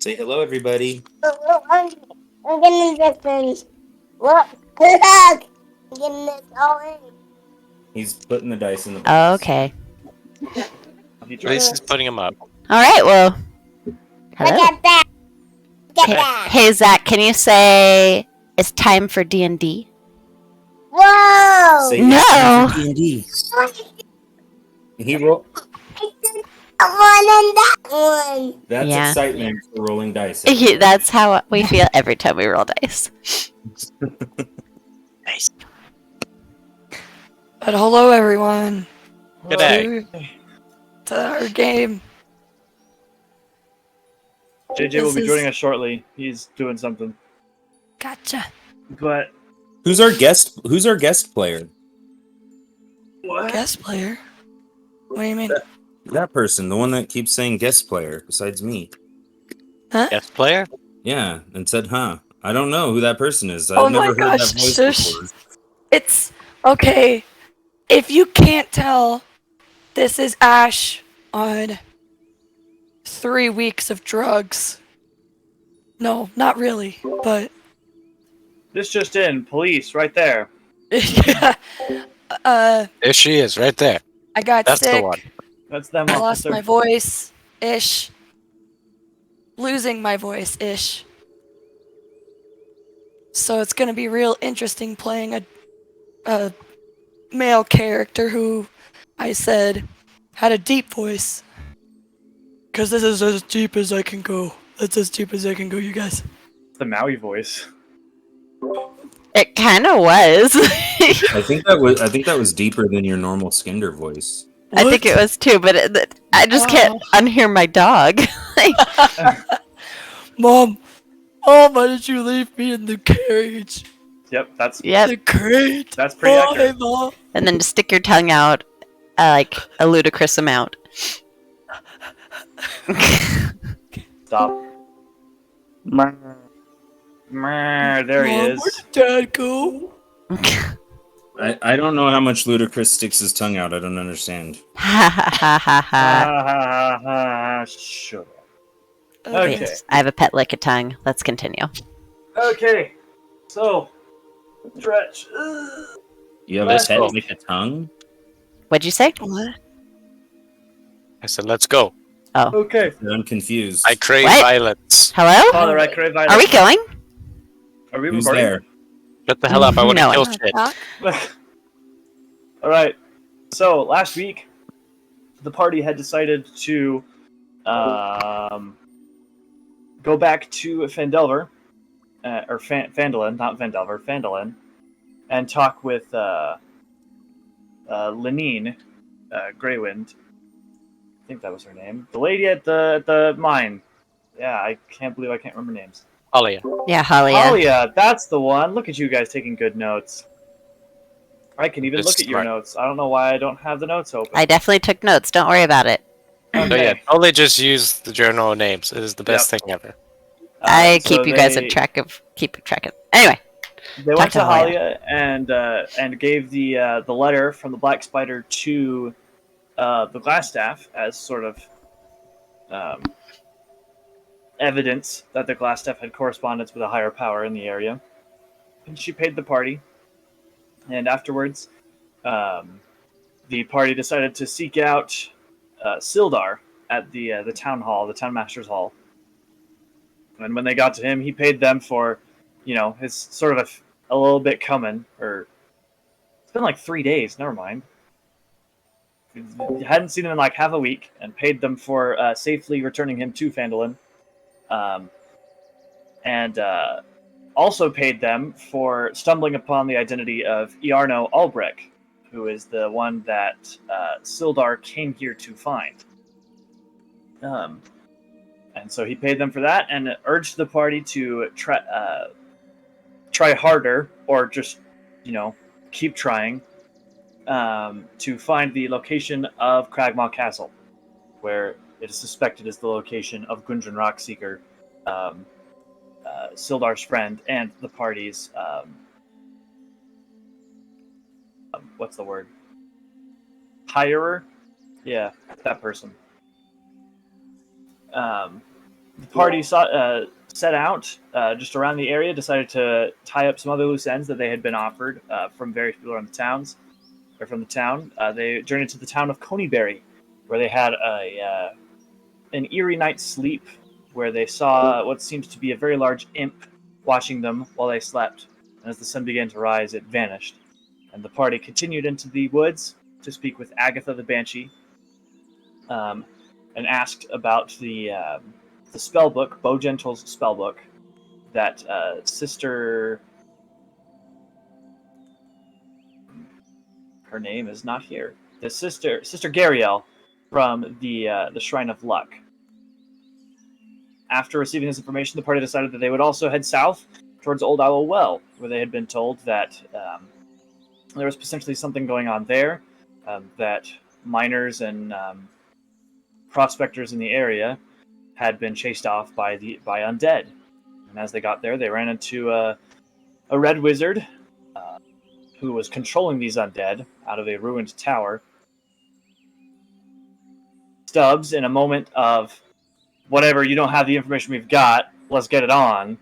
Say hello, everybody. I'm getting this thing. What? I'm getting this all in. He's putting the dice in the box. Okay. At least he's putting them up. All right. Well, Look hello. at that. Look at Hey, that. hey, Zach. Can you say it's time for D&D? Whoa! Say No. it's time for D&D. He roll. That one and that one. That's Yeah. excitement for rolling dice. That's how we feel every time we roll dice. Nice. But hello, everyone. Good day. To our game. JJ will be joining us shortly. He's doing something. Gotcha. But Who's our guest? Who's our guest player? what? Guest player. What do you mean? That person, the one that keeps saying guest player, besides me. Huh? Guest player? Yeah, and said, "Huh." I don't know who that person is. Oh I've my never heard gosh, that voice shush. before. It's okay. If you can't tell, this is Ash on 3 weeks of drugs. No, not really, but This just in. Police, right there. yeah. There she is, right there. I got That's the sick. one. That's them, I lost officer. my voice ish. Losing my voice ish. So it's gonna be real interesting playing a male character who I said had a deep voice. Cause this is as deep as I can go. That's as deep as I can go, you guys. The Maui voice. It kind of was. I think that was deeper than your normal Skinder voice. I think it was too, but I just can't unhear my dog. Mom, why did you leave me in the cage? Yep, that's Yep. The crate. that's pretty Why, accurate. Mom? And then to stick your tongue out like a ludicrous amount. Stop. There he Mom, is. where'd Dad go? I don't know how much Ludacris sticks his tongue out. I don't understand. Ha ha ha ha ha. Ha ha ha! Shut up. Okay. I have a pet like a tongue. Let's continue. Okay. So, stretch. You have Let's a pet go. like a tongue? What'd you say? What? I said, let's go. Okay. I'm confused. I crave What? violence. Hello? Father, I crave Are we going? Are we Who's recording? there? Shut the hell up. I want to No. kill shit. All right. So last week, the party had decided to go back to Fandelver, or Phandalin, not Vandelver, Phandalin, and talk with Lenine, Greywind. I think that was her name. The lady at the mine. Yeah, I can't believe I can't remember names. Alia. Yeah, Holly. Talia, that's the one. Look at you guys taking good notes. I can even It's look at your smart. notes. I don't know why I don't have the notes open. I definitely took notes. Don't worry about it. So yeah, only just use the journal names. It is the best thing ever. I So keep you guys in track of. Anyway. They Talk went to to Halia. Halia and gave the letter from the Black Spider to the Glassstaff as sort of evidence that the Glassstaff had correspondence with a higher power in the area. And she paid the party. And afterwards, the party decided to seek out Sildar at the town hall, the town master's hall. And when they got to him, he paid them for, his sort of a little bit coming. Or it's been like 3 days. Never mind. Hadn't seen him in like half a week, and paid them for safely returning him to Phandalin. And also paid them for stumbling upon the identity of Iarno Albrecht, who is the one that Sildar came here to find. And so he paid them for that and urged the party to try harder, or just, keep trying, to find the location of Cragmaw Castle, where it is suspected is the location of Gundren Rockseeker, Sildar's friend, and the party's what's the word? Hirer? Yeah, that person. The party set out just around the area, decided to tie up some other loose ends that they had been offered from various people around the towns, or from the town. They journeyed to the town of Coneyberry, where they had an eerie night's sleep, where they saw what seemed to be a very large imp watching them while they slept. And as the sun began to rise, it vanished. And the party continued into the woods to speak with Agatha the Banshee, and asked about the spell book, Bo Gentle's spell book, that Sister... Her name is not here. The Sister Gariel from the Shrine of Luck. After receiving this information, the party decided that they would also head south towards Old Owl Well, where they had been told that there was potentially something going on there, that miners and prospectors in the area had been chased off by undead. And as they got there, they ran into a red wizard who was controlling these undead out of a ruined tower. Stubbs, in a moment of whatever, you don't have the information we've got, let's get it on,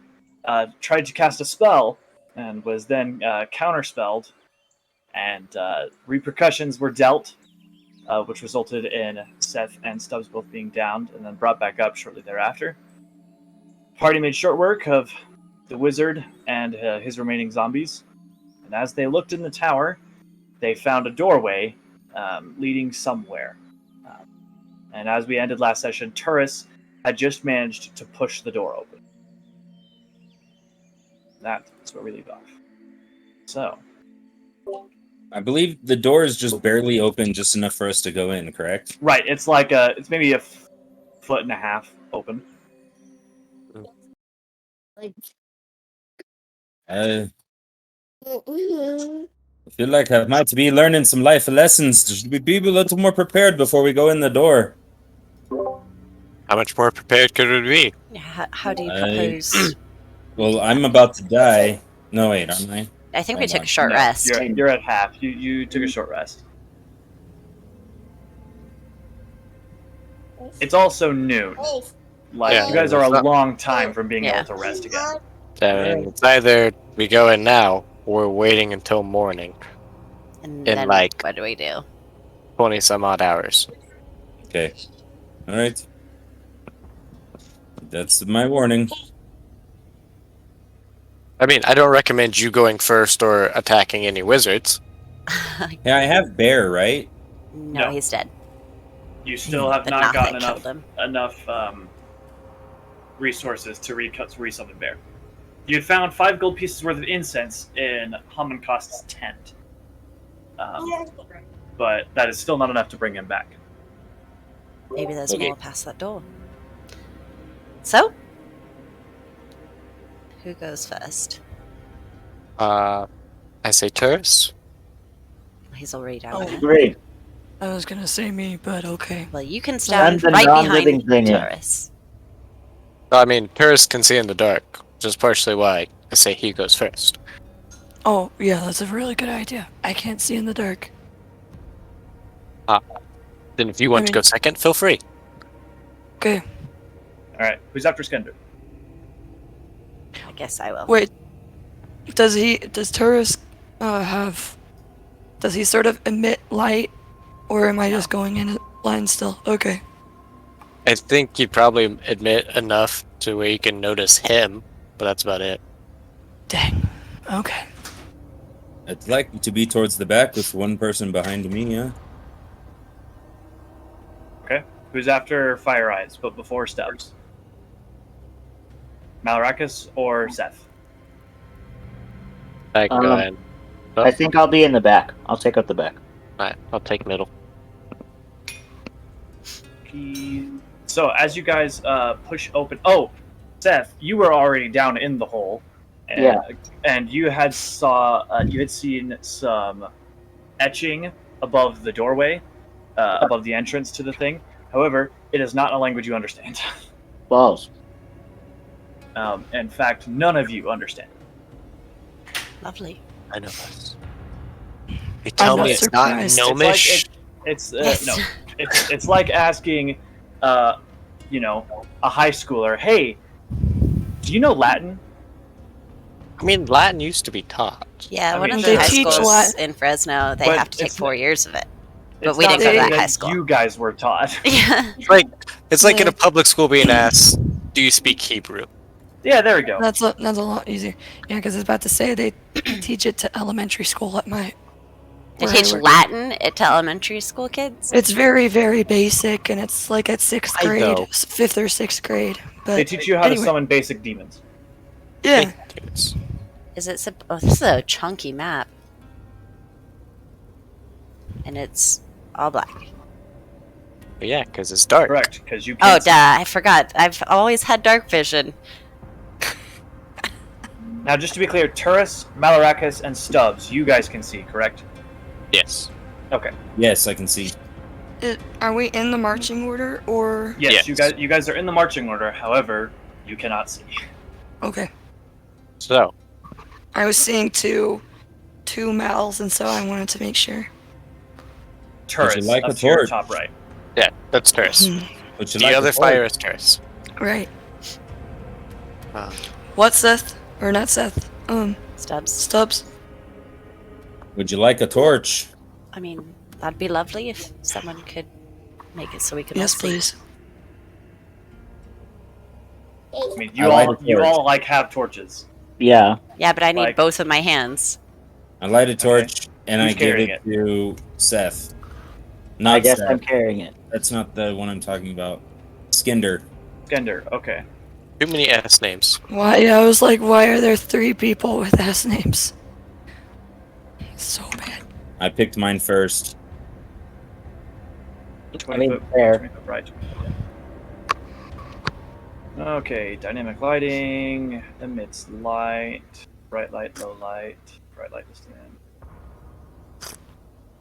tried to cast a spell and was then counterspelled, and repercussions were dealt, which resulted in Seth and Stubbs both being downed and then brought back up shortly thereafter. Party made short work of the wizard and his remaining zombies, and as they looked in the tower, they found a doorway leading somewhere. And as we ended last session, Turris had just managed to push the door open. That's where we leave off. So, I believe the door is just barely open, just enough for us to go in, correct? right, it's like it's maybe a foot and a half open. Like, I feel like I might be learning some life lessons. Should we be a little more prepared before we go in the door? How much more prepared could it be? How do you propose? Well, I'm about to die. No, wait, aren't I? I think we Hold took on. a short No, rest. You're at half. You took a short rest. It's also noon. Like, Yeah, you guys are a it's not- long time from being Yeah. able to rest again. I mean, it's either we go in now or we're waiting until morning, And in then like- what do we do? 20 some odd hours. Okay. All right. That's my warning. I mean, I don't recommend you going first or attacking any wizards. Yeah, I have bear, right? No, No. he's dead. You still have The not knot that gotten killed him. enough resources to resummon bear. You had found 5 gold pieces worth of incense in Hamenkost's tent, but that is still not enough to bring him back. Maybe there's Okay. more past that door. So, who goes first? I say Turris. He's already down Oh. there. Great. I was gonna say me, but okay. Well, you can I'm stand the right non-living behind thing. Taurus. I mean, Turris can see in the dark, which is partially why I say he goes first. Oh, yeah, that's a really good idea. I can't see in the dark. Then if you want to go second, feel free. Okay. All right, who's after Skender? I guess I will. Wait. Does Taurus does he sort of emit light? Or am I just going in line still? Okay. I think you'd probably admit enough to where you can notice him, but that's about it. Dang. Okay. I'd like to be towards the back with one person behind me, yeah? Okay, who's after Fire Eyes, but before Stubbs? Malarakis or Seth? I can go ahead. I think I'll be in the back. I'll take up the back. Alright, I'll take middle. So as you guys push open, Seth, you were already down in the hole, and, Yeah. and you had seen some etching above the doorway, above the entrance to the thing. However, it is not a language you understand. Balls. In fact, none of you understand. Lovely. I know this. You tell not me it's not surprised. gnomish. It's Yes. no. It's like asking a high schooler, hey, do you know Latin? I mean, Latin used to be taught. Yeah, I one mean, of they the high teach schools Latin. in Fresno, they But have to take it's 4 years of it. But It's we not didn't go to something that high that school. you guys were taught. Yeah. It's like in a Yeah. public school being asked, "Do you speak Hebrew?" Yeah, there we go. That's a lot easier. Yeah, because I was about to say they teach it to elementary school at my. They where I teach work. Latin to elementary school kids. It's very, very basic, and it's like at sixth I grade, know. 5th or 6th grade. But They teach you how anyway, to summon basic demons. yeah, Dudes. Is it? Oh, this is a chunky map, and it's all black. But yeah, because it's dark. Correct, because you Oh, can't. duh! I forgot. I've always had dark vision. Now, just to be clear, Turris, Malarakis, and Stubbs, you guys can see, correct? Yes. Okay. Yes, I can see. Are we in the marching order or? Yes, Yes. you guys are in the marching order. However, you cannot see. Okay, So, I was seeing two Mals, and so I wanted to make sure. Turris, like up a to your torch? top right. yeah, that's Terrace. Would you The like other a fire torch? is Terrace. Right. Uh, What Seth? Or not Seth? Stubbs. Stubbs. Would you like a torch? I mean, that'd be lovely if someone could make it so we could all Yes, see. please. I mean, I light a you torch. all like have torches. Yeah. Yeah, but I need Like- both of my hands. I light a torch and Who's I give carrying it to Seth. I Not guess Seth. I'm carrying it. That's not the one I'm talking about. Skinder. Skender, okay. too many S names. Why? Yeah, I was like, why are there 3 people with S names? So bad. I picked mine first. 20 I mean, foot, fair. 20 foot right. Okay, dynamic lighting, emits light, bright light, low light, bright light distance.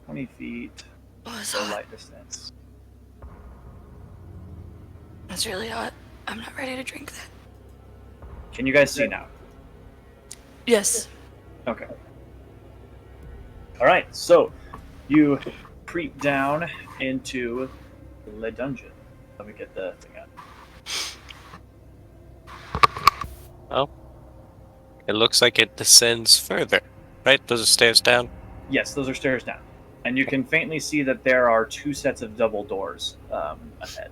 20 feet, Oh, it's low hot. light distance. It's really hot. I'm not ready to drink that. Can you guys see now? Yes. Okay. Alright, so you creep down into the dungeon. Let me get the thing out. Oh. It looks like it descends further. Right? Those are stairs down. Yes, those are stairs down. And you can faintly see that there are 2 sets of double doors ahead.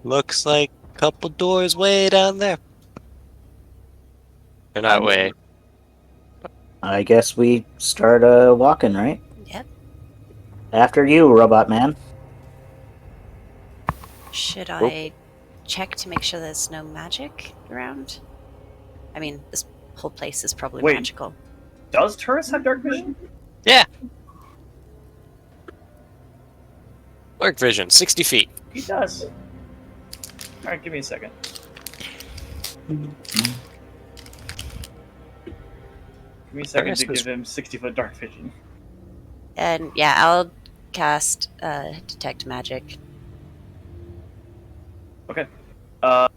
Looks like a couple doors way down there. They're not way. I guess we start walking, right? Yep. After you, robot man. Should I check to make sure there's no magic around? I mean, this whole place is probably Wait. magical. Does Turris have dark vision? Yeah. Dark vision, 60 feet. He does. Alright, give me a second. Give me a second to Turris give him 60-foot dark vision. And yeah, I'll cast detect magic. Okay. The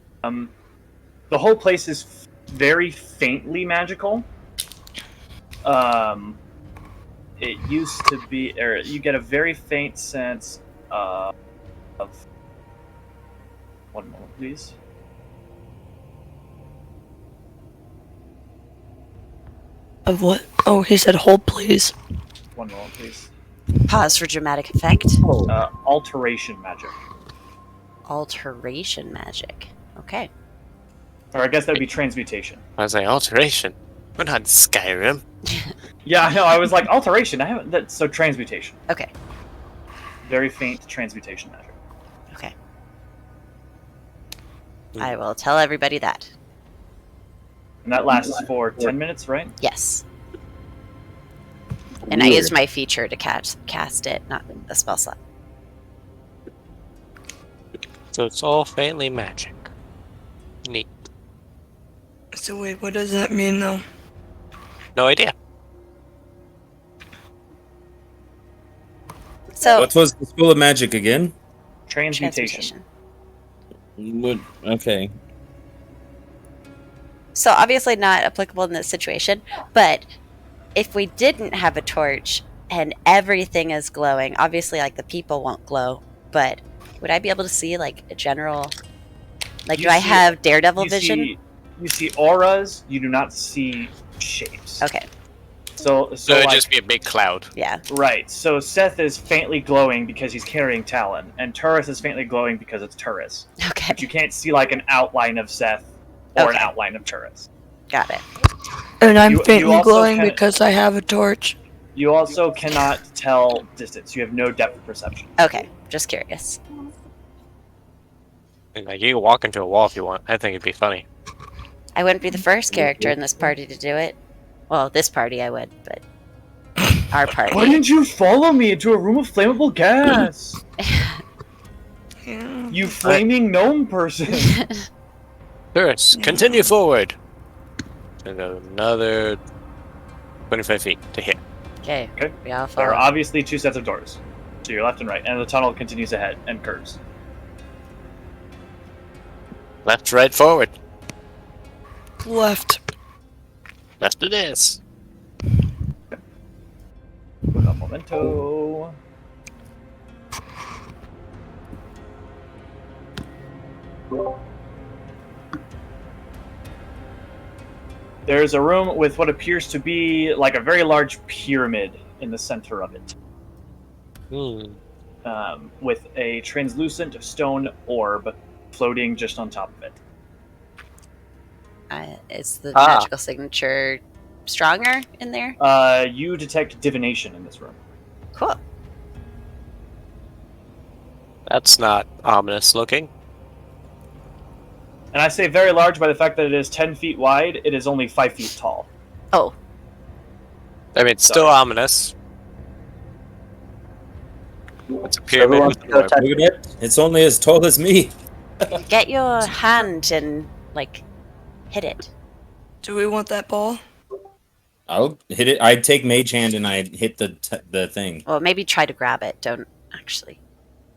whole place is very faintly magical. It used to be, or you get a very faint sense of. One moment, please. Of what? Oh, he said hold, please. One moment, please. Pause for dramatic effect. Oh. Alteration magic. Alteration magic. Okay. Or I guess that would be transmutation. I was like, alteration. We're not in Skyrim. Yeah, I know. I was like, alteration. I haven't. That's so transmutation. Okay. Very faint transmutation magic. Okay. I will tell everybody that. And that lasts for 10 minutes, right? Yes. And I used my feature to cast it, not a spell slot. So it's all faintly magic. Neat. So wait, what does that mean though? No idea. So What was the School of Magic again? Transmutation. Okay. So obviously not applicable in this situation, but if we didn't have a torch and everything is glowing, obviously like the people won't glow, but would I be able to see like a general Like, You do I see- have Daredevil vision? You see auras. You do not see shapes. Okay, So So it'd like, just be a big cloud. yeah. right. So Seth is faintly glowing because he's carrying Talon, and Turris is faintly glowing because it's Turris. Okay, But you can't see like an outline of Seth or an Okay. outline of Turris. got it. And I'm You faintly also glowing can- because I have a torch. You also cannot tell distance. You have no depth perception. Okay, just curious. And, like, you can walk into a wall if you want. I think it'd be funny. I wouldn't be the first character in this party to do it. Well, this party I would, but our party. Why didn't you follow me into a room of flammable gas? Yeah. You flaming gnome person. Turris, continue forward. And another 25 feet to hit. Okay, Okay. we all There are follow. obviously two sets of doors to your left and right, and the tunnel continues ahead and curves. Left, right, forward. Left. Left it is. Un momento. There's a room with what appears to be like a very large pyramid in the center of it, with a translucent stone orb floating just on top of it. Is the Ah. magical signature stronger in there? You detect divination in this room. Cool. That's not ominous looking. And I say very large by the fact that it is 10 feet wide, it is only 5 feet tall. Oh, I mean, it's still Sorry. ominous. It's a pyramid Everyone with an go orb. touch- Look at it. It's only as tall as me. get your hand and, like, hit it. Do we want that ball? I'll hit it. I'd take Mage Hand and I'd hit the thing. Well, maybe try to grab it. Don't actually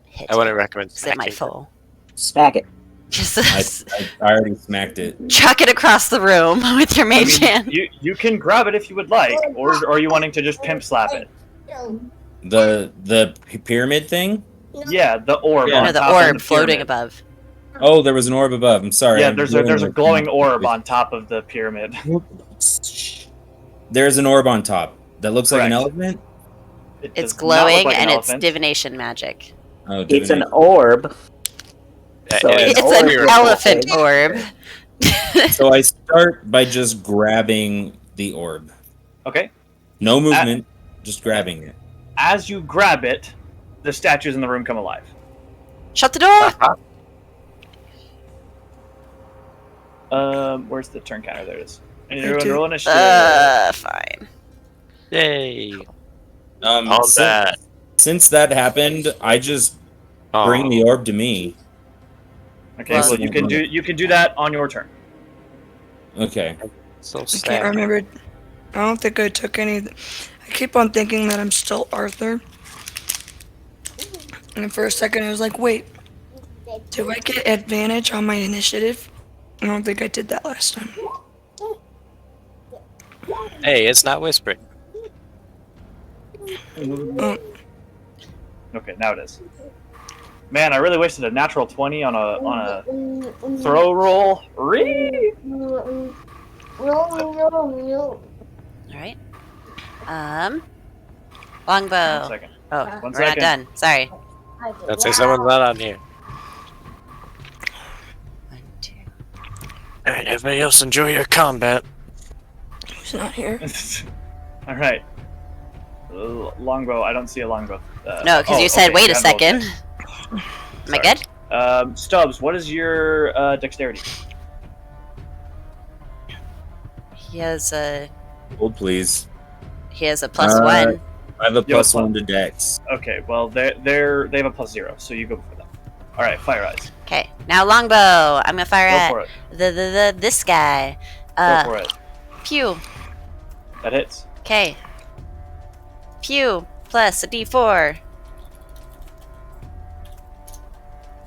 hit I wouldn't it. recommend 'Cause it might smacking. fall. Smack it. Just I already smacked it. chuck it across the room with your I mage mean, hand. you can grab it if you would like, or are you wanting to just pimp slap it? The pyramid thing. Yeah, the orb. Yeah. on No, the top of orb floating pyramid. above. Oh, there was an orb above. I'm sorry. Yeah, I'm there's a doing glowing orb on top of the pyramid. There's an orb on top that looks like an Correct. elephant. It It's does not look glowing like an and it's elephant. divination magic. Oh, It's an divination. orb. So Yeah, It's orb an is elephant okay. orb. So I start by just grabbing the orb. Okay. No movement, just grabbing it. As you grab it, the statues in the room come alive. Shut the door! Where's the turn counter? There it is. And Me everyone too. roll initiative. Fine. Yay. Um, All since, that. since that happened, I just Oh. bring the orb to me. Okay, Well- well you can do that on your turn. Okay. So I can't sad. remember. I don't think I took any. I keep on thinking that I'm still Arthur. And for a second, I was like, wait, do I get advantage on my initiative? I don't think I did that last time. Hey, it's not whispering. Oh, Okay, now it is. Man, I really wasted a natural 20 on a throw roll. Ree! Alright. Longbow. 1 second. Oh, One we're not second. done. Sorry. Let's say someone's not on here. 1, 2. Alright, everybody else enjoy your combat. he's not here. All right. Longbow. I don't see a longbow. No, because oh, you said, okay, wait a yeah, second. Am I Sorry. good? Stubbs, what is your dexterity? He has a Hold, please. plus Uh, 1. I have a Yo, plus fun. 1 to Dex. Okay, well they have a +0, so you go before them. All right, fire eyes. Okay, now longbow. I'm gonna fire Go for at it. this guy. Go for it. Pew. That hits. Okay. Pew plus a D4.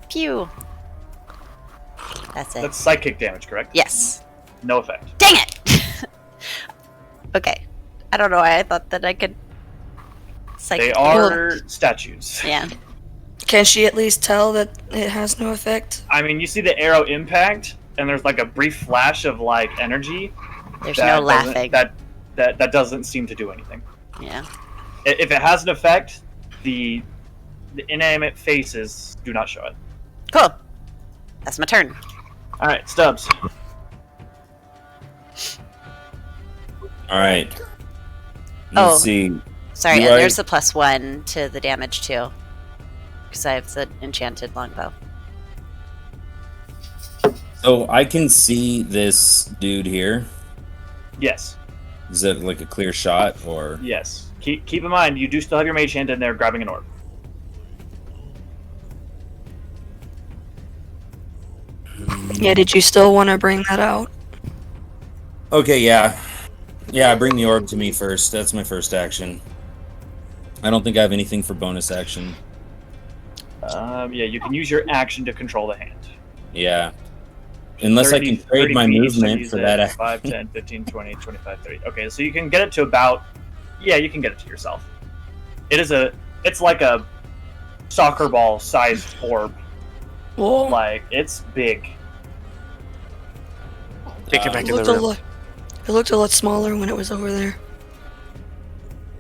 Pew. That's it. That's psychic damage, correct? Yes. No effect. Dang it! Okay. I don't know why I thought that I could. They are statues. Yeah. Can she at least tell that it has no effect? I mean, you see the arrow impact, and there's like a brief flash of like energy. There's that no doesn't- laughing. That doesn't seem to do anything. Yeah. If it has an effect, the inanimate faces do not show it. Cool. That's my turn. All right, Stubbs. All right. Oh. Let's see. Sorry, Do and I- there's a +1 to the damage too. Because I have the enchanted longbow. So I can see this dude here. Yes, Is that like a clear shot or? yes. Keep in mind, you do still have your mage hand in there grabbing an orb. Yeah, did you still want to bring that out? Okay, yeah. Yeah, bring the orb to me first. That's my first action. I don't think I have anything for bonus action. Yeah, you can use your action to control the hand. Yeah. Unless I can trade my feet, so movement use for it. that. 5, 10, 15, 20, 25, 30. Okay, so you can get it to about... Yeah, you can get it to yourself. It's like a soccer ball sized orb. Whoa. Like, it's big. Take it back It in looked, the a room. lot, it looked a lot smaller when it was over there.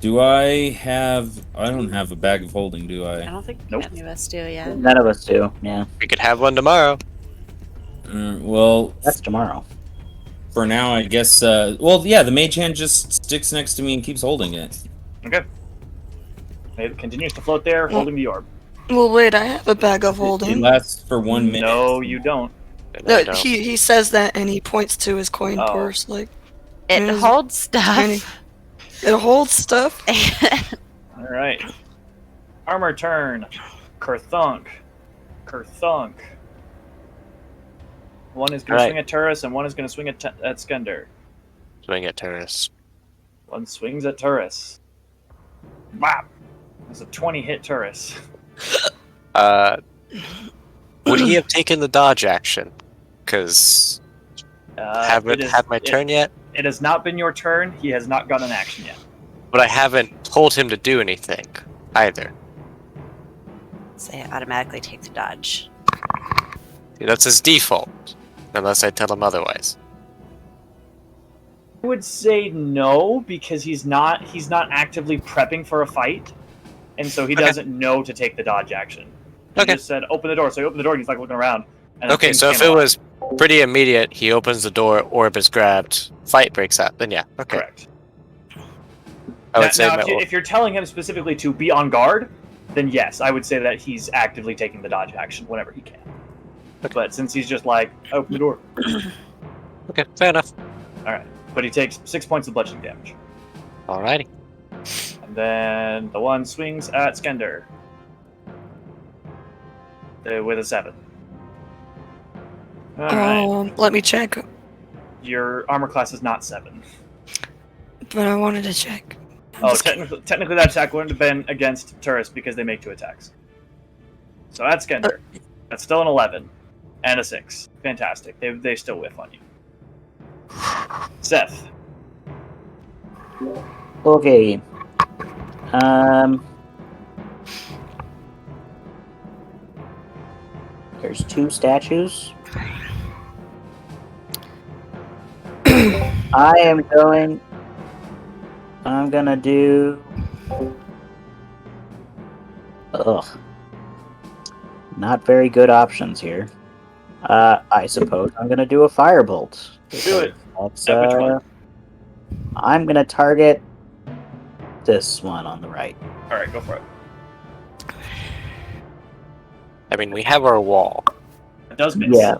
Do I have... I don't have a bag of holding, do I I? don't think Nope. any of us do yet. None of us do. Yeah, We could have one tomorrow. Well, that's tomorrow. for now, I guess... well, yeah, the mage hand just sticks next to me and keeps holding it. Okay. It continues to float there, holding the orb. Well, wait, I have a bag of It holding. lasts for 1 minute. No, you don't. And No, I don't. he says that and he points to his coin Oh. purse, like, It Yes. holds stuff. tiny. It holds stuff. Alright. Armor turn. Kerthunk. Kerthunk. One is going to Alright. swing at Turris, and one is going to swing at Skender. Swing at terrace. One swings at Turris. Bop! That's a 20 hit Turris. Would he have taken the dodge action? Because haven't had my turn yet, It has not been your turn. He has not got an action yet. but I haven't told him to do anything either. So I automatically take the dodge. That's his default, unless I tell him otherwise. I would say no, because he's not actively prepping for a fight, and so he Okay. doesn't know to take the dodge action. He Okay. just said, open the door. So he opened the door, and he's like looking around. And then Okay, things so if came it along. was pretty immediate, he opens the door, orb is grabbed, fight breaks out, then yeah, okay. Correct. I would Now, say my if you're telling him specifically to be on guard, then yes, I would say that he's actively taking the dodge action whenever he can. Okay. But since he's just like, open the door. Okay, fair enough. Alright. But he takes 6 points of bludgeoning damage. Alrighty. And then the one swings at Skender. With a 7. Alright. Let me check, Your armor class is not 7. but I wanted to check. I'm Oh, just kidding. technically that attack wouldn't have been against Turris because they make 2 attacks. So that's Skender. That's still an 11. And a 6. Fantastic. They still whiff on you. Seth. Okay. There's 2 statues. I'm gonna do. Ugh. Not very good options here. I suppose I'm gonna do a firebolt. Do it. That's, At which one? I'm gonna target this one on the right. Alright, go for it. I mean, we have our wall. It does miss. Yeah.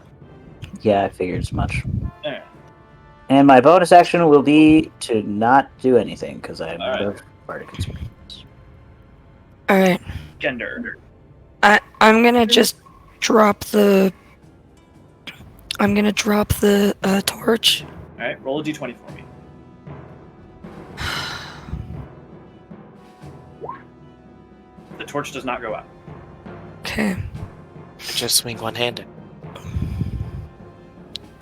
Yeah, I figured as much. Alright. And my bonus action will be to not do anything because I'm out Alright. of bardic experience. Alright. Skender. I'm gonna just drop the. I'm gonna drop the torch. Alright, roll a d20 for me. The torch does not go out. Okay. Just swing one-handed.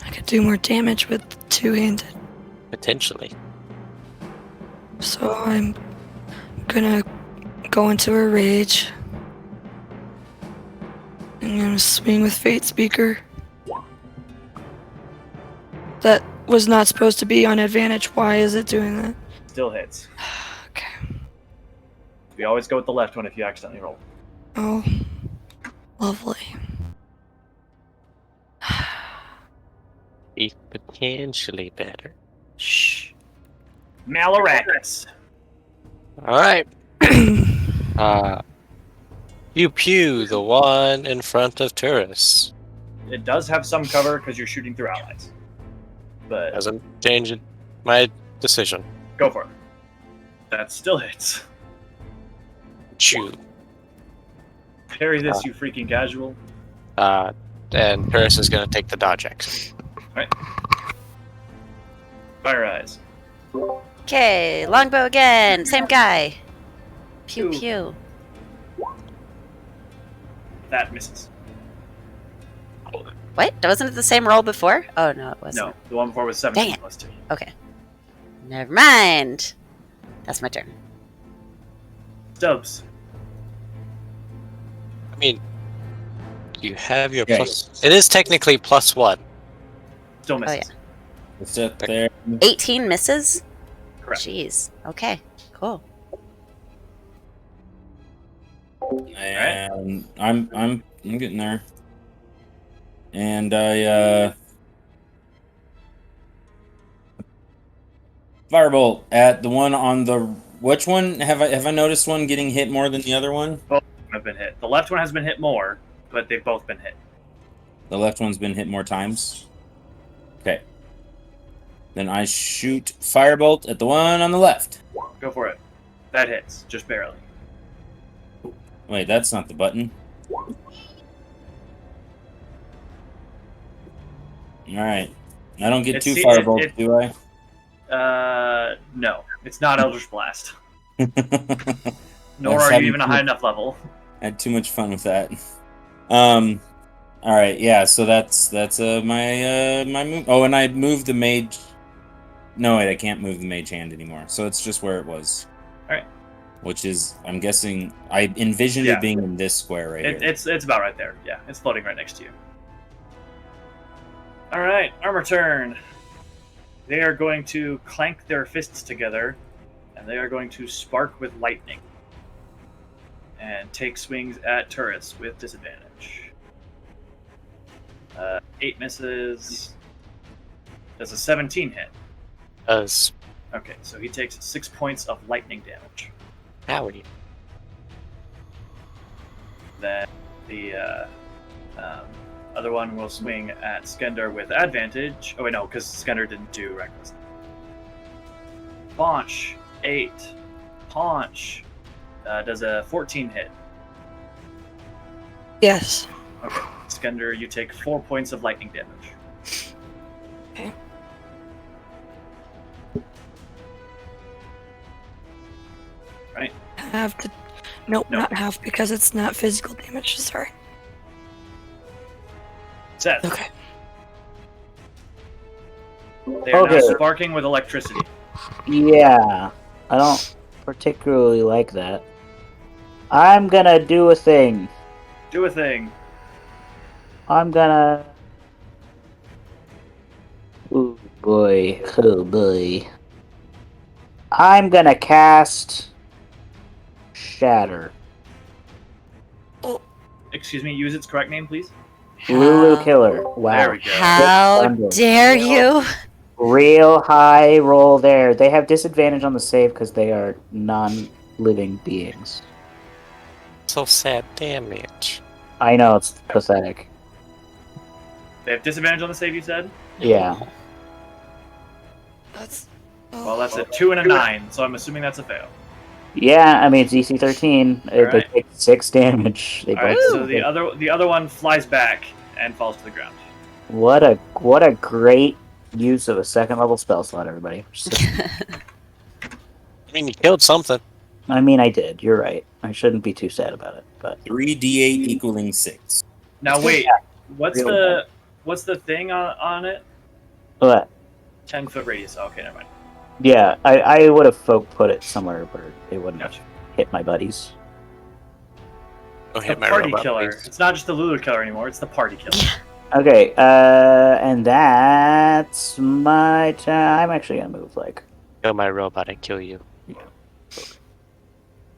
I could do more damage with two-handed. Potentially. So I'm gonna go into a rage. I'm gonna swing with Fate Speaker. That was not supposed to be on advantage. Why is it doing that? Still hits. Okay. We always go with the left one if you accidentally roll. Oh, lovely. Be potentially better. Shh. Maloracus. Alright. Pew pew, the one in front of Turris. It does have some cover because you're shooting through allies. But Doesn't change my decision. go for it. That still hits. Chew. Parry this, you freaking casual. And Turris is going to take the dodge action. Fire eyes. Okay, longbow again. Same guy. Pew Pew. pew. That misses. What? Wasn't it the same roll before? Oh no, it wasn't. No, the one before was 17 Dang it. plus 2. Okay. Never mind. That's my turn. Stubbs. I mean, you have your Okay. plus. It is technically +1. Still misses. yeah. It's up there. 18 misses? Correct. Jeez. Okay. Cool. And I'm getting there. And I firebolt at the one on the which one have I noticed one getting hit more than the other one? Have been hit. The left one has been hit more, but they've both been hit. The left one's been hit more times. Okay. Then I shoot firebolt at the one on the left. Go for it. That hits, just barely. Wait, that's not the button. Alright. I don't get It's- two it- firebolts, it- do I? No. It's not Eldritch Blast. Nor That's are you having even a too high much- enough level. I had too much fun with that. All right, yeah. So that's my my move. Oh, and I moved the mage. No, wait, I can't move the mage hand anymore. So it's just where it was. All right. Which is, I'm guessing, I envisioned Yeah. it being in this square right here. It's about right there. Yeah, it's floating right next to you. All right, armor turn. They are going to clank their fists together, and they are going to spark with lightning, and take swings at turrets with disadvantage. 8 misses. Does a 17 hit? Does Okay, so he takes 6 points of lightning damage. Howie. Then the other one will swing at Skender with advantage. Oh wait, no, because Skender didn't do reckless. Paunch 8. Paunch does a 14 hit. Yes. Okay, Skender, you take 4 points of lightning damage. Okay. Right. Have to. Nope, No. not half because it's not physical damage. Sorry. Seth, Okay. they are now Okay. sparking with electricity. Yeah, I don't particularly like that. I'm gonna do a thing. Do a thing. I'm gonna. Oh boy. Oh boy. I'm gonna cast Shatter. Excuse me, use its correct name, please. Lulu How- Killer. Wow. There we go. How Thunder. dare you? Real high roll there. They have disadvantage on the save because they are non-living beings. So sad damage. I know, it's pathetic. They have disadvantage on the save, you said? Yeah. That's. Well, that's a 2 and a 9, so I'm assuming that's a fail. Yeah, I mean, it's EC 13. They Alright. take 6 damage. They Alright, both so the other one flies back and falls to the ground. What a great use of a second level spell slot, everybody. I mean, you killed something. I mean, I did. You're right. I shouldn't be too sad about it, but 3d8 equaling 6. Now wait, what's Real the thing on it? but 10-foot radius. Oh, okay, never mind. yeah, I would have folk put it somewhere where it wouldn't have Gotcha. hit my buddies. Go The hit my party robot, killer. please. It's not just the Lulu killer anymore. It's the party killer. Okay, and that's my time. I'm actually gonna move, like... Kill my robot and kill you.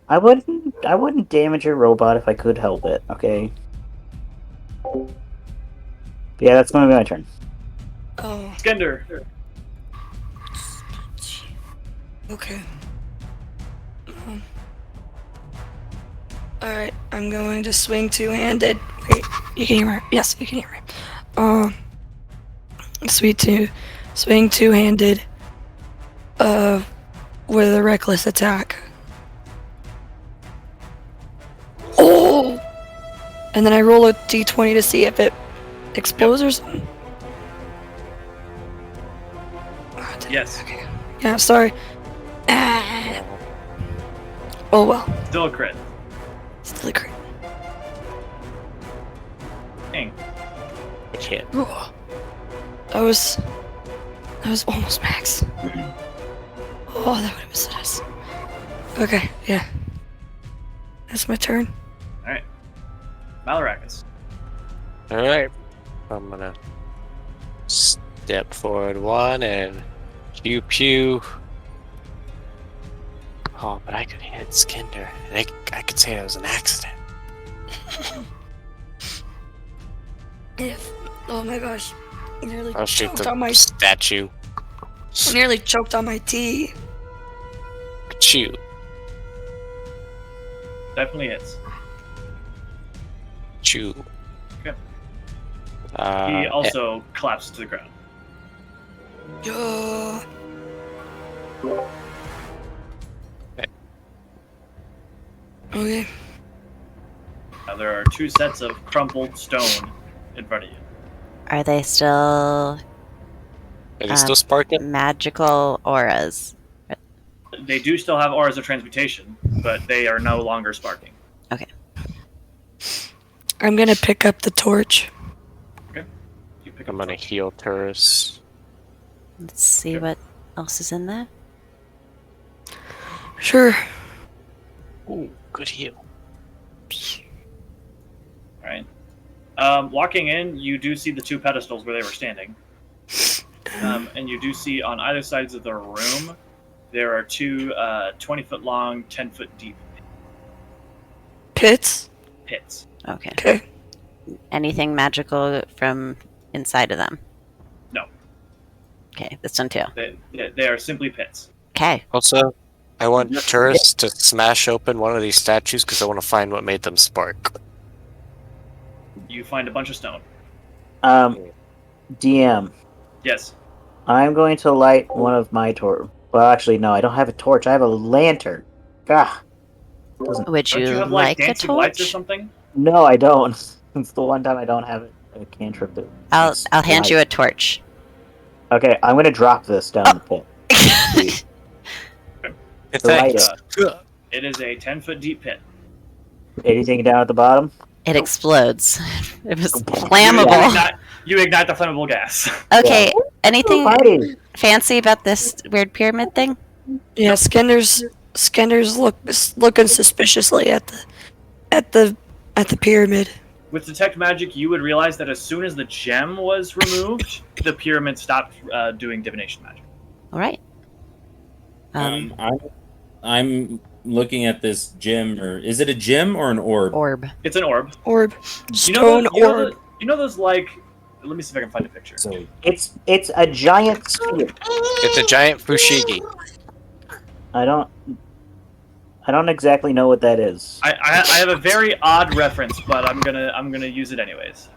I wouldn't damage your robot if I could help it, okay? Yeah, that's gonna be my turn. Oh, Skender. okay. Alright, I'm going to swing two-handed. Wait, you can hear me? Yes, you can hear me. Swing two-handed. With a reckless attack. Oh! And then I roll a d20 to see if it explodes or something. Oh, Yes. okay. Yeah, sorry. Ah. Oh well. Still a crit. Still a crit. Dang. Which hit? Ooh. That was almost max. Oh, that would have been so nice. Okay, yeah. That's my turn. Alright. Malarakas. Alright. I'm gonna step forward one and pew pew. Oh, but I could hit Skender. And I could say it was an accident. Oh my gosh. Nearly I'll shoot choked on my the statue. nearly choked on my tea. Chew. Definitely hits. Chew. Okay. Uh, He also collapses to the ground. Yeah. Okay. Now there are 2 sets of crumpled stone in front of you. Are they still Are they still sparking? magical auras? They do still have auras of transmutation, but they are no longer sparking. I'm gonna pick up the torch. You pick I'm up gonna heal Turris. Let's see what else is in there. Sure. Ooh, good heal. Alright. Walking in, you do see the 2 pedestals where they were standing. And you do see on either sides of the room, there are 2 20-foot long, 10-foot deep Pits. pits. Okay. Okay. Anything magical from inside of them? No. Okay, this one too. They are simply pits. Okay. Also, I want Turris to smash open one of these statues because I want to find what made them spark. You find a bunch of stone. DM, Yes. I'm going to light one of my torch. Well, actually, no, I don't have a torch. I have a lantern. Gah. Would Don't you you have like a dancing lights or torch? something? No, I don't. It's the one time I don't have a cantrip that I'll makes hand you light. a torch. Okay, I'm gonna drop this down the pit. Light Thanks. It is a 10-foot deep pit. Anything down at the bottom? It explodes. It was You flammable. ignite the flammable gas. Okay, anything Fighting. fancy about this weird pyramid thing? Yeah, Skinner's looking suspiciously at the pyramid. With detect magic, you would realize that as soon as the gem was removed, the pyramid stopped doing divination magic. All right. I'm looking at this gem, or is it a gem or an orb? Orb. It's an orb. Orb. You know, Stone those, you know, orb. you know those, like... Let me see if I can find a picture. So It's a giant sphere. It's a giant fushigi. I don't exactly know what that is. I have a very odd reference, but I'm gonna use it anyways.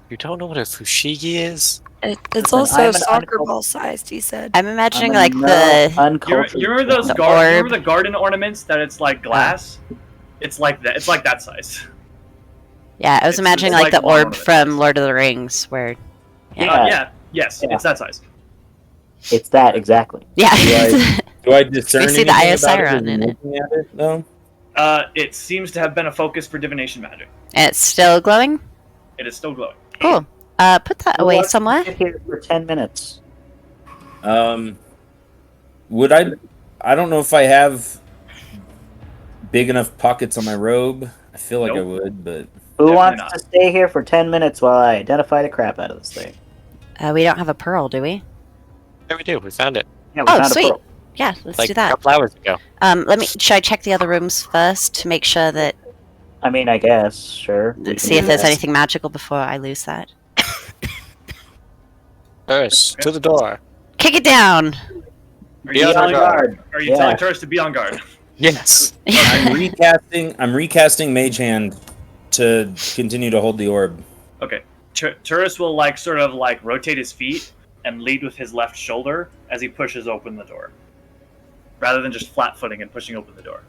You don't know what a fushigi is? It's I'm also an soccer uncle. ball sized. He said. I'm imagining I'm a like the uncultured. You remember those The remember orb. the garden ornaments that it's like glass? It's like that. It's like that size. yeah. I was it's imagining like like the one orb ornament. from Lord of the Rings, where Yeah. Yes, Yeah. it's that size. It's that exactly. yeah. do I discern We see the anything Eye of about it Sauron when in it. looking at it, though? It seems to have been a focus for divination magic. And it's still glowing. It is still glowing. Cool. Put that away Let's somewhere. sit here for 10 minutes. Would I don't know if I have big enough pockets on my robe? I feel like I Nope. would, but Who Definitely wants not. to stay here for 10 minutes while I identify the crap out of this thing? We don't have a pearl, do we? Yeah, we do. We found it Yeah, we Oh, found sweet. a pearl. Yeah, let's like do a that. couple hours ago. Should I check the other rooms first to make sure that I mean, I guess, sure. we can see if do there's that. anything magical before I lose that. First, to the door. Kick it down. Are Be you on telling, guard. are you Yeah. telling Turris to be on guard? Yes. I'm recasting Mage Hand to continue to hold the orb. Okay. Turris will like sort of like rotate his feet and lead with his left shoulder as he pushes open the door, rather than just flat-footing and pushing open the door.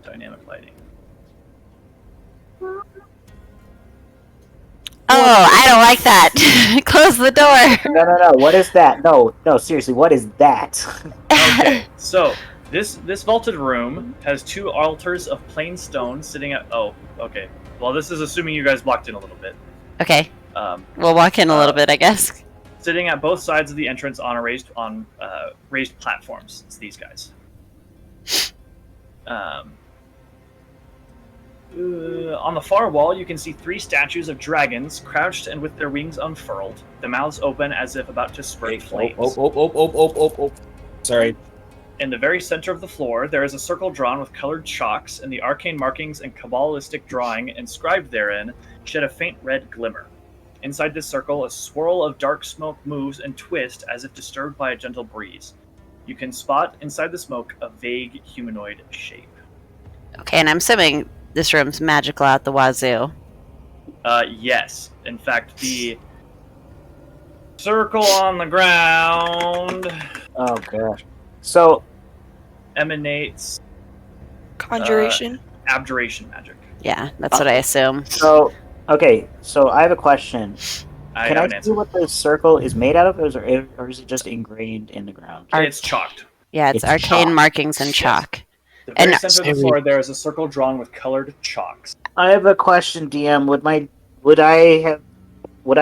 Dynamic lighting. Oh, I don't like that. Close the door. No. What is that? No, seriously, what is that? Okay, so this vaulted room has 2 altars of plain stone sitting at. Oh, okay. Well, this is assuming you guys blocked in a little bit. Okay, Um, we'll walk in a little bit, I guess. sitting at both sides of the entrance on raised platforms. It's these guys. On the far wall, you can see 3 statues of dragons crouched and with their wings unfurled, the mouths open as if about to spurt flames. Oh. Sorry. In the very center of the floor, there is a circle drawn with colored chalks, and the arcane markings and Kabbalistic drawing inscribed therein shed a faint red glimmer. Inside this circle, a swirl of dark smoke moves and twists as if disturbed by a gentle breeze. You can spot inside the smoke a vague humanoid shape. Okay, and I'm assuming this room's magical out the wazoo. Yes. In fact, the circle on the ground Oh gosh. So, emanates Conjuration. abjuration magic. Yeah, that's what I assume. okay, so I have a question. I Can have I an see answer. what the circle is made out of, or is it just ingrained in the ground? It's chalked. Yeah, it's It's arcane chalk. markings and chalk. The very And- center of the floor, there is a circle drawn with colored chalks. I have a question, DM. Would I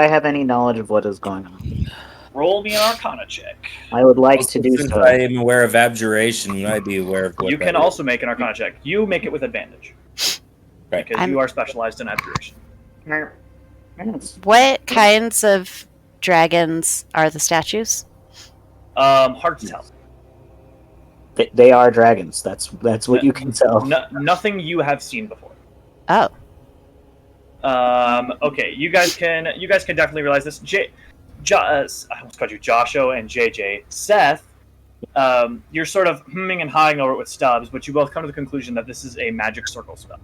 have any knowledge of what is going on? Roll me an Arcana check. I would like to do Since so. I am aware of abjuration, you might be aware of what You that can is. also make an Arcana check. You make it with advantage. Right. Because you are specialized in abjuration. Yes. What kinds of dragons are the statues? Hard to tell. They are dragons. That's what you can tell. Nothing you have seen before. Oh, Okay, you guys can definitely realize this. I almost called you Josho and JJ. Seth, you're sort of humming and hawing over it with Stubbs, but you both come to the conclusion that this is a magic circle spell.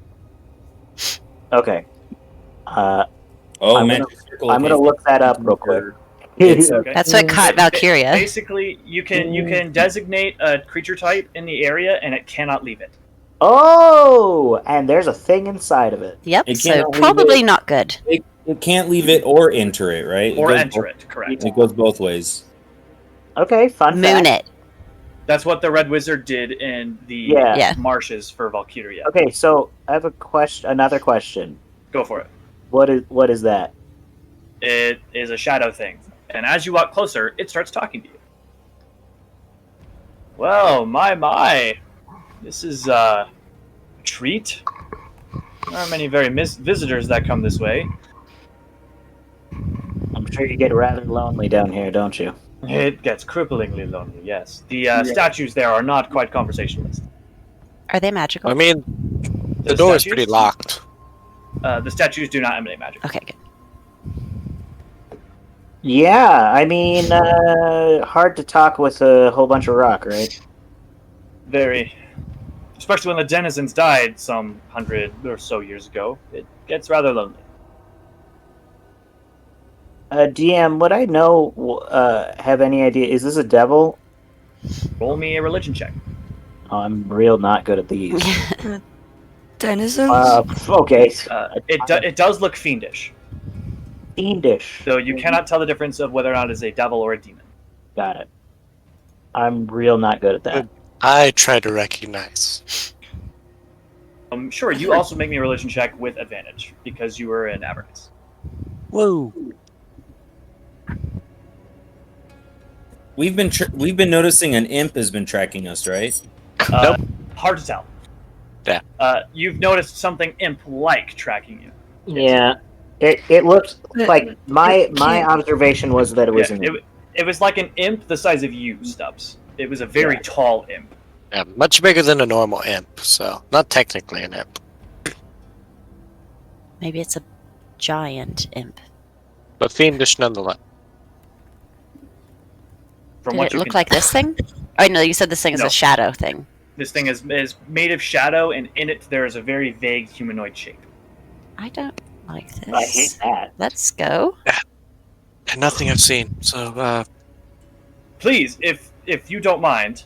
Okay. Oh, I'm man. I'm gonna look that up real quick. It's Okay. that's what caught Valkyria. Basically, you can designate a creature type in the area, and it cannot leave it. Oh, and there's a thing inside of it. Yep, It so cannot leave probably it. not good. It can't leave it or enter it, right? Or goes enter both- it, correct. It goes both ways. Okay, fun Moon fact. it. That's what the Red Wizard did in the Yeah. Yeah. marshes for Valkyria. Okay, so I have another question. Go for it. What is that? It is a shadow thing. And as you walk closer, it starts talking to you. Well, my. This is a treat. There aren't many very visitors that come this way. I'm sure you get rather lonely down here, don't you? It gets cripplingly lonely, yes. The statues there are not quite conversationalist. Are they magical? I mean, the door is statues? pretty locked. The statues do not emanate magic. Okay, good. Yeah, I mean, hard to talk with a whole bunch of rock, right? Very. Especially when the denizens died some 100 or so years ago. It gets rather lonely. DM, would I have any idea? Is this a devil? Roll me a religion check. Oh, I'm real not good at these. Denizens? Okay. It does look fiendish, Fiendish. so you cannot tell the difference of whether or not it's a devil or a demon. Got it. I'm real not good at that. I try to recognize. Sure, you also make me a religion check with advantage because you were in Avernus. Whoa. We've been noticing an imp has been tracking us, right? Uh, Hard to tell. Yeah. You've noticed something imp-like tracking you. Yeah. It looked like my can't- observation was that it was Yeah, an it was like an imp the size of you, Stubbs. It was a very tall imp. Yeah, much bigger than a normal imp, so not technically an imp, Maybe it's a giant imp. but fiendish nonetheless. From Did what it you look can, like this thing? Oh no, you said this thing is No. a shadow thing. this thing is made of shadow, and in it there is a very vague humanoid shape. I don't like this. I hate that. Let's go. And nothing I've seen, so Please, if you don't mind,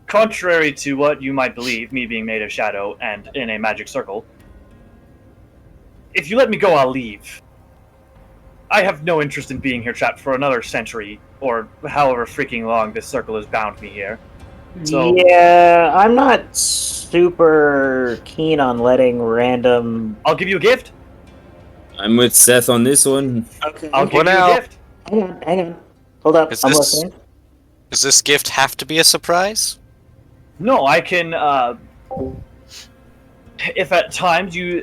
contrary to what you might believe, me being made of shadow and in a magic circle, if you let me go, I'll leave. I have no interest in being here trapped for another century, or however freaking long this circle has bound me here. So, Yeah, I'm not super keen on letting random. I'll give you a gift. I'm with Seth on this one. Okay. I'll give you now- a gift. Hang on. Hold up. Is I'm this- listening. does this gift have to be a surprise? No, I can, if at times you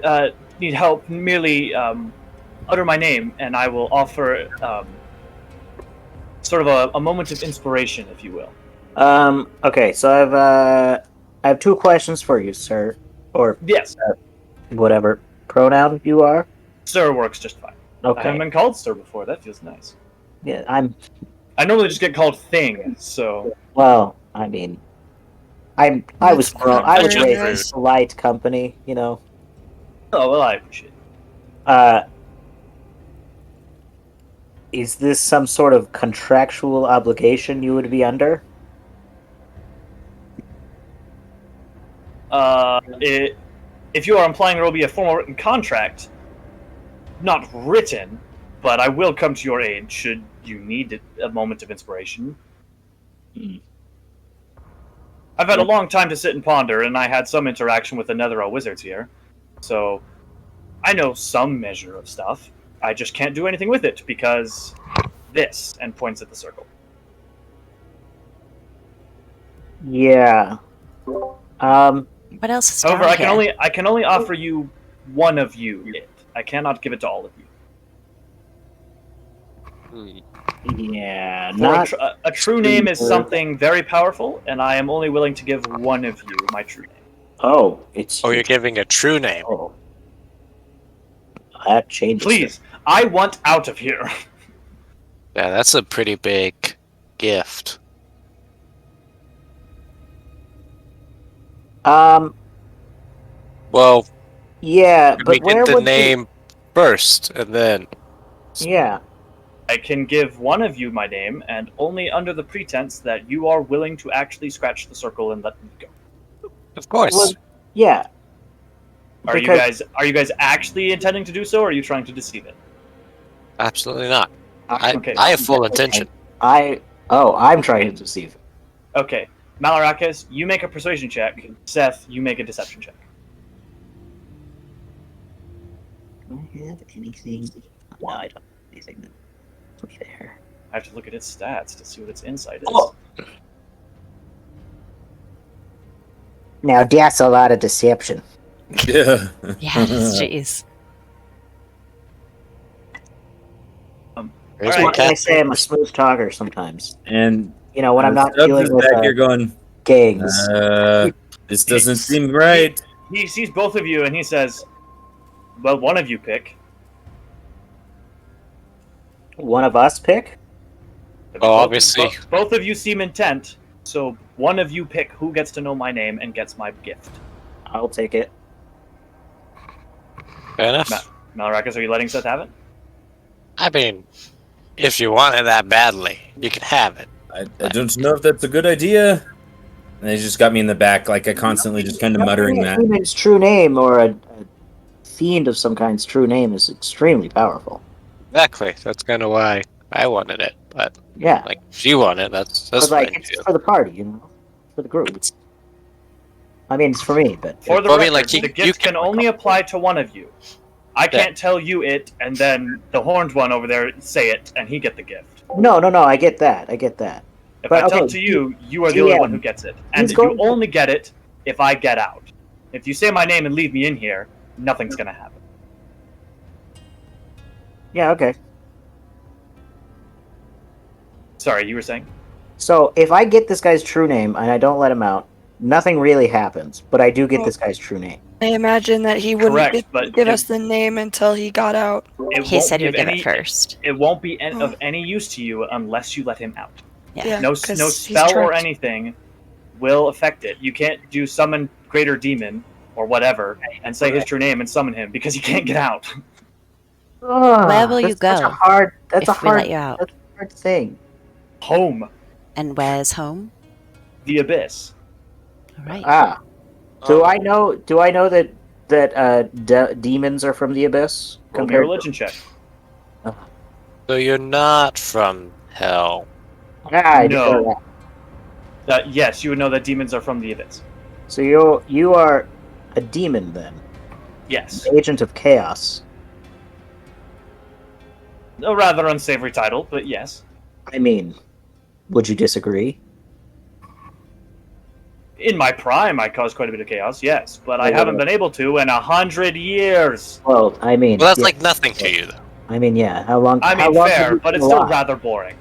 need help, merely utter my name, and I will offer sort of a moment of inspiration, if you will. Okay, so I have two questions for you, sir, or Yes, whatever pronoun you are. sir works just fine. I haven't Okay. been called sir before. That feels nice. Yeah, I normally just get called thing, so well, I mean, I was That's raised very in nice. polite company, you know. oh well, I appreciate it. Is this some sort of contractual obligation you would be under? If you are implying there will be a formal written contract, not written, but I will come to your aid should you need a moment of inspiration. Hmm. I've had a long time to sit and ponder, and I had some interaction with the Netherrealm wizards here, so I know some measure of stuff. I just can't do anything with it because this, and points at the circle. Yeah. What else is However, down I can only offer you one of you it. I cannot give it to all of you. Yeah, For not a true name is something very powerful, and I am only willing to give one of you my true name. Oh, it's Oh, you're giving a true name. oh. That changes. Please, I want out of here. Yeah, that's a pretty big gift. Well, yeah, We but where get the would name first, and then Yeah. I can give one of you my name, and only under the pretense that you are willing to actually scratch the circle and let me go. of course. Well, yeah. Are Because- you guys actually intending to do so, or are you trying to deceive it? Absolutely not. Okay. I have full intention. I'm trying to deceive. Okay, Malarakis, you make a persuasion check. Seth, you make a deception check. Do I have anything? No, I don't have anything that put me there. I have to look at its stats to see what its insight is. Oh. Now that's a lot of deception. Yeah. Yes, jeez. Here's Alright. my What can I cat. say? I'm a smooth talker sometimes. And You know, when I'm not Stubbs dealing is with back here going, gangs. this doesn't seem right. He sees both of you, and he says, "Well, one of you pick." One of us pick? Oh, obviously. Both of you seem intent, so one of you pick who gets to know my name and gets my gift. I'll take it. Fair enough. Malarakis, are you letting Seth have it? I mean, if you want it that badly, you can have it. I don't know if that's a good idea. And they just got me in the back, like I constantly just kind of muttering A that. demon's true name or a fiend of some kind's true name is extremely powerful. Exactly. That's kind of why I wanted it. But Yeah. like, if you want it, that's But like, fine it's too. for the party, you know? For the group. I mean, it's for me, but... For the Well, I mean, record, like, you the gift can- can only apply to one of you. I can't tell you it, and then the horned one over there say it, and he get the gift. No, I get that. If But, I tell okay, it to you, you are the only one who gets it. And he's you going to- only get it if I get out. If you say my name and leave me in here, nothing's gonna happen. Yeah, okay. Sorry, you were saying? So if I get this guy's true name and I don't let him out, nothing really happens. But I do get this guy's true name. I imagine that he wouldn't Correct, but give us the name until he got out. It He won't said he'd give any, it first. It won't be Oh. of any use to you unless you let him out. Yeah. No 'cause he's spell or trapped. anything will affect it. You can't do summon greater demon or whatever and say his true name and summon him because he can't get out. Where will you That's go a hard. That's if a we hard. let you out? That's a hard thing. Home, And where's home? the abyss. All right. Ah. Do I know? Do I know that demons are from the abyss? Roll me a religion check. So you're not from hell. I didn't know No. that. Yes, you would know that demons are from the abyss. So you are a demon then, Yes. agent of chaos. A rather unsavory title, but yes. I mean, would you disagree? In my prime, I caused quite a bit of chaos, yes, but I Oh, haven't yeah. been able to in 100 years. Well, I mean, Well, that's yeah. like nothing to you, though. I mean, yeah. How long? I how mean, long have fair, you but been it's still alive? rather boring.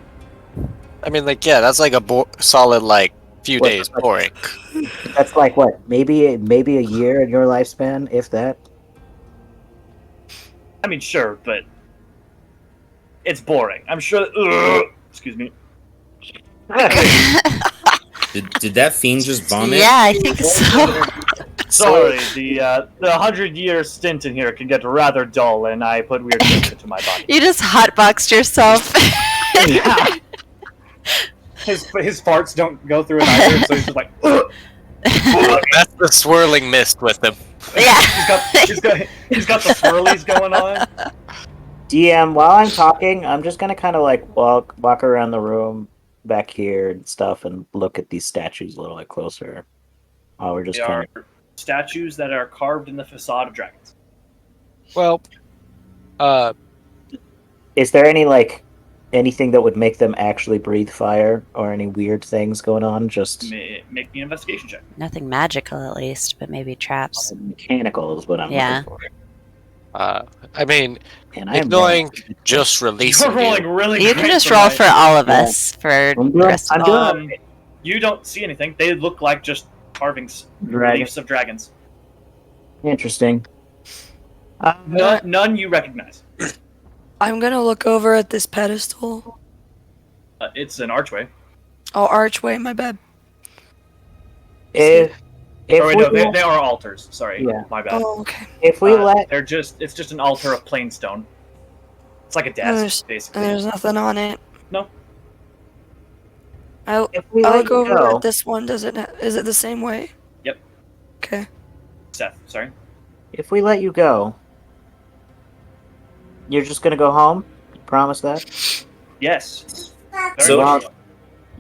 I mean, like, yeah, that's like a solid, like, few What- days boring. That's like what? Maybe a year in your lifespan, if that. I mean, sure, but it's boring. I'm sure. Ugh, excuse me. Did that fiend just vomit? Yeah, I think so. Sorry, the 100-year stint in here can get rather dull, and I put weird things into my body. You just hotboxed yourself. Yeah. His farts don't go through it either, so he's just like. Ugh. That's the swirling mist with him. Yeah. He's got the swirlies going on. DM, while I'm talking, I'm just gonna kind of like walk around the room back here and stuff, and look at these statues a little bit closer. While we're just They kind are statues that are carved in the facade of dragons. Well, Is there anything that would make them actually breathe fire, or any weird things going on? Just Make me an investigation check. Nothing magical, at least, but maybe traps. mechanical is what I'm Yeah. looking for. I mean, And I am ignoring bad. just releasing You're rolling you. really You great can just for roll my- for all of Yeah. us for I'm the doing- rest I'm of doing- the You don't see anything. They look like just carvings, Dragon. reliefs of dragons. Interesting. None you recognize. I'm gonna look over at this pedestal. It's an archway. Oh, archway, my bad. If Oh, wait, no, we they are altars. Sorry, Yeah. my bad. Oh, okay. if we let It's just an altar of plain stone. It's like a desk, And basically. there's nothing on it. No. I if we I let look you over go, at this one. Is it the same way? Yep. Okay. Seth, sorry. if we let you go, you're just gonna go home. You promise that? Yes. Very So- much so.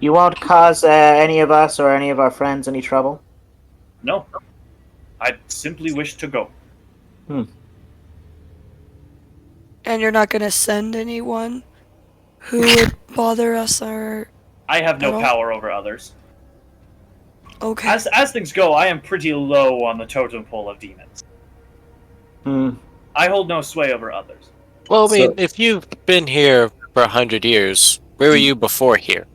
You won't cause any of us or any of our friends any trouble. No. I simply wish to go. And you're not gonna send anyone who would bother us, or I have no Oh. power over others. okay? As things go, I am pretty low on the totem pole of demons. Hmm. I hold no sway over others. Well, I mean, So- if you've been here for 100 years, where were you before here?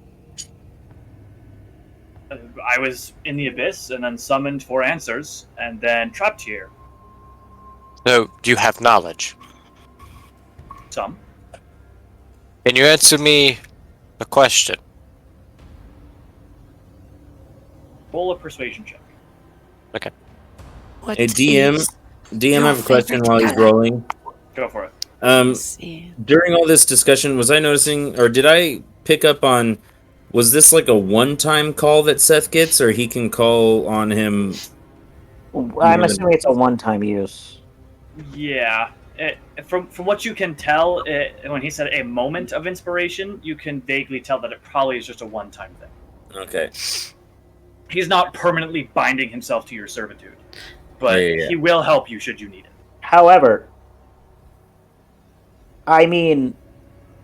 I was in the abyss and then summoned for answers and then trapped here. So, do you have knowledge? Some. Can you answer me a question? Roll a persuasion check. What Hey, DM, is DM, I have a your question favorite while he's color? rolling. Go for it. Let's see. During all this discussion, was I noticing, or did I pick up on, was this like a one-time call that Seth gets, or he can call on him? I'm assuming it's a one-time use. Yeah. From what you can tell, when he said a moment of inspiration, you can vaguely tell that it probably is just a one-time thing. Okay. He's not permanently binding himself to your servitude, but Yeah. he will help you should you need it. However, I mean,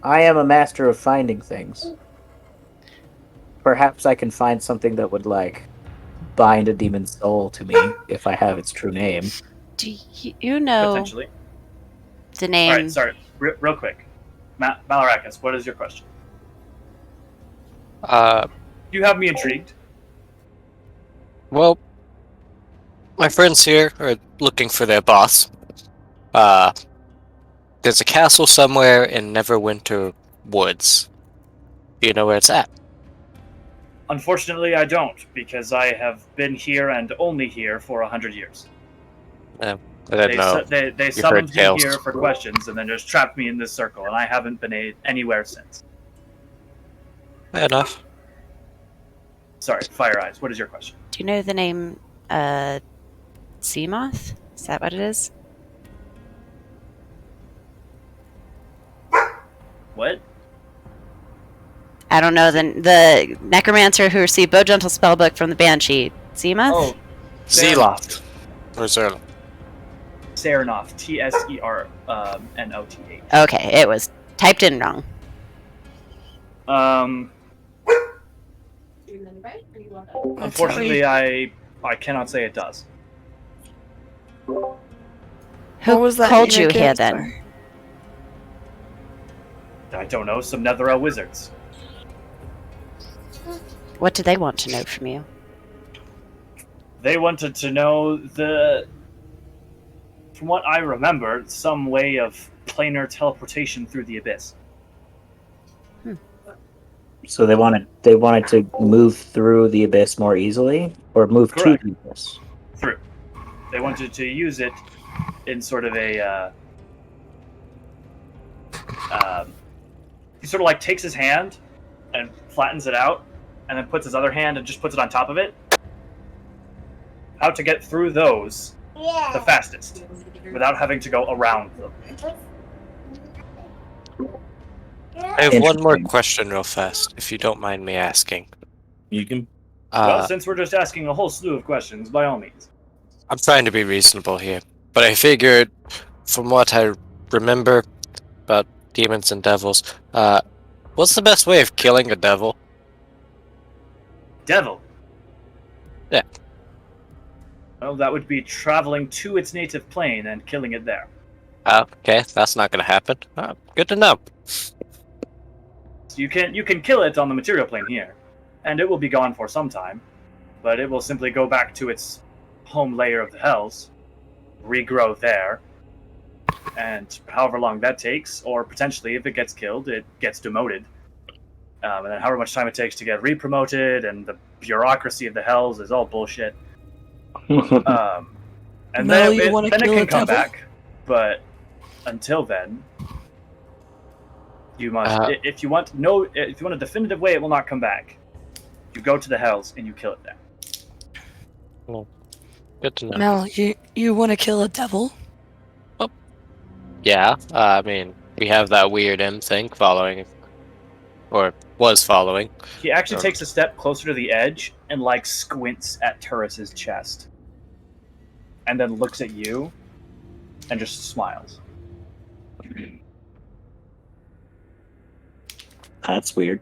I am a master of finding things. perhaps I can find something that would like bind a demon's soul to me if I have its true name. Do you know Potentially. the All name? right, sorry. Real quick. Malarakis, what is your question? You have me intrigued. Well, my friends here are looking for their boss. There's a castle somewhere in Neverwinter Woods. Do you know where it's at? Unfortunately, I don't, because I have been here and only here for 100 years. I don't know. They You've heard summoned me tales. here for questions and then just trapped me in this circle, and I haven't been anywhere since. Fair enough. Sorry, Fire Eyes, what is your question? Do you know the name Seamoth? Is that what it is? What? I don't know. The necromancer who received Bow Gentle spellbook from the Banshee. Seamoth? Oh, Zealoth. Or Zerloth. Sernoth. Sernoth. Okay, it was typed in wrong. Unfortunately, I cannot say it does. Who What was that called name you again? here then? Sorry. I don't know, some Netherell wizards. What do they want to know from you? They wanted to know from what I remember, some way of planar teleportation through the abyss. So they wanted to move through the abyss more easily, or move Correct. to the abyss. Through. They wanted to use it in sort of a he sort of like takes his hand and flattens it out, and then puts his other hand and just puts it on top of it. How to get through those the fastest without having to go around them. I have one more question real fast, if you don't mind me asking. You can. Well, since we're just asking a whole slew of questions, by all means. I'm trying to be reasonable here, but I figured, from what I remember about demons and devils, what's the best way of killing a devil? Devil. Yeah. Well, that would be traveling to its native plane and killing it there. Okay, that's not gonna happen. Good to know. So you can kill it on the material plane here, and it will be gone for some time, but it will simply go back to its home layer of the hells, regrow there, and however long that takes, or potentially if it gets killed, it gets demoted. And then however much time it takes to get re-promoted, and the bureaucracy of the hells is all bullshit. And Mel, then you wanna it kill can a come devil? back, but until then, you must. If you want a definitive way, it will not come back. You go to the hells and you kill it there. Well, good to know. Mel, you want to kill a devil? Yeah, I mean, we have that weird M thing following, or was following. He actually takes a step closer to the edge and like squints at Turris's chest, and then looks at you, and just smiles. That's weird.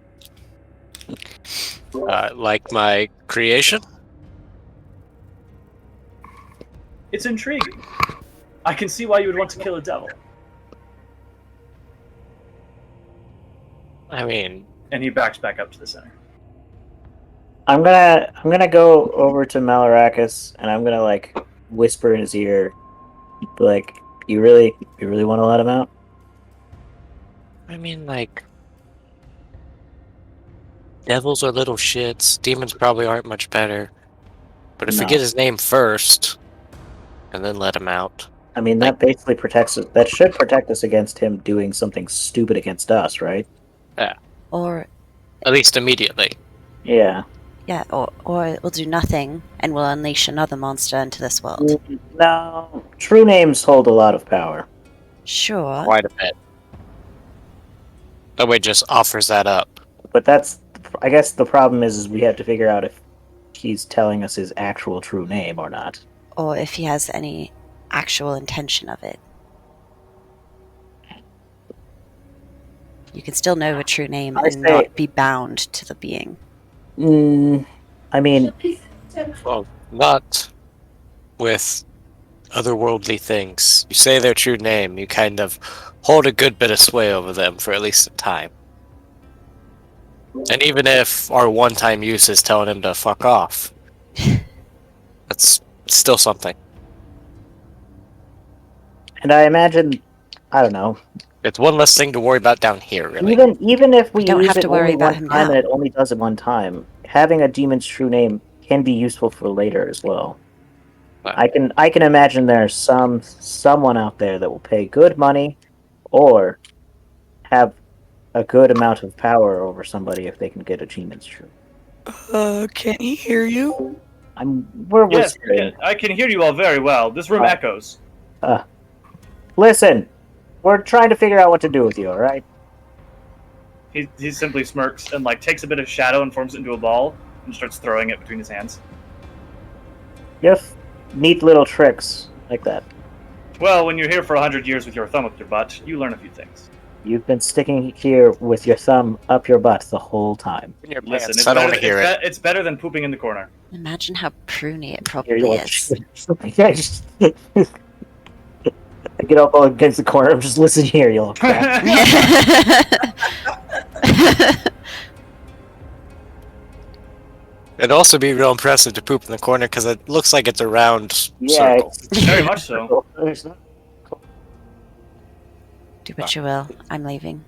Like my creation? It's intriguing. I can see why you would want to kill a devil. I mean, And he backs back up to the center. I'm gonna go over to Malarakis and I'm gonna like whisper in his ear, like, you really want to let him out? like, devils are little shits. Demons probably aren't much better. But if we No. get his name first, and then let him out. I mean, that basically protects us. That should protect us against him doing something stupid against us, right? Or At least immediately. Yeah. yeah, or it will do nothing and will unleash another monster into this world. No. True names hold a lot of power. Sure. Quite a bit. That way just offers that up. But I guess the problem is we have to figure out if he's telling us his actual true name or not. Or if he has any actual intention of it. You can still know a true name and not be bound to the being. I mean, Well, not with otherworldly things. You say their true name, you kind of hold a good bit of sway over them for at least a time. And even if our one-time use is telling him to fuck off, that's still something. and I imagine, I don't know. It's one less thing to worry about down here, really. Even if we We don't use have it to worry only about one him time now. and it only does it one time, having a demon's true name can be useful for later as well. Wow. I can imagine there's someone out there that will pay good money or have a good amount of power over somebody if they can get a demon's true. Can he hear you? We're Yes, whispering. I can hear you all very well. This room Uh, echoes. Listen, we're trying to figure out what to do with you, all right? He simply smirks and like takes a bit of shadow and forms it into a ball and starts throwing it between his hands. You have neat little tricks like that. Well, when you're here for 100 years with your thumb up your butt, you learn a few things. You've been sticking here with your thumb up your butt the whole time. In your Listen, pants, I don't want to hear it. it's better than pooping in the corner. Imagine how pruny it Here, probably you is. I get up against the corner. Just listen here, you little crap. It'd also be real impressive to poop in the corner because it looks like it's a round Yeah, circle. Very much so. Do what you will. I'm leaving.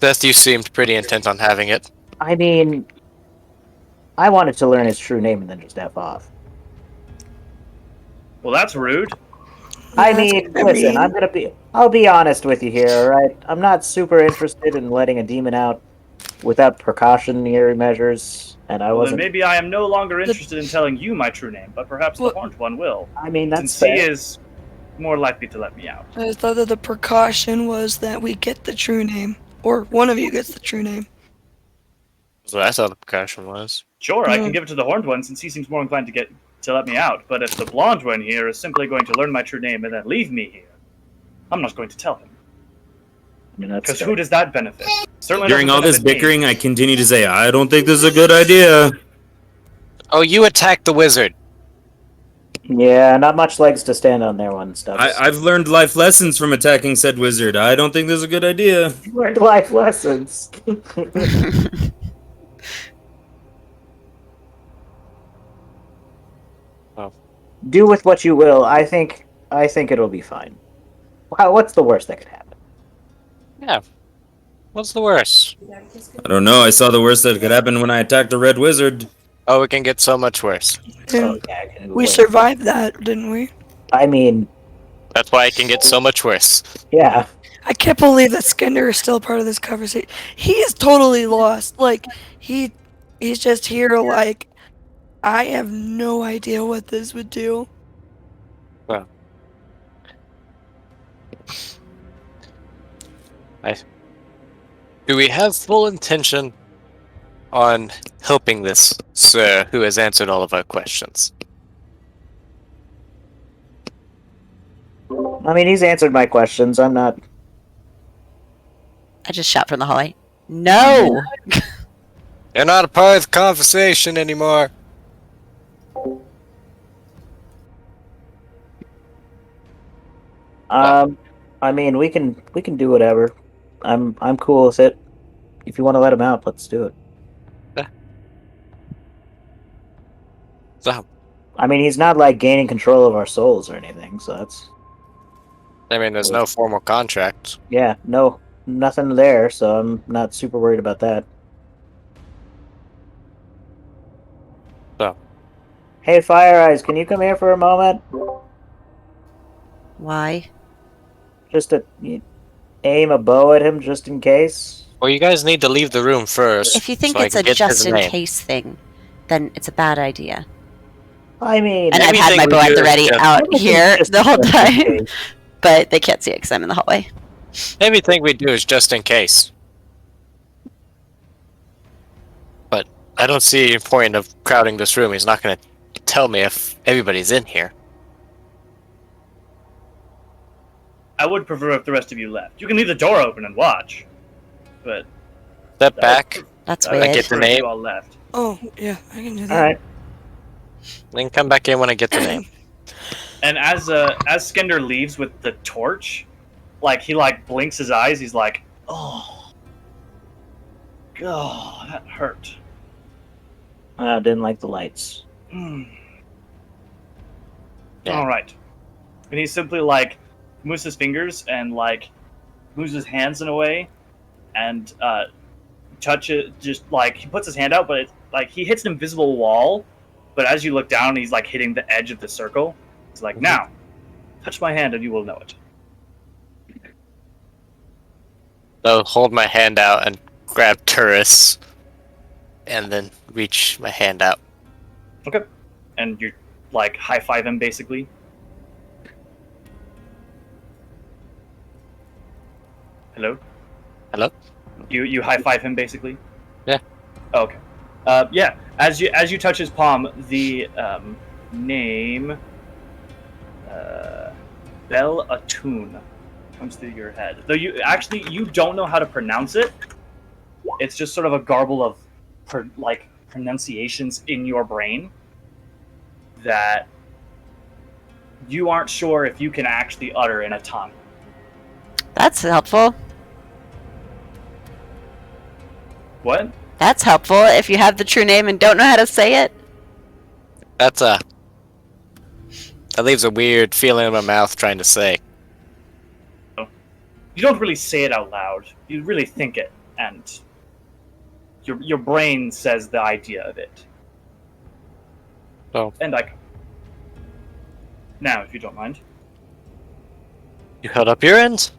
Seth, you seemed pretty intent on having it. I mean, I wanted to learn his true name and then just F off. Well, that's rude. I That's mean, kinda listen, mean. I'll be honest with you here, alright? I'm not super interested in letting a demon out without precautionary measures, and I Well, then wasn't. maybe I am no longer interested in telling you my true name, but perhaps the Well- horned one will, I mean, that's since he fair. is more likely to let me out. I thought that the precaution was that we get the true name, or one of you gets the true name. So that's how the percussion was. Sure, I can Mm. give it to the horned one since he seems more inclined to let me out. But if the blonde one here is simply going to learn my true name and then leave me here, I'm not going to tell him. I mean, that's Because fair. who does that benefit? Certainly During doesn't all this benefit me. bickering, I continue to say, I don't think this is a good idea. Oh, you attacked the wizard. Yeah, not much legs to stand on there, one stuff. I've learned life lessons from attacking said wizard. I don't think this is a good idea. learned life lessons. Oh. Do with what you will. I think it'll be fine. What's the worst that could happen? Yeah. What's the worst? I don't know. I saw the worst that could happen when I attacked a red wizard. Oh, it can get so much worse. And Yeah, I can we wait. survived that, didn't we? I mean, That's why it can get so much worse. yeah. I can't believe that Skinner is still part of this conversation. He is totally lost. Like he's just here. Like I have no idea what this would do. Well, do we have full intention on helping this sir who has answered all of our questions? I mean, he's answered my questions. I'm not. I just shout from the hallway. No! You're not a part of the conversation anymore. I mean, we can do whatever. I'm cool with it. If you want to let him out, let's do it. So, I mean, he's not like gaining control of our souls or anything, so that's I mean, there's no formal contract. yeah, no, nothing there. So I'm not super worried about that. So, Hey, Fire Eyes, can you come here for a moment? Why? Just to aim a bow at him, just in case. well, you guys need to leave the room first. If you think so I it's can a get his just in name. case thing, then it's a bad idea. I mean, And I've Maybe had think my we bow at do the it ready just- out here the whole time. But they can't see it because I'm in the hallway. Maybe thing we do is just in case. But I don't see any point of crowding this room. He's not going to tell me if everybody's in here. I would prefer if the rest of you left. You can leave the door open and watch, but Step back. That's I weird. get the prefer name. You all left. Oh, yeah, I can do that. All right. Then come back in when I get the name. And as Skender leaves with the torch, like he like blinks his eyes. He's like, "Oh, God, that hurt." I didn't like the lights. Mm. Yeah. All right. And he simply like moves his fingers and like moves his hands in a way, and touch it. Just like he puts his hand out, but it's like he hits an invisible wall. But as you look down, he's like hitting the edge of the circle. He's like, "Now, touch my hand, and you will know it." So hold my hand out and grab Turris, and then reach my hand out. Okay. And you like high five him basically. Hello. Hello? You high five him basically. Yeah. Oh, okay. Yeah. As you touch his palm, the name Bel Atun comes through your head. Though you don't know how to pronounce it. It's just sort of a garble of pronunciations in your brain that you aren't sure if you can actually utter in a tongue. That's helpful. What? That's helpful if you have the true name and don't know how to say it. That leaves a weird feeling in my mouth trying to say. You don't really say it out loud. You really think it, and your brain says the idea of it. Oh. And now, if you don't mind. You held up your end,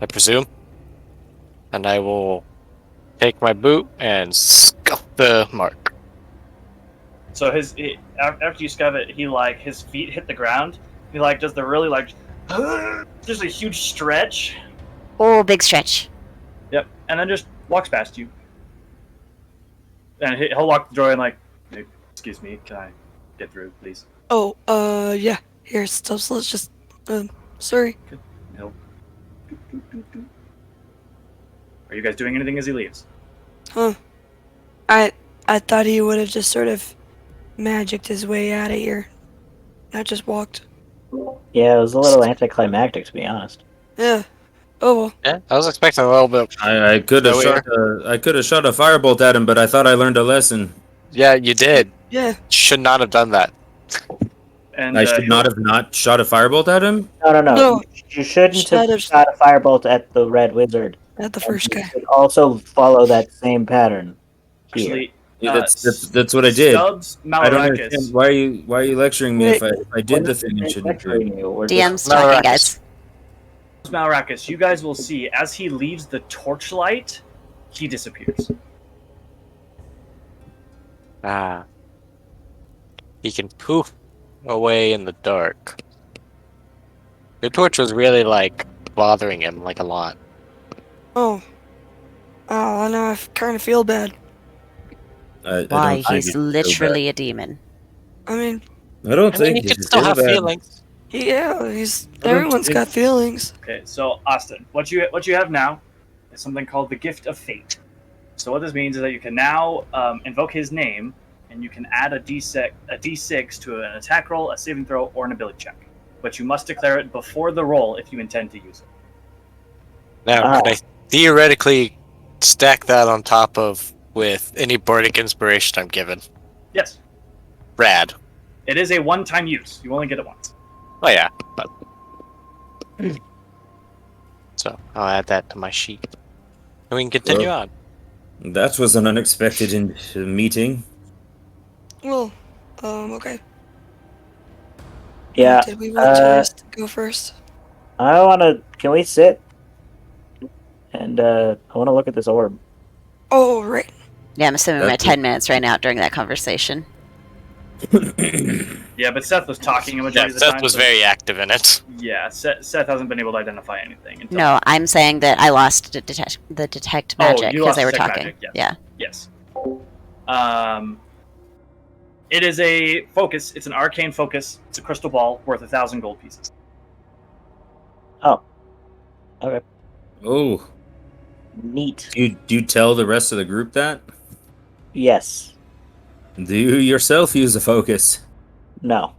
I presume. And I will take my boot and scuff the mark. So after you scub it, his feet hit the ground. He does the really there's a huge stretch. Oh, big stretch. Yep, and then just walks past you. And he'll lock the door and "Hey, excuse me, can I get through, please?" Oh, yeah. Here, so let's just, sorry. He'll... Are you guys doing anything as he leaves? Huh. I thought he would have just sort of magicked his way out of here. I just walked. Yeah, it was a little anticlimactic, to be honest. Yeah. Oh, well. Yeah, I was expecting a little bit. I could have So shot a firebolt at him, but I thought I learned a lesson. Yeah, you did. Yeah. Should not have done that. And I should not have not shot a firebolt at him. No. No. You shouldn't Should have have- shot a firebolt at the red wizard. At the And first you guy. should also follow that same pattern here. Actually, Yeah, that's what I did. Stubbs I don't understand. Malarakas. Why are you lecturing me if I did the thing I We're shouldn't do? lecturing you. We're DM's just- talking, Malarakas. guys. Malarakas, you guys will see as he leaves the torchlight, he disappears. Ah. He can poof away in the dark. Your torch was really, bothering him, a lot. Oh. Oh, now I kind of feel bad. I Why? don't think He's you feel literally a demon. I mean, bad. I don't I mean, think he you could should still feel have bad. feelings. yeah, don't everyone's think- got feelings. Okay, so Austin, what you have now is something called the Gift of Fate. So what this means is that you can now invoke his name, and you can add a d6 to an attack roll, a saving throw, or an ability check. But you must declare it before the roll if you intend to use it. Now, could I theoretically stack that on top of with any bardic inspiration I'm given? Yes, Rad. it is a one-time use. You only get it once. Oh yeah. But... So I'll add that to my sheet. And we can continue Well- on. That was an unexpected meeting. Well, okay. Yeah. Did we want Tourist to go first? I want to. Can we sit? And I want to look at this orb. Oh, right. Yeah, I'm assuming my That's- 10 minutes ran out during that conversation. Yeah, but Seth was talking a Yeah, majority of the Seth time. was so- very active in it. Yeah, Seth hasn't been able to identify anything. Until... No, I'm saying that I lost the detect Oh, magic you because lost they were detect talking. magic, Yeah. Yes. It is a focus. It's an arcane focus. It's a crystal ball worth 1,000 gold pieces. Oh. Okay. Oh, Neat. Do you tell the rest of the group that? Yes. Do you yourself use a focus? No.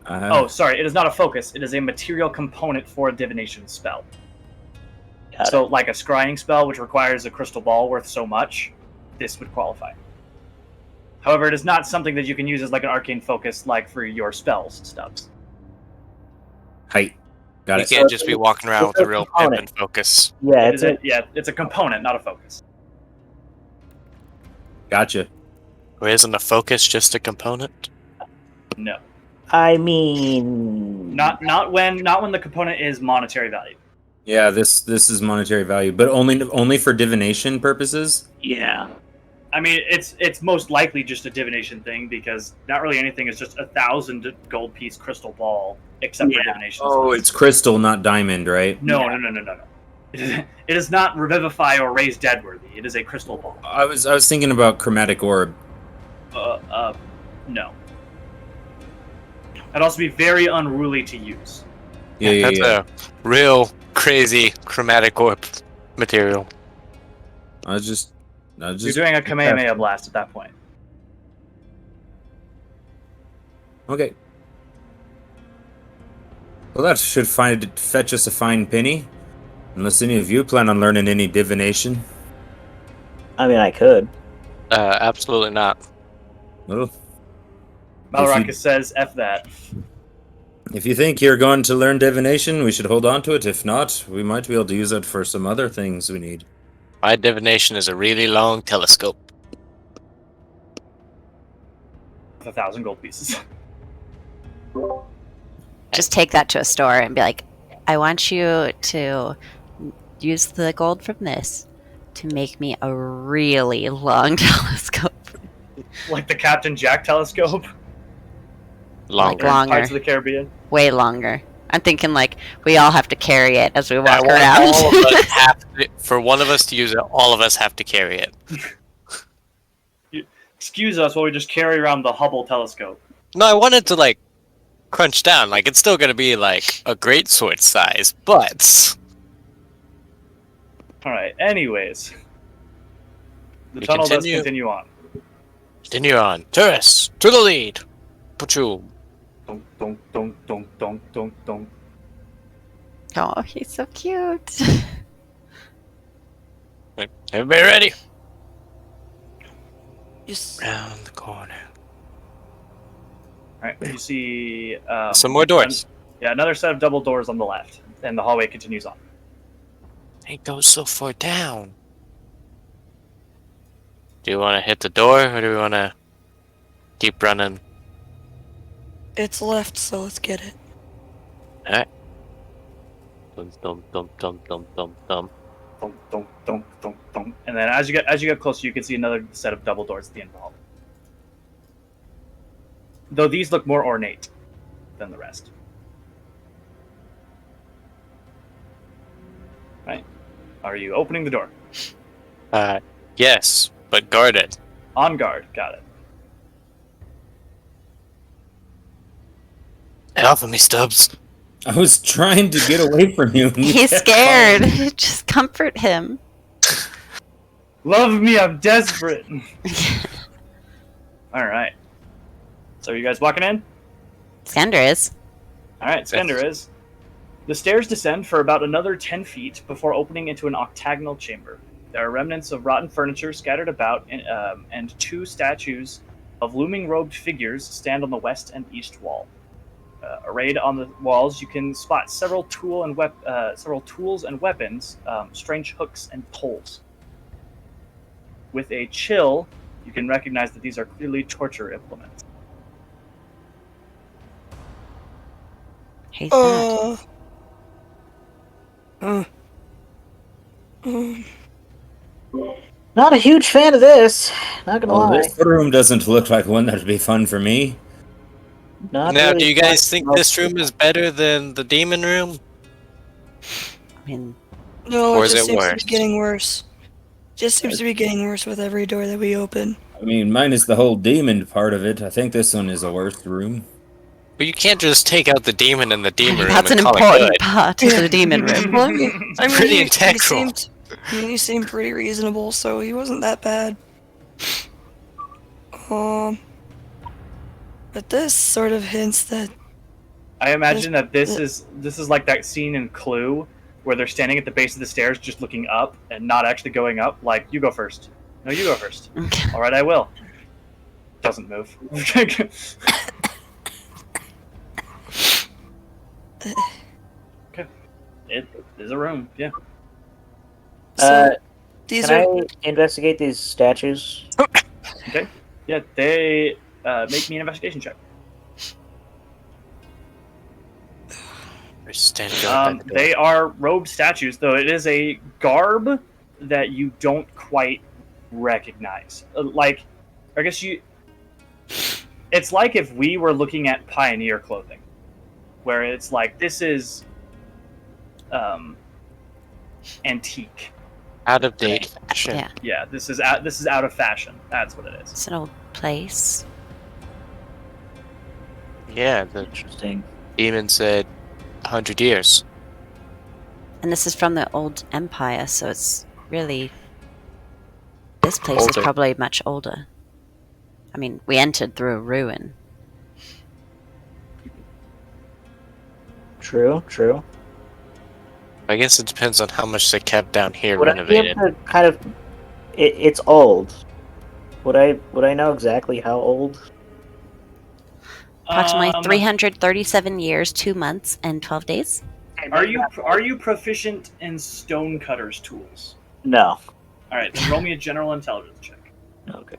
Oh, sorry. It is not a focus. It is a material component for a divination spell. Got So, it. like a scrying spell, which requires a crystal ball worth so much, this would qualify. However, it is not something that you can use as like an arcane focus, like for your spells stubs. Height. Got You it. can't just be walking around with it's a a real component. pip and focus. Yeah, It's a component, not a focus. Gotcha. Or isn't a focus just a component? No, I mean, not when the component is monetary value. Yeah, this is monetary value, but only for divination purposes. Yeah. I mean, it's most likely just a divination thing because not really anything is just 1,000 gold piece crystal ball except for divination. Oh, spells. it's crystal, not diamond, right? No. It is not revivify or raise dead worthy. It is a crystal ball. I was thinking about chromatic orb. No. It'd also be very unruly to use. Yeah. That's a real crazy chromatic orb material. I was just. You're doing a Kamehameha blast at that point. Okay. Well, that should fetch us a fine penny. Unless any of you plan on learning any divination. I mean, I could. Absolutely not. Well, Malrakas says, F that. if you think you're going to learn divination, we should hold on to it. If not, we might be able to use it for some other things we need. My divination is a really long telescope. 1,000 gold pieces. Just take that to a store and be like, I want you to use the gold from this to make me a really long telescope. Like the Captain Jack telescope. Longer. Like longer. Pirates of the Caribbean. Way longer. I'm thinking like we all have to carry it as we I walk want around. all of us for one of us to use it, all of us have to carry it. Excuse us while we just carry around the Hubble telescope. No, I wanted to like crunch down. Like it's still gonna be like a great sword size, but Alright, anyways. The We tunnel continue. does continue on. continue on. Tourists, to the lead. Patrol. Dunk, dunk, dunk, dunk, dunk, dunk, dunk. Oh, he's so cute. Right, everybody ready? Just Round the corner. Alright, you see... Some more doors. another set of double doors on the left. And the hallway continues on. It goes so far down. Do you want to hit the door, or do we want to keep running? it's left, so let's get it. Alright. Dum dum dum dum dum dum dum. Dunk, dunk, dunk, dunk, dunk. And then as you get closer, you can see another set of double doors at the end of the hallway. Though these look more ornate than the rest. Right. Are you opening the door? Yes, but guarded. On guard. Got it. Get off of me, Stubbs. I was trying to get away from you. He's scared. Just comfort him. Love me, I'm desperate. All right. So are you guys walking in? Sandra is. All right, Skender is. The stairs descend for about another 10 feet before opening into an octagonal chamber. There are remnants of rotten furniture scattered about, and two statues of looming robed figures stand on the west and east wall. Arrayed on the walls, you can spot several tools and weapons, strange hooks and poles. With a chill, you can recognize that these are clearly torture implements. Hate that. Not a huge fan of this. Not gonna Well, lie. this room doesn't look like one that'd be fun for me. Not Now, really do you fun guys for think most this room is better than the demon room? I mean, No, Or it is just it seems to worse? be getting worse. Just seems to be getting worse with every door that we open. I mean, minus the whole demon part of it, I think this one is a worse room. But you can't just take out the demon in the demon room that's an and call it important good. part of the demon room. Well, I mean, Pretty he integral. seemed I mean, he seemed pretty reasonable, so he wasn't that bad. But this sort of hints that I imagine that this is like that scene in Clue where they're standing at the base of the stairs just looking up and not actually going up. Like, you go first. No, you go first. All right, I will. Doesn't move. Okay. It is a room, yeah. so these Can are I investigate these statues? Okay. Yeah, they make me an investigation check. They are robed statues, though it is a garb that you don't quite recognize. Like, I guess it's like if we were looking at pioneer clothing, where it's like, this is antique. Out of date fashion. Yeah. Yeah, this is out of fashion. That's what it is. It's an old place. Yeah, the Interesting. demon said 100 years. And this is from the old empire, so it's really... This place is Older. probably much older. I mean, we entered through a ruin. True. I guess it depends on how much they kept down here Would I be renovated. able to kind of? It's old. Would I know exactly how old? Approximately 337 years, 2 months, and 12 days. Are you proficient in stonecutter's tools? No. All right, then roll me a general intelligence check. Okay.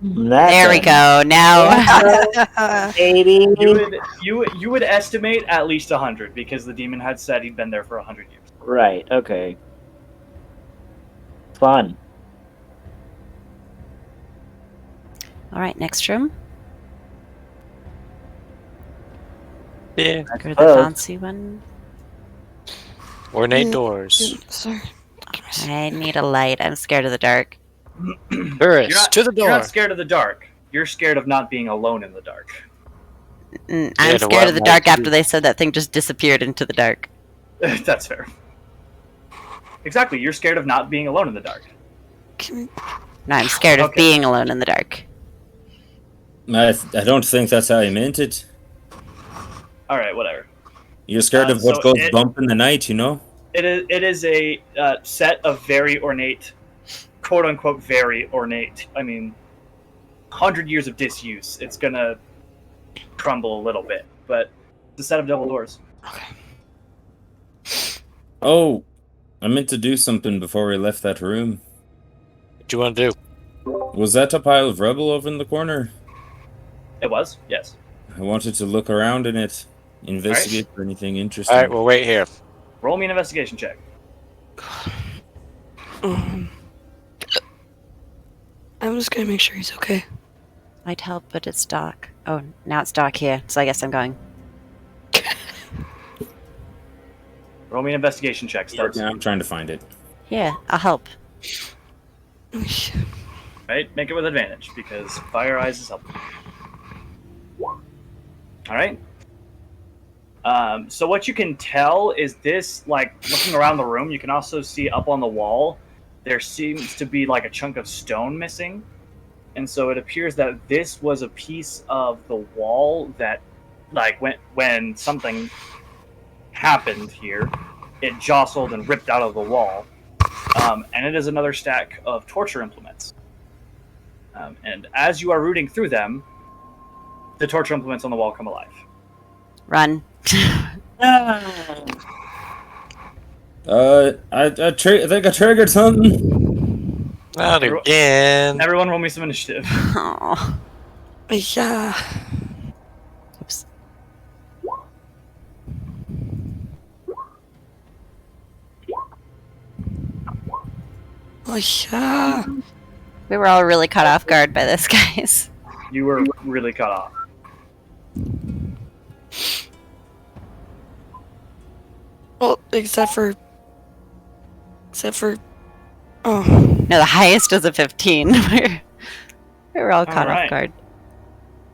There we go. Now, baby. You would estimate at least 100 because the demon had said he'd been there for 100 years. Right. Okay. Fun. all right, next room. Yeah. Go to the suppose. fancy one. Ornate doors. sorry. I need a light. I'm scared of the dark. Tourist, to the You're door. not scared of the dark. You're scared of not being alone in the dark. I'm to scared what of the might dark be. after they said that thing just disappeared into the dark. That's fair. Exactly, you're scared of not being alone in the dark. No, I'm scared of Okay. being alone in the dark. I don't think that's how you meant it. All right, whatever. You're scared of so what goes it- bump in the night, you know? It is a set of very ornate, quote unquote, very ornate. I mean, 100 years of disuse. It's gonna crumble a little bit, but it's a set of double doors. Oh, I meant to do something before we left that room. What do you want to do? Was that a pile of rubble over in the corner? It was, yes. I wanted to look around in it, investigate for anything interesting. Alright, we'll wait here. Roll me an investigation check. I'm just gonna make sure he's okay. I'd help, but it's dark. Oh, now it's dark here, so I guess I'm going. Roll me an investigation check, Stubbs. Yeah, I'm trying to find it. Yeah, I'll help. Right? Make it with advantage, because Fire Eyes is helping. Alright? So what you can tell is this, like, looking around the room, you can also see up on the wall, there seems to be, like, a chunk of stone missing. And so it appears that this was a piece of the wall that, like, when something happened here, it jostled and ripped out of the wall. And it is another stack of torture implements. And as you are rooting through them, the torture implements on the wall come alive. Run. I think I triggered something. Not again. Everyone roll me some initiative. Oh. Yeah. Oops. Oh, yeah. We were all really caught off guard by this, guys. You were really cut off. Well, except for. Oh. No, the highest is a 15. we were all caught Alright. off guard.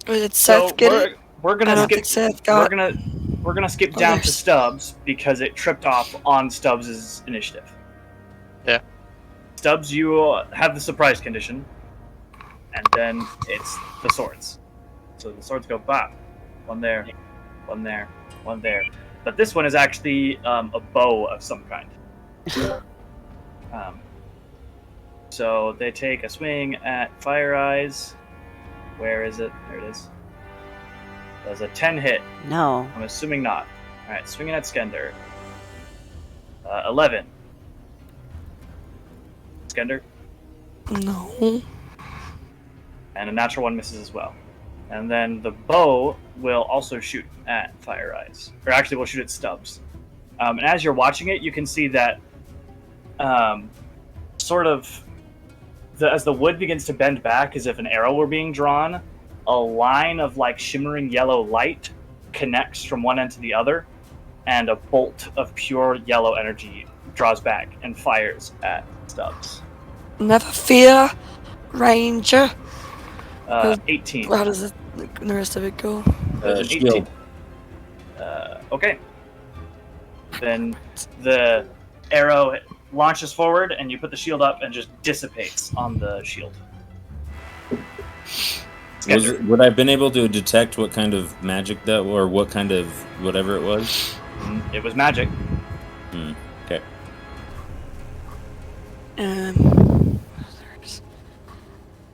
Did Seth get it? We're I gonna don't skip. think Seth got. we're gonna skip down to Stubbs because it tripped off on Stubbs' initiative. Yeah. Stubbs, you have the surprise condition, and then it's the swords. So the swords go bop. One there, one there, one there. But this one is actually a bow of some kind. So they take a swing at Fire Eyes. Where is it? There it is. Does a 10 hit? No. I'm assuming not. Alright, swinging at Skender. 11. Skender. No. And a natural 1 misses as well. And then the bow will also shoot at Fire Eyes. Or actually, will shoot at Stubbs. And as you're watching it, you can see that sort of as the wood begins to bend back as if an arrow were being drawn, a line of like shimmering yellow light connects from one end to the other, and a bolt of pure yellow energy draws back and fires at Stubbs. Never fear, Ranger. 18. How does the rest of it go? An Shield. 18. Okay. Then the arrow launches forward, and you put the shield up, and just dissipates on the shield. Would I have been able to detect what kind of magic that, or what kind of whatever it was? It was magic. Okay.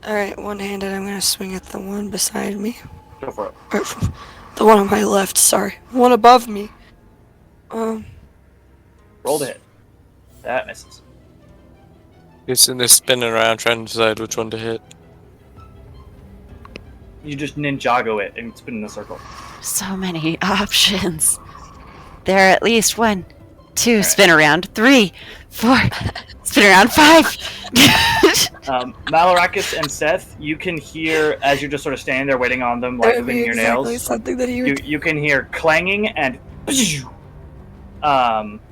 Alright, one-handed, I'm gonna swing at the one beside me. Go for it. Or, the one on my left, sorry. One above me. Roll to hit. That misses. You're sitting there spinning around trying to decide which one to hit. You just Ninjago it and spin in a circle. So many options. There are at least 1, 2, spin around, 3, 4, spin around, 5. Malarakis and Seth, you can hear, as you're just sort of standing there waiting on them, like moving your nails, something that he would you can hear clanging and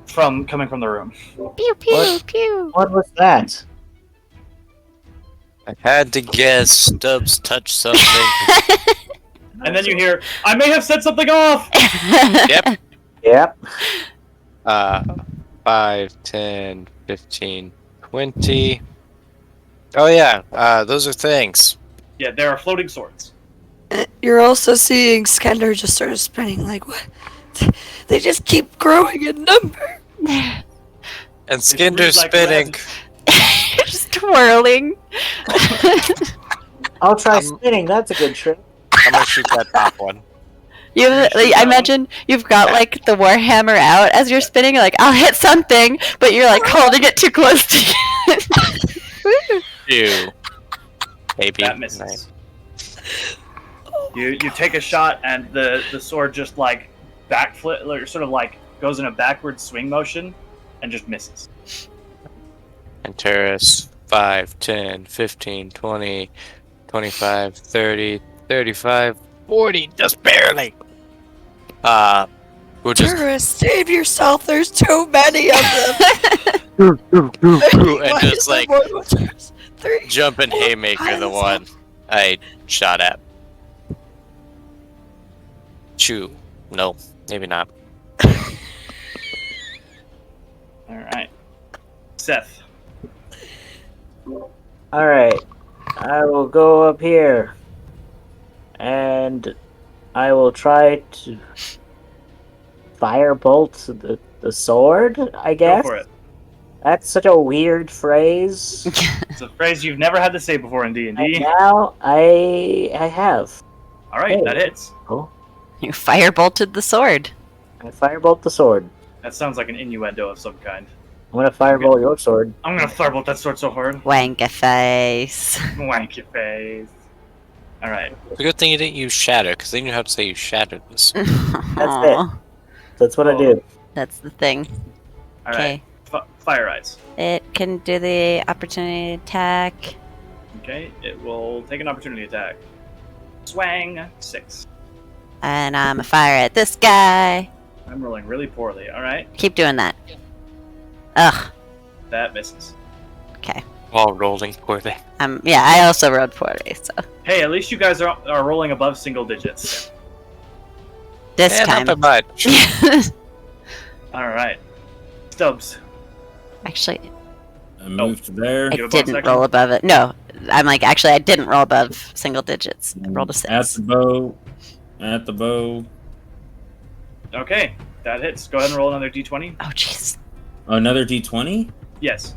from coming from the room. Pew, pew, pew. What was that? I had to guess Stubbs touched something. And then you hear, I may have set something off! Yep. Yep. 5, 10, 15, 20. Oh yeah, those are things. Yeah, there are floating swords. You're also seeing Skender just sort of spinning like, what? They just keep growing in number. And Skinder's like spinning. Just twirling. I'll try spinning. That's a good trick. I'm gonna shoot that top one. I imagine you've got like the warhammer out as you're spinning. You're like, I'll hit something, but you're like holding it too close to you. 2. Maybe. That misses. You take a shot, and the sword just like backflip, or sort of like goes in a backward swing motion, and just misses. And Terrace, 5, 10, 15, 20, 25, 30, 35, 40, just barely. We'll just Tourist, save yourself. There's too many of them. and just like Three, jumping 4, haymaker the one I shot at. Chew. No, maybe not. Alright. Seth. Alright. I will go up here. And I will try to firebolt the sword, I guess. Go for it. That's such a weird phrase. It's a phrase you've never had to say before in And D&D. now I have. Alright, Hey. that hits. Cool. You firebolted the sword. I firebolt the sword. That sounds like an innuendo of some kind. I'm gonna firebolt your sword. I'm gonna firebolt that sword so hard. Wanka face. Wank your face. Alright. It's a good thing you didn't use shatter, because then you have to say you shattered this. Aw, That's what I do. that's the thing. Alright. Okay. Fire Eyes. It can do the opportunity attack. Okay, it will take an opportunity attack. Swang. 6. And I'm a fire at this guy. I'm rolling really poorly. Alright, Keep doing that. Ugh. that misses. Okay. All rolling poorly. Yeah, I also rolled poorly, so. Hey, at least you guys are rolling above single digits. This Yeah, time. not by much. All right. Stubbs. Actually, I moved there. I You have a bonus didn't action? roll above it. No, I'm like, actually, I didn't roll above single digits. I rolled a At 6. the bow. At the bow. Okay, that hits. Go ahead and roll another d20. Oh, jeez. Oh, another d20? Yes.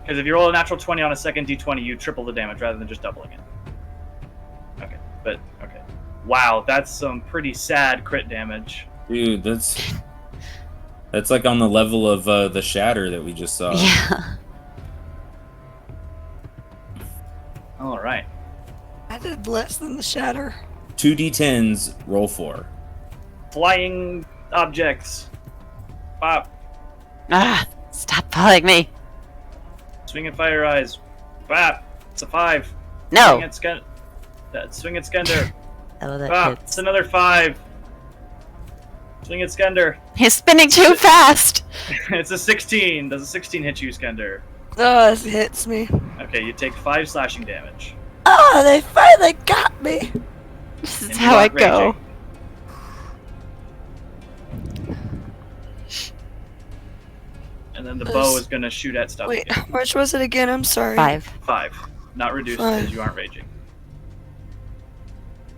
Because if you roll a natural 20 on a second d20, you triple the damage rather than just doubling it. Okay, but okay. Wow, that's some pretty sad crit damage. Dude, that's like on the level of the shatter that we just saw. Yeah. All right. I did less than the shatter. 2d10s, roll 4. Flying objects. Pop. Ah, stop following me. Swing at fire eyes. Bap. It's a 5. No. Swing at Swing at Skender. Oh, that Bap. hits. It's another 5. Swing at Skender. He's spinning too fast. It's a 16. Does a 16 hit you, Skender? Oh, this hits me. Okay, you take 5 slashing damage. Oh, they finally got me. This is And how you I are go. raging. And then the bow is going to shoot at stuff. Wait, how much was it again? I'm sorry. 5. 5. Not reduced 5. because you aren't raging.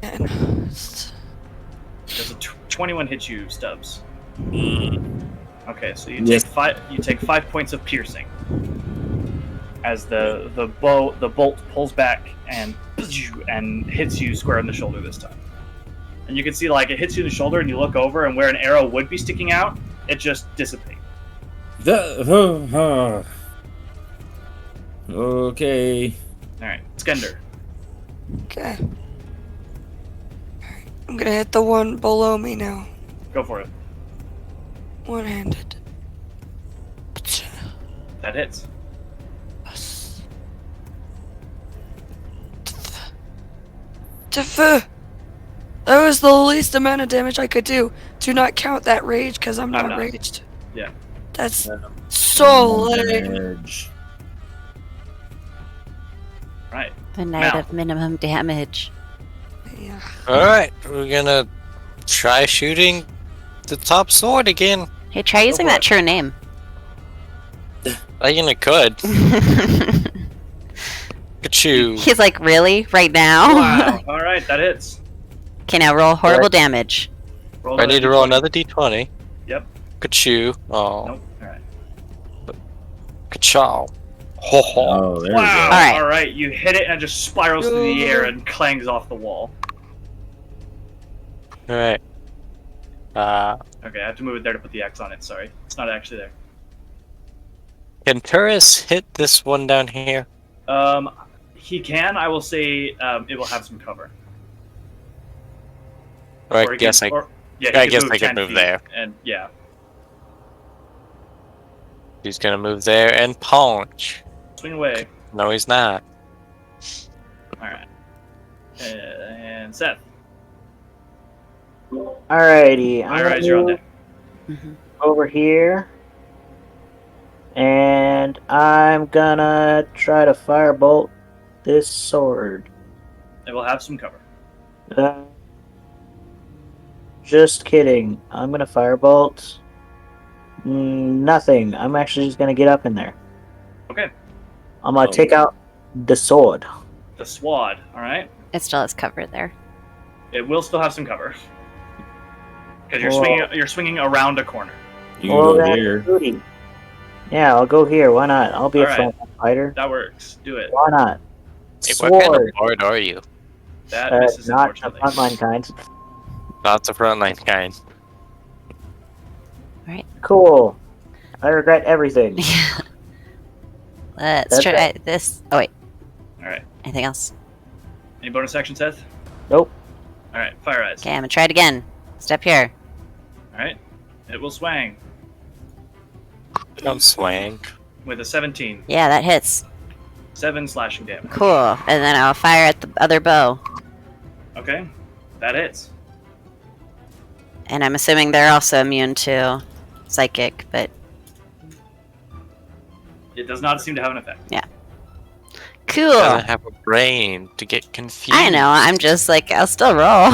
Man. Does a 21 hit you, Stubbs? Okay, so you Yes. take 5. You take 5 points of piercing as the bolt pulls back and hits you square in the shoulder this time. And you can see like it hits you in the shoulder, and you look over, and where an arrow would be sticking out, it just dissipates. Okay. All right, Skender. Okay. I'm gonna hit the one below me now. Go for it. One-handed. That hits. That was the least amount of damage I could do. Do not count that rage because I'm not not. raged. Yeah. That's so lame. Damage. Right. The night Now. of minimum damage. Yeah. Alright, we're gonna try shooting the top sword again. Hey, try using for that it. true name. I mean, it could. Achoo. He's like, really? Right now? Wow. All right, that hits. Okay, now roll horrible damage. Roll I need to roll D20. another d20. Yep. Achoo. Oh. Nope. All right. Ka-chow. Ho ho. Oh, there Wow. we Alright. All right. You hit it and it just spirals through the air and clangs off the wall. Alright. Okay, I have to move it there to put the X on it. Sorry, it's not actually there. Can Turris hit this one down here? He can. I will say it will have some cover. Or I he guess can, I or, yeah, I he guess move I could 10 move feet, there. And yeah, He's gonna move there and punch. swing away. No, he's not. All right. And Seth. Alrighty, I'm Fire gonna eyes, you're on move deck. Mhm. over here, and I'm gonna try to firebolt this sword. It will have some cover. Uh, just kidding. I'm gonna firebolt. Nothing. I'm actually just gonna get up in there. Okay. I'm gonna Oh. take out the sword. The swad. All right. It still has cover there. It will still have some cover. Because Whoa. you're swinging around a corner. You can go that's here. booty. Yeah, I'll go here. Why not? I'll be a Alright. frontline fighter. That works. Do it. Why not? Hey, what kind of Sword. board are you? That misses, Not the unfortunately. frontline kind. Not the frontline kind. Cool. I regret everything. Let's That's try this. Oh, wait. All right. Anything else? Any bonus action, Seth? Nope. All right. Fire eyes. Okay, I'm gonna try it again. Step here. All right. It will swang Don't swing. with a 17. Yeah, that hits. 7 slashing damage. Cool. And then I'll fire at the other bow. Okay. That hits. And I'm assuming they're also immune to psychic, but It does not seem to have an effect. cool. Doesn't have a brain to get confused. I know. I'm just like, I'll still roll.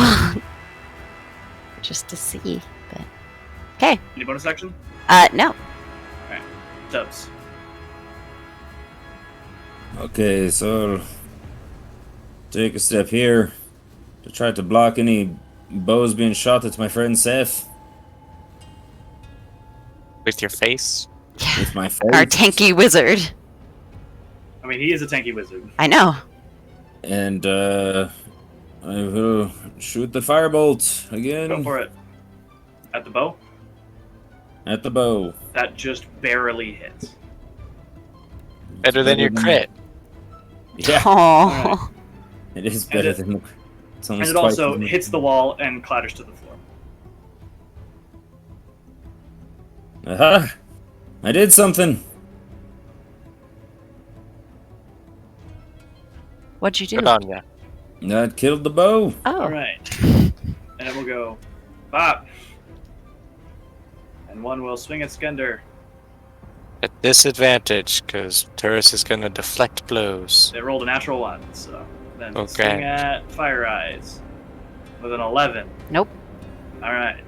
just to see. But okay. Any bonus action? No. Dubs. Okay, so I'll take a step here to try to block any bows being shot at my friend Seth With your face? with my face. Our tanky wizard. I mean, he is a tanky wizard. I know. And I will shoot the firebolt again. Go for it. At the bow? At the bow. That just barely hits. Better than your crit. Yeah, Oh. it is better it- than. It's And almost it twice also as much. hits the wall and clatters to the floor. Aha! I did something. What'd you do? Good on ya. That killed the bow. Oh. Alright. And it will go bop. And one will swing at Skender. At disadvantage, because Turris is going to deflect blows. They rolled a natural 1, so then Okay. swing at Fire Eyes with an 11. Nope. Alright.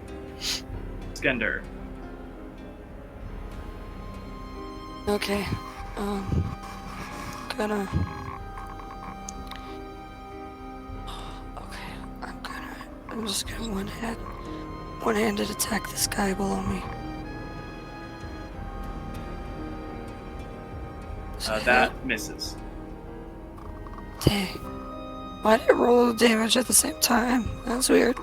Skender. Okay. Gonna. Okay. I'm just gonna one-handed attack this guy below me. That misses. Dang. Why did it roll damage at the same time? That's weird.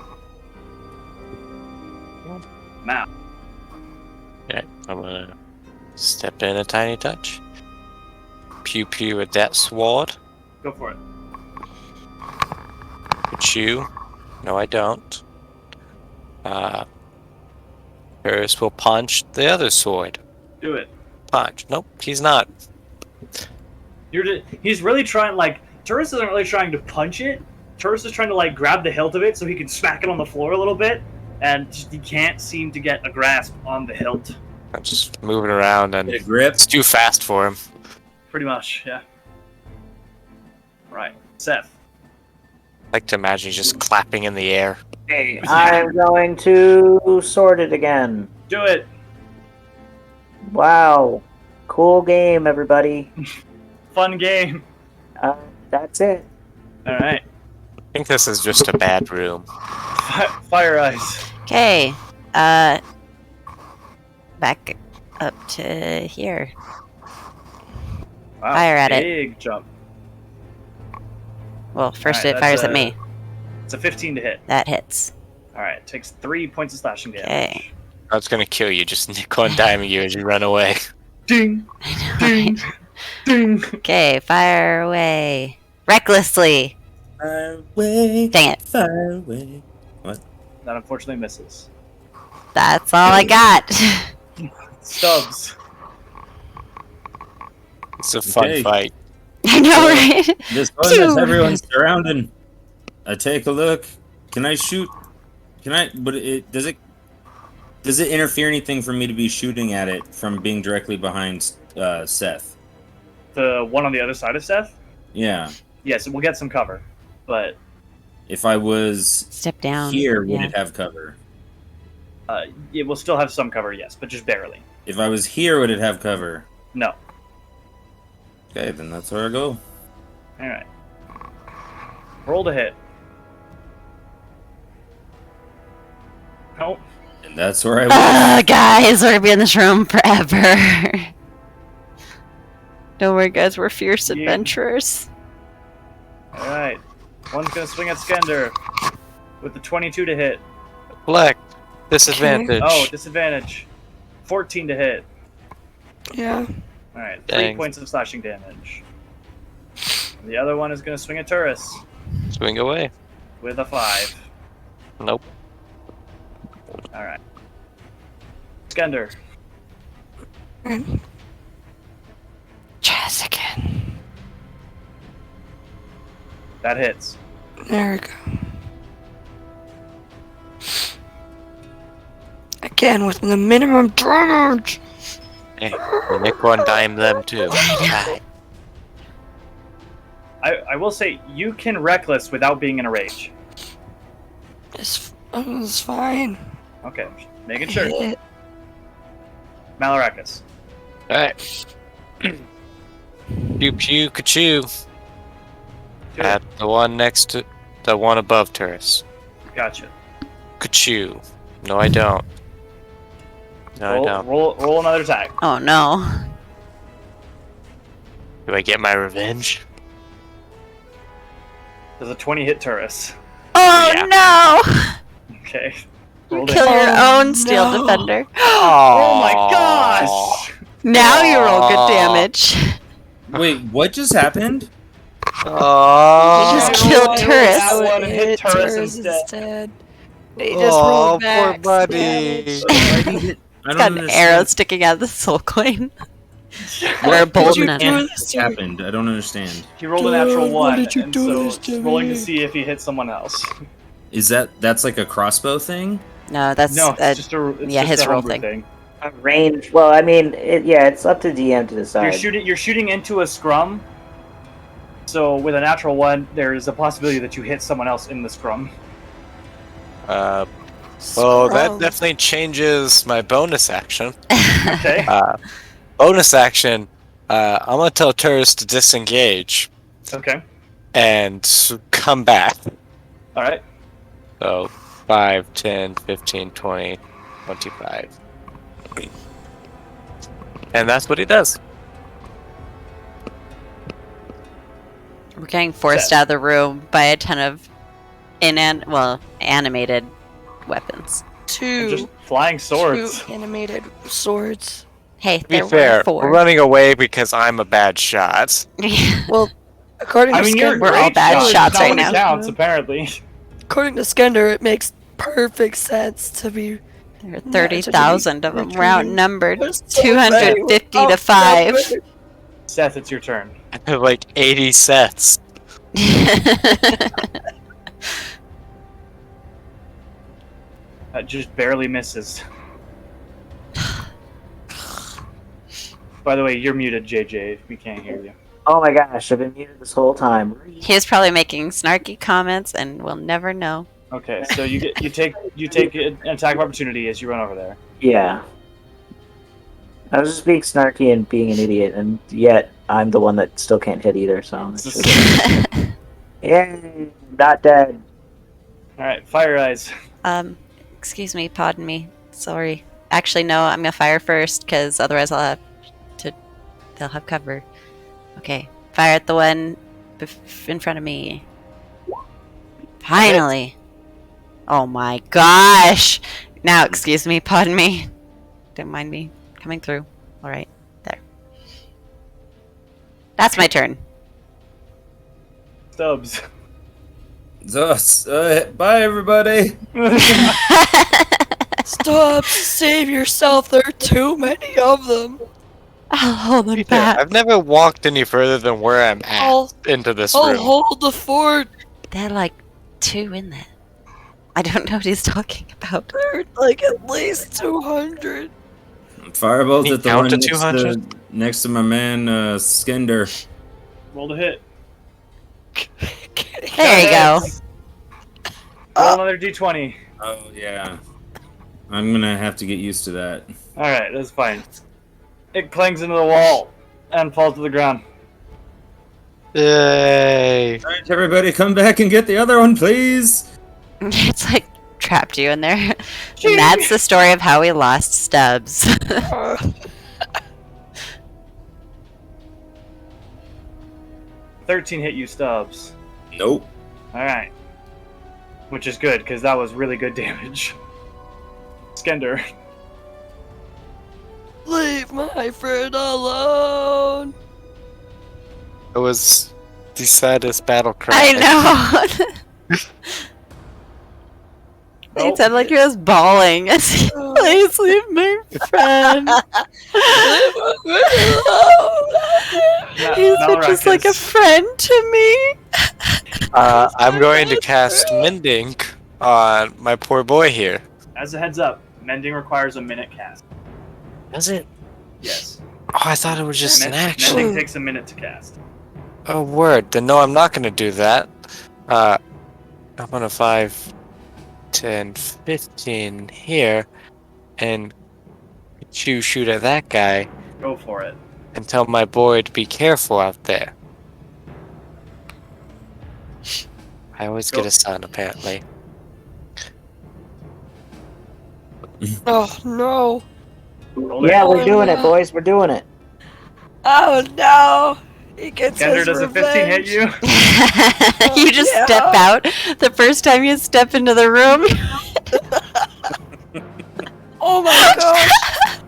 Now. Okay, I'm going to step in a tiny touch. Pew pew with that sword. Go for it. Hit you. No, I don't. Turris will punch the other sword. Do it. Punch. Nope, he's not. He's really trying, like, Turris isn't really trying to punch it. Turris is trying to, like, grab the hilt of it so he can smack it on the floor a little bit. And he can't seem to get a grasp on the hilt. I'm just moving around and Get a grip. it's too fast for him. Pretty much, yeah. Right. Seth. I like to imagine he's just clapping in the air. Hey, I'm going to sword it again. Do it. Wow. Cool game, everybody. Fun game. That's it. Alright. I think this is just a bad room. Fire Eyes. Okay. Back up to here. Wow, Fire at it. big jump. Well, first Alright, it fires that's at me. It's a 15 to hit. That hits. Alright, takes 3 points of slashing damage. Okay. I was gonna kill you, just nickel and diming you as you run away. Ding! I know, Ding! right? Ding! Okay, fire away. Recklessly. Fire away. Dang it. Fire away. That unfortunately misses. That's all I got. Stubbs. It's a fun Okay. fight. I know, right? This one that everyone's surrounding. I take a look. Can I shoot? Can I? But does it interfere anything for me to be shooting at it from being directly behind Seth? The one on the other side of Seth? Yeah. Yes, it will get some cover. But If I was Step down. here, would Yeah. it have cover? it will still have some cover, yes, but just barely. If I was here, would it have cover? No. Okay, then that's where I go. Alright. Roll to hit. Nope. And that's where I went. Guys, we're gonna be in this room forever. Don't worry, guys, we're fierce Yeah. adventurers. Alright. One's gonna swing at Skender with the 22 to hit. Black. Disadvantage. Oh, disadvantage. 14 to hit. Yeah. Alright, 3 Dang. points of slashing damage. The other one is gonna swing at Turris Swing away. with a 5. Nope. Alright. Skender. Chaz again. That hits. There we go. Again with the minimum damage. Hey, nickel and dime them too. I will say, you can Reckless without being in a rage. It's fine. Okay, making sure. Hit. Malarakas. Alright. Pew pew ka-choo. Do it. At the one next to the one above Turris. Gotcha. Ka-choo. No, I don't. No, I don't. Roll another attack. Oh no. Do I get my revenge? Does a 20 hit Turris? Oh Yeah. no! Okay. You Roll kill it. your Oh, own steel no. defender. Oh my gosh! Now you roll good Aw. damage. Wait, what just happened? Oh, You just roll killed one, Turris. that one and hit Turris Turris instead. He just rolled poor back. buddy. Why do you hit? I It's don't got an understand. arrow sticking out of the soul coin. Or a What bolt you in it. do this to me? happened? I don't understand. He rolled a natural Dude, one, why did you and do so this to it's rolling to me? see if he hits someone else. Is that's like a crossbow thing? No, that's No, it's just a yeah, just his a roll homebrew thing. Range. Well, I mean, it's up to DM to decide. You're shooting into a scrum. So with a natural one, there is a possibility that you hit someone else in the scrum. Well, that Scrum. definitely changes my bonus action. Okay. Bonus action, I'm gonna tell Turris to disengage Okay. and come back. All right. So 5, 10, 15, 20, 25. And that's what he does. We're getting forced Set. out of the room by a ton of animated weapons. Two. Just flying swords. Two animated swords. Hey, To be there fair, were 4. we're running away because I'm a bad shot. Well, according to I mean, you're Skender, We're all great bad shot. shots Not right when it now. counts, apparently. according to Skender, it makes perfect sense to be. There are 30,000 of them. We're Retreating. outnumbered There's so many 250 to 5. outnumbered. Seth, it's your turn. I have like 80 sets. That just barely misses. By the way, you're muted, JJ. We can't hear you. Oh my gosh, I've been muted this whole time. He's probably making snarky comments, and we'll never know. Okay, so you take an attack of opportunity as you run over there. Yeah. I was just being snarky and being an idiot, and yet I'm the one that still can't hit either, so... It's It's the just, same. yay, not dead. All right, fire eyes. Excuse me, pardon me. Sorry. Actually, no, I'm gonna fire first, because otherwise they'll have cover. Okay, fire at the one in front of me. Finally! Oh my gosh! Now, excuse me, pardon me. Don't mind me coming through. Alright, there. That's my turn. Stubbs. Bye, everybody. Stop! Save yourself. There are too many of them. I'll hold them Yeah, back. I've never walked any further than where I'm at I'll into this I'll room. hold the fort. There are like 2 in there. I don't know what he's talking about. There are like at least 200. Firebolt Can you at the count one to 200? next to my man Skender. Roll to hit. There you go. Roll another d20. Oh yeah, I'm gonna have to get used to that. All right, that's fine. It clangs into the wall and falls to the ground. Yay! All right, everybody, come back and get the other one, please. It's like trapped you in there. And that's the story of how we lost Stubbs. 13 hit you, Stubbs. Nope. All right, which is good because that was really good damage. Skender. Leave my friend alone. It was the saddest battle cry. I know. Oh, It sounded like he was bawling. Please leave my friend. He's been just like a friend to me. I'm going to cast Mending on my poor boy here. As a heads up, mending requires a minute cast. Does it? Yes. Oh, I thought it was just an action. Mending takes a minute to cast. Oh, word. Then no, I'm not going to do that. I'm going to 5, 10, 15 here, and shoot at that guy Go for it. and tell my boy to be careful out there. I always get a son, apparently. Oh no! Roll Yeah, it. we're doing it, boys. We're doing it. Oh no! He gets Gander, his does a 15 hit revenge. you? You just Yeah. step out. The first time you step into the room, Oh my gosh!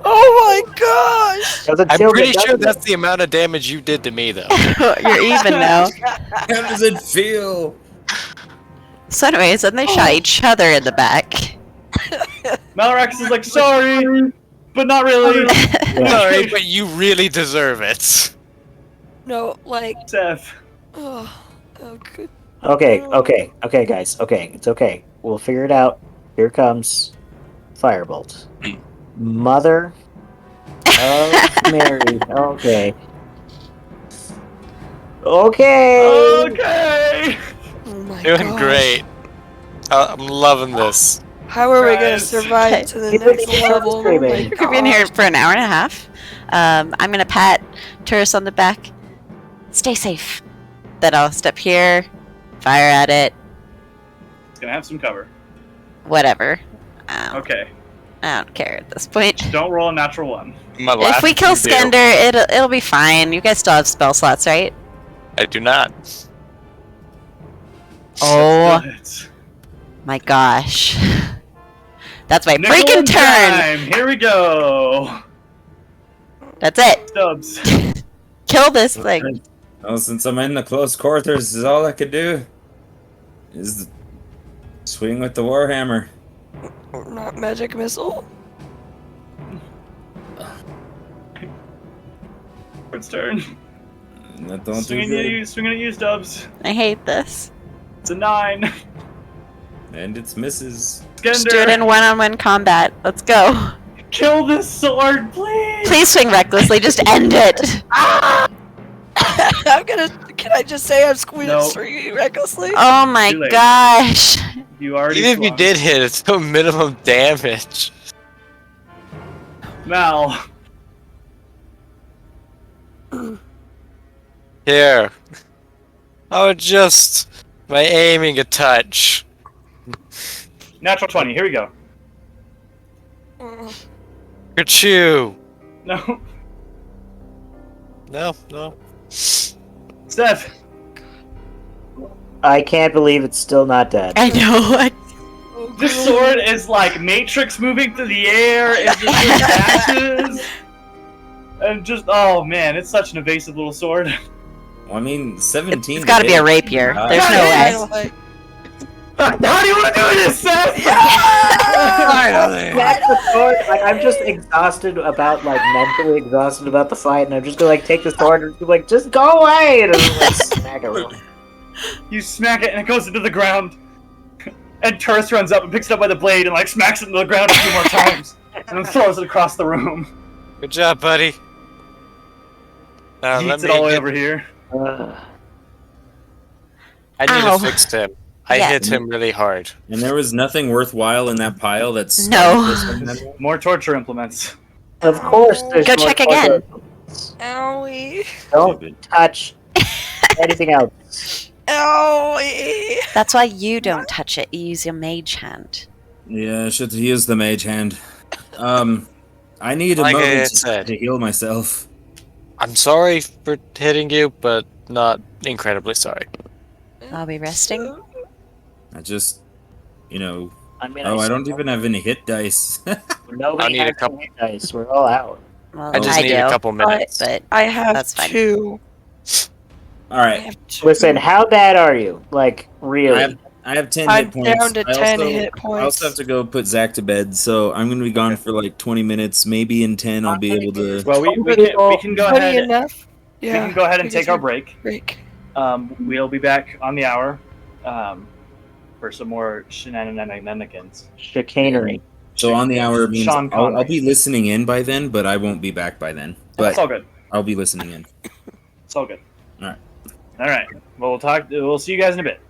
Oh my gosh! Doesn't I'm kill pretty me, sure doesn't that's the amount of damage you did to me, though. you're even now. How does it feel? So anyways, then they shot each other in the back. Malrax is like, sorry, but not really. Yeah. Sorry, but you really deserve it. No, like, Seth. oh good. Okay, guys. Okay, it's okay. We'll figure it out. Here comes Firebolt. Mother of Mary. Okay. Okay. Okay. Oh my Doing gosh. great. I'm loving this. How are we gonna Guys. survive to the Keep next it level? Oh my screaming. We could be in here gosh. for an hour and a half. I'm gonna pat Turris on the back. Stay safe. Then I'll step here, fire at it, It's gonna have some cover. whatever. Okay. I don't care at this point. Don't roll a natural one. My If last we kill do. Skender, it'll be fine. You guys still have spell slots, right? I do not. Oh Let's do it. my gosh. That's my Nickel freaking and turn! dime. Here we go. That's it. Stubbs. Kill this thing. Well, since I'm in the close quarters, is all I could do is swing with the warhammer. Not magic missile. It's turn. That don't do Swinging good. at you, swinging at you, Stubbs. I hate this. It's a 9. And it's misses. Just do it in Skender, one-on-one combat. Let's go. kill this sword, please. Please swing recklessly. Just end it. I'm gonna. Can I just say I'm No. swinging recklessly? Oh my Too late. gosh. You already Even if you swung. did hit, it's still minimum damage. Mal. Here. Oh, just by aiming a touch. Natural 20. Here we go. Ka-chew. No. No. Steph. I can't believe it's still not dead. I know. This sword is like Matrix moving through the air. It's just doing dashes. And just, oh man, it's such an evasive little sword. Well, I mean, 17. It's gotta be a rapier. There's no way. Like, How do you want to do this, Seth? Finally. That's the sword. Like, I'm just exhausted about, like, mentally exhausted about the fight, and I'm just gonna, like, take the sword and be like, just go away! And then, like, smack it real. You smack it and it goes into the ground. And Turris runs up and picks it up by the blade and like smacks it into the ground a few more times. And then throws it across the room. Good job, buddy. Let Yeets me it all the way get- over here. I need Ow. to fix him. I Yeah. hit him really hard. And there was nothing worthwhile in that pile that's No. More torture implements. Of course there's Go more check again. owie, Don't touch anything else. owie. That's why you don't touch it. You use your mage hand. Yeah, I should use the mage hand. I need a Like I moment said. to heal myself. I'm sorry for hitting you, but not incredibly sorry. I'll be resting. I just, you know. I mean, Oh, I don't even have any hit dice. Nobody I need a has couple- hit dice. We're all out. Well, I just need do, a couple minutes. but I have That's fine. 2. All I right, have 2. Listen, how bad are you? Like, really? I have 10 I'm hit points. down to 10 hit I points. also have to go put Zach to bed, so I'm gonna be gone for like 20 minutes. Maybe in 10 I'll be able to. Well, we can go Funny ahead. enough. We Yeah. can go ahead and we take can our break. break. We'll be back on the hour for some more shenanigans. Chicanery. So on the hour means Sean I'll Connery. be listening in by then, but I won't be back by then. But It's all good. I'll be listening in. It's all good. All right. All right. Well, we'll see you guys in a bit.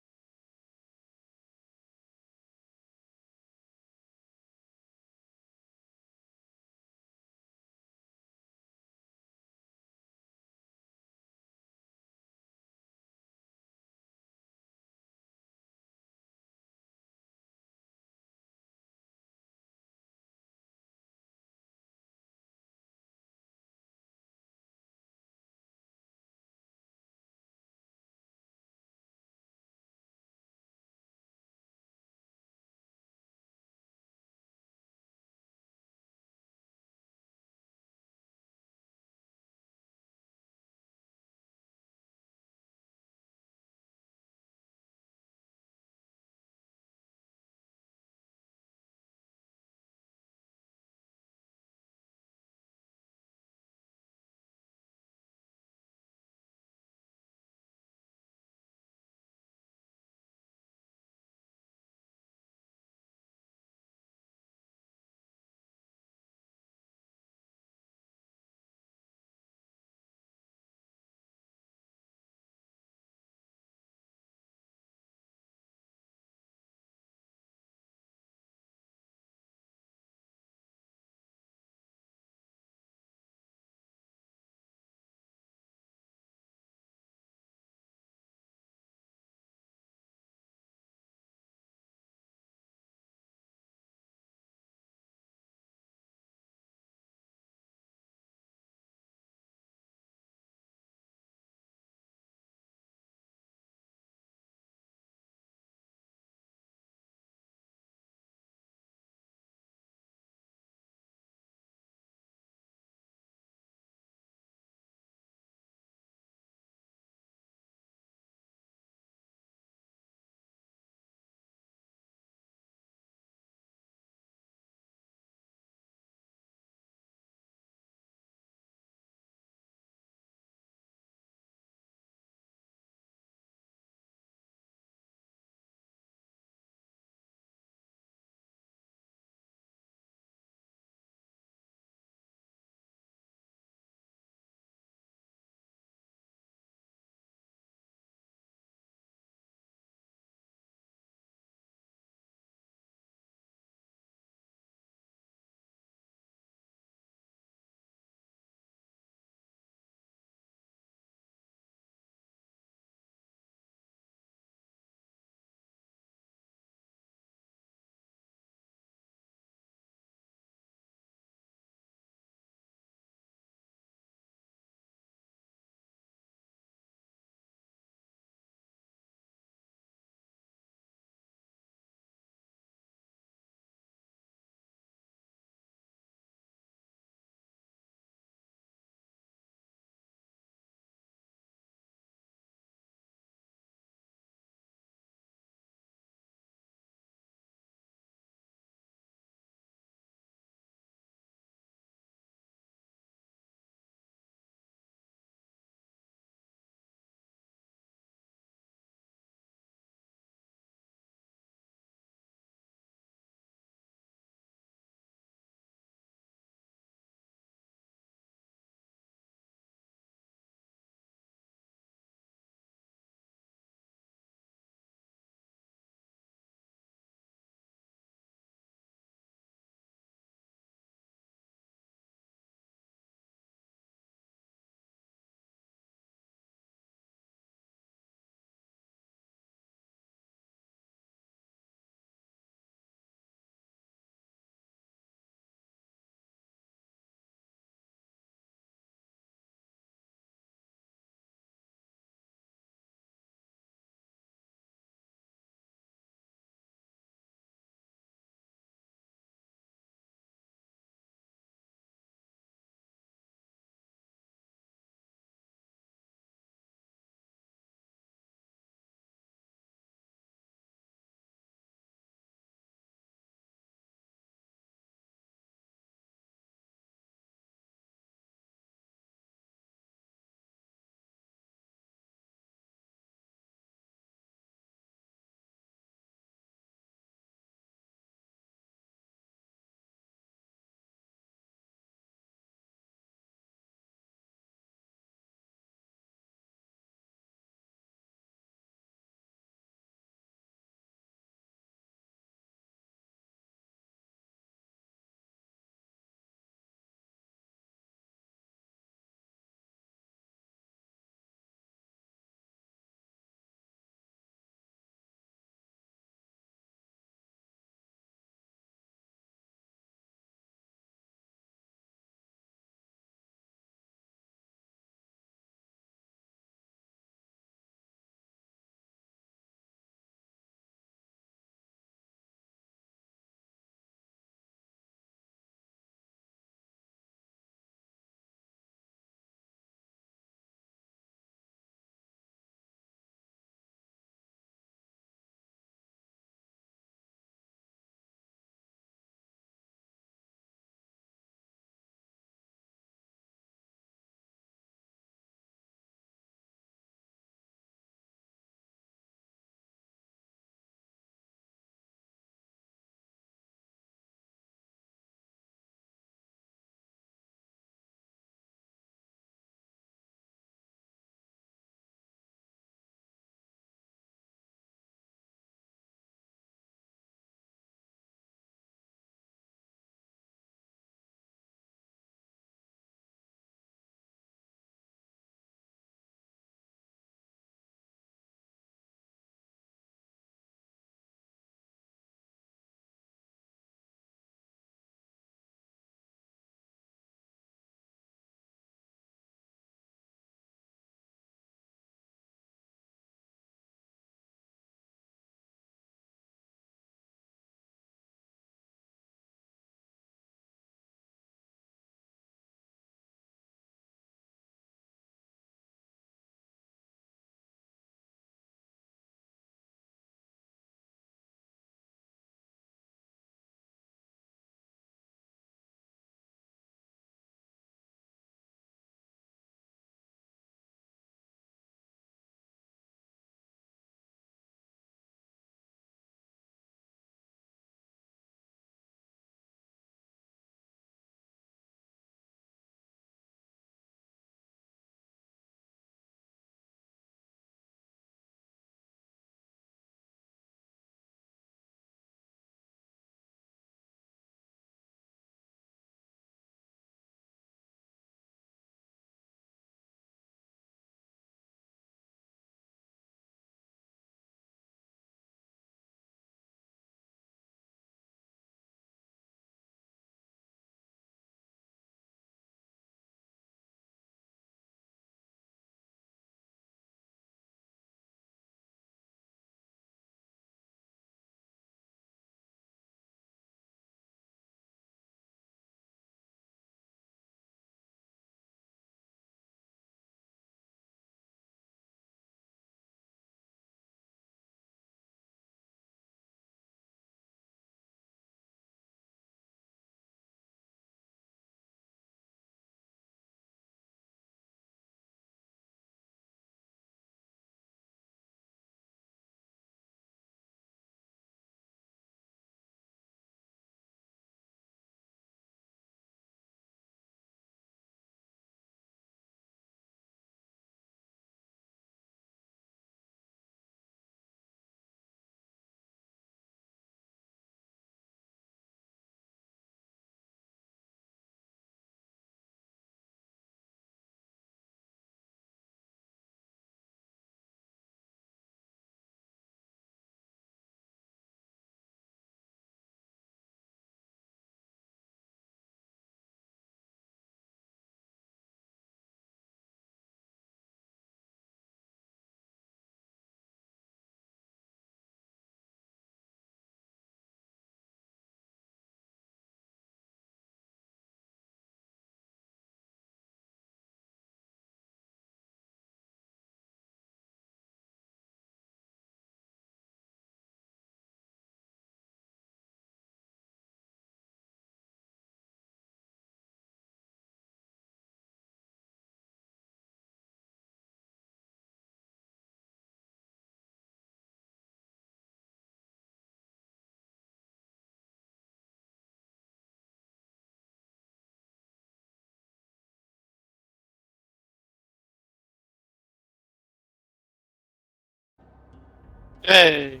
Hey.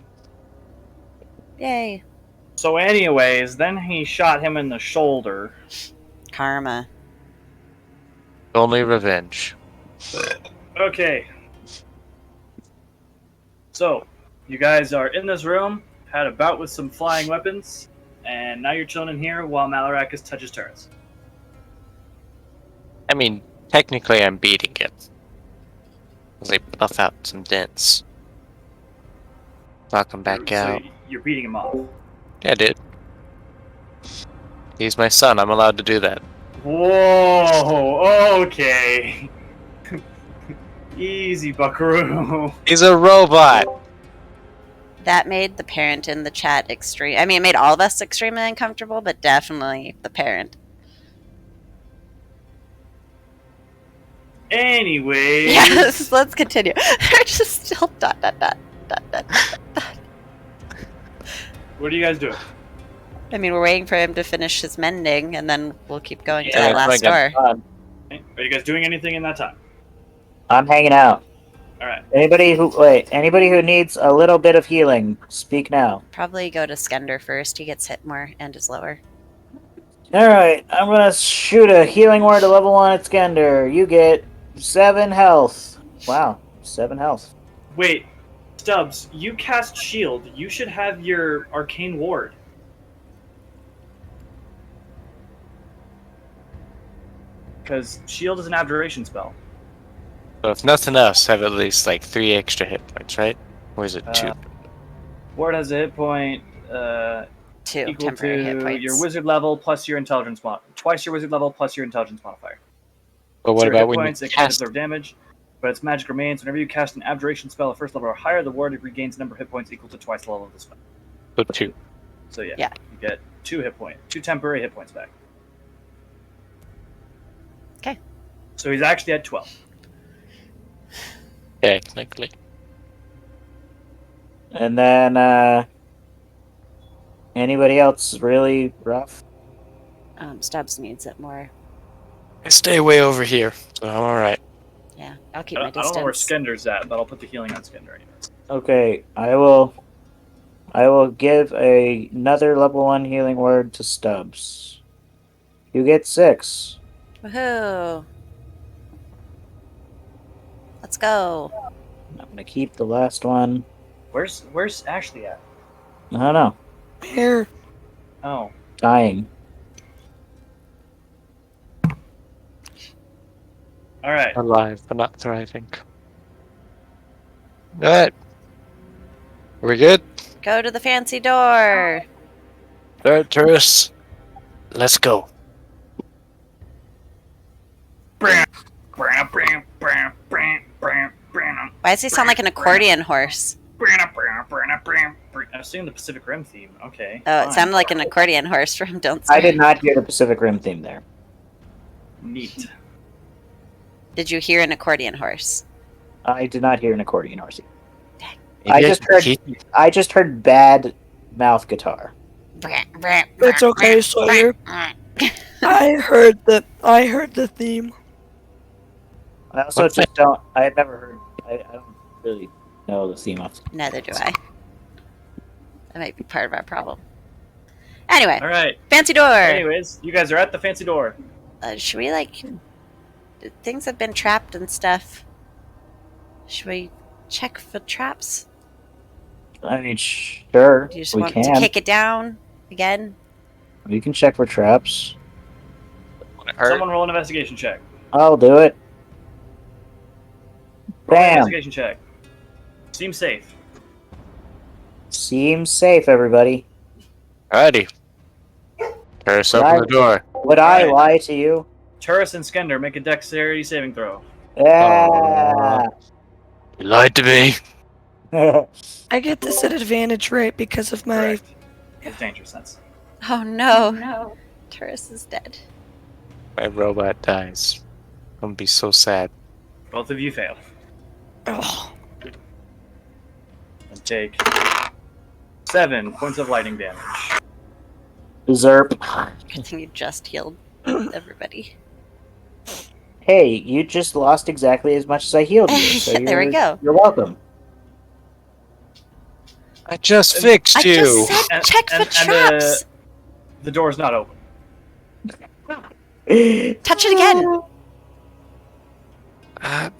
Yay. So, anyways, then he shot him in the shoulder. Karma. Only revenge. Okay. So, you guys are in this room, had a bout with some flying weapons, and now you're chilling in here while Malarakis touches turrets. I mean, technically I'm beating it. Because I buff out some dents. Knock him back So out. you're beating him off. Yeah, dude. He's my son. I'm allowed to do that. Whoa, okay. Easy, buckaroo. He's a robot. That made the parent in the chat extreme. I mean, it made all of us extremely uncomfortable, but definitely the parent. Anyways. Yes, let's continue. They're just still dot. What are you guys doing? I mean, we're waiting for him to finish his mending, and then we'll keep going to Yeah, that last door. Are you guys doing anything in that time? I'm hanging out. Alright. Anybody who needs a little bit of healing, speak now. Probably go to Skender first. He gets hit more and is lower. Alright, I'm gonna shoot a healing word to level 1 at Skender. You get 7 health. Wow, 7 health. Wait, Stubbs, you cast shield. You should have your arcane ward. Because shield is an abjuration spell. So if nothing else, have at least like 3 extra hit points, right? Or is it 2? Ward has a hit point 2 equal temporary hit to points. your wizard level plus your intelligence twice your wizard level plus your intelligence modifier. But what So your about hit when points, you it can't cast? absorb damage, but its magic remains. Whenever you cast an abjuration spell at first level or higher, the ward regains a number of hit points equal to twice the level of the spell. So 2. So yeah, Yeah. you get 2 temporary hit points back. Okay. So he's actually at 12. Technically. And then, anybody else really rough? Stubbs needs it more. I stay way over here, so I'm alright. Yeah, I'll keep I my don't know where distance. Skender's at, but I'll put the healing on Skender anyways. Okay, I will give another level 1 healing word to Stubbs. You get 6. Woohoo! Let's go. I'm gonna keep the last one. Where's Ashley at? I don't know. Here. Oh, Dying. all right. Alive, but not thriving. Alright. Are we good? Go to the fancy door. Alright, tourists. Let's go. Why does he sound like an accordion horse? I was singing the Pacific Rim theme. Okay. Oh, it fine. sounded like an accordion horse from Don't I Starve. did not hear the Pacific Rim theme there. Neat. Did you hear an accordion horse? I did not hear an accordion horse. Maybe I just heard bad mouth guitar. It's okay, Sawyer. I heard the theme. I also What's just don't. I had never heard. I don't really know the theme of. Neither do I. That might be part of our problem. Anyway, All right. fancy door. Anyways, you guys are at the fancy door. Should we things have been trapped and stuff. Should we check for traps? I mean, sure, Do you just we want can. to kick it down again? We can check for traps. Someone roll an investigation check. I'll do it. Roll an Bam. investigation check. Seems safe. Seems safe, everybody. Alrighty. Tourists, open the door. Would I Alright. lie to you? Turris and Skender make a dexterity saving throw. Yeah. You lied to me. I get this at advantage, right? Because of my. Correct. With danger sense. Oh no. Turris is dead. My robot dies. I'm gonna be so sad. Both of you fail. Oh, And take 7 points of lightning damage. Zerp. Good thing you just healed everybody. Hey, you just lost exactly as much as I healed you. So There we go. You're welcome. I just fixed I you. just said And- check for and traps. The door's not open. Touch it again. Uh,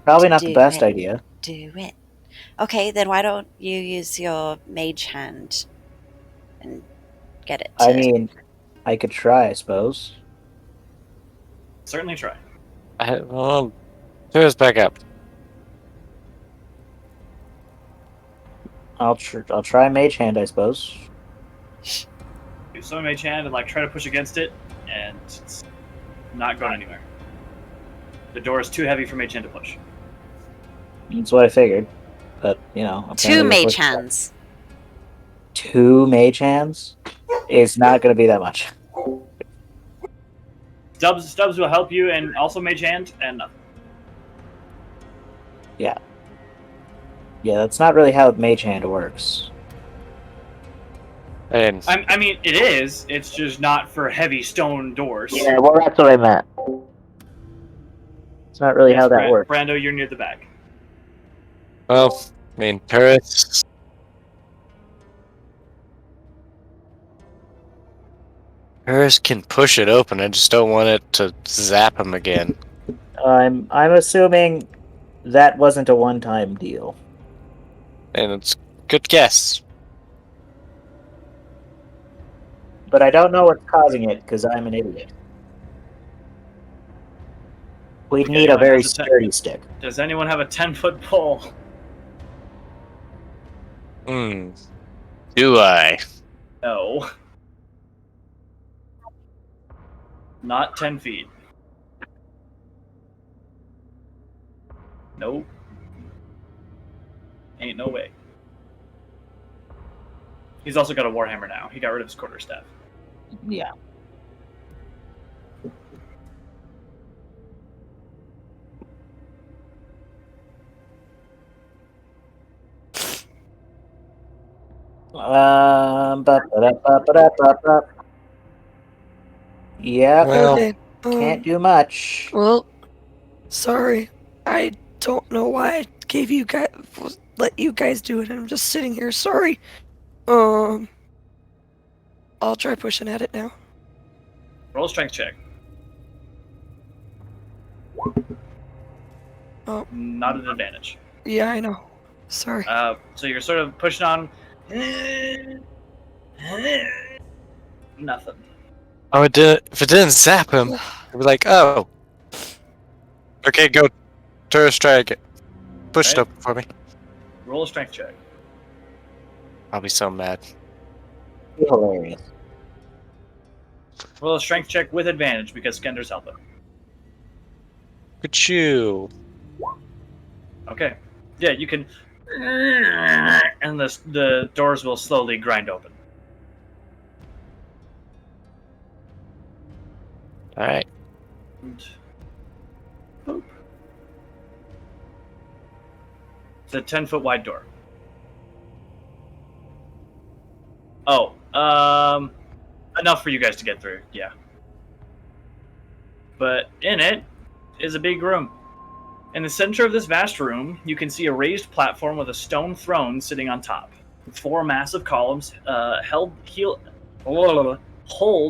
Probably not the Do best it. idea. Do it. Okay, then why don't you use your mage hand and get it to... I mean, I could try, I suppose. Certainly try. well, turn us back up. I'll try Mage Hand, I suppose. You summon Mage Hand and try to push against it, and it's not going anywhere. The door is too heavy for Mage Hand to push. That's what I figured. But, Two apparently mage with hands. 2 Mage Hands is not going to be that much. Stubbs will help you, and also Mage Hand, and nothing. Yeah, that's not really how Mage Hand works. And I mean, it is. It's just not for heavy stone doors. Yeah, well, that's what I meant. It's not really Yes, how that works. Brando, you're near the back. well, I mean, turrets. Turrets can push it open. I just don't want it to zap him again. I'm assuming that wasn't a one-time deal. And it's a good guess. But I don't know what's causing it, because I'm an idiot. We'd need a anyone very has a sturdy stick. Does anyone have a 10-foot pole? Do I? No. Not 10 feet. Nope. Ain't no way. He's also got a warhammer now. He got rid of his quarterstaff. Yeah. Ba-ba-da-ba-ba-da-ba-ba. Yeah, Well, Okay. can't do much. Well, sorry. I don't know why I gave you guys let you guys do it. I'm just sitting here. Sorry. I'll try pushing at it now. Roll a strength check. Oh. Not an advantage. Yeah, I know. Sorry. So you're sort of pushing on. Nothing. oh, if it didn't zap him, I'd be like, oh. Okay, go. Turret strike. Push it Right. open for me. Roll a strength check. I'll be so mad. Hilarious. Roll a strength check with advantage because Skender's helping. Good you. Okay. Yeah, you can. And the doors will slowly grind open. Alright. And boop. It's a 10-foot wide door. Oh, enough for you guys to get through, yeah. But in it is a big room. In the center of this vast room, you can see a raised platform with a stone throne sitting on top. 4 massive columns hold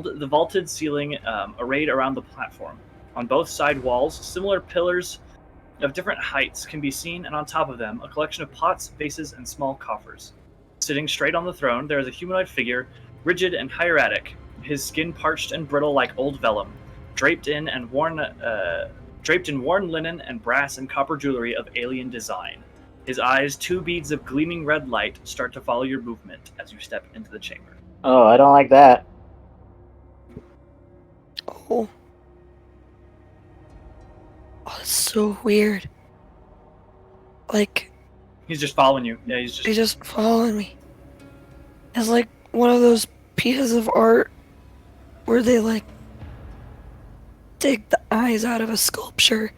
the vaulted ceiling arrayed around the platform. On both side walls, similar pillars of different heights can be seen, and on top of them, a collection of pots, vases, and small coffers. Sitting straight on the throne, there is a humanoid figure, rigid and hieratic, his skin parched and brittle like old vellum, draped in worn linen and brass and copper jewelry of alien design. His eyes, 2 beads of gleaming red light, start to follow your movement as you step into the chamber. Oh, I don't like that. Oh. Oh, that's so weird. Like, He's just following you. Yeah, he's just following me. It's like one of those pieces of art where they dig the eyes out of a sculpture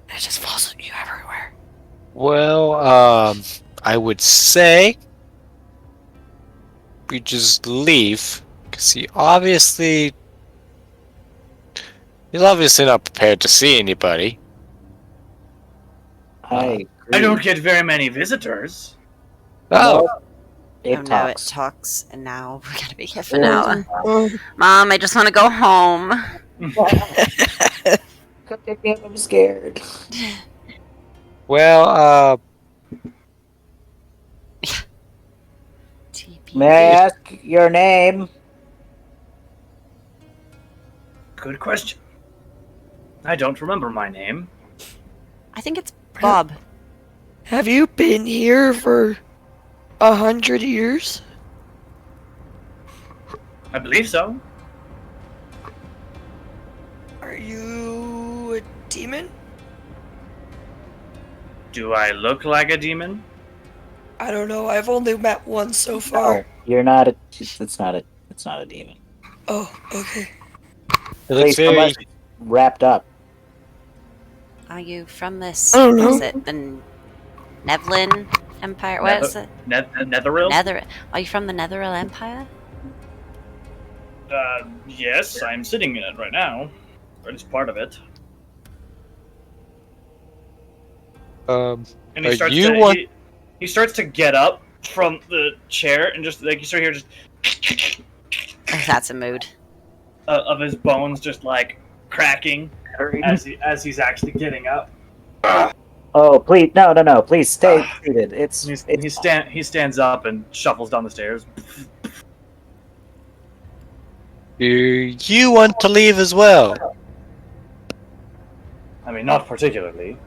and it just follows you everywhere. Well, I would say we just leave, because he's obviously not prepared to see anybody. I agree. I don't get very many visitors. Oh, It Oh no, it talks. talks, and now we gotta be careful now. Mm. Mom, I just want to go home. I'm scared. well, TP. May I ask your name? Good question. I don't remember my name. I think it's Bob. Have you been here for 100 years? I believe so. Are you a demon? Do I look like a demon? I don't know. I've only met one so far. No, you're not a. It's not a. It's not a demon. Oh, okay. it looks Please, unless very. it's wrapped up. Are you from this? I don't What is know. it? The Nevlin Empire? What is it? Netheril? Nether. Are you from the Netheril Empire? Yes, I'm sitting in it right now. Or at least part of it. Um, And Are he starts you to one? he starts to get up from the chair and just like you start hear just Oh, that's a mood. of his bones just like cracking as he's actually getting up. Oh, please, no! Please stay seated. It's He stands up and shuffles down the stairs. Do you want to leave as well? I mean, not particularly.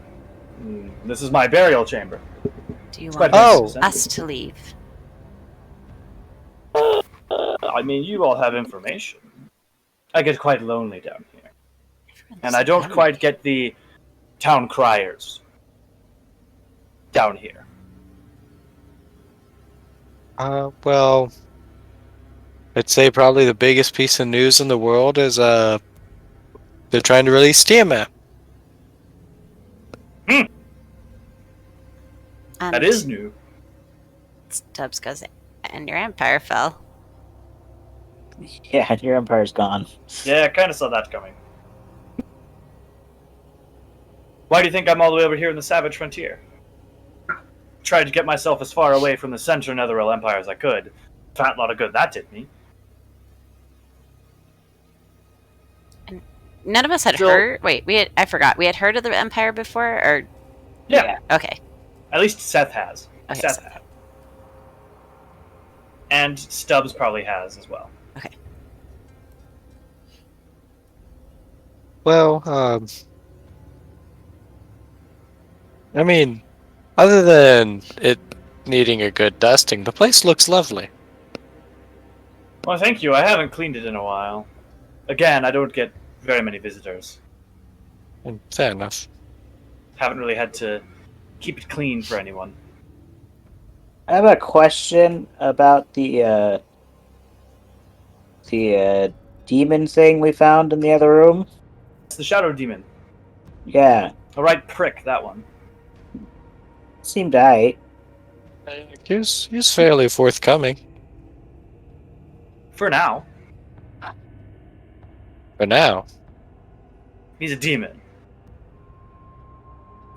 This is my burial chamber. Do you It's want quite Oh. magnificent. us to leave? I mean, you all have information. I get quite lonely down here, Everyone's and I don't lonely. quite get the town criers down here. Well, I'd say probably the biggest piece of news in the world is they're trying to release Tiamat. And That is new. Stubbs goes, and your empire fell. yeah. Your empire's gone. Yeah, I kind of saw that coming. Why do you think I'm all the way over here in the Savage Frontier? Tried to get myself as far away from the Center Netheril Empire as I could. Fat lot of good that did me. None of us had Still- heard. Wait, I forgot. We had heard of the empire before, or Yeah, okay. at least Seth has. Okay, Seth Seth. has. And Stubbs probably has as well. Well, I mean, other than it needing a good dusting, the place looks lovely. Well, thank you. I haven't cleaned it in a while. Again, I don't get very many visitors. And fair enough. Haven't really had to keep it clean for anyone. I have a question about the demon thing we found in the other room. It's the Shadow Demon. Yeah, A right prick, that one. seemed aight. He's fairly forthcoming For now. for now. He's a demon.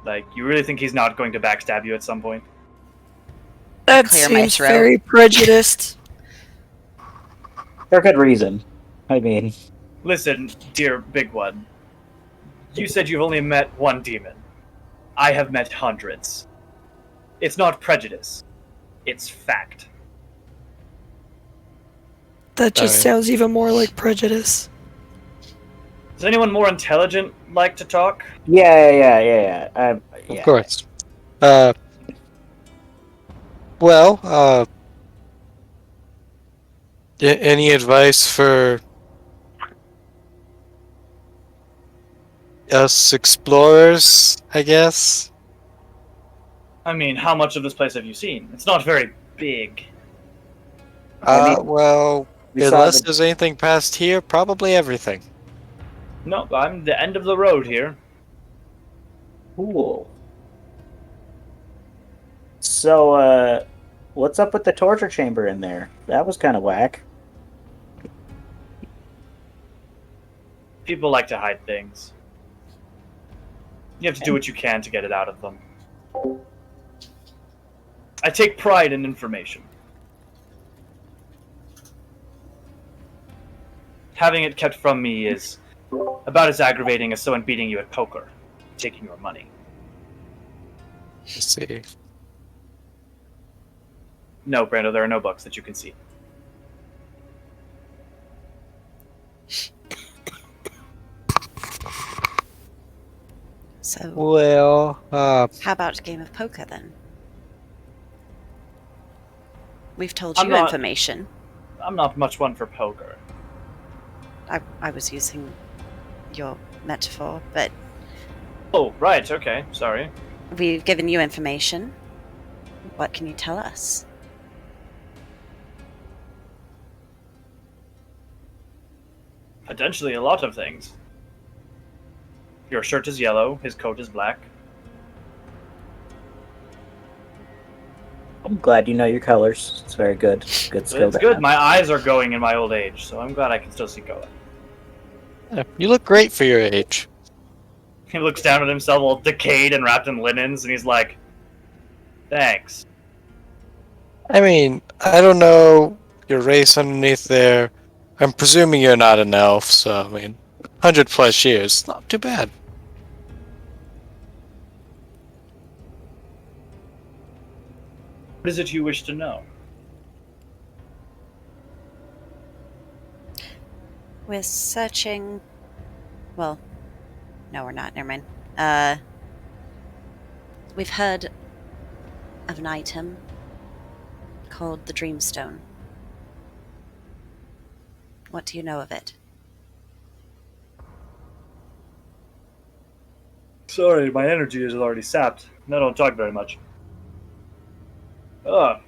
Like, you really think he's not going to backstab you at some point? That Clear my seems throat. very prejudiced. For good reason. I mean, Listen, dear big one. You said you've only met one demon. I have met hundreds. It's not prejudice. It's fact. That just Alright. sounds even more like prejudice. Does anyone more intelligent like to talk? yeah. Of Yeah. course. Well, any advice for us explorers, I guess? I mean, how much of this place have you seen? It's not very big. I mean, Well, we saw unless the- there's anything past here, probably everything. No, I'm the end of the road here. Cool. So, what's up with the torture chamber in there? That was kind of whack. People like to hide things. You have to do what you can to get it out of them. I take pride in information. Having it kept from me is about as aggravating as someone beating you at poker, taking your money. Let's see. No, Brando, there are no books that you can see. So, Well, how about a game of poker then? We've told I'm you not- information. I'm not much one for poker. I was using your metaphor, but Oh, right, okay, sorry. we've given you information. What can you tell us? Potentially a lot of things. Your shirt is yellow, his coat is black. I'm glad you know your colors. It's very good. Good skill. It's to good. have. My eyes are going in my old age, so I'm glad I can still see color. you look great for your age. He looks down at himself all decayed and wrapped in linens, and he's like, thanks. I mean, I don't know your race underneath there. I'm presuming you're not an elf, so I mean, 100+ years, not too bad. What is it you wish to know? We're searching. Well, no, we're not. Never mind. We've heard of an item called the Dreamstone. What do you know of it? Sorry, my energy is already sapped. I don't talk very much. The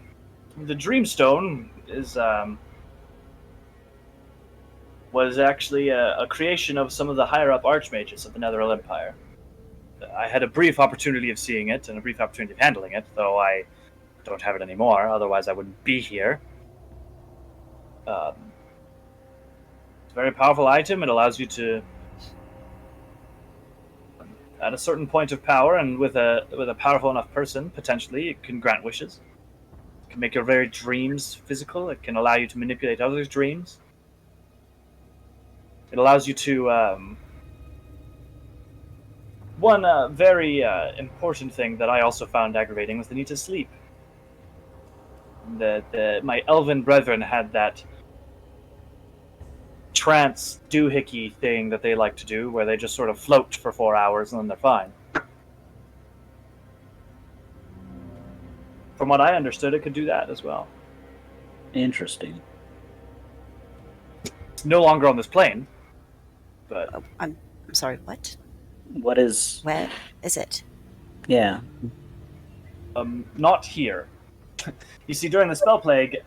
Dreamstone is, was actually a creation of some of the higher-up archmages of the Netherrealm Empire. I had a brief opportunity of seeing it and a brief opportunity of handling it, though I don't have it anymore, otherwise I wouldn't be here. It's a very powerful item. It allows you to, at a certain point of power, and with a powerful enough person, potentially, it can grant wishes. It can make your very dreams physical. It can allow you to manipulate others' dreams. It allows you to, one very important thing that I also found aggravating was the need to sleep. My elven brethren had that trance doohickey thing that they like to do, where they just sort of float for 4 hours and then they're fine. From what I understood, it could do that as well. Interesting. It's no longer on this plane, but Oh, I'm sorry. What? What is? Where is it? Yeah. not here. You see, during the spell plague,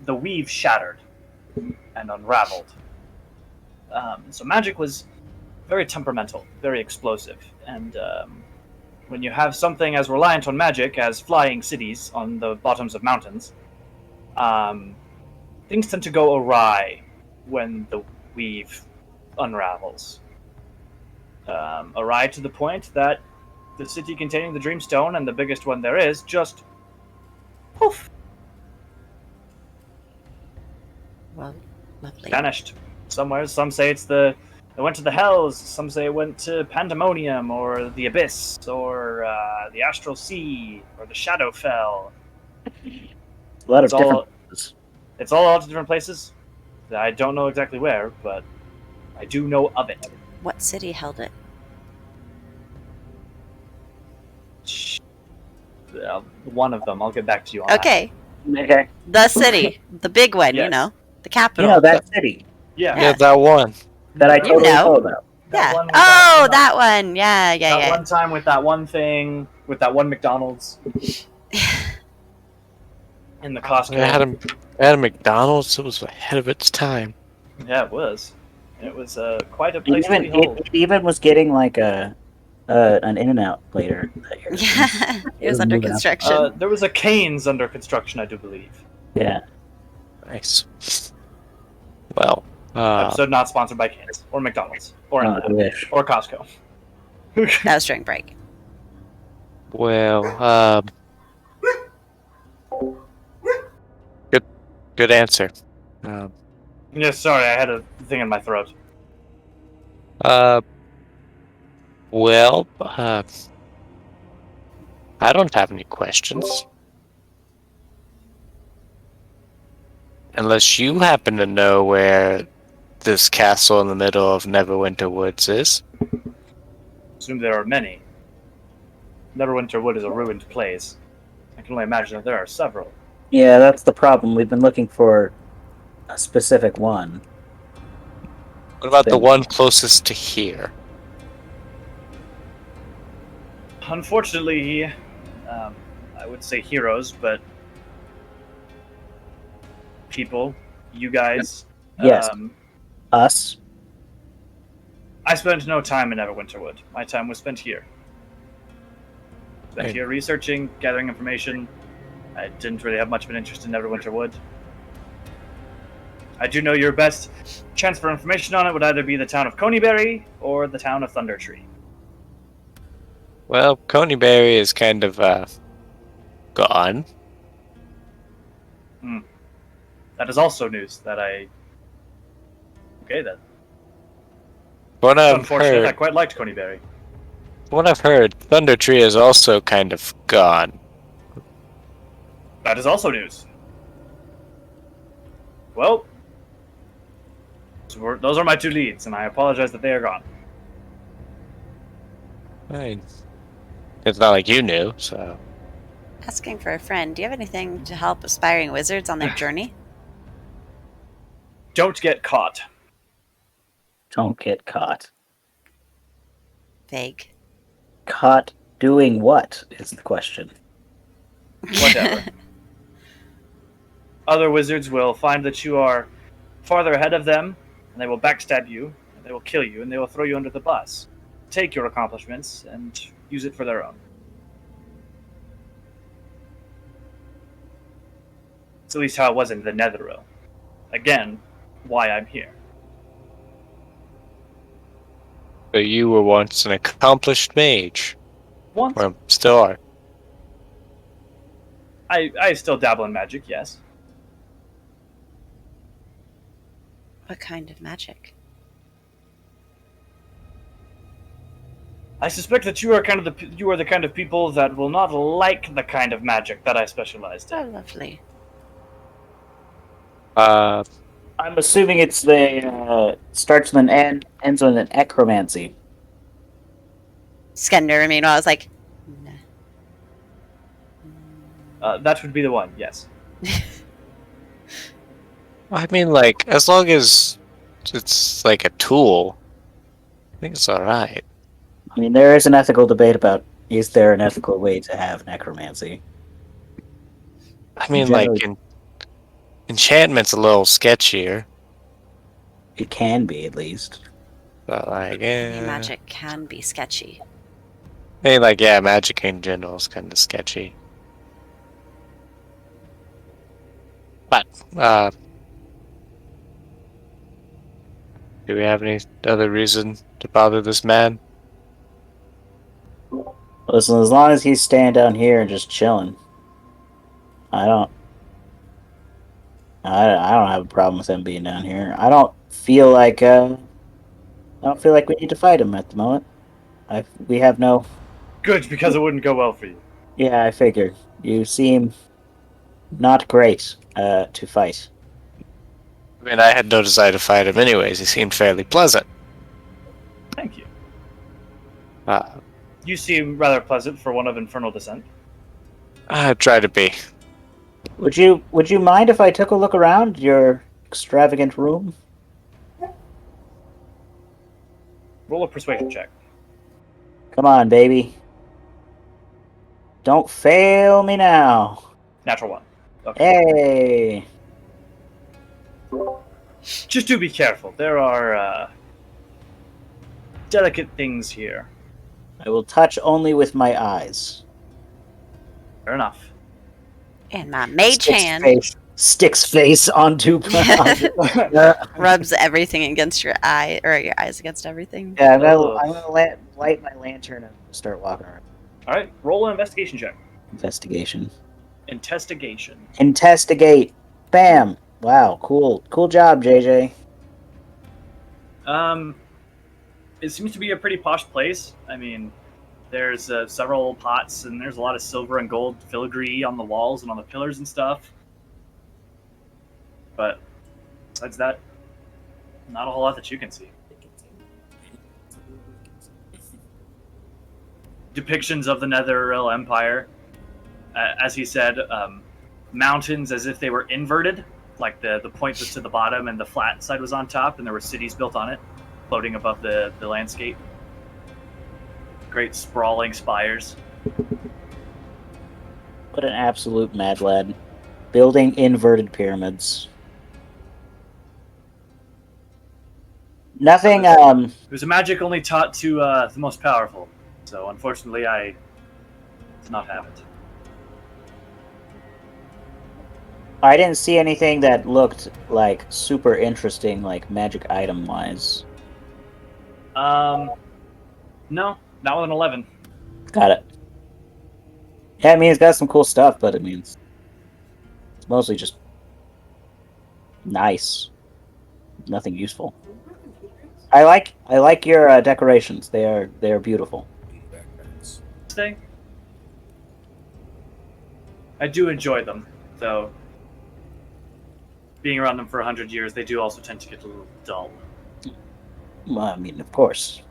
the weave shattered and unraveled. So magic was very temperamental, very explosive, and when you have something as reliant on magic as flying cities on the bottoms of mountains, things tend to go awry when the weave unravels. Awry to the point that the city containing the Dreamstone, and the biggest one there is, just poof, Well, lovely. vanished somewhere. Some say it went to the Hells. Some say it went to Pandemonium, or the Abyss, or the Astral Sea, or the Shadowfell. A lot of It's all- different. places. It's all out of different places. I don't know exactly where, but I do know of it. What city held it? One of them. I'll get back to you on that. Okay, Okay. the city, the big one. You Yes. know, the You capital. know that city Yeah. Yeah, that one. that I You totally know. know about. Yeah. one with Oh, that one. Yeah, that yeah. one time with that one thing, with that one McDonald's in the Costco. It had a McDonald's. It was ahead of its time. Yeah, it was. It was quite a It place to even, behold. it even was getting like an In-N-Out later that year. Yeah, it was under moving up. construction. There was a Cane's under construction, I do believe. Yeah. Nice. Well, Episode not sponsored by Cane's or McDonald's or I In-N-Out, wish. or Costco. That was during break. well, Good answer. Yes, sorry, I had a thing in my throat. Well, I don't have any questions. Unless you happen to know where this castle in the middle of Neverwinter Woods is. Assume there are many. Neverwinter Wood is a ruined place. I can only imagine that there are several. Yeah, that's the problem. We've been looking for a specific one. What about the Then- one closest to here? Unfortunately, I would say heroes, but people, you guys. Yes. Us. I spent no time in Neverwinter Wood. My time was spent here. Spent Right. here researching, gathering information. I didn't really have much of an interest in Neverwinter Wood. I do know your best chance for information on it would either be the town of Coneyberry or the town of Thundertree. Well, Coneyberry is kind of gone. That is also news that I. Okay then. What It's I've unfortunate. I heard, quite liked Coneyberry. Thunder Tree is also kind of gone. That is also news. Well, those are my two leads, and I apologize that they are gone. Fine. It's not like you knew, so. Asking for a friend. Do you have anything to help aspiring wizards on their journey? Don't get caught. Don't get caught. Vague. Caught doing what is the question. Whatever. Other wizards will find that you are farther ahead of them, and they will backstab you, and they will kill you, and they will throw you under the bus. Take your accomplishments and use it for their own. It's at least how it was in the Netherrealm. Again, why I'm here. But you were once an accomplished mage. Once, Or still are. I still dabble in magic, yes. What kind of magic? I suspect that you are the kind of people that will not like the kind of magic that I specialized Oh, in. lovely. I'm assuming it's the starts with an N, ends with an necromancy. Skender, I was like, nah. That would be the one, yes. I mean, like, as long as it's like a tool, I think it's alright. I mean, there is an ethical debate about is there an ethical way to have necromancy? I mean, Generally- like, enchantment's a little sketchier. It can be, at least. But, like, Magic can be sketchy. I mean, like, yeah, magic in general is kind of sketchy. But, do we have any other reason to bother this man? Listen, as long as he's staying down here and just chilling, I don't have a problem with him being down here. I don't feel like we need to fight him at the moment. We have no. Good, because it wouldn't go well for you. Yeah, I figured. You seem not great to fight. I mean, I had no desire to fight him anyways. He seemed fairly pleasant. Thank you. Uh, You seem rather pleasant for one of infernal descent. I try to be. Would you mind if I took a look around your extravagant room? Roll a persuasion check. Come on, baby. Don't fail me now. Natural one. Okay. Hey. Just do be careful. There are delicate things here. I will touch only with my eyes. Fair enough. And my mage hand Sticks face onto. rubs everything against your eye, or your eyes against everything. Yeah, I'm gonna light my lantern and start walking around. All right. Roll an investigation check. Investigation. Investigation. Investigate. Bam. Wow, cool job, JJ. It seems to be a pretty posh place. I mean, there's several pots, and there's a lot of silver and gold filigree on the walls and on the pillars and stuff. But besides that, not a whole lot that you can see. Depictions of the Netherrealm Empire, as he said, mountains as if they were inverted, like the point was to the bottom and the flat side was on top, and there were cities built on it, floating above the landscape. Great sprawling spires. What an absolute mad lad. Building inverted pyramids. Nothing, It was a magic only taught to the most powerful, so unfortunately I did not have it. I didn't see anything that looked like super interesting, like magic item wise. No, not with an 11. Got it. Yeah, I mean, it's got some cool stuff, but it means it's mostly just nice. Nothing useful. I like your decorations. They are beautiful. Thing. I do enjoy them, though. Being around them for 100 years, they do also tend to get a little dull. Well, I mean, of course.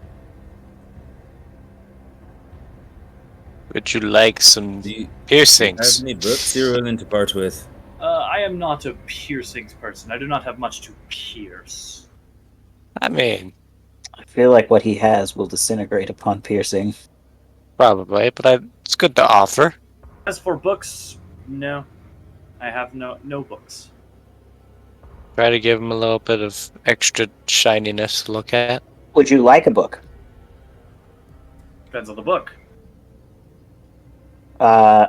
Would you like some Do you have piercings? any books you're willing to part with? I am not a piercings person. I do not have much to pierce. I mean, I feel like what he has will disintegrate upon piercing. probably, but it's good to offer. As for books, no. I have no books. Try to give him a little bit of extra shininess to look at. Would you like a book? Depends on the book. I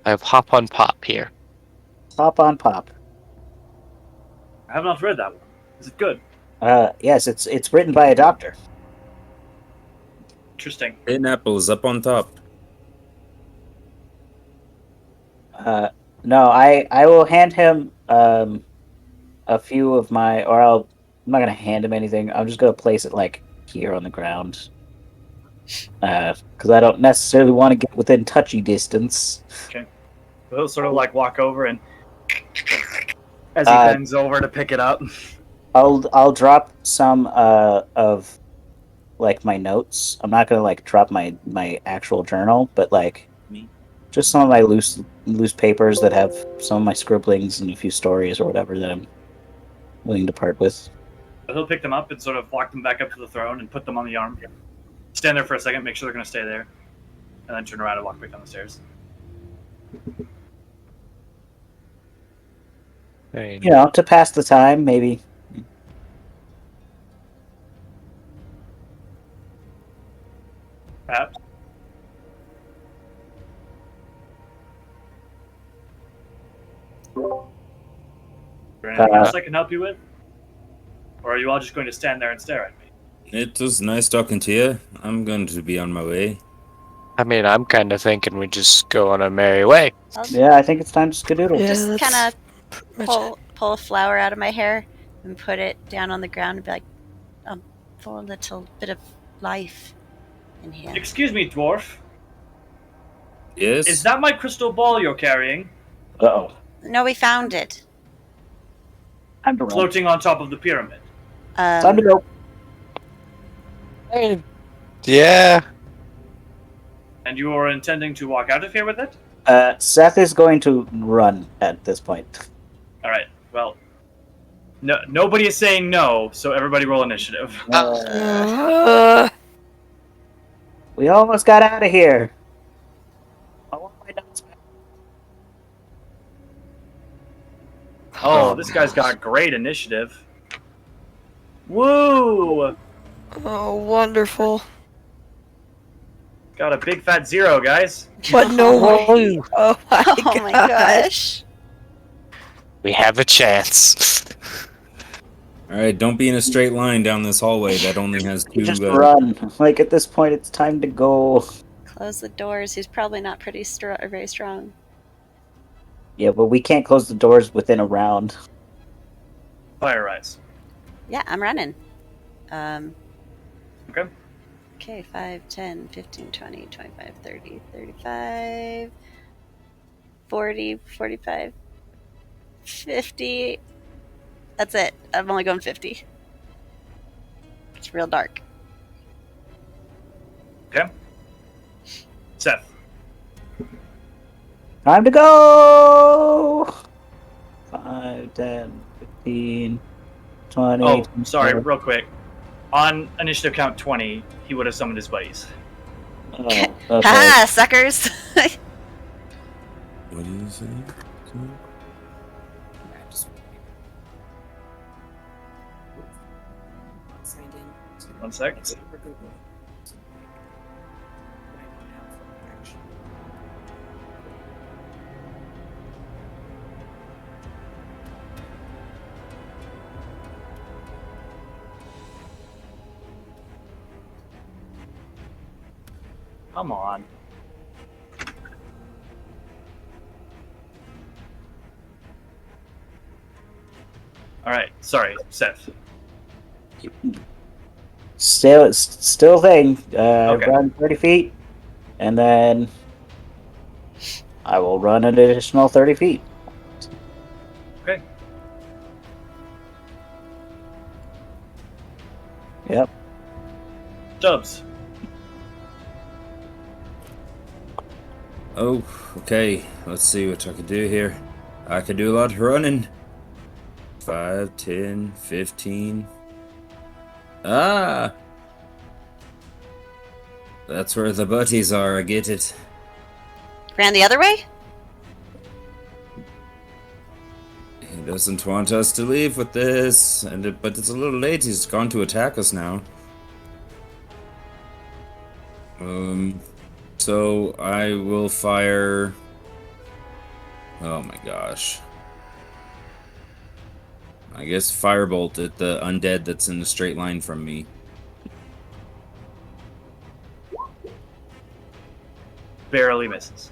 have Hop on Pop here. Hop on Pop. I have not read that one. Is it good? Yes, it's written by a doctor. Interesting. Pineapples up on top. No, I will hand him a few of my, I'm not gonna hand him anything. I'm just gonna place it like here on the ground, because I don't necessarily want to get within touchy distance. Okay. He'll sort of like walk over and as he bends over to pick it up. I'll drop some of like my notes. I'm not gonna like drop my actual journal, but like just some of my loose papers that have some of my scribblings and a few stories or whatever that I'm willing to part with. He'll pick them up and sort of walk them back up to the throne and put them on the arm. Stand there for a second, make sure they're going to stay there, and then turn around and walk back down the stairs. Very You know, to pass the time, maybe. Perhaps. Is there anything else I can help you with? Or are you all just going to stand there and stare at me? It was nice talking to you. I'm going to be on my way. I mean, I'm kind of thinking we just go on our merry way. Yeah, I think it's time to skedoodle. Yeah, Just that's kind pretty of much pull a flower out of my hair and put it down on the ground and be like, for a little bit of life in here. Excuse me, dwarf. Yes? Is that my crystal ball you're carrying? Uh-oh. No, we found it. Time to run. Floating on top of the pyramid. Time to go. Yeah. And you are intending to walk out of here with it? Seth is going to run at this point. Alright, well. No, nobody is saying no, so everybody roll initiative. We almost got out of here. I want my notes back. Oh, this guy's got great initiative. Woo! oh, wonderful. Got a big fat 0, guys. But no way. Oh my, Oh my gosh. We have a chance. Alright, don't be in a straight line down this hallway that only has two... Just run. Like, at this point, it's time to go. Close the doors. He's probably not very strong. Yeah, but we can't close the doors within a round. Fire rise. Yeah, I'm running. Okay. Okay, 5, 10, 15, 20, 25, 30, 35, 40, 45, 50. That's it. I'm only going 50. It's real dark. Okay. Seth. Time to go! 5, 10, 15, 20. Oh, sorry, 25. real quick. On initiative count 20, he would have summoned his buddies. Oh, okay. Haha, suckers! What do you say? One sec. Come on. Alright, sorry, Seth. Still thing. Okay. Run 30 feet, and then I will run an additional 30 feet. Okay. Yep. Dubs. Oh, okay. Let's see what I can do here. I can do a lot of running. 5, 10, 15. Ah! That's where the buddies are, I get it. Ran the other way? He doesn't want us to leave with this, but it's a little late. He's gone to attack us now. So I will fire. Oh my gosh. I guess firebolt at the undead that's in the straight line from me. Barely misses.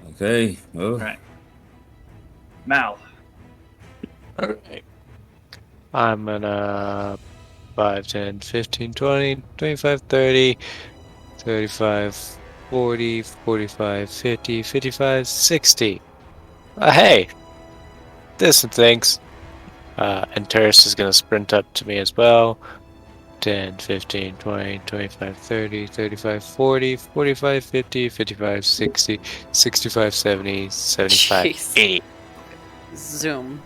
Okay. Oh. Alright. Mal. Okay. I'm gonna 5, 10, 15, 20, 25, 30, 35, 40, 45, 50, 55, 60. Hey! There's some things. And Terrace is gonna sprint up to me as well. 10, 15, 20, 25, 30, 35, 40, 45, 50, 55, 60, 65, 70, 75, Jeez. 80. Zoom.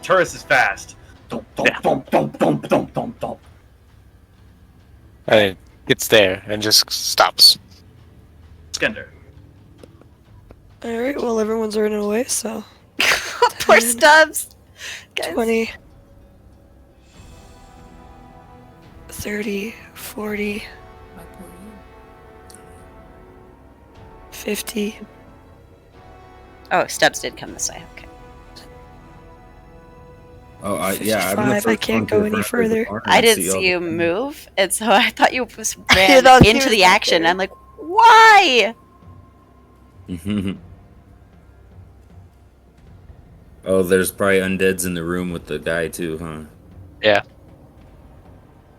Turris is fast. Dump, dump, Yeah. dump, dump, dump, dump, dump, dump. And it gets there and just stops. Skender. Alright, well, everyone's running away, so. Poor 10, Stubbs. Guys. 20, 30, 40, 50. Oh, Stubbs did come this way. Okay. Oh, yeah. I'm the 55, first I can't one to go any arrive at the further. barn I and didn't all see you the- move, and so I thought you just I ran thought you into were the back action. there. I'm like, why? Oh, there's probably undeads in the room with the guy too, huh? Yeah.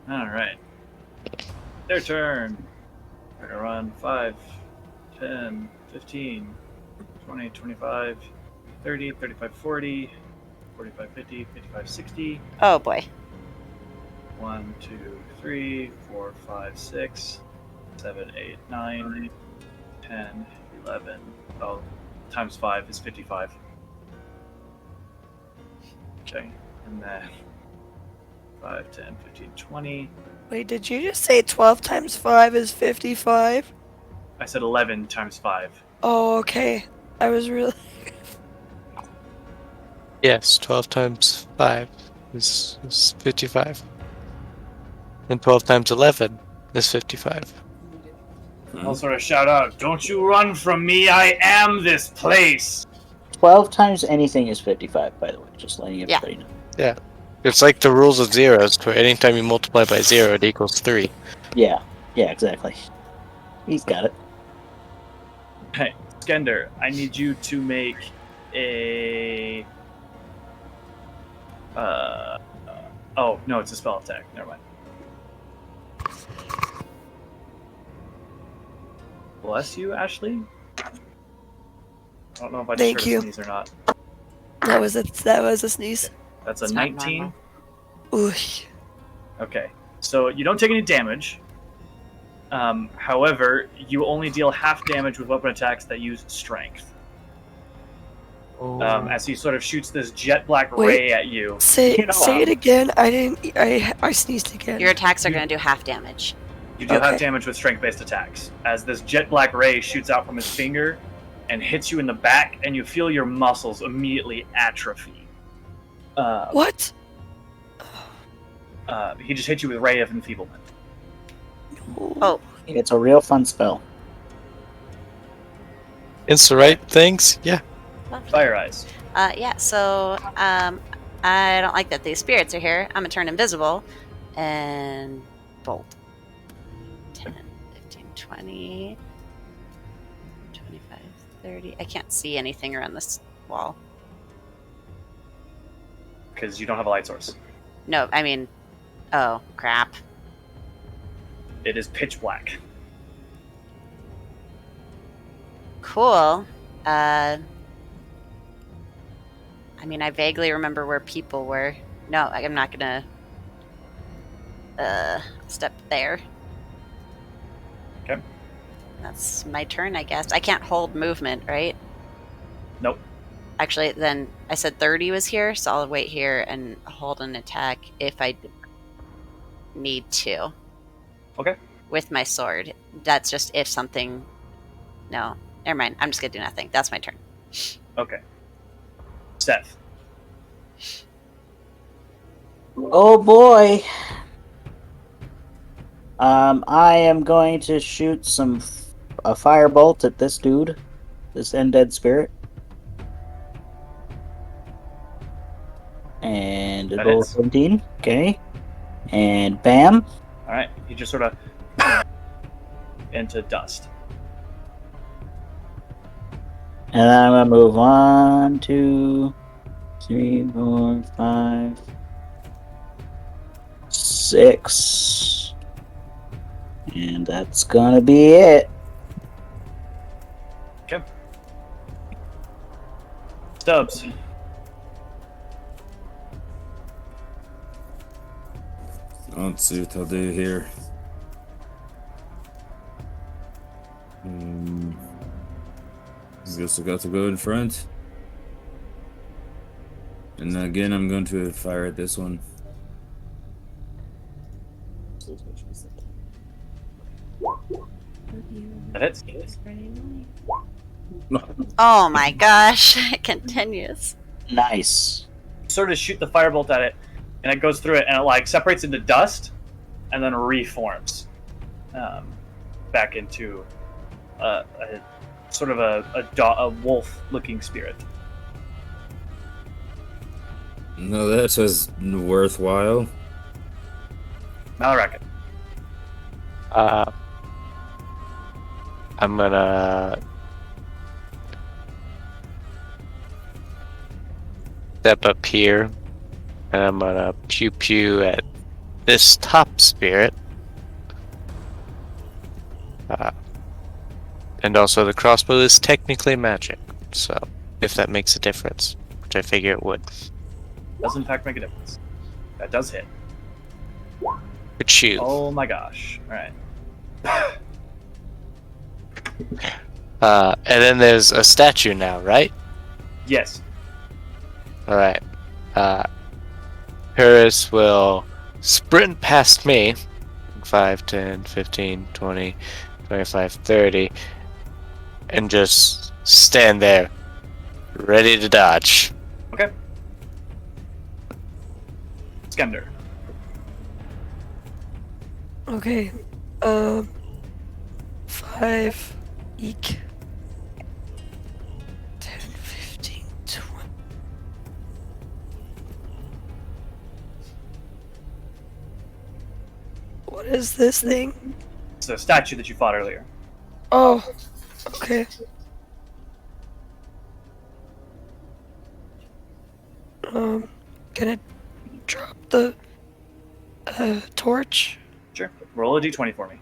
Alright. Their turn. We're gonna run 5, 10, 15, 20, 25, 30, 35, 40, 45, 50, 55, 60. Oh boy. 1, 2, 3, 4, 5, 6, 7, 8, 9, 10, 11. Oh, times 5 is 55. Okay, and then 5, 10, 15, 20. Wait, did you just say 12 times 5 is 55? I said 11 times 5. Oh, okay. I was really. Yes, 12 times 5 is 55. And 12 times 11 is 55. I'll sort of shout out, "Don't you run from me, I am this place!" 12 times anything is 55, by the way. Just letting Yeah. everybody know. Yeah. It's like the rules of zeros, where anytime you multiply by 0, it equals 3. Yeah, exactly. He's got it. Hey, Skender, I need you to make a. Oh no, it's a spell attack. Never mind. Bless you, Ashley. I don't know if I just Thank heard you. a sneeze or not. That was a sneeze. That's It's a not 19. normal. Ooh. Okay, so you don't take any damage. However, you only deal half damage with weapon attacks that use strength. As he sort of shoots this jet black ray at you. Say You know, say it again. I sneezed again. Your attacks are going to do half damage. You deal half Okay. damage with strength-based attacks. As this jet black ray shoots out from his finger and hits you in the back, and you feel your muscles immediately atrophy. What? He just hit you with Ray of Enfeeblement. Oh, It's a real fun spell. It's the right things? Yeah. lovely. Fire Eyes. Yeah, so I don't like that these spirits are here. I'm going to turn invisible and bolt. 10, 15, 20, 25, 30. I can't see anything around this wall. Because you don't have a light source. No, I mean, oh, crap. It is pitch black. Cool. I mean, I vaguely remember where people were. No, I'm not gonna step there. Okay. That's my turn, I guess. I can't hold movement, right? Nope. Actually, then I said 30 was here, so I'll wait here and hold an attack if I need to. Okay. With my sword. That's just if something... No, never mind. I'm just gonna do nothing. That's my turn. Okay. Seth. Oh boy. I am going to shoot a firebolt at this dude, this undead spirit, and That roll hits. 17. Okay, and bam. All right. He just sort of into dust. And then I'm gonna move 1, 2, 3, 4, 5, 6. And that's gonna be it. Okay. Stubbs. Let's see what I'll do here. I guess I got to go in front. And again, I'm going to fire at this one. That hits. Oh my gosh. It continues. Nice. Sort of shoot the firebolt at it, and it goes through it, and it like separates into dust, and then reforms back into a sort of a wolf-looking spirit. No, that was worthwhile. Malarakan. I'm gonna step up here, and I'm gonna pew pew at this top spirit. And also the crossbow is technically magic, so if that makes a difference, which I figure it would. Does in fact make a difference. That does hit. Good shoot. Oh my gosh. Alright. And then there's a statue now, right? Yes. Alright. Paris will sprint past me. 5, 10, 15, 20, 25, 30. And just stand there. Ready to dodge. Okay. Skender. Okay. 5 eek. 10, 15, 20. What is this thing? It's the statue that you fought earlier. Oh, okay. Can I drop the torch? Sure. Roll a d20 for me.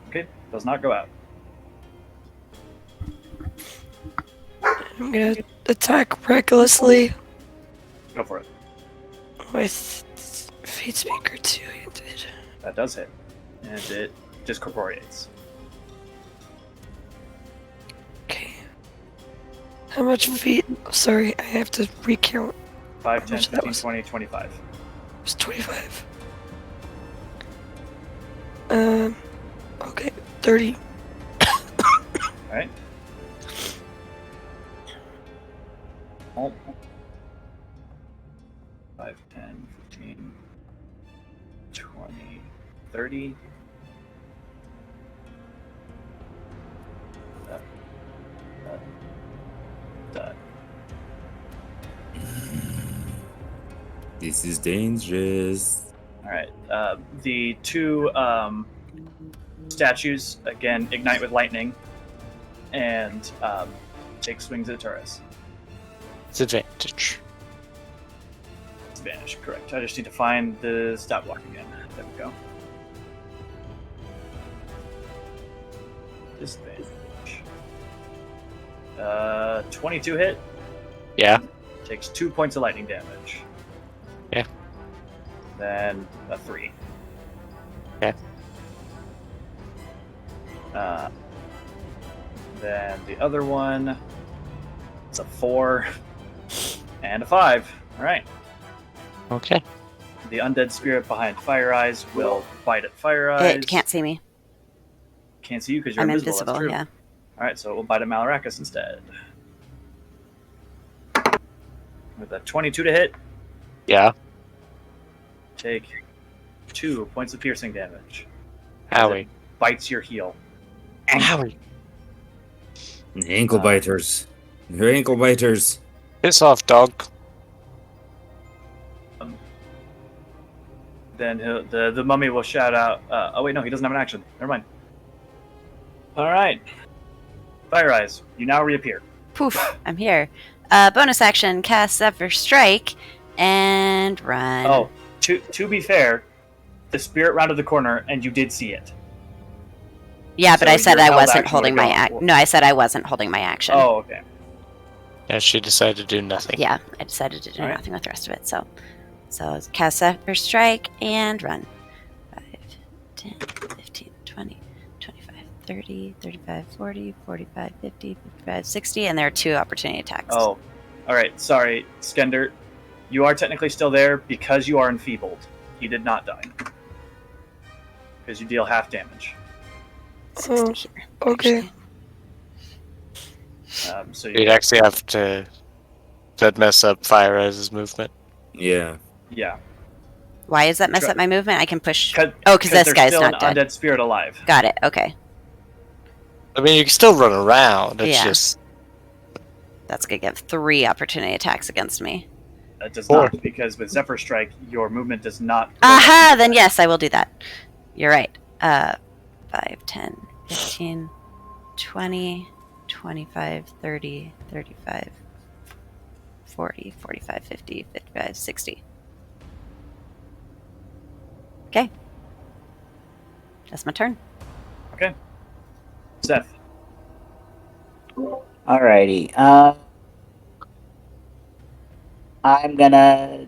Okay. Does not go out. I'm gonna attack recklessly Go for it. with Fate Speaker 2. That does hit. And it discorporeates. Okay. How much feet? Sorry, I have to recount. 5, How 10, much that 15, was? 20, 25. It was 25. Okay, 30. Alright. Oh. 5, 10, 15, 20, 30. Done. This is dangerous. Alright. The two statues, again, ignite with lightning and take swings at Taurus. It's advantage. Vanish, correct. I just need to find the stat block again. There we go. Disadvantage. 22 hit. Yeah. Takes 2 points of lightning damage. Yeah. Then a 3. Okay. Then the other one, it's a 4 and a 5. All right. Okay. The undead spirit behind Fire Eyes will bite at Fire Eyes. It can't see me. Can't see you because you're I'm invisible. invisible, That's true. yeah. All right, so it will bite at Malarakas instead. With a 22 to hit, Yeah. take 2 points of piercing damage. Howie. Bites your heel. Howie. Ankle biters. They're ankle biters. Piss off, dog. Then the mummy will shout out. Oh wait, no, he doesn't have an action. Never mind. All right, Fire Eyes, you now reappear. Poof, I'm here. Bonus action, cast Zephyr Strike, and run. Oh, to be fair, the spirit rounded the corner, and you did see it. Yeah, but so I said your I held wasn't action holding would've my gone- action. No, I said I wasn't holding my action. Oh, okay. And she decided to do nothing. Yeah, I decided to do Alright. nothing with the rest of it. So cast Zephyr Strike and run. 5, 10, 15, 20, 25, 30, 35, 40, 45, 50, 55, 60, and there are 2 opportunity attacks. Oh, all right. Sorry, Skender. You are technically still there because you are enfeebled. You did not die because you deal half damage. 60 here. Okay. actually. So You'd actually have to. That mess up Fire Eyes' movement. Yeah. yeah. Why does that mess Try- up my movement? I can push. Cause, Oh, because this there's guy's still not an dead. undead spirit alive. Got it. Okay. I mean, you can still run around. It's Yeah. just. That's going to give 3 opportunity attacks against me. It does 4. not, because with Zephyr Strike, your movement does not. Aha! Then yes, I will do that. You're right. 5, 10, 15, 20, 25, 30, 35, 40, 45, 50, 55, 60. Okay. That's my turn. Okay. Seth. Alrighty. I'm gonna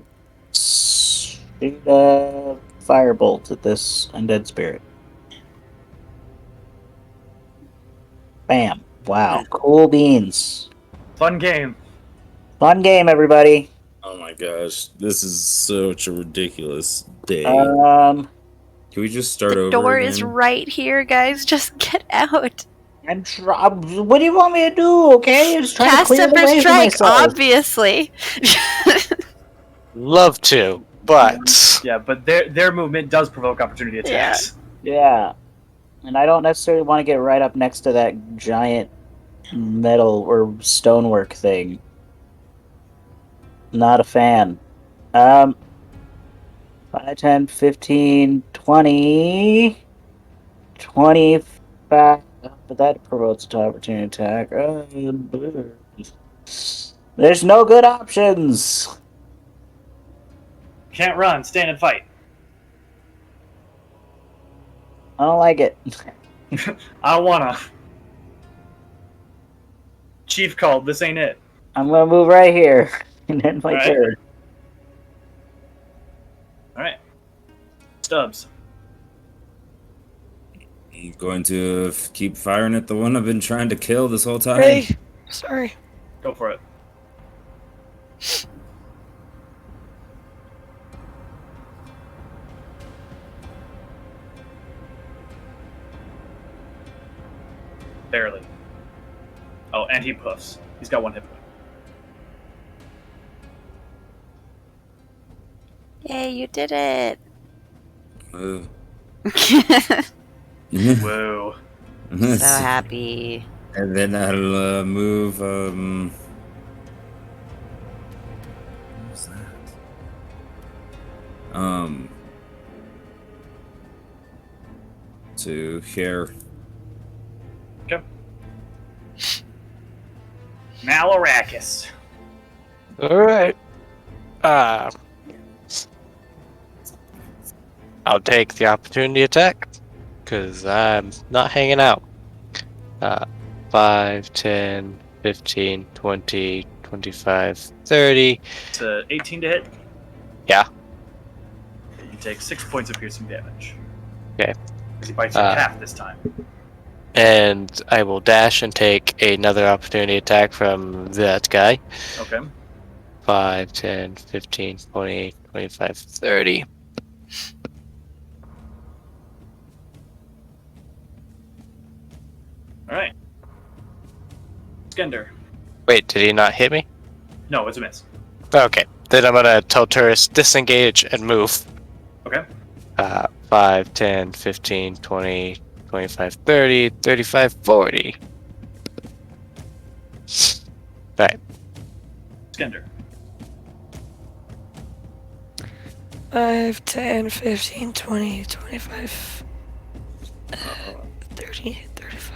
shoot a firebolt at this undead spirit. Bam. Wow. Cool beans. Fun game. Fun game, everybody. Oh my gosh, this is such a ridiculous day. Um, Can we just start The over door again? is right here, guys. Just get out. what do you want me to do? Okay, just trying to Cast clear the Zephyr way for Strike, myself. obviously. Love to, but. Yeah, but their movement does provoke opportunity attacks. Yeah, and I don't necessarily want to get right up next to that giant metal or stonework thing. Not a fan. 5, 10, 15, 20, 25. But that promotes an opportunity attack. There's no good options. Can't run. Stand and fight. I don't like it. I don't wanna. Chief called. This ain't it. I'm gonna move right here and end my Alright. turn. Alright. Stubbs. I'm going to keep firing at the one I've been trying to kill this whole time. Hey, sorry. Go for it. Barely. Oh, and he puffs. He's got 1 hit point. Yay, you did it. Whoa. So happy. And then I'll move. What was that? To here. Okay. Malarakis. Alright. I'll take the opportunity attack, because I'm not hanging out. 5, 10, 15, 20, 25, 30. It's a 18 to hit. Yeah. You take 6 points of piercing damage. Okay. Because he bites you in half this time. And I will dash and take another opportunity attack from that guy. Okay. 5, 10, 15, 20, 25, 30. Alright. Skender. Wait, did he not hit me? No, it's a miss. Okay, then I'm gonna tell Turris disengage and move. Okay. 5, 10, 15, 20, 25, 30, 35, 40. Right. Skender. 5, 10, 15, 20, 25, 30, 35.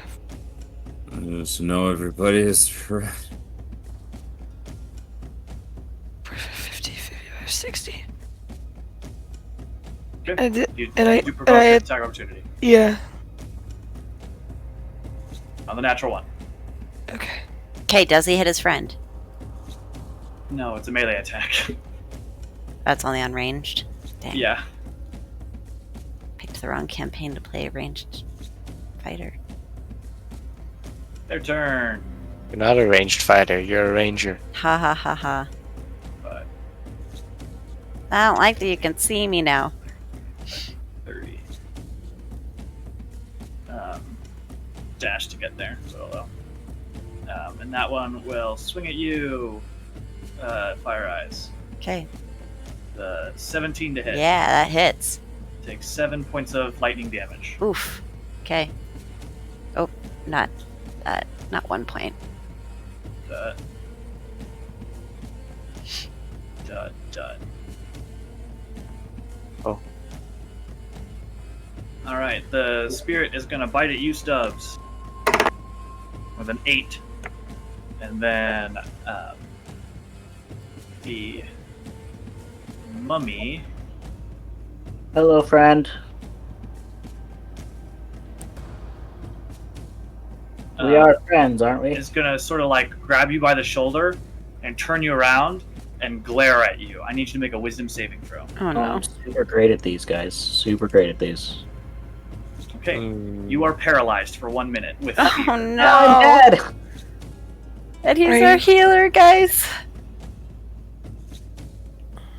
So no, everybody is 50, 55, 60. Okay. I did, You and I, do and provide I an had, attack opportunity. yeah, On the natural 1. okay. Okay, does he hit his friend? No, it's a melee attack. That's only on ranged. Dang. Yeah. Picked the wrong campaign to play a ranged fighter. Their turn. You're not a ranged fighter, you're a ranger. Ha ha ha ha. But I don't like that you can see me now. 30. Dash to get there, so and that one will swing at you. Fire Eyes. Okay. The 17 to hit. Yeah, that hits. Takes 7 points of lightning damage. Oof. Okay. Oh, not 1 point. Dud. Dud, dud. Oh. Alright, the spirit is gonna bite at you, Stubbs. With an 8. And then, the mummy Hello, friend. We are friends, aren't we? is gonna sort of like grab you by the shoulder and turn you around and glare at you. I need you to make a wisdom saving throw. Oh Oh, no. I'm super great at these, guys. Super great at these. Okay, you are paralyzed for 1 minute with fear. Oh I'm no. dead! And he's Right. our healer, guys.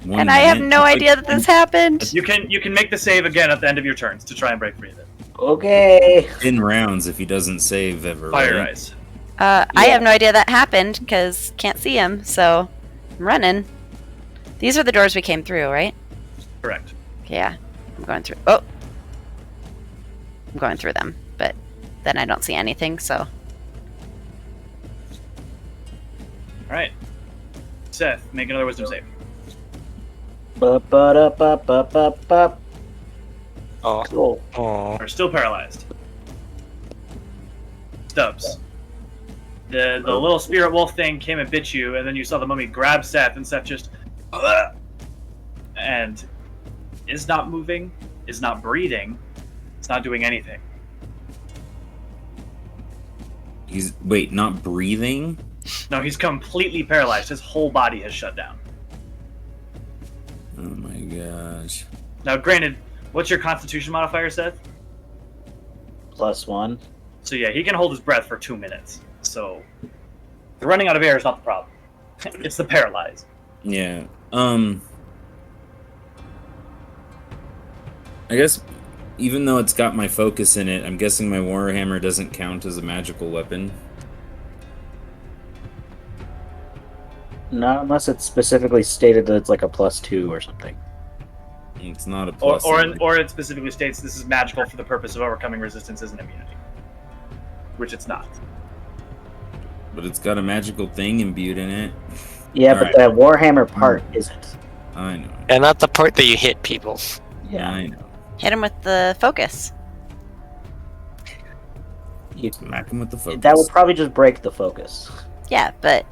And I have no idea that this happened. You can make the save again at the end of your turns to try and break free of it. Okay. in rounds if he doesn't save ever. Fire right? Eyes. I have no idea that happened because can't see him, so I'm running. These are the doors we came through, right? Correct. Yeah, I'm going through. Oh, I'm going through them, but then I don't see anything. So All right. Seth, make another wisdom save. Ba-ba-da-ba-ba-ba-ba. Oh. Cool. Oh. Are still paralyzed. Stubbs. The little spirit wolf thing came and bit you, and then you saw the mummy grab Seth, and Seth just and and is not moving, is not breathing, it's not doing anything. He's not breathing? No, he's completely paralyzed. His whole body has shut down. Oh my gosh. Now, granted, what's your Constitution modifier, Seth? +1. So yeah, he can hold his breath for 2 minutes. So the running out of air is not the problem. It's the paralyzed. Yeah. I guess even though it's got my focus in it, I'm guessing my Warhammer doesn't count as a magical weapon. Not unless it's specifically stated that it's like a +2 or something. It's not a plus. Or it specifically states this is magical for the purpose of overcoming resistances and immunity. Which it's not. But it's got a magical thing imbued in it. Yeah, All but right. the Warhammer part isn't. I know. And not the part that you hit people. Yeah. I know. Hit him with the focus. Smack him with the focus. That would probably just break the focus. Yeah, but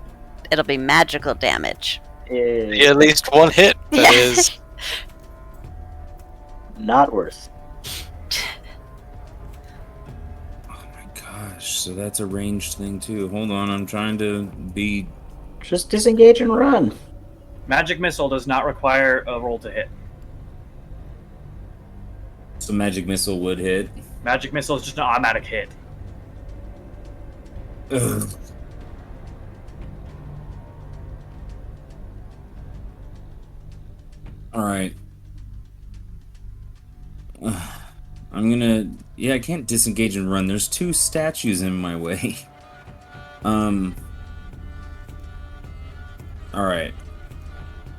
it'll be magical damage. Eh, At least one hit. That is. Not worth. Oh my gosh, so that's a ranged thing too. Hold on, I'm trying to be... Just disengage and run. Magic Missile does not require a roll to hit. So magic missile would hit. Magic Missile is just an automatic hit. Ugh. Alright. I'm gonna... Yeah, I can't disengage and run. There's 2 statues in my way. Alright.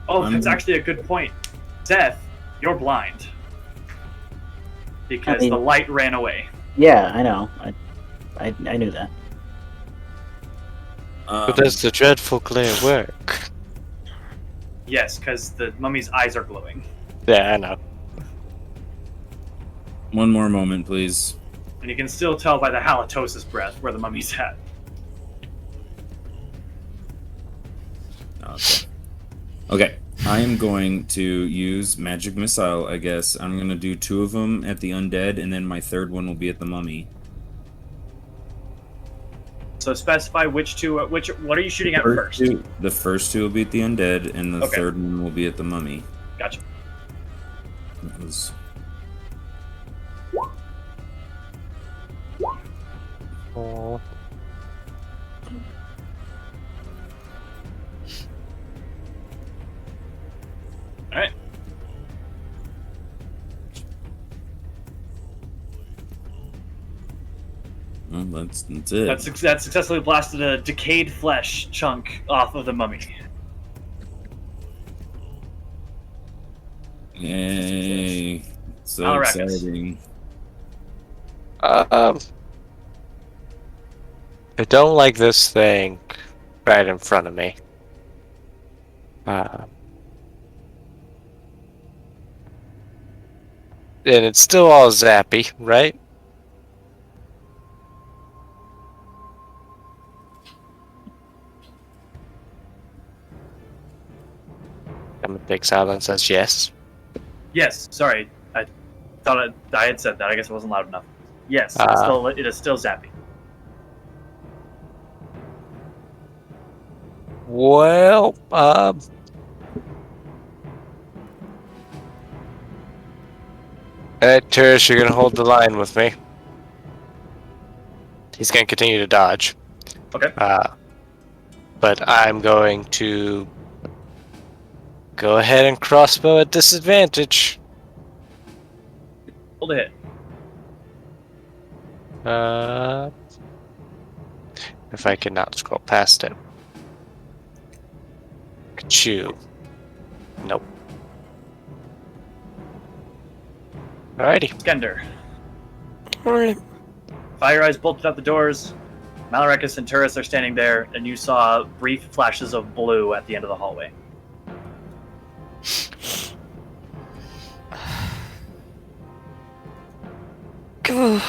Oh, that's actually a good point. Seth, you're blind. Because I mean- the light ran away. Yeah, I know. I knew that. But does the dreadful glare work? Yes, because the mummy's eyes are glowing. Yeah, I know. One more moment, please. And you can still tell by the halitosis breath where the mummy's at. Okay. Okay. I am going to use magic missile, I guess. I'm going to do 2 of them at the undead, and then my 3rd one will be at the mummy. So specify which two. What are you shooting at first? The first 2 will be at the undead, and the Okay. 3rd one will be at the mummy. Gotcha. That was... Oh. All right. Well, that's it. That successfully blasted a decayed flesh chunk off of the mummy. Yay. So Malarakas. exciting. I don't like this thing right in front of me. And it's still all zappy, right? I'm a big silence says yes. Yes. Sorry, I thought I had said that. I guess it wasn't loud enough. Yes, it is still zappy. Well, Terrace, you're gonna hold the line with me. He's gonna continue to dodge. Okay. But I'm going to go ahead and crossbow at disadvantage. Hold a hit. If I cannot scroll past it. Achoo. Nope. Alrighty. Skender. Alright. Fire eyes bolted out the doors. Malarakas and Turris are standing there, and you saw brief flashes of blue at the end of the hallway. Go,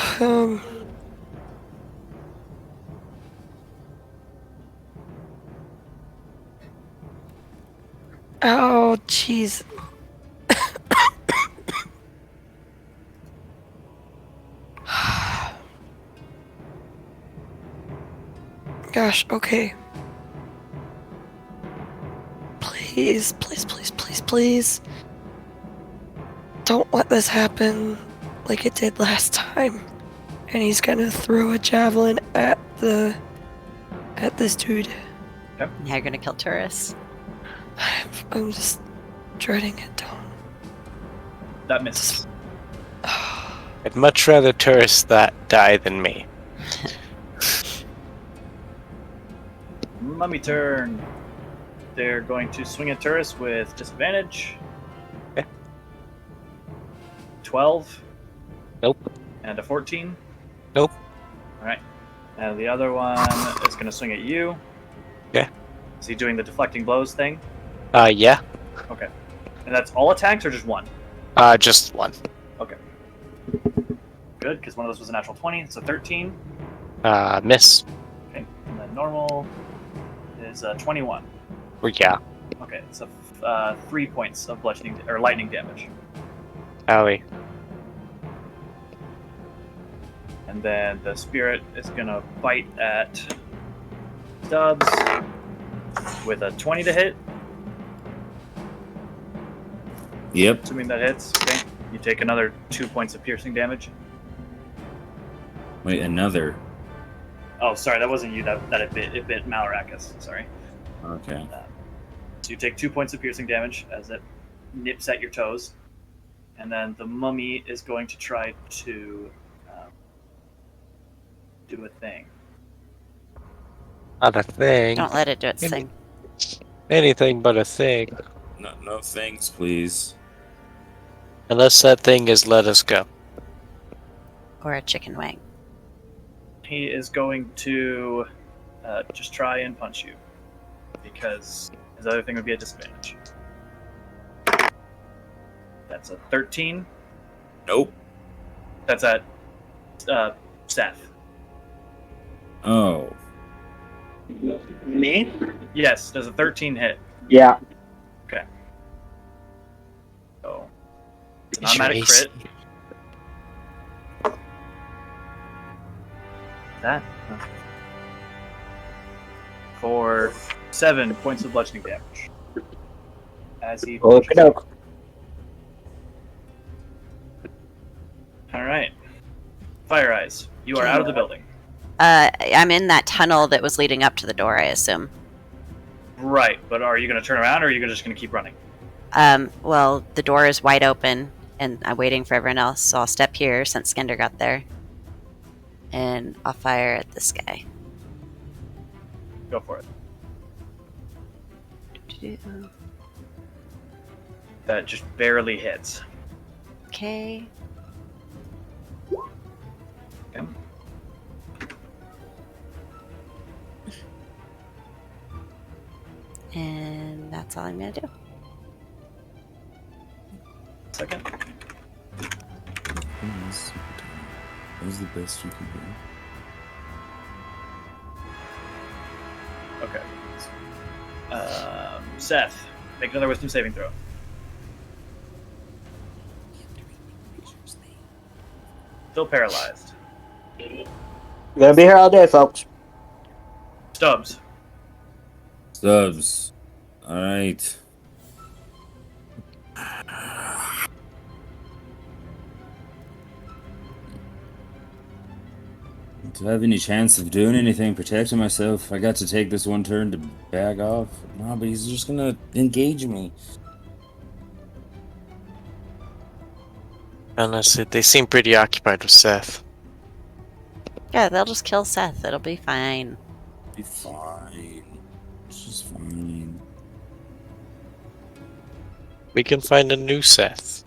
Oh, jeez. gosh, okay. Please, please, please, please, please. Don't let this happen like it did last time. And he's gonna throw a javelin at this dude. Now you're gonna kill tourists. I'm just dreading it, Don. That misses. I'd much rather tourists that die than me. Mummy turn. They're going to swing at Turris with disadvantage. Okay. 12. Nope. And a 14. Nope. Alright. And the other one is going to swing at you. Okay. Is he doing the deflecting blows thing? Yeah. Okay. And that's all attacks or just one? Just one. Okay. Good, because one of those was a natural 20. So 13. Miss. Okay. And then normal is 21. Yeah. Okay, so 3 points of bludgeoning or lightning damage. Owie. And then the spirit is gonna bite at Stubbs with a 20 to hit. Yep. Assuming that hits. Okay. You take another 2 points of piercing damage. Wait, another. Oh, sorry, that wasn't you. That it bit Malarakis. Sorry. Okay. So you take 2 points of piercing damage as it nips at your toes, and then the mummy is going to try to do a thing. Not a thing. Don't let it do its thing. Anything but a thing. No thanks, please. Unless that thing is let us go. Or a chicken wing. He is going to just try and punch you, because his other thing would be a disadvantage. That's a 13. Nope. That's at Seth. Oh. Me? Yes, does a 13 hit? Yeah. Okay. So it's an Is your automatic AC crit. That for 7 points of bludgeoning damage. As he Okie doke. All right, Fire Eyes, you are out of the building. I'm in that tunnel that was leading up to the door, I assume. Right, but are you going to turn around, or are you just going to keep running? Well, the door is wide open, and I'm waiting for everyone else, so I'll step here since Skender got there. And I'll fire at this guy. Go for it. That just barely hits. Okay. Okay. And that's all I'm gonna do. Second. That was the best you could do. Okay. Seth, make another wisdom saving throw. Still paralyzed. Gonna be here all day, folks. Stubbs. Stubbs. Alright. Do I have any chance of doing anything, protecting myself? I got to take this one turn to back off. No, but he's just gonna engage me. Honestly, they seem pretty occupied with Seth. Yeah, they'll just kill Seth. It'll be fine. Be fine. It's just fine. We can find a new Seth.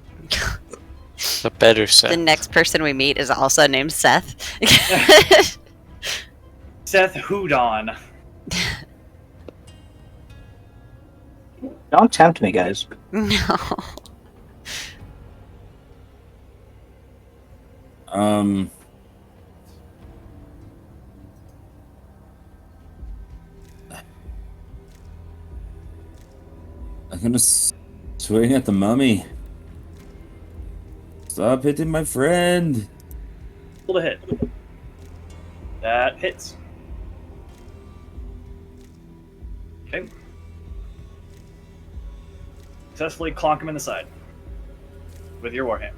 A better Seth. The next person we meet is also named Seth. Seth Houdon. Don't tempt me, guys. No. I'm gonna swing at the mummy. Stop hitting my friend. Roll to hit. That hits. successfully clonk him in the side with your warhammer.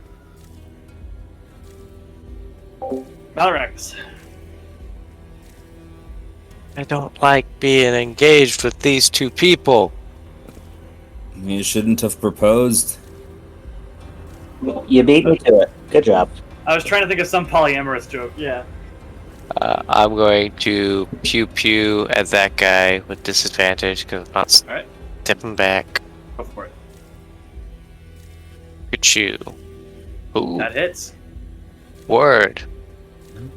Malarax. I don't like being engaged with these two people. You shouldn't have proposed. You beat me to it. Good job. I was trying to think of some polyamorous joke. Yeah. I'm going to pew pew at that guy with disadvantage because I'm not All right. stepping back. Go for it. Ka-chew. Ooh, That hits. word.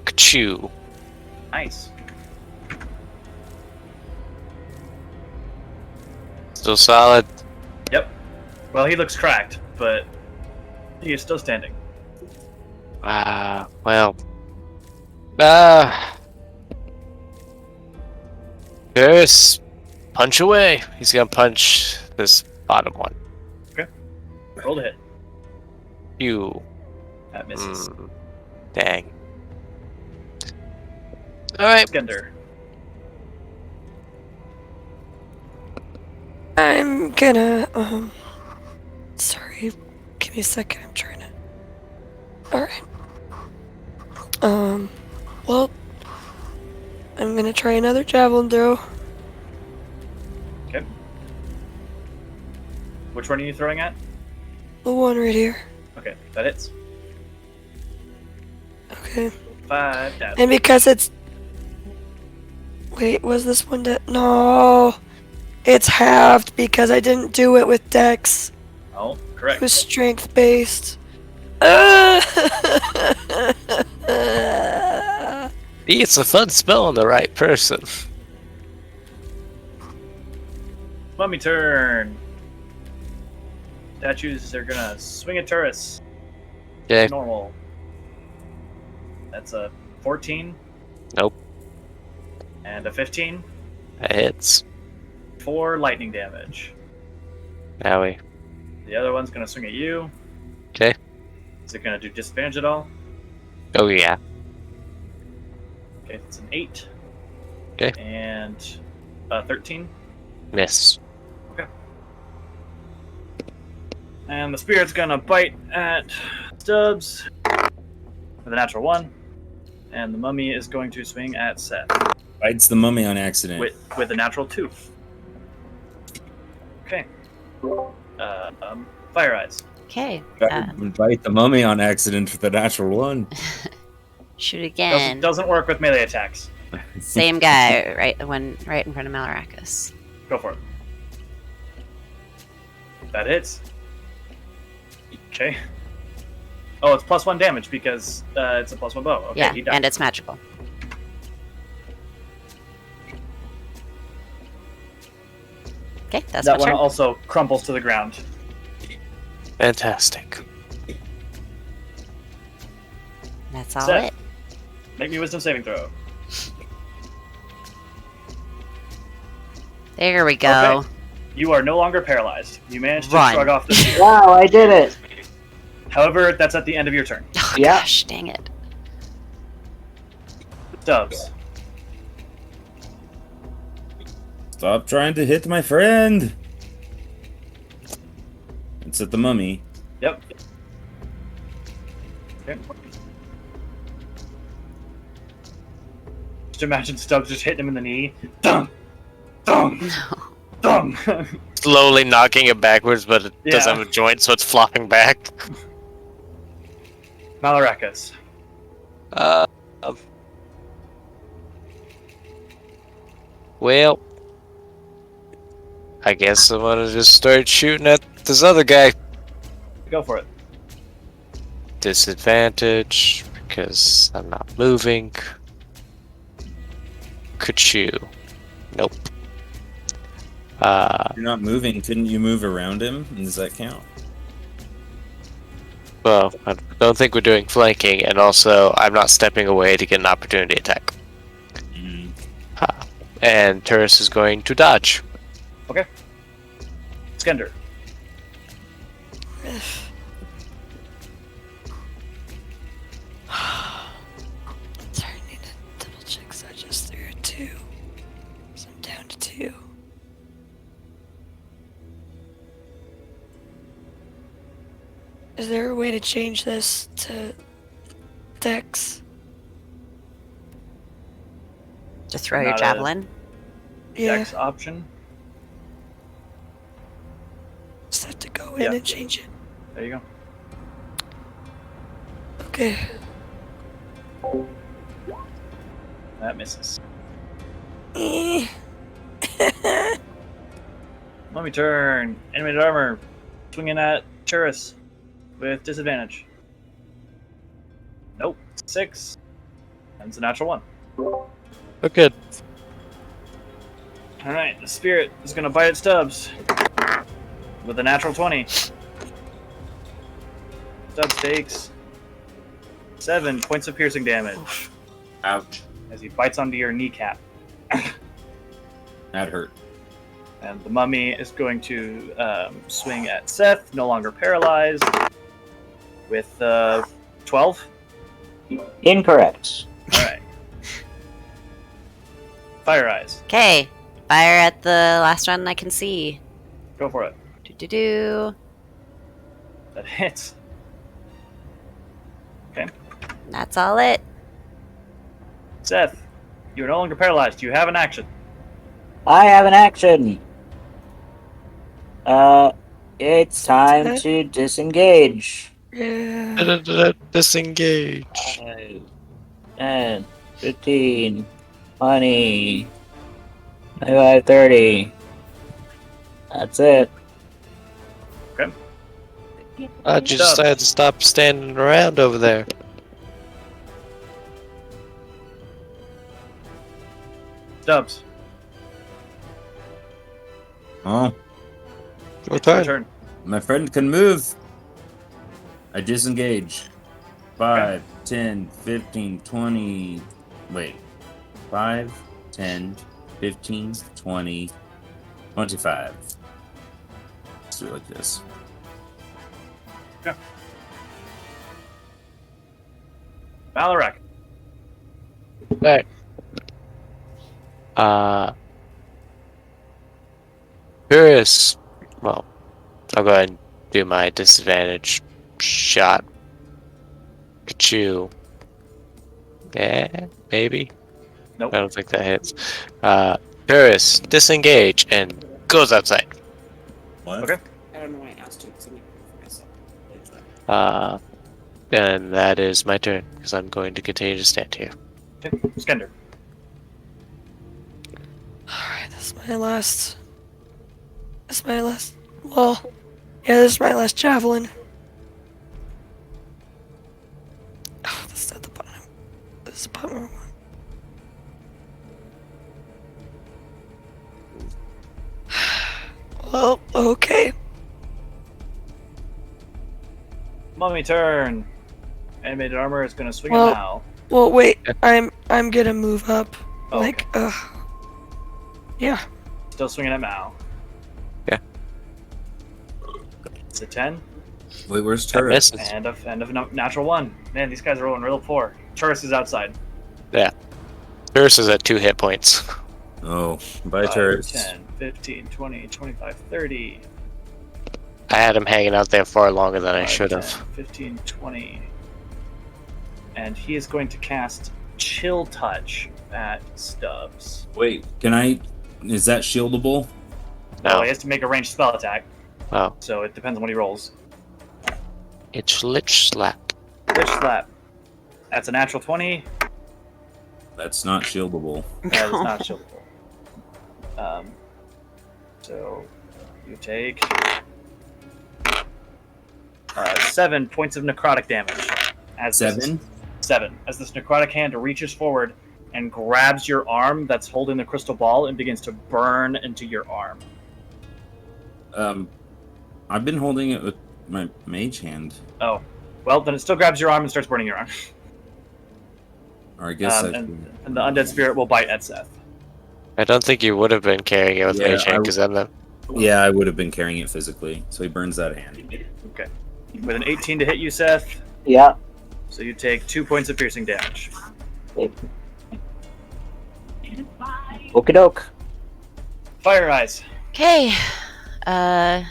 Ka-chew. Nice. Still solid. Yep. Well, he looks cracked, but he is still standing. Well. Curse. Punch away. He's gonna punch this bottom one. Roll to hit. You. That misses. Dang. Alright. Skender. I'm gonna, sorry, give me a second, I'm trying to, alright. Well, I'm gonna try another javelin throw. Okay. Which one are you throwing at? The one right here. Okay, that hits. Okay. 5 damage. And because it's, wait, was this one no, it's halved because I didn't do it with Dex. Oh, It correct. was strength based. It's a fun spell on the right person. Mummy turn. Statues are gonna swing at Turris. Okay. Normal. That's a 14. Nope. And a 15. That hits. 4 lightning damage. Howie. The other one's gonna swing at you. Okay. Is it gonna do disadvantage at all? Oh yeah. Okay, it's an 8. Okay. And 13. Miss. And the spirit's gonna bite at Stubbs with a natural 1. And the mummy is going to swing at Seth Bites the mummy on accident. with a natural 2. Okay. Fire Eyes. Okay. Bite the mummy on accident with a natural 1. Shoot again. Doesn't work with melee attacks. Same guy, right in front of Malarakas. Go for it. That hits. Okay. Oh, it's +1 damage because it's a +1 bow. Okay, Yeah, he died. and it's magical. Okay, that's that my one turn. also crumples to the ground. Fantastic. That's all Seth. it. Make me wisdom saving throw. There we go. Okay. You are no longer paralyzed. You managed to Run. shrug off the fear. Wow, I did it. However, that's at the end of your turn. Oh, Yeah. gosh, dang it. Stubbs. Stop trying to hit my friend. It's at the mummy. Yep. Okay. Just imagine Stubbs just hitting him in the knee. Dum! Dum! Dum! Slowly knocking it backwards, but it doesn't Yeah. have a joint, so it's flopping back. Malarakas. Well, I guess I'm gonna just start shooting at this other guy. Go for it. Disadvantage because I'm not moving. Ka-chew. Nope. You're not moving. Couldn't you move around him? Does that count? Well, I don't think we're doing flanking, and also I'm not stepping away to get an opportunity attack. Mm. And Turris is going to dodge. Skender. Sorry, I need to double check, so I just threw a 2. So I'm down to 2. Is there a way to change this to Dex? To throw your Not a- javelin. Yeah. Dex option. Just have to go Yeah. in and change it. There you go. Okay. That misses. Eh. Let me turn. Animated armor. Swinging at Churus with disadvantage. Nope. 6. And it's a natural 1. Oh, good. Alright, the spirit is going to bite at Stubbs with a natural 20. Stubbs takes 7 points of piercing damage Ouch. as he bites onto your kneecap. That hurt. And the mummy is going to swing at Seth, no longer paralyzed, with 12. Incorrect. Alright. Fire Eyes. Okay. Fire at the last one I can see. Go for it. Do. That hits. Okay. That's all it. Seth, you are no longer paralyzed. You have an action. I have an action. It's time to disengage. Yeah. Disengage. 10, 15, 20, 25, 30. That's it. Okay. I just decided to stop standing around over there. Stubbs. Oh, Your Your turn. turn. my friend can move. I disengage. 5, 10, 15, 20. Wait. 5, 10, 15, 20, 25. Let's do it like this. Valorek. Right. Curious. Well, I'll go ahead and do my disadvantage shot. Kachu. Yeah, maybe. Nope. I don't think that hits. Curious, disengage and goes outside. What? Okay. I don't know why I asked you because I'm looking for myself. And that is my turn because I'm going to continue to stand here. Okay. Skender. Alright, this is my last. This is my last. Well, yeah, this is my last javelin. Oh, this is at the bottom. This is the bottom one. Well, okay. Mummy turn. Animated armor is going to swing Well- it now. Well, wait. I'm gonna move up. Oh, Like, yeah. Still swinging at Mao. Yeah. It's a 10 Wait, where's That turret? misses. and a natural 1. Man, these guys are rolling real poor. Turris is outside. Curse is at 2 hit points. Oh, bye 5, turrets. 10, 15, 20, 25, 30. I had him hanging out there far longer than I 5, should 10, have. 15, 20. And he is going to cast Chill Touch at Stubbs. Wait, can I? Is that shieldable? No, No. he has to make a ranged spell attack, Oh, so it depends on what he rolls. it's Lich Slap. Lich Slap. That's a natural 20. That's not shieldable. That is not shieldable. So you take 7 points of necrotic damage. As this- 7? 7. As this necrotic hand reaches forward and grabs your arm that's holding the crystal ball and begins to burn into your arm. I've been holding it with my mage hand. Oh, well, then it still grabs your arm and starts burning your arm. Or I guess I And the undead spirit will bite at Seth. I don't think you would have been carrying it with Yeah, Mage Hand I- because then the Yeah, I would have been carrying it physically. So he burns that hand. Okay. With an 18 to hit you, Seth, Yeah. so you take 2 points of piercing damage. Okie doke. Fire Eyes. Okay. Fire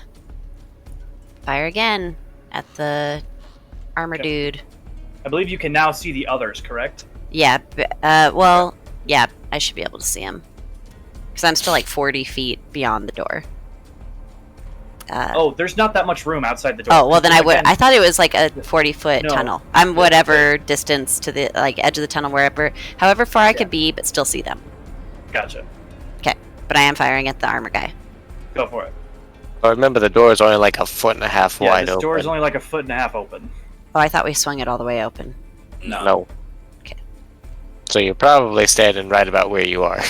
again at the armor Okay. dude. I believe you can now see the others, correct? Yeah. Yeah. I should be able to see him because I'm still like 40 feet beyond the door. Oh, there's not that much room outside the door. Oh well, then I would. Again, I thought it was like a 40-foot No. tunnel. I'm whatever distance to the like edge of the tunnel, however far I could be, but still see them. Gotcha. Okay, but I am firing at the armor guy. Go for it. Oh, remember, the door is only like a foot and a half Yeah, wide this door is open. only like a foot and a half open. Oh, I thought we swung it all the way open. No. Okay. So you're probably standing right about where you are.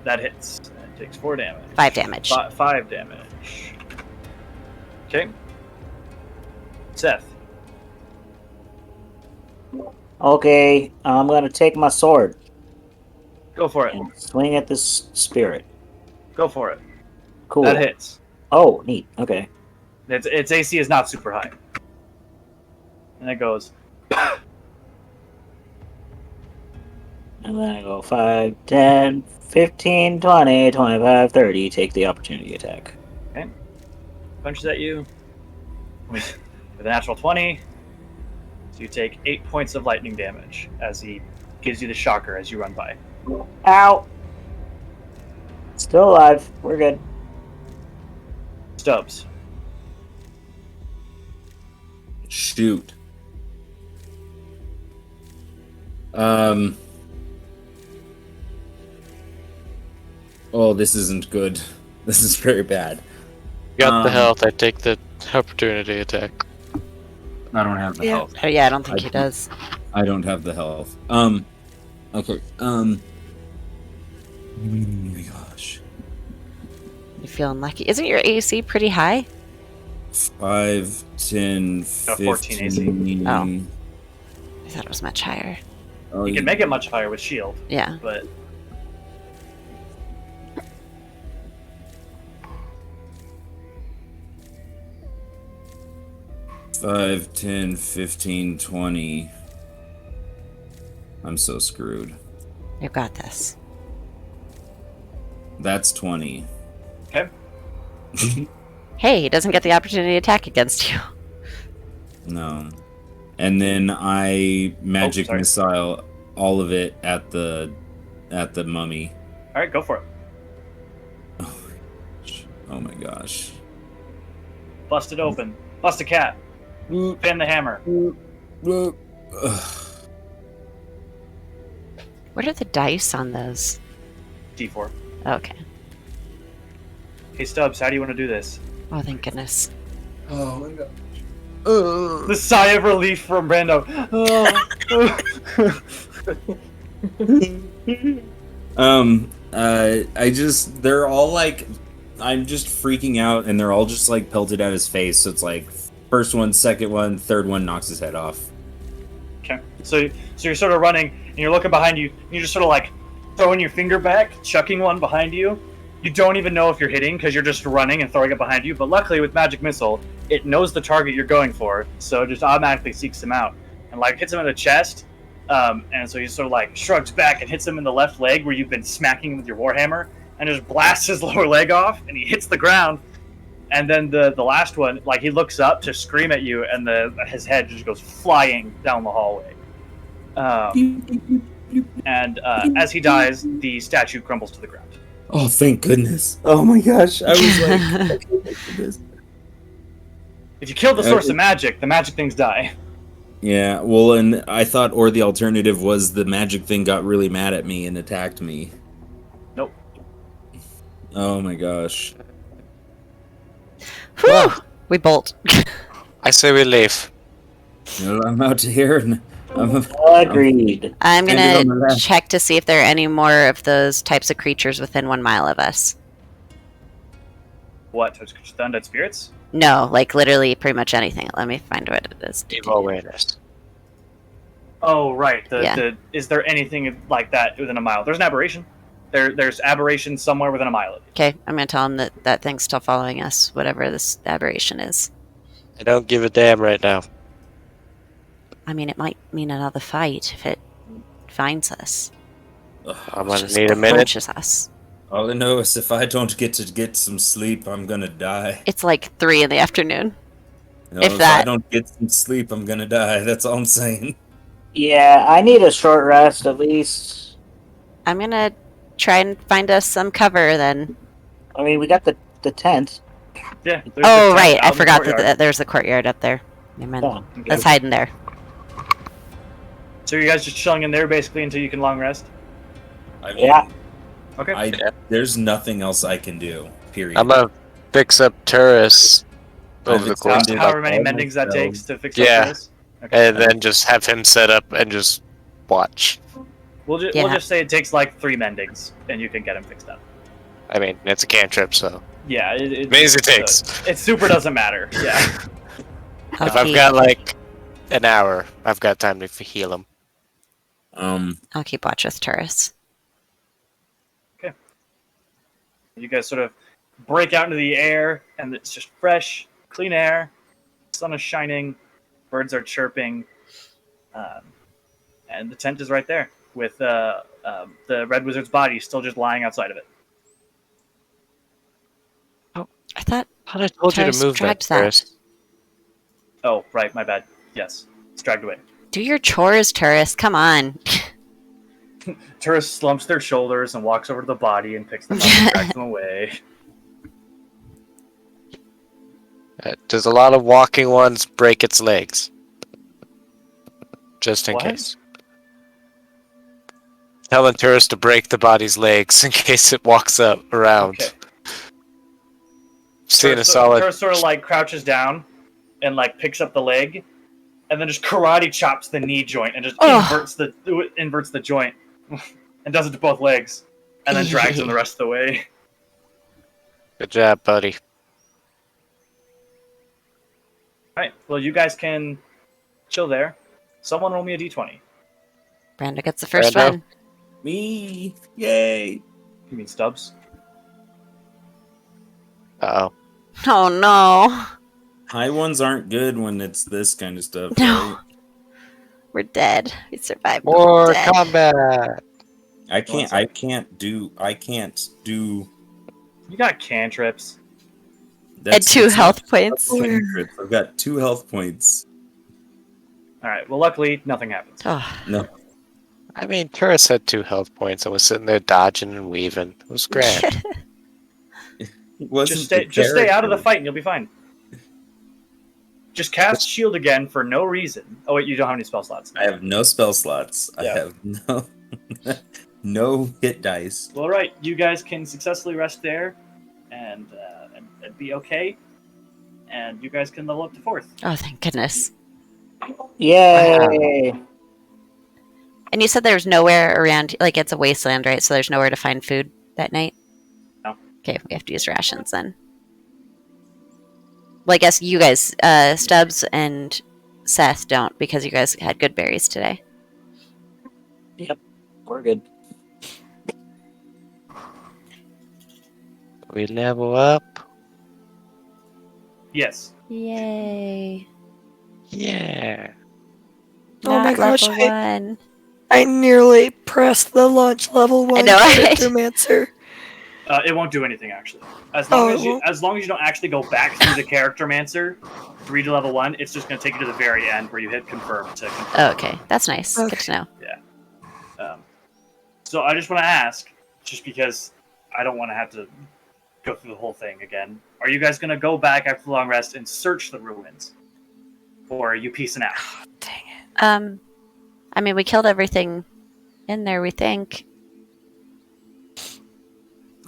That hits. That takes 4 damage. 5 damage. 5 damage. Okay. Seth. Okay, I'm gonna take my sword Go for it. and swing at this spirit. Go for it. Cool. That hits. Oh, neat. Okay. Its AC is not super high. And it goes. And then I go 5, 10, 15, 20, 25, 30. Take the opportunity attack. Punches at you with a natural 20. So you take 8 points of lightning damage as he gives you the shocker as you run by. Ow! Still alive. We're good. Stubbs. Shoot. Oh, this isn't good. This is very bad. Got the health, I take the opportunity attack. I don't have the Yeah. health. Oh, yeah, I don't think he does. I don't have the health. Okay. Oh my gosh. You're feeling lucky. Isn't your AC pretty high? 5, 10, 15. 14 AC. Oh. I thought it was much higher. Oh, You can make it much higher with shield, Yeah. but 5, 10, 15, 20. I'm so screwed. You got this. That's 20. okay. Hey, he doesn't get the opportunity to attack against you. No. And then I magic sorry. missile all of it at the mummy. All right, go for it. Oh my gosh. Bust it open. Bust a cat. Pin the hammer. Ugh. What are the dice on those? D4. Okay. Hey Stubbs, how do you want to do this? Oh, thank goodness. Oh my god. The sigh of relief from Brando. They're all like, I'm just freaking out, and they're all just like pelted at his face. So it's like, first one, second one, third one knocks his head off. Okay. So you're sort of running, and you're looking behind you, and you're just sort of like throwing your finger back, chucking one behind you. You don't even know if you're hitting because you're just running and throwing it behind you. But luckily, with Magic Missile, it knows the target you're going for, so it just automatically seeks him out and like hits him in the chest. And so he sort of like shrugs back and hits him in the left leg where you've been smacking him with your warhammer, and just blasts his lower leg off, and he hits the ground. And then the last one, like he looks up to scream at you, and his head just goes flying down the hallway. And as he dies, the statue crumbles to the ground. Oh, thank goodness. Oh my gosh. I was like, oh my goodness. If you kill the source of magic, the magic things die. Yeah, well, and I thought, or the alternative was the magic thing got really mad at me and attacked me. Nope. Oh my gosh. Whew! We bolt. I say we leave. Well, I'm out to here, and Agreed. I'm End it on the gonna left. check to see if there are any more of those types of creatures within 1 mile of us. What? Undead spirits? No, like literally pretty much anything. Let me find what it is. Evil awareness. Oh, right. Yeah. Is there anything like that within a mile? There's an aberration. There's aberration somewhere within a mile of you. Okay, I'm gonna tell him that that thing's still following us, whatever this aberration is. I don't give a damn right now. I mean, it might mean another fight if it finds us. I'm gonna Just need a minute. approaches us. all I know is if I don't get some sleep, I'm gonna die. It's like 3 in the afternoon. No, If if I that. don't get some sleep, I'm gonna die. That's all I'm saying. Yeah, I need a short rest at least. I'm gonna try and find us some cover then. I mean, we got the tent. Yeah, there's the Oh, tent right. I out in the forgot that courtyard. there's a courtyard up there. Amen. Yeah. Okay. Let's hide in there. So you guys just chilling in there basically until you can long rest? I mean, Yeah. Okay. there's nothing else I can do. Period. I'm gonna fix up Turris over I've the course extended of However like, many all my mendings that spells. takes to fix Yeah. up Turris? Okay. and then just have him set up and just watch. We'll Yeah. just say it takes like 3 mendings and you can get him fixed up. I mean, it's a cantrip, so Yeah, it many as it takes. it super doesn't matter. Yeah. I'll If I've keep, got like an hour, I've got time to heal him. I'll keep watch with Taurus. You guys sort of break out into the air and it's just fresh, clean air. Sun is shining, birds are chirping, and the tent is right there with the Red Wizard's body still just lying outside of it. I thought I told you Taurus to move that, dragged that. Turris. Oh, right, my bad. Yes, it's dragged away. Do your chores, Taurus. Come on. Turris slumps their shoulders and walks over to the body and picks them up and drags them away. Does a lot of walking ones break its legs? Just in What? case. Telling Turris to break the body's legs in case it walks up around. Okay. Seeing a Turris solid. sort of like crouches down and like picks up the leg, and then just karate chops the knee joint and just inverts the joint, and does it to both legs, and then drags them the rest of the way. Good job, buddy. All right. Well, you guys can chill there. Someone roll me a d20. Brando gets the first Brando? one. Me, yay! You mean Stubbs? Uh-oh. Oh no. High ones aren't good when it's this kind of stuff. No. Right? We're dead. We survived. but we're More dead. combat! I can't do. You got cantrips. And 2 it's not health points. cantrips. I've got 2 health points. All right. Well, luckily nothing happens. Oh, No, I mean, Turris had 2 health points and was sitting there dodging and weaving. It was grand. it wasn't. Just stay out of the character. fight and you'll be fine. Just cast shield again for no reason. Oh wait, you don't have any spell slots. I have no spell slots. I Yeah. have no no hit dice. Well, all right. You guys can successfully rest there, and be okay. And you guys can level up to 4th. oh, thank goodness. Yay! And you said there's nowhere around, like it's a wasteland, right? So there's nowhere to find food that night? No. Okay, we have to use rations then. Well, I guess you guys, Stubbs and Seth don't because you guys had good berries today. We're good. We level up. Yes. Yay. Yeah. Oh my Not gosh, level 1. I nearly pressed the launch level 1 know, right? Cryptomancer. It won't do anything actually. As Oh, long it as you won't? as long as you don't actually go back through the Charactermancer to read to level 1, it's just going to take you to the very end where you hit confirm to confirm. Oh, okay. That's nice. Good Okay. to know. So I just want to ask, just because I don't want to have to go through the whole thing again, are you guys going to go back after the long rest and search the ruins? Or are you peacing out? Dang it. I mean, we killed everything in there, we think.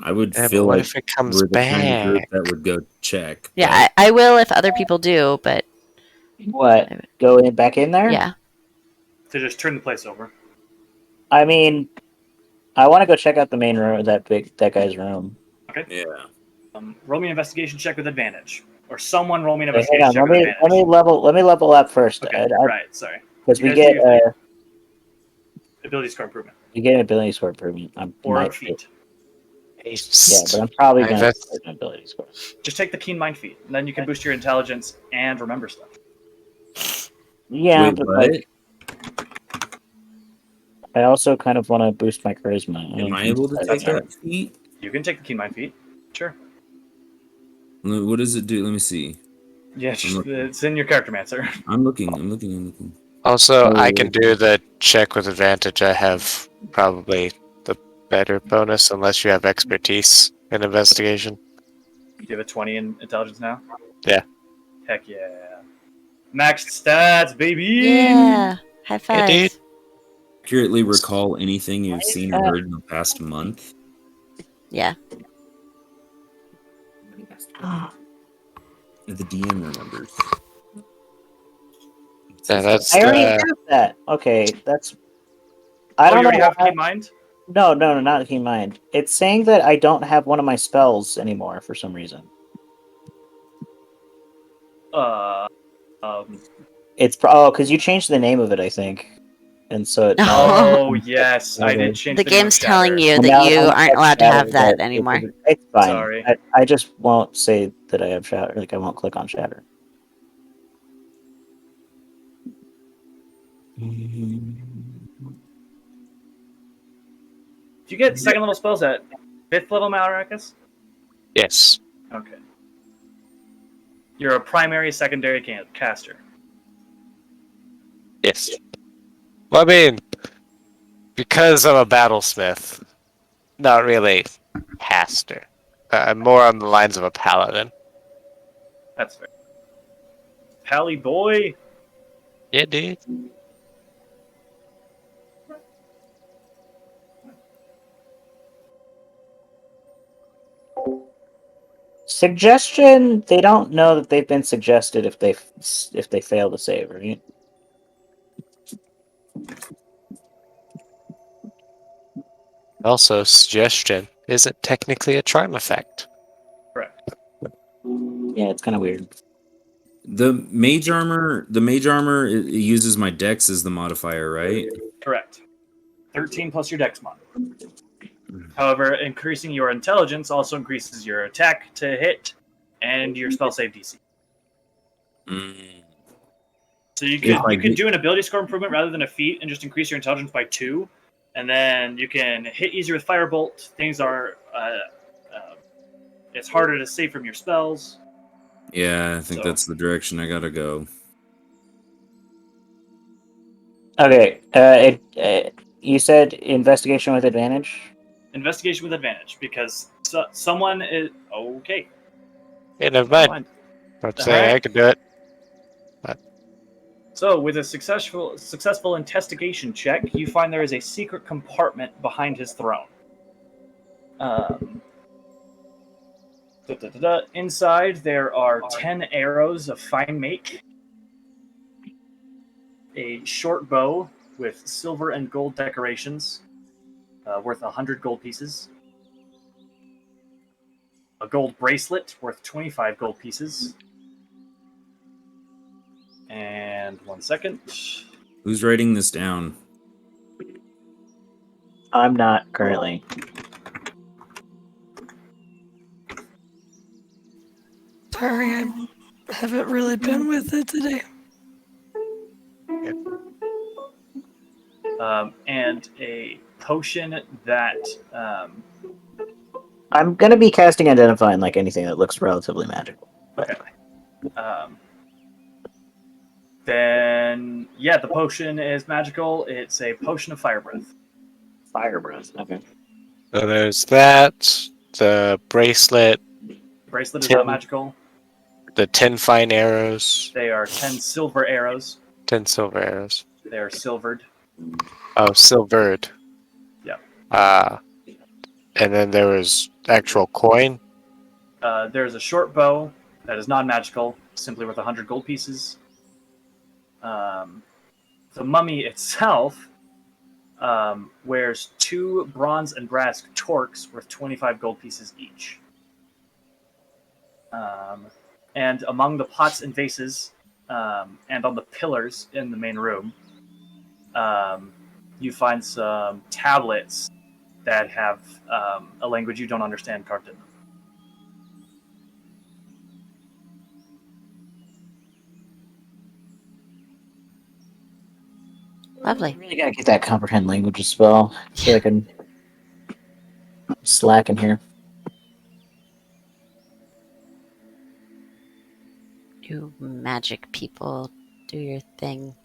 I would Yeah, but feel what like if it comes we're the kind of group back? that would go check. Yeah, I will if other people do, but What? Go in back in there? yeah. To just turn the place over. I mean, I want to go check out the main room, that guy's room. Yeah. Roll me an investigation check with advantage. Or someone roll me an Wait, hang investigation on. check with advantage. Let me level up first. Okay, right, sorry. Because You we guys get do ability score improvement. an ability score improvement. Or a feat. Yeah, but I'm probably going to Invest- get an ability score. Just take the keen mind feat, and then you can boost your intelligence and remember stuff. Yeah, Wait, but what? like, I also kind of want to boost my charisma. Am I able to take that feat? You can take the keen mind feat. Sure. What does it do? Let me see. Yeah, it's in your character man, sir. I'm looking. Also, I Oh. can do the check with advantage. I have probably the better bonus unless you have expertise in investigation. Do you have a 20 in intelligence now? Yeah. Heck yeah. Maxed stats, baby! Yeah. High Yeah, five. dude. Accurately recall anything you've seen or heard in the past month. Yeah. The DM remembers. Yeah, that's I already have that. Okay, that's. I Oh, don't you already know. have Key Mind? No, not Key Mind. It's saying that I don't have one of my spells anymore for some reason. It's because you changed the name of it, I think, and so it now. Oh, yes. I did change The the name of game's telling Shatter. you And that now you it's aren't called allowed to have Shatter, that but anymore. it's fine. Sorry. I just won't say that I have Shatter. Like I won't click on Shatter. Do you get second level spells at 5th level, Malarakas? yes. Okay. You're a primary, secondary caster. Yes. Well, I mean, because I'm a battlesmith, not really caster. I'm more on the lines of a paladin. That's fair. Pally boy! Yeah, dude. Suggestion: they don't know that they've been suggested if they fail to save, right? Also, suggestion isn't technically a charm effect. Correct. Yeah, it's kind of weird. The mage armor, it uses my dex as the modifier, right? Correct. 13 plus your dex mod. However, increasing your intelligence also increases your attack to hit and your spell save DC. Mm. So you If I could get- do an ability score improvement rather than a feat and just increase your intelligence by 2, and then you can hit easier with firebolt. Things are it's harder to save from your spells. Yeah, I think So- that's the direction I gotta go. Okay. You said investigation with advantage. Investigation with advantage because someone is okay. Hey, never Never mind. mind. I'd say I Alright. could do it. So, with a successful investigation check, you find there is a secret compartment behind his throne. Inside, there are 10 arrows of fine make, a short bow with silver and gold decorations, worth 100 gold pieces, a gold bracelet worth 25 gold pieces, and 1 second. Who's writing this down? I'm not currently. Sorry, I haven't really been with it today. And a potion that I'm gonna be casting identify on like anything that looks relatively magical. okay. Then yeah, the potion is magical. It's a potion of fire breath. Fire breath. Okay. So there's that, the bracelet, The bracelet is 10. not magical. the 10 fine arrows, They are 10 silver arrows. 10 silver arrows. They are silvered. Oh, silvered. Yeah. And then there was actual coin. There's a short bow that is non-magical, simply worth 100 gold pieces. The mummy itself wears 2 bronze and brass torques worth 25 gold pieces each. And among the pots and vases and on the pillars in the main room, you find some tablets that have a language you don't understand carved in them. Lovely. Really gotta get that comprehend languages spell. I feel like I'm slacking here. You magic people, do your thing.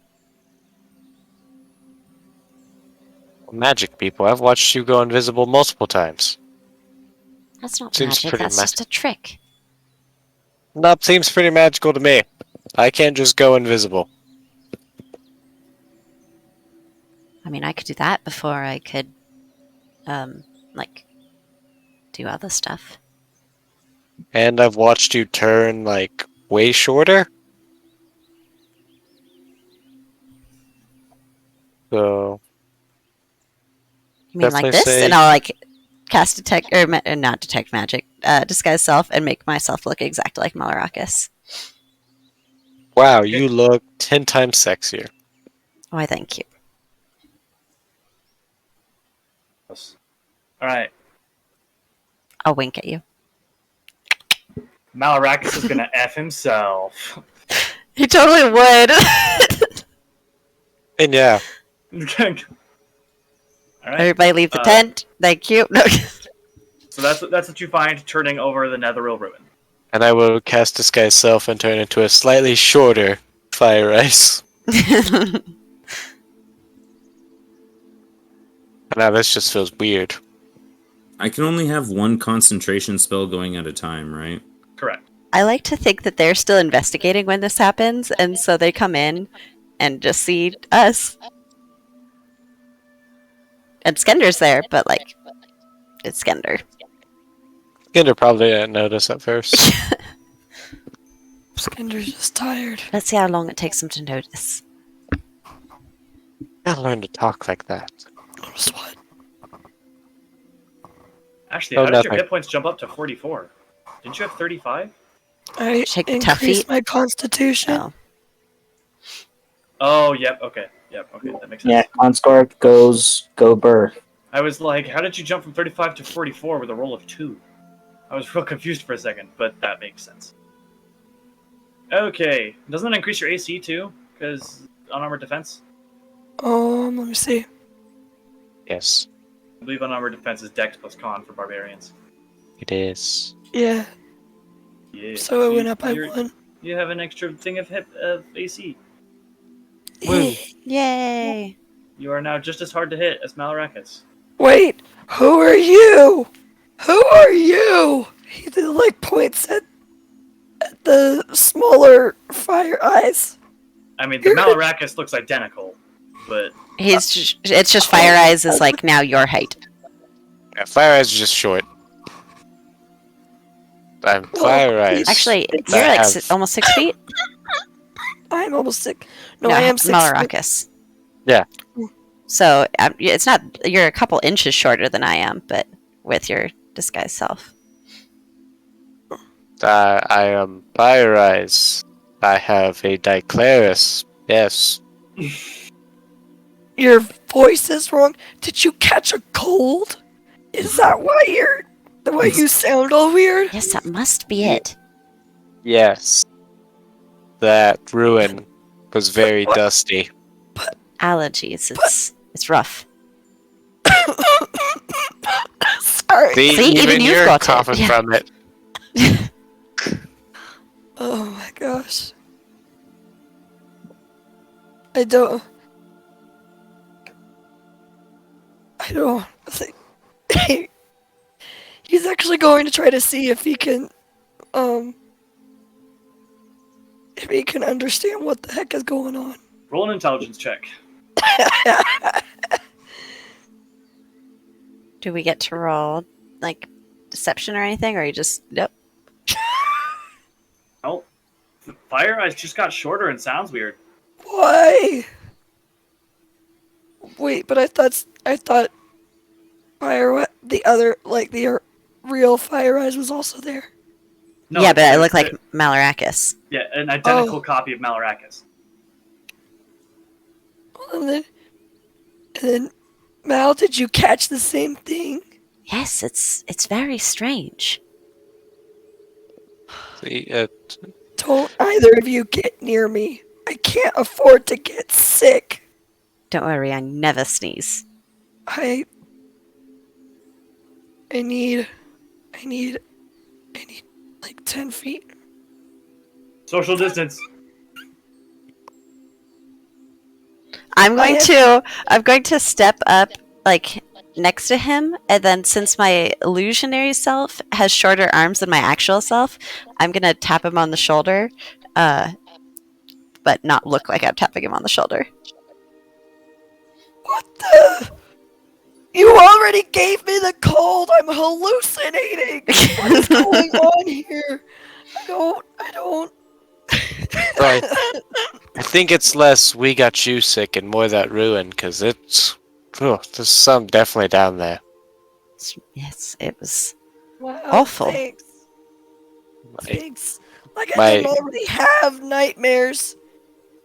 Magic people. I've watched you go invisible multiple times. That's not Seems magic, pretty that's just a trick. Nope, seems pretty magical to me. I can't just go invisible. I mean, I could do that before I could, like, do other stuff. And I've watched you turn, like, way shorter. So, You mean like definitely this? And say, I'll, like, cast detect, or not detect magic, disguise self, and make myself look exactly like Malarakis. wow, you look 10 times sexier. Why, thank you. All right. I'll wink at you. Malarakis is gonna f himself. He totally would. And yeah, All right. Everybody leave the tent. Thank you. No. So that's what you find turning over the Netheril ruin. and I will cast disguise self and turn into a slightly shorter fire ice. Now this just feels weird. I can only have one concentration spell going at a time, right? Correct. I like to think that they're still investigating when this happens, and so they come in and just see us. And Skender's there, but, like, it's Skender. Skinder probably didn't notice at first. Skinder's just tired. Let's see how long it takes them to notice. Gotta learn to talk like that. Notice what? Actually, Oh, how did your nothing. hit points jump up to 44? Didn't you have 35? I Shake the tough increased feet. my constitution. Oh. Oh, yep. Okay. Yep. Okay, that makes sense. Yeah, conscore goes go burr. I was like, how did you jump from 35 to 44 with a roll of 2? I was real confused for a second, but that makes sense. Okay. Doesn't that increase your AC too? Because unarmored defense? Let me see. Yes, I believe unarmored defense is dex plus con for barbarians. it is. Yeah, Yeah. so it went up by you're- 1. You have an extra thing of AC. Woo. Yay! You are now just as hard to hit as Malarakis. Wait, who are you? Who are you? He like points at the smaller fire eyes. I mean, the Malarakis looks identical, but It's just Fire Eyes is, like, now your height. Yeah, fire eyes are just short. I'm fire eyes. Actually, I you're, like, have- almost 6 feet? I'm almost sick. No, I am 6 feet. Malarakis. Yeah. So, it's not... You're a couple inches shorter than I am, but with your disguise self. I am fire eyes. I have a Diclaris. Yes. Your voice is wrong. Did you catch a cold? Is that why you sound all weird? Yes, that must be it. Yes. That ruin was very dusty. Allergies. It's rough. Sorry. See, even you've you're got it. coughing Yeah. from it. Oh my gosh. I don't think he's actually going to try to see if he can understand what the heck is going on. roll an intelligence check. Do we get to roll, like, deception or anything, or you just... Nope. Oh, Fire Eyes just got shorter and sounds weird. Why? Wait, but I thought the other, like, the real Fire Eyes was also there. No, yeah, but I look like they're- Malarakis. Yeah, an identical Oh. copy of Malarakis. And then Mal, did you catch the same thing? Yes, it's very strange. See, Don't either of you get near me. I can't afford to get sick. Don't worry, I never sneeze. I need like 10 feet. Social distance. I'm going to step up like next to him, and then since my illusionary self has shorter arms than my actual self, I'm gonna tap him on the shoulder, but not look like I'm tapping him on the shoulder. What the? You already gave me the cold. I'm hallucinating. What is going on here? I don't. Right. I think it's less we got you sick and more that ruin, because there's some definitely down there. Yes, it was Wow, awful. Thanks. My, Thanks. Like I my, didn't already have nightmares.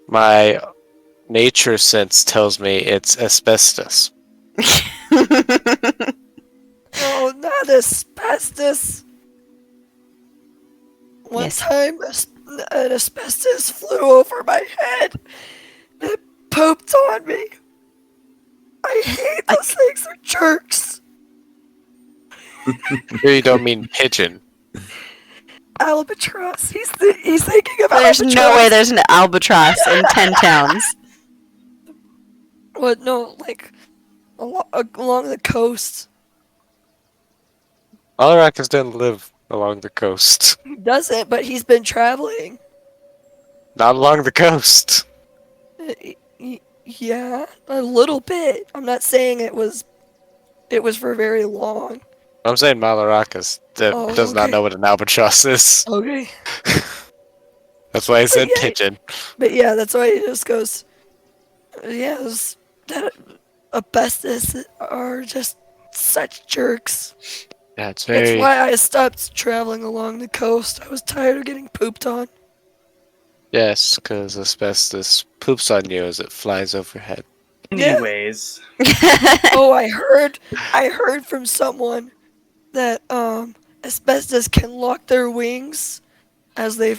my nature sense tells me it's asbestos. Oh, not asbestos. One Yes. time, an asbestos flew over my head. It pooped on me. I hate those things. They're jerks. Here you don't mean pigeon. Albatross. He's thinking of There's albatross. no way there's an albatross in 10 towns. What? No, like along the coast. Alarakis don't live along the coast. He doesn't, but he's been traveling. Not along the coast. Yeah, a little bit. I'm not saying it was for very long. I'm saying Malarakas does not okay. know what an albatross is. Okay. That's why I said yeah. pigeon. But yeah, that's why he just goes, yeah, that asbestos are just such jerks. Yeah, it's That's very. why I stopped traveling along the coast. I was tired of getting pooped on. Yes, because asbestos poops on you as it flies overhead. Anyways, Oh, I heard from someone that asbestos can lock their wings as they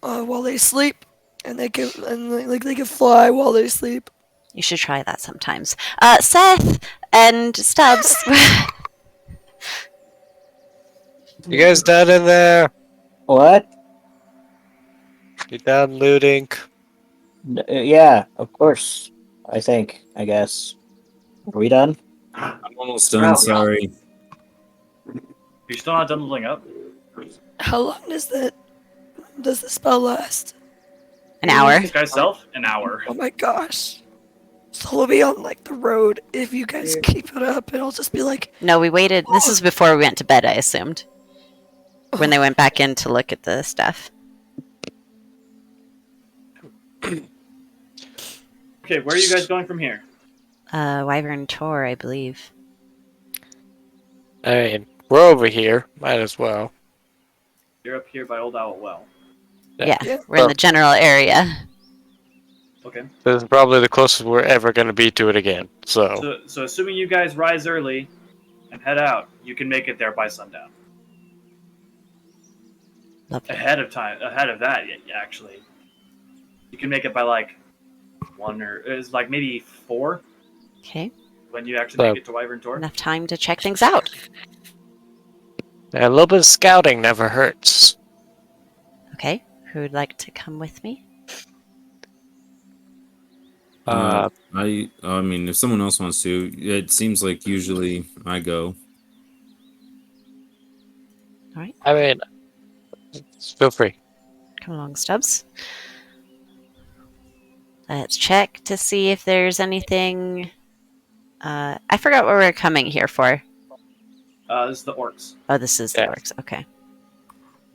while they sleep, and they can fly while they sleep. You should try that sometimes. Seth and Stubbs. You guys down in there? What? You down looting? Yeah, of course. I guess. Are we done? I'm almost done. Sorry. you're still not done leveling up. How long does the spell last? An hour. This guy's self, an hour. Oh my gosh. So we'll be on like the road if you guys keep it up, and I'll just be like, No, we waited. This is before we went to bed, I assumed. When they went back in to look at the stuff. Okay, where are you guys going from here? Wyvern Tor, I believe. I mean, we're over here. Might as well. You're up here by Old Owl Well. Yeah, Yeah. we're in the general area. Okay. This is probably the closest we're ever going to be to it again. So So assuming you guys rise early and head out, you can make it there by sundown. Lovely. Ahead of that, actually. You can make it by like 1 or it's like maybe 4 Okay, when you actually make it to Wyvern Tor. enough time to check things out. a little bit of scouting never hurts. Okay, who would like to come with me? Uh, I mean, if someone else wants to, it seems like usually I go. I mean, feel free. Come along, Stubbs. Let's check to see if there's anything. I forgot what we're coming here for. This is the orcs. Oh, this is the Yeah. orcs. Okay.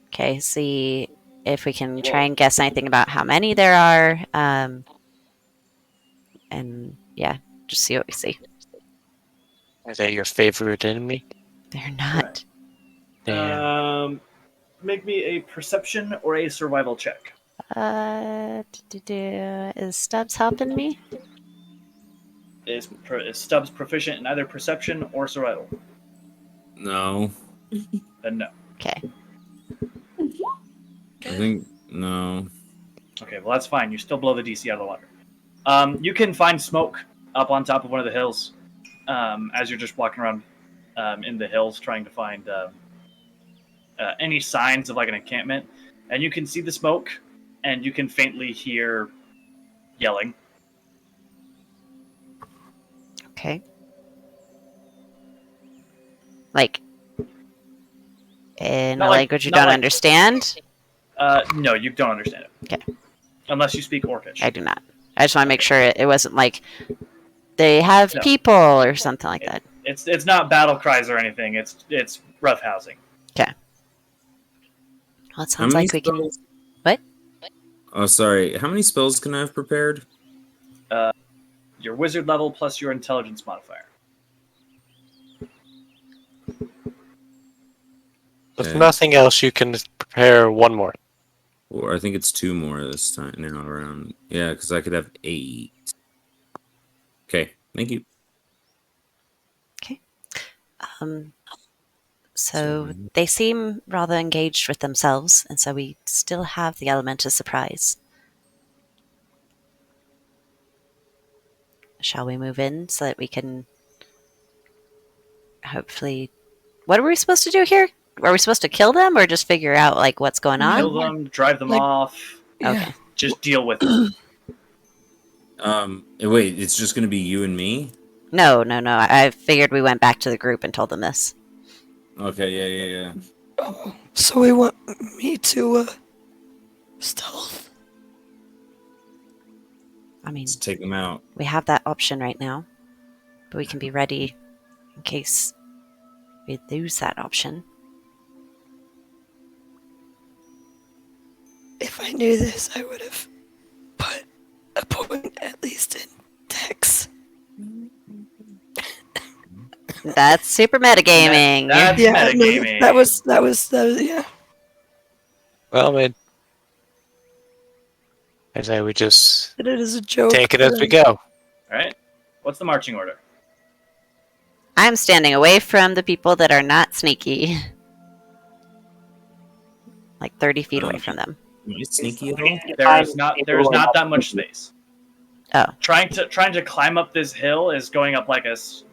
Okay, see if we can try and guess anything about how many there are. And yeah, just see what we see. Are they your favorite enemy? They're not. Damn. Make me a perception or a survival check. Is Stubbs helping me? Is Stubbs proficient in either perception or survival? No, Then no. Okay. I think no. Okay, well that's fine. You're still below the DC out of the water. You can find smoke up on top of one of the hills as you're just walking around in the hills trying to find any signs of like an encampment. and you can see the smoke, and you can faintly hear yelling. Okay. Like in Not a like- language you not don't like- understand? No, you don't understand it. Okay. Unless you speak Orcish. I do not. I just want to make sure it wasn't like they have No. people or something like that. It's not battle cries or anything. It's roughhousing. Well, it How sounds many like we can. spells? What? Oh, sorry. How many spells can I have prepared? Your wizard level plus your intelligence modifier. If Okay. nothing else, you can prepare one more. Or I think it's 2 more this time now around. Yeah, because I could have 8. Okay, thank you. Um, so Sorry. they seem rather engaged with themselves, and so we still have the element of surprise. Shall we move in so that we can hopefully? What are we supposed to do here? Are we supposed to kill them or just figure out like what's going on? Kill them, drive them Like- off, Yeah. Okay. just deal with them. Wait, it's just gonna be you and me? No. I figured we went back to the group and told them this. Okay, yeah. Oh, so we want me to stealth. I mean, Let's take them out. we have that option right now, but we can be ready in case we lose that option. If I knew this, I would have put a point at least in Dex. That's super metagaming. That's Yeah, no, metagaming. that was yeah. Well, I mean, I say we just Did it as a joke. take it as we but, go. All right. What's the marching order? I'm standing away from the people that are not sneaky. Like 30 feet away from them. Am I sneaky at all? There's not that much space. Oh. Trying to climb up this hill is going up like it's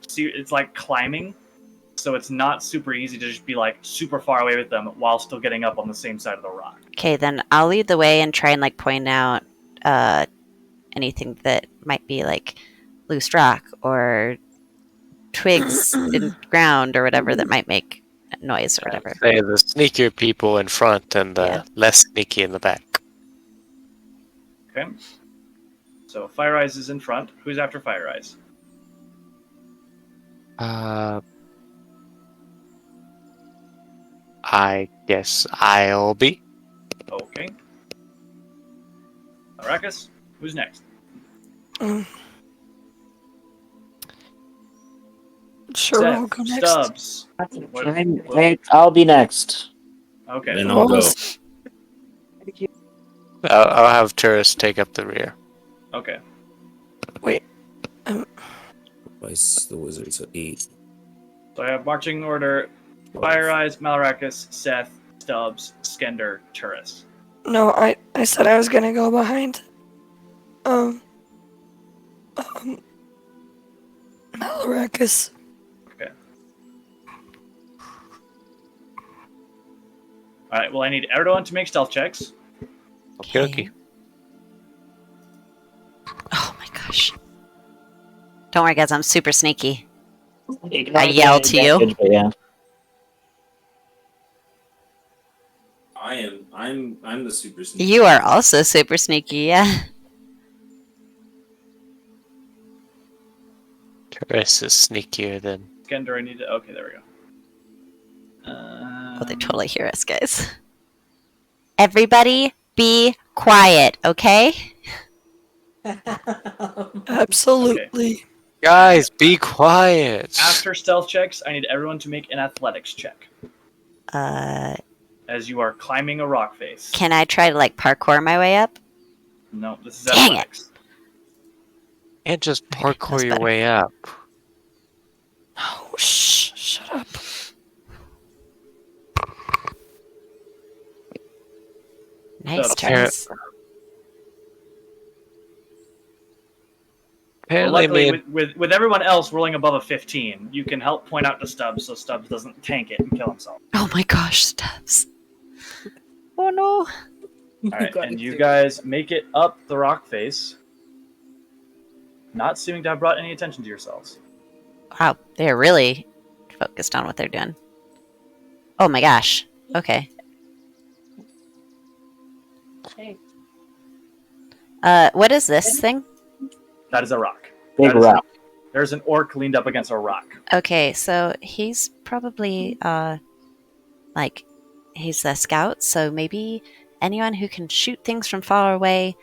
like climbing, so it's not super easy to just be like super far away with them while still getting up on the same side of the rock. Okay, then I'll lead the way and try and like point out anything that might be like loose rock or twigs in ground or whatever that might make noise or whatever. Say the sneakier people in front and the Yeah. less sneaky in the back. Okay. So Fire Eyes is in front. Who's after Fire Eyes? I guess I'll be. Okay. Arrakis, who's next? Sure, Seth, I'll go next. Stubbs. I'll be next. Okay. Then I'll What go. was- I'll have tourists take up the rear. Okay. Twice the wizards at 8. So I have marching order: Fire Eyes, Malarakas, Seth, Stubbs, Skender, Turris. No, I said I was gonna go behind. Malarakas. Okay. All right. Well, I need everyone to make stealth checks. Okay. Oh my gosh. Don't worry, guys, I'm super sneaky. I yell to you. Yeah. I'm the super sneaky. You are also super sneaky, yeah. Tourists is sneakier than. Skender, I need to. Okay, there we go. Oh, they totally hear us, guys. Everybody be quiet, okay? Absolutely. Guys, be quiet. After stealth checks, I need everyone to make an athletics check as you are climbing a rock face. Can I try to like parkour my way up? No, this is Dang it. athletics. And just Okay, parkour that's your better. way up. Oh, shut up. Nice, So- Travis. Well, Apparently, luckily, me and with everyone else rolling above a 15, you can help point out to Stubbs so Stubbs doesn't tank it and kill himself. Oh my gosh, Stubbs. Oh no! All right, and you guys make it up the rock face, not seeming to have brought any attention to yourselves. Wow, they're really focused on what they're doing. Oh my gosh. Okay. What is this thing? That is a rock. Big That is rock. There's an orc leaned up against a rock. Okay, so he's probably like he's a scout, so maybe anyone who can shoot things from far away.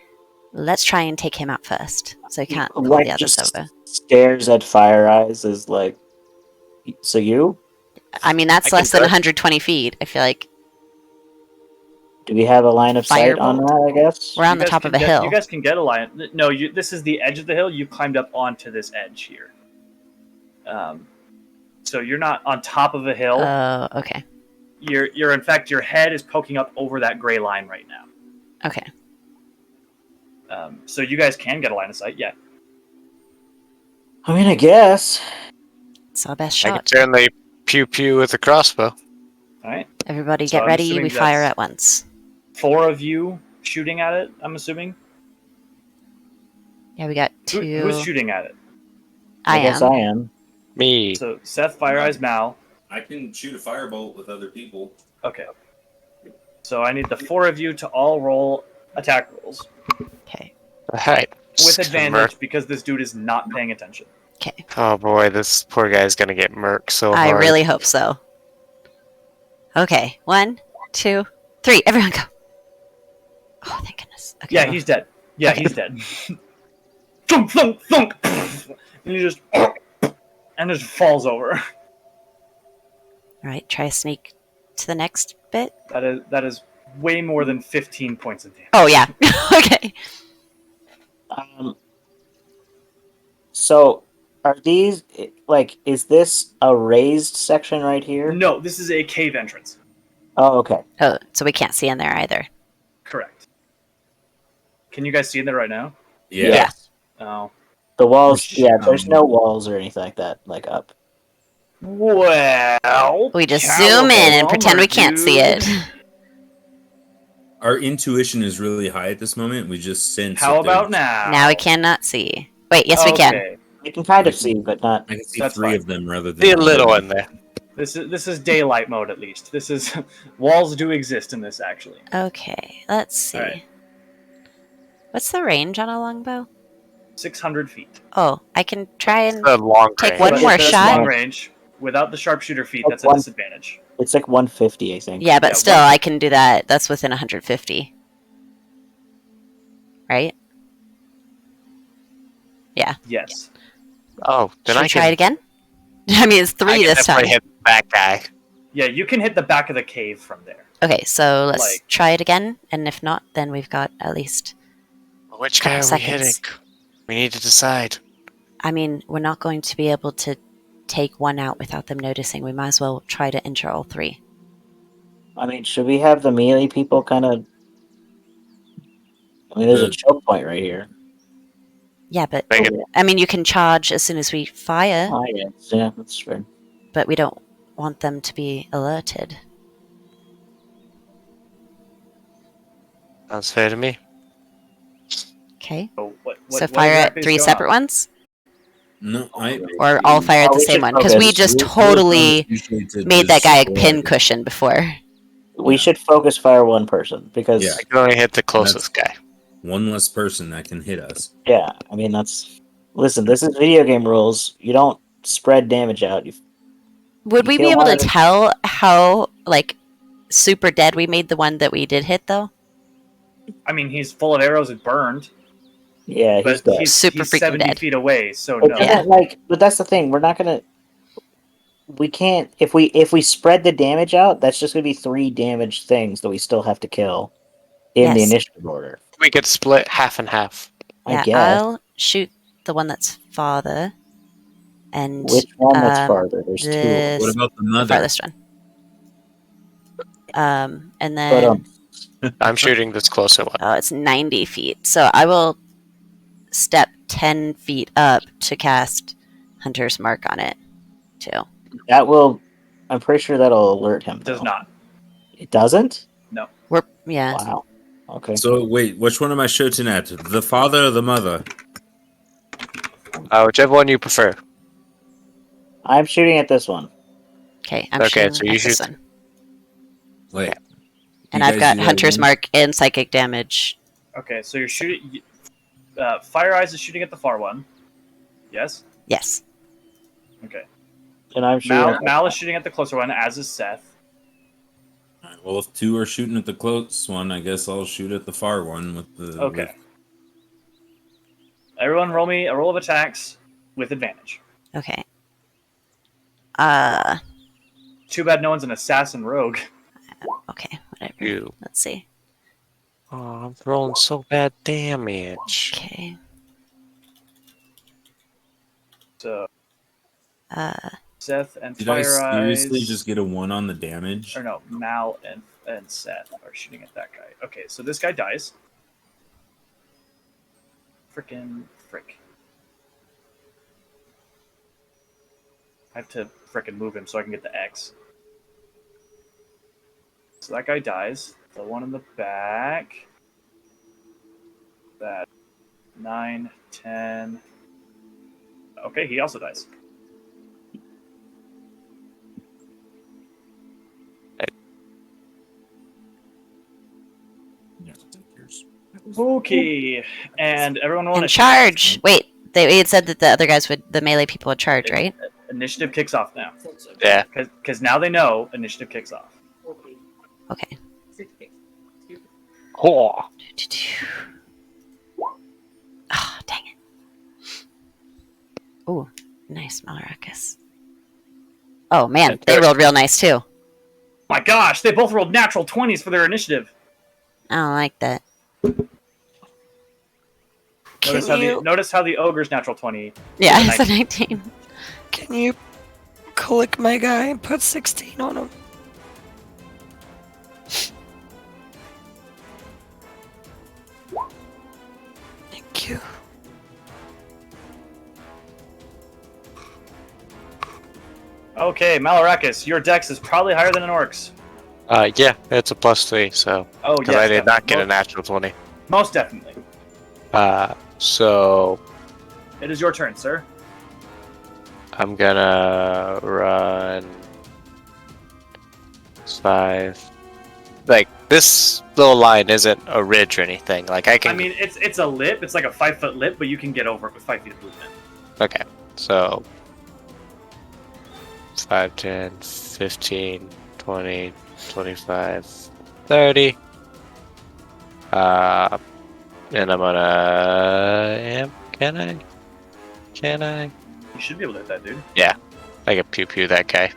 Let's try and take him out first, so he can't pull Like the others just over. stares at Fire Eyes as like, so you? I mean, that's I less can than try. 120 feet. I feel like Do we have a line of sight on Firebolt? that? I guess. we're on You the guys top can of a get- hill. You guys can get a line. No, this is the edge of the hill. You climbed up onto this edge here. So you're not on top of a hill. Oh, okay. You're in fact your head is poking up over that gray line right now. Okay. So you guys can get a line of sight. Yeah. I mean, I guess. It's our best I can shot. certainly pew pew with a crossbow. All right. Everybody So get I'm ready. assuming We fire that's- at once. 4 of you shooting at it. I'm assuming. Yeah, we got 2. Who's shooting at it? I guess am. I am. Me. So Seth, Fire Eyes, Mal. I can shoot a firebolt with other people. Okay. So I need the 4 of you to all roll attack rolls Okay. Alright. with advantage because this dude is not paying attention. Okay. Oh boy, this poor guy's gonna get murked so I hard. really hope so. Okay. 1, 2, 3. Everyone go. Oh, thank goodness. Okay. Yeah, he's dead. Yeah, Okay. he's dead. Thunk, thunk, thunk. And he just falls over. All right. Try to sneak to the next bit. That is way more than 15 points of damage. Oh yeah. Okay. So, are these like? Is this a raised section right here? No, this is a cave entrance. Oh, okay. Oh, so we can't see in there either. Correct. Can you guys see in there right now? Yeah. Oh. The walls. Yeah, there's Um, no walls or anything like that. Like up. Well, We just zoom in and pretend we can't see it. Our intuition is really high at this moment. We just sense. How that there's- about now? Now we cannot see. Wait, yes we can. Okay. You can kind of see, but not. I can see That's 3 fine. of them rather than See a little in there. This is daylight mode at least. This is walls do exist in this actually. Okay, let's see. Alright. What's the range on a longbow? 600 feet. Oh, I can try and The long Take range. one But more that's shot. long range. Without the sharpshooter feat, Like that's a one- disadvantage. It's like 150, I think. yeah, but Yeah, still, one- I can do that. That's within 150, right? Yes. Oh, then Should I we try can it again? I mean, it's I 3 can this time. definitely hit that guy. Yeah, you can hit the back of the cave from there. Okay, so let's Like- try it again, and if not, then we've got at least. Which guy are we Couple hitting? seconds. We need to decide. I mean, we're not going to be able to take one out without them noticing. We might as well try to injure all 3. I mean, should we have the melee people kind of? I mean, there's a choke point right here. Yeah, but Make it- I mean, you can charge as soon as we fire, Oh, yeah, yeah, that's fair. but we don't want them to be alerted. Sounds fair to me. Okay. So what So what fire exactly at is 3 going separate on? ones, No, or all fire at Oh, the we same should one, because we focus. just Rule of totally thumb is usually to made that guy a destroy- pin cushion before. We Yeah. should focus fire one person because Yeah. I can only hit the closest guy. One less person that can hit us. yeah, I mean that's. Listen, this is video game rules. You don't spread damage out. Would You we be kill able one to of them. tell how like super dead we made the one that we did hit though? I mean, he's full of arrows and burned, Yeah, he's but dead. he's Super freaking 70 dead. feet away, so It no. doesn't, like, but that's the thing. We're not gonna. We can't if we spread the damage out. That's just gonna be 3 damage things that we still have to kill in the Yes. initiative order. We could split half and half. I Yeah, guess. I'll shoot the one that's farther, and Which one that's um, farther? There's 2. this- What about the the mother? farthest one. And But then I'm shooting this closer one. oh, it's 90 feet. So I will step 10 feet up to cast Hunter's Mark on it too. that will. I'm pretty sure that'll alert him. It does though. not. It doesn't. Yeah. Wow. Okay. So wait, which one am I shooting at? The father or the mother? Whichever one you prefer. I'm shooting at this one. Okay, I'm Okay, shooting so you at this shoot- one. Wait. And You I've guys got do that Hunter's again? Mark and Psychic Damage. Okay, so you're shooting. Fire Eyes is shooting at the far one. Yes. Yes. Okay. And I'm shooting. Mal is shooting at the closer one, as is Seth. Alright, well, if two are shooting at the close one, I guess I'll shoot at the far one with the. Okay. with- Everyone, roll me a roll of attacks with advantage. Okay. Too bad no one's an assassin rogue. Okay, whatever. You. Let's see. Oh, I'm rolling so bad damage. Okay. So Uh, Seth and Did I Fire seriously Eyes. just get a 1 on the damage? Or no, Mal and Seth are shooting at that guy. Okay, so this guy dies. Frickin' frick. I have to frickin' move him so I can get the X. So that guy dies. The one in the back. That 9, 10. Okay, he also dies. Yeah, take yours. Okay, and everyone want and to charge! Wait, they had said that the other guys would, the melee people would charge, right? Initiative kicks off now. Yeah. Because now they know initiative kicks off. Okay. Oh. Oh, dang it. Ooh, nice, Malarakas. Oh, man, they rolled real nice, too. My gosh, they both rolled natural 20s for their initiative. I don't like that. Notice how the ogre's natural 20. Yeah, is it's a 19. Can you click my guy and put 16 on him? Thank you. Okay, Malarakis, your dex is probably higher than an orc's. Yeah, it's a +3, so. Oh, Because yes. I did not get a most, natural 20. most definitely. So It is your turn, sir. I'm gonna run 5. Like, this little line isn't a ridge or anything. Like, I can. I mean, it's a lip. It's like a 5-foot lip, but you can get over it with 5 feet of movement. Okay, so 5, 10, 15, 20, 25, 30. And I'm gonna. Can I? You should be able to hit that, dude. I can pew pew that guy.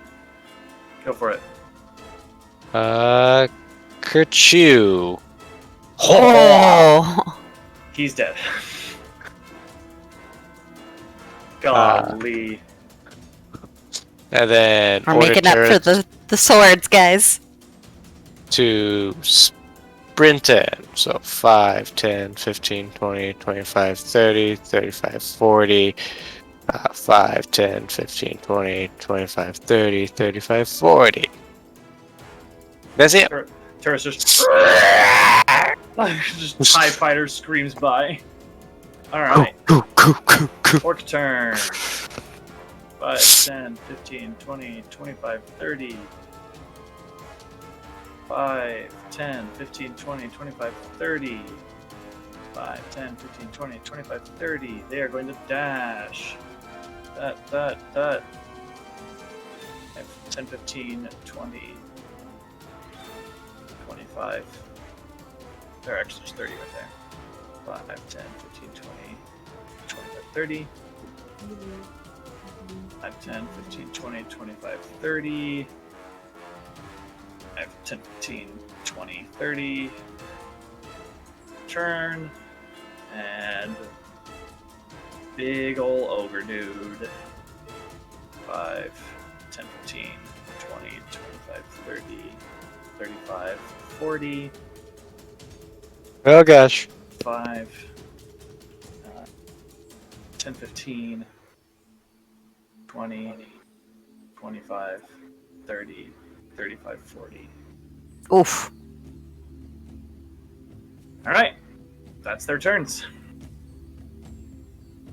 Go for it. Kerchew. Oh! He's dead. Golly. And then We're order making up for turrets the swords, guys. to sprint in. So 5, 10, 15, 20, 25, 30, 35, 40. 5, 10, 15, 20, 25, 30, 35, 40. That's it. Turris just TIE fighter screams by. Alright. Orc turn. 5, 10, 15, 20, 25, 30. 5, 10, 15, 20, 25, 30. 5, 10, 15, 20, 25, 30. They are going to dash. That. 10, 15, 20, 25. There are actually just 30 right there. 5, 10, 15, 20, 25, 30. 5, 10, 15, 20, 25, 30. 5, 10, 15, 20, 30. Turn. And big ol' ogre dude. 5, 10, 15, 20, 25, 30, 35, 40. Oh gosh. 5, 10, 15, 20, 25, 30, 35, 40. Oof. All right, that's their turns.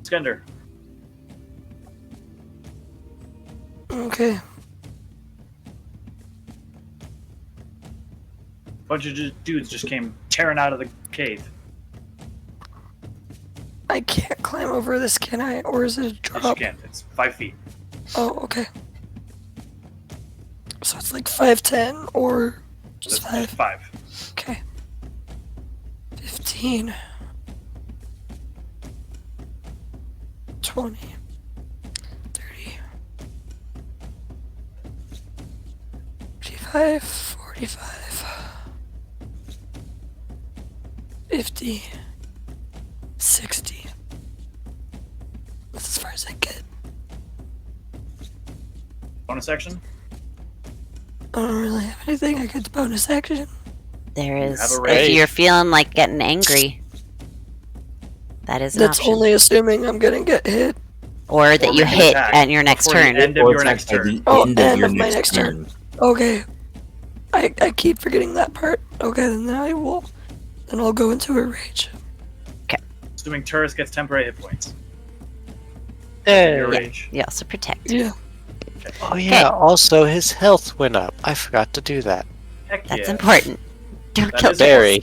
Skender. Okay. Bunch of dudes just came tearing out of the cave. I can't climb over this, can I? Or is it a Yes, you drop? can. It's 5 feet. Oh, okay. So it's like 5'10" or just Just 5? 5. Okay. 15. 20. 30. 35. 45. 50. 60. That's as far as I get. Bonus action. I don't really have anything. I get the bonus action. There have is. a If rage. you're feeling like getting angry, that is an That's option. only assuming I'm gonna get hit. Or that Or you make an hit attack at your next before the turn. end of Or your attack next by the turn. Oh, end end your of my next next turn. Okay. I keep forgetting that part. Okay, then I will. Then I'll go into a rage. Assuming Turris gets temporary hit points. Hey. Your Yeah. rage. You also protect. Yeah. Oh yeah. Also, his health went up. I forgot to do that. Heck That's yeah. important. Don't That kill is Very.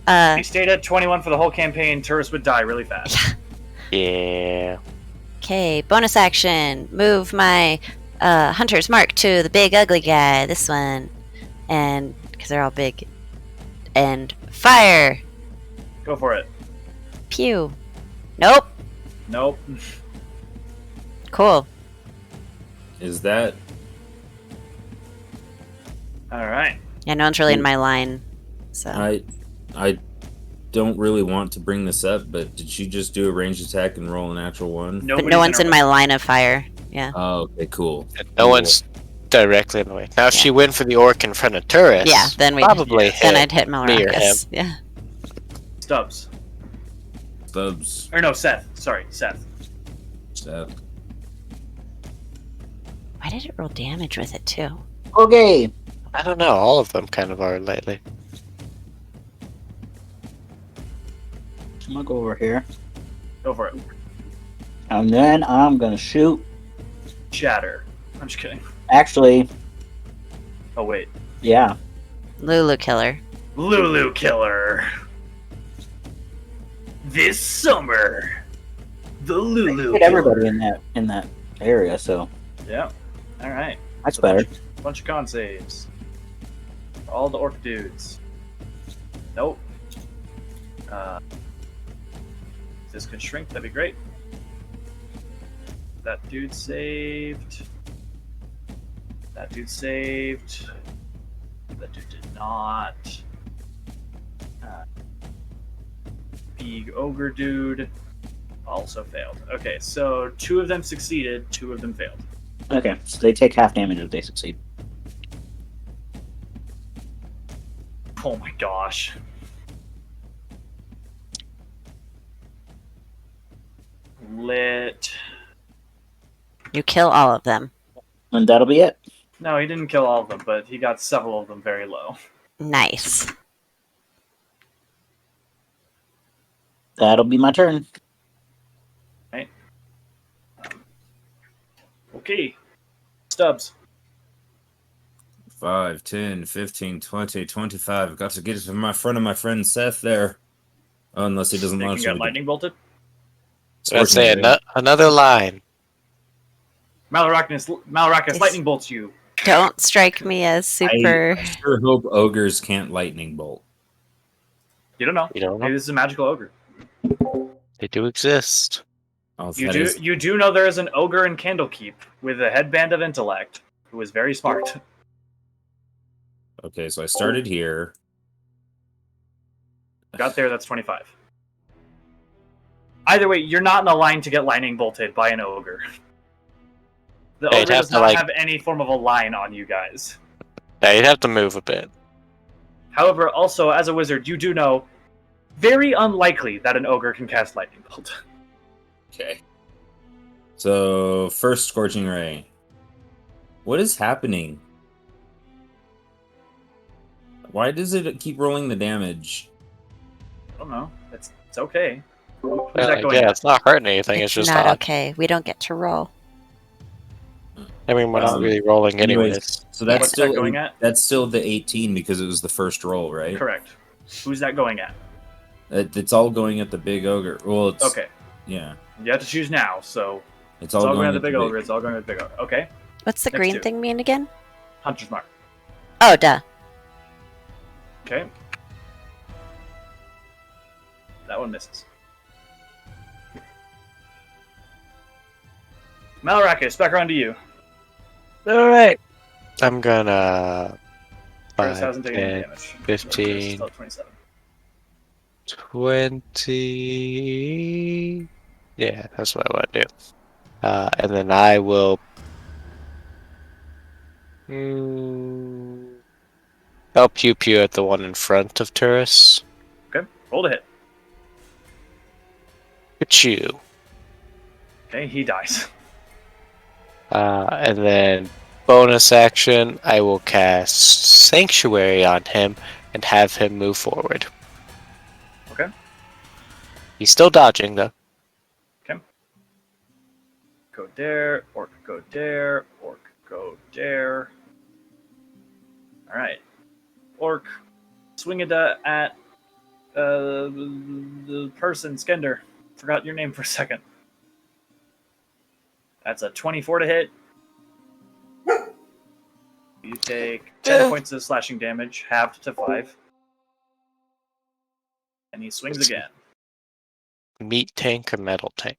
If he stayed at 21 for the whole campaign, Turris would die really fast. Yeah. Okay, bonus action. Move my hunter's mark to the big ugly guy. This one. And because they're all big. And fire. Go for it. Pew. Nope. Nope. Cool. Is that All right. Yeah, no one's really in my line. So I don't really want to bring this up, but did she just do a ranged attack and roll a natural one? but Nobody's no one's in her my way. line of fire. Yeah. Oh, okay, cool. And no one's directly in the way. Now, if she went for the orc in front of Turris, Yeah, then we probably then hit I'd hit me or Malracus. him. Yeah. Stubbs. Stubbs. Or no, Seth. Sorry, Seth. Stab. Why did it roll damage with it too? Okay. I don't know. All of them kind of are lately. I'm gonna go over here. Go for it. And then I'm gonna shoot. Shatter. I'm just kidding. Actually, Oh, wait. yeah. Lulu killer. Lulu Killer. This summer. The Lulu Hit Killer. everybody in that area, so Yeah. All right. that's better. Bunch of con saves. All the orc dudes. Nope. If this could shrink, that'd be great. That dude saved. That dude saved. That dude did not. Big ogre dude also failed. Okay, so 2 of them succeeded, 2 of them failed. Okay, so they take half damage if they succeed. Oh my gosh. Lit. You kill all of them. And that'll be it. No, he didn't kill all of them, but he got several of them very low. Nice. That'll be my turn. Okay. Stubbs. 5, 10, 15, 20, 25. Got to get it to my front of my friend Seth there. Oh, unless he doesn't They can launch get it. lightning bolted. Let's say another line. Malracus Yes. lightning bolts you. Don't strike me as super. I sure hope ogres can't lightning bolt. You don't know. You don't know. Maybe this is a magical ogre. They do exist. Oh, You do know there is an ogre in Candlekeep with a headband of intellect who is very smart. Okay, so I started here. Got there, that's 25. Either way, you're not in a line to get lightning bolted by an ogre. The Yeah, you'd ogre have does to, not like- have any form of a line on you guys. Yeah, you'd have to move a bit. However, also, as a wizard, you do know very unlikely that an ogre can cast lightning bolt. Okay. So, first Scorching Ray. What is happening? Why does it keep rolling the damage? don't know. It's okay. Who's Well, that going yeah, at? it's not hurting anything. It's It's just not odd. okay. We don't get to roll. I mean, we're not Um, really rolling anyways, anyways. so that's What's still that going at? that's still the 18 because it was the first roll, right? Correct. Who's that going at? It's all going at the big ogre. Well, it's Okay. yeah. You have to choose now, so It's it's all all going at going the big ogre. It's all going at the big ogre. Okay. What's the Next green two. thing mean again? Hunter's mark. Oh, duh. Okay. That one misses. Malarakus, back around to you. All right. I'm gonna Curtis 5, hasn't taken any 10, damage. 15, Still at 27. 20. Yeah, that's what I want to do. And then I will. I'll pew pew at the one in front of Turris. Okay. Roll to hit. Pew. Okay, he dies. And then bonus action, I will cast Sanctuary on him and have him move forward. Okay. He's still dodging though. Okay. Go dare, orc go dare, orc go dare. Alright. Orc, swing it at the person, Skender. Forgot your name for a second. That's a 24 to hit. You take 10 points of slashing damage, halved to 5. And he swings again. Meat tank or metal tank?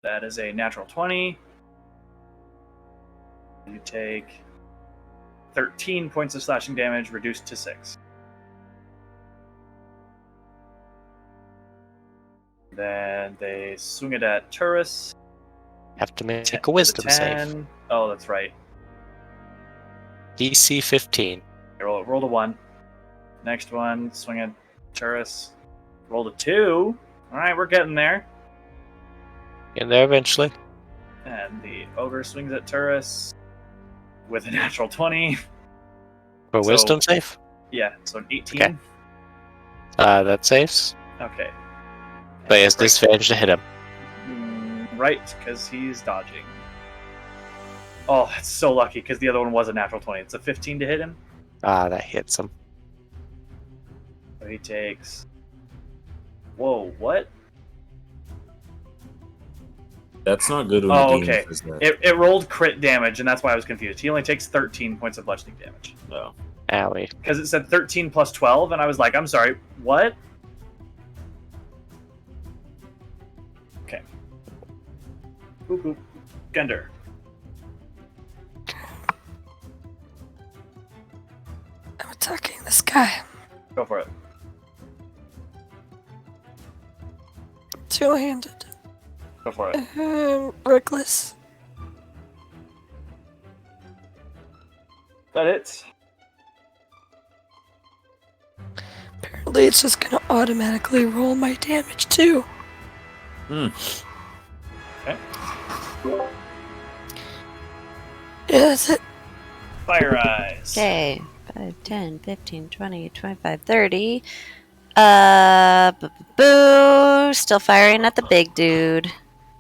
That is a natural 20. You take 13 points of slashing damage, reduced to 6. Then they swing it at Turris. Have to make a wisdom save. Oh, that's right. DC 15. Roll to 1. Next one, swing at Turris. Roll to 2. Alright, we're getting there. Getting there eventually. And the ogre swings at Turris with a natural 20. For So- wisdom save? Yeah, so an 18. Okay. That saves. Okay. But he has Great. disadvantage to hit him. Right, because he's dodging. Oh, that's so lucky, because the other one was a natural 20. It's a 15 to hit him. That hits him. So he takes... Whoa, what? That's not good when Oh, the game okay. says that. It rolled crit damage, and that's why I was confused. He only takes 13 points of bludgeoning damage. No. Owie. Because it said 13 plus 12, and I was like, I'm sorry, what? Okay. Boop, boop. Gender. I'm attacking this guy. Go for it. Two-handed. Go for it. Reckless. That it? Apparently it's just gonna automatically roll my damage too. Hmm. Okay. Yeah, that's it. Fire eyes. Okay. 5, 10, 15, 20, 25, 30. Boo! Still firing at the big dude.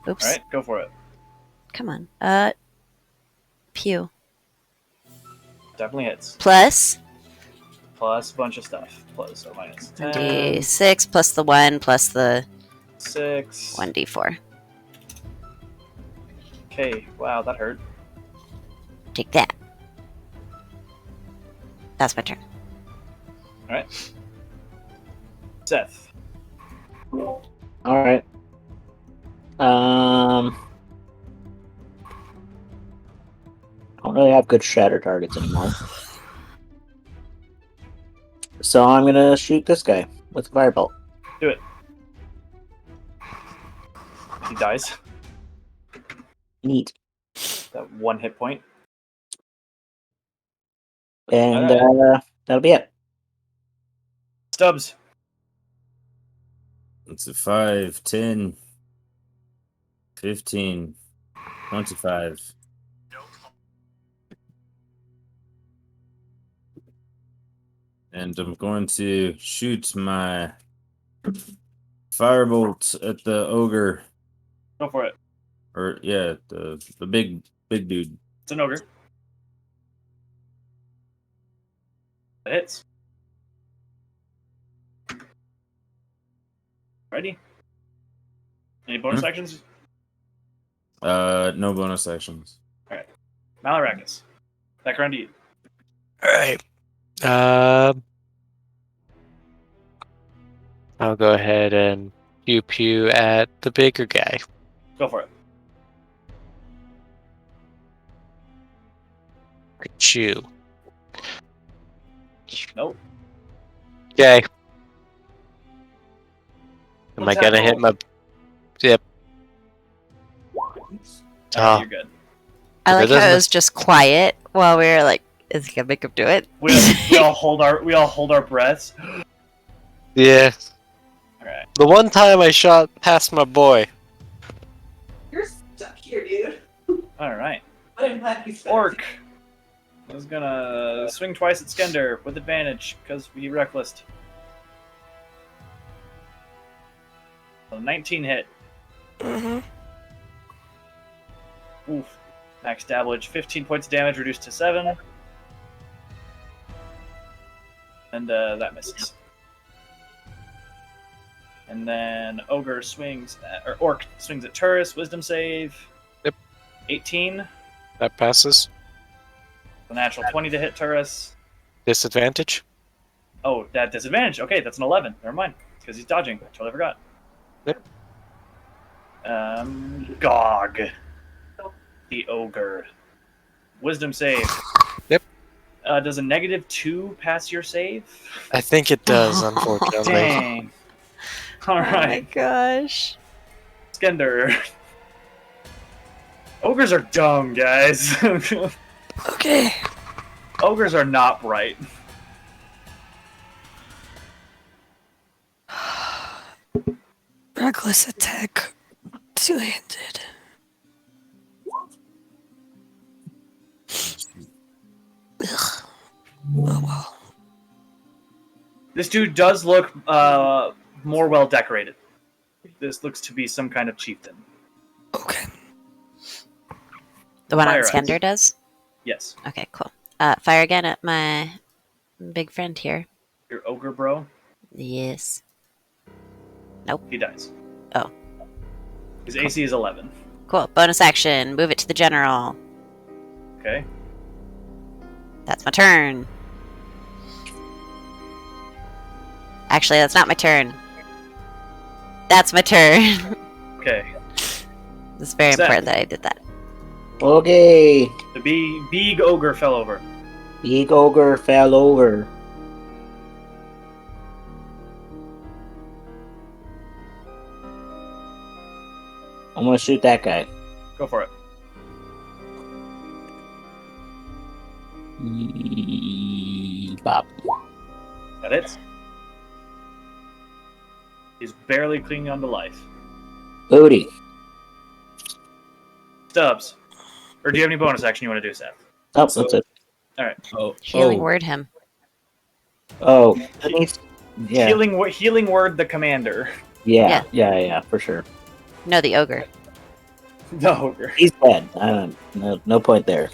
Oops. Alright, go for it. Come on. Pew. Definitely hits. Plus Plus a bunch of stuff. Plus, so minus 10. 1d6 plus the 1 plus the 6. 1d4. Okay, wow, that hurt. Take that. That's my turn. Alright. Seth. All right. I don't really have good shatter targets anymore. So I'm gonna shoot this guy with a firebolt. Do it. He dies. Neat. That 1 hit point. And Alright. that'll be it. Stubbs. It's a 5, 10, 15, 25. And I'm going to shoot my Firebolt at the ogre. Go for it. Or yeah, the big dude. It's an ogre. It hits. Ready? Any bonus actions? No bonus actions. Malarakis. Back around to you. Alright. I'll go ahead and pew pew at the bigger guy. Go for it. Chew. Nope. Okay. Am One I gonna tap hit roll. my... Yep. Alright, Oh. you're good. I like how doesn't- it was just quiet while we were like, is he gonna make him do it? We all hold our breaths. Yeah. Alright. The one time I shot past my boy. You're stuck here, dude. Alright. But I'm glad he's stuck. Orc is gonna swing twice at Skender with advantage because he reckless. So 19 hit. Mm-hmm. Oof. Max damage, 15 points of damage reduced to 7. And that misses. And then Ogre swings or Orc swings at Turris, wisdom save. Yep. 18. That passes. A natural 20 to hit Turris. Disadvantage. Oh, that disadvantage. Okay, that's an 11. Never mind. Because he's dodging. I totally forgot. Yep. Gog. The ogre. Wisdom save. Yep. Does a -2 pass your save? I think it does, unfortunately. Dang. Oh my Alright. gosh. Skender. Ogres are dumb, guys. Okay. Ogres are not bright. Reckless attack. Two-handed. Ugh. Oh well. This dude does look more well decorated. This looks to be some kind of chieftain. Okay. The one on Fire eyes. Skender does? Yes. Okay, cool. Fire again at my big friend here. Your ogre bro, Yes. he dies. Oh. His AC is 11. Cool. Bonus action. Move it to the general. Okay. That's my turn. Actually, that's not my turn. That's my turn. Okay. It's very Seth. important that I did that. Okay. The big ogre fell over. Big ogre fell over. I'm gonna shoot that guy. Go for it. Bop. That hits. He's barely clinging on to life. Booty. Stubbs. Or do you have any bonus action you want to do, Seth? Oh, that's it. Oh, Healing word him. Oh, that needs. Yeah. Healing word the commander. Yeah, for sure. No, the ogre. The ogre. He's dead. No point there.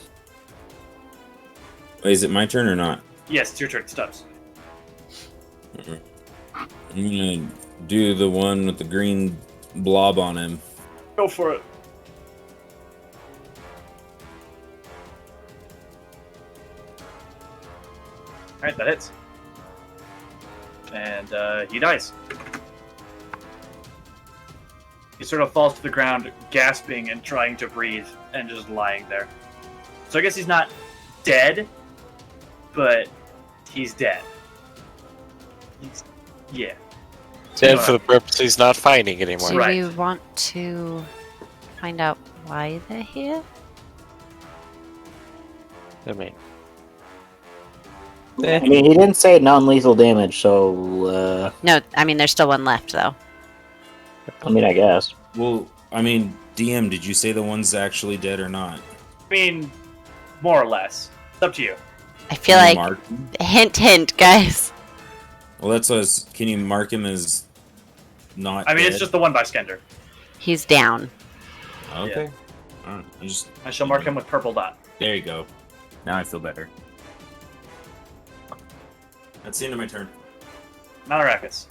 Wait, is it my turn or not? Yes, it's your turn, Stubbs. I'm gonna do the one with the green blob on him. Go for it. Alright, that hits. And he dies. He sort of falls to the ground, gasping and trying to breathe, and just lying there. So I guess he's not dead, but he's dead. Yeah. Dead for the purpose he's not fighting anymore. Do Right. you want to find out why they're here? I mean, I mean, he didn't say non-lethal damage, so. No, I mean, there's still one left, though. I mean, I guess. Well, I mean, DM, did you say the one's actually dead or not? I mean, more or less. It's up to you. I feel Can you like, mark him? hint, hint, guys. Well, that's what can you mark him as not. I mean, it's dead? just the one by Skender. He's down. Okay. All right. I shall mark him with purple dot. There you go. Now I feel better. That's the end of my turn. Malarakas.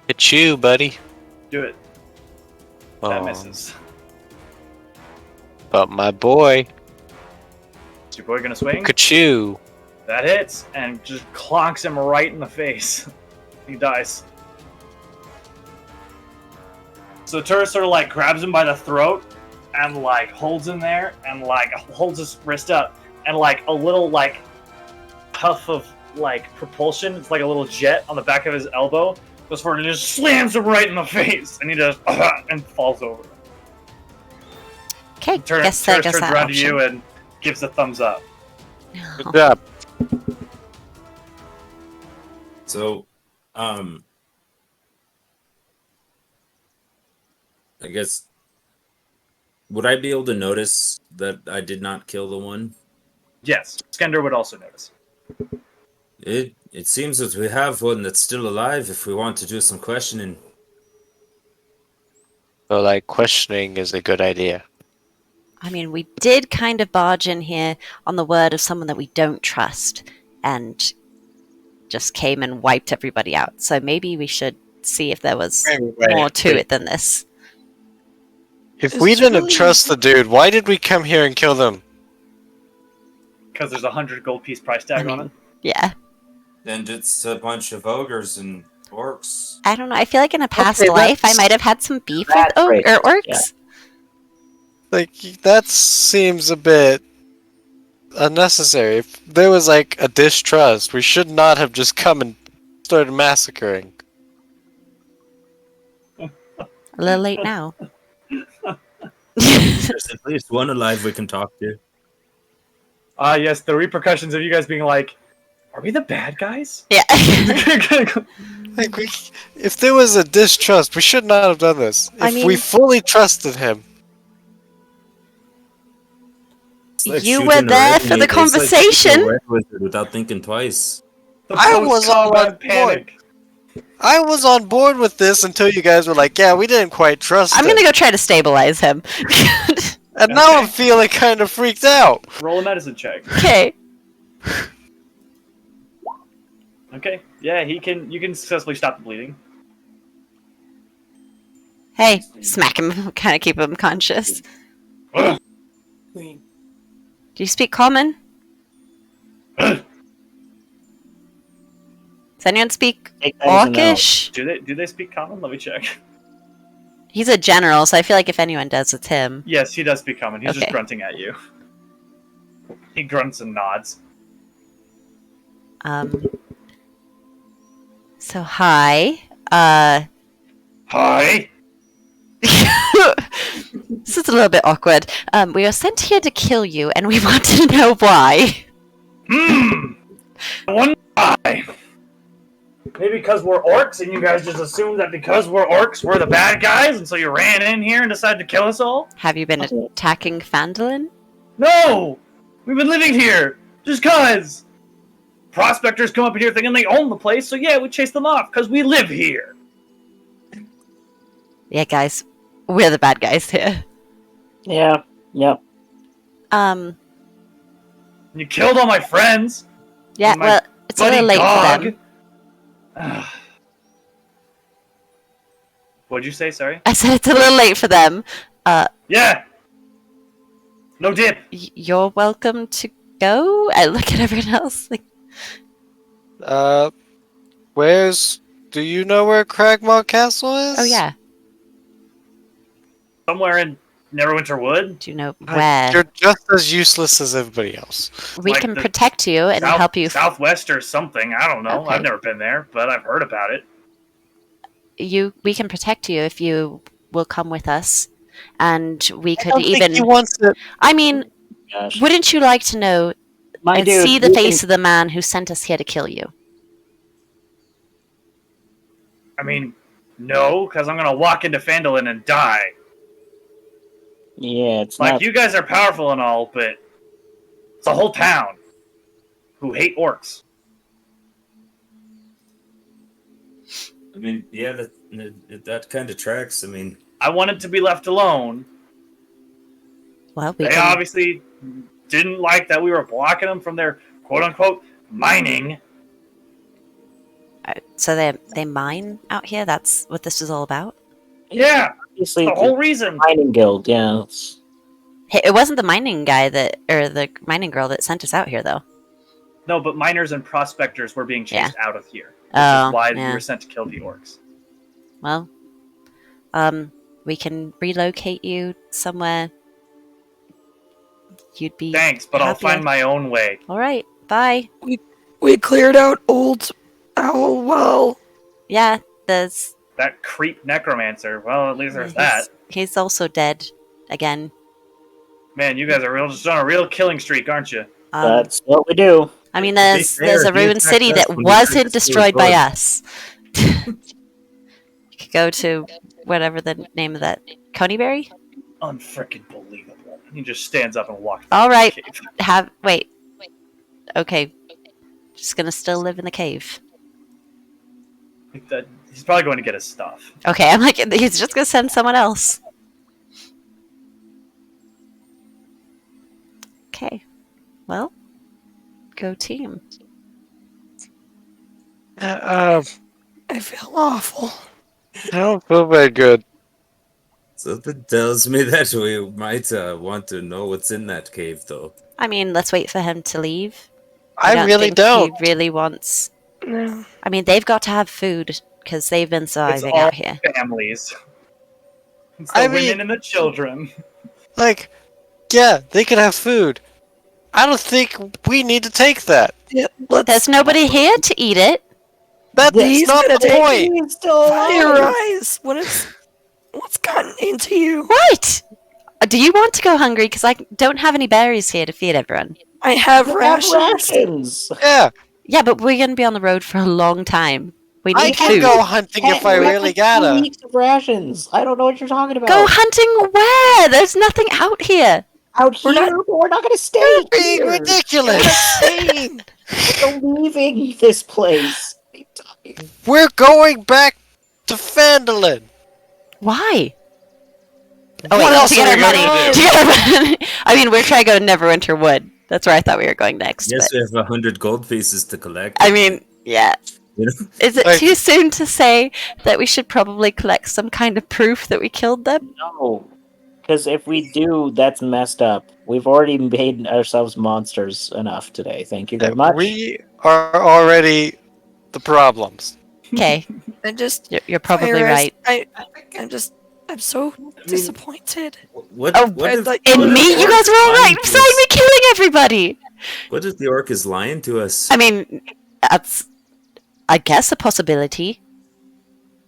It's you, buddy. Do it. That Oh, misses. but my boy, Is your boy gonna swing? Kachu. That hits and just clonks him right in the face. He dies. So Turris sort of like grabs him by the throat and like holds him there and like holds his wrist up and like a little like puff of like propulsion. It's like a little jet on the back of his elbow. Goes forward and just slams him right in the face, and he just and falls over. Okay, Turris guess turns that around to option. you and gives a thumbs up. Good job. So, I guess would I be able to notice that I did not kill the one? Yes, Skender would also notice. It seems that we have one that's still alive. If we want to do some questioning, So, like, questioning is a good idea. I mean, we did kind of barge in here on the word of someone that we don't trust and just came and wiped everybody out. So maybe we should see if there was more to it than this. If It's we didn't really- trust the dude, why did we come here and kill them? Because there's 100 gold piece price tag on it. Yeah. then it's a bunch of ogres and orcs. I don't know. I feel like in a past Okay, life, I that's- might have had some beef with that's right, orcs. yeah. Like, that seems a bit unnecessary. If there was, like, a distrust, we should not have just come and started massacring. A little late now. There's at least one alive we can talk to. Ah, yes, the repercussions of you guys being like, are we the bad guys? Yeah. Like, if there was a distrust, we should not have done this. I If mean- we fully trusted him, It's like You shooting were a there red for the meat- it's like shooting a conversation. red wizard without thinking twice. The I was all post-combat on panic. I was on board with this until you guys were like, yeah, we didn't quite trust I'm him. gonna go try to stabilize him. And now I'm feeling kind of freaked out. Roll a medicine check. Okay. Okay. Yeah, you can successfully stop the bleeding. Hey, smack him. Kind of keep him conscious. Ugh. Do you speak common? Does anyone speak Take that as a no. Orcish? Do they speak common? Let me check. He's a general, so I feel like if anyone does, it's him. Yes, he does speak common. He's just Okay. grunting at you. He grunts and nods. So hi. Hi. This is a little bit awkward. We are sent here to kill you, and we want to know why. I wonder why. Maybe because we're orcs and you guys just assumed that because we're orcs we're the bad guys and so you ran in here and decided to kill us all? Have you been attacking Fandolin? No! We've been living here! Just cause! Prospectors come up here thinking they own the place, so yeah, we chase them off because we live here. Yeah, guys, we're the bad guys here. Yeah. Yep. Um, You killed all my friends. yeah, My well, it's a buddy little late Gog. for them. What'd you say? Sorry. I said it's a little late for them. Yeah. No dip. You're welcome to go. I look at everyone else like, Do you know where Cragmaw Castle is? oh yeah, Somewhere in Neverwinter Wood. do you know where? You're just as useless as everybody else. We like can the protect you and help you. Southwest or something. I don't know. Okay. I've never been there, but I've heard about it. We can protect you if you will come with us, and we I could don't think even. he wants it. I mean, Gosh. wouldn't you like to know My and dude, see the you face can- of the man who sent us here to kill you? I mean, no, because I'm gonna walk into Fandolin and die. Yeah, it's Like, not. you guys are powerful and all, but it's a whole town who hate orcs. I mean, yeah, that kind of tracks. I mean, I wanted to be left alone. Well, we They can. obviously didn't like that we were blocking them from their quote unquote mining. So they mine out here. That's what this is all about. Yeah, Obviously, the whole reason. mining guild. Yeah. Hey, it wasn't the mining guy or the mining girl that sent us out here, though. No, but miners and prospectors were being chased out of here, which Oh, is why yeah. we were sent to kill the orcs. Well, we can relocate you somewhere. You'd be. Thanks, but I'll happier. find my own way. All right. Bye. We cleared out Old Owl Well. Yeah. There's. That creep necromancer. Well, at least there's that. He's also dead again. Man, you guys are just on a real killing streak, aren't you? That's what we do. I mean, To be there's fair, a he ruined attacked city us that when we tried wasn't to steal destroyed by his us. You could go to whatever the name of that Coneyberry. Unfreaking believable. He just stands up and walks. All back right. to the cave. Wait. Okay. Just gonna still live in the cave. He's probably going to get his stuff. Okay, I'm like, he's just gonna send someone else. Okay. Well, go team. I feel awful. I don't feel very good. something tells me that we might want to know what's in that cave, though. I mean, let's wait for him to leave. I really think don't. He really wants. No. I mean, they've got to have food because they've been It's surviving all out here. families. It's the I women mean- and the children. Like, yeah, they could have food. I don't think we need to take that. Yeah, There's nobody here to eat it. That's He's not gonna the take point. He's still Fire alive. eyes. What's gotten into you? Right. Do you want to go hungry? Because I don't have any berries here to feed everyone. I have We have rations. rations. Yeah, Yeah, but we're gonna be on the road for a long time. We I need can food. go hunting if I We have really like 2 gotta. weeks of rations. I don't know what you're talking about. Go hunting where? There's nothing out here. out here, We're but we're not going to stay You're being here. ridiculous. We're leaving this place. We're going back to Phandalin. Why? What wait, else to get are our we money. gonna To get our money. I mean, we're trying to go to Neverwinter Wood. That's where I thought we were going next. Yes, but, we have 100 gold pieces to collect. I mean, yeah. You know? Is it Like- too soon to say that we should probably collect some kind of proof that we killed them? No, because if we do, that's messed up. We've already made ourselves monsters enough today. Thank you very much. We are already the problems. Okay, I just you're probably Fire eyes. right. I'm so disappointed. What? Oh, what if, like- In what if me, the you orc guys is were all lying right. to Besides us? me killing everybody. What if the orc is lying to us? I mean, that's, I guess, a possibility.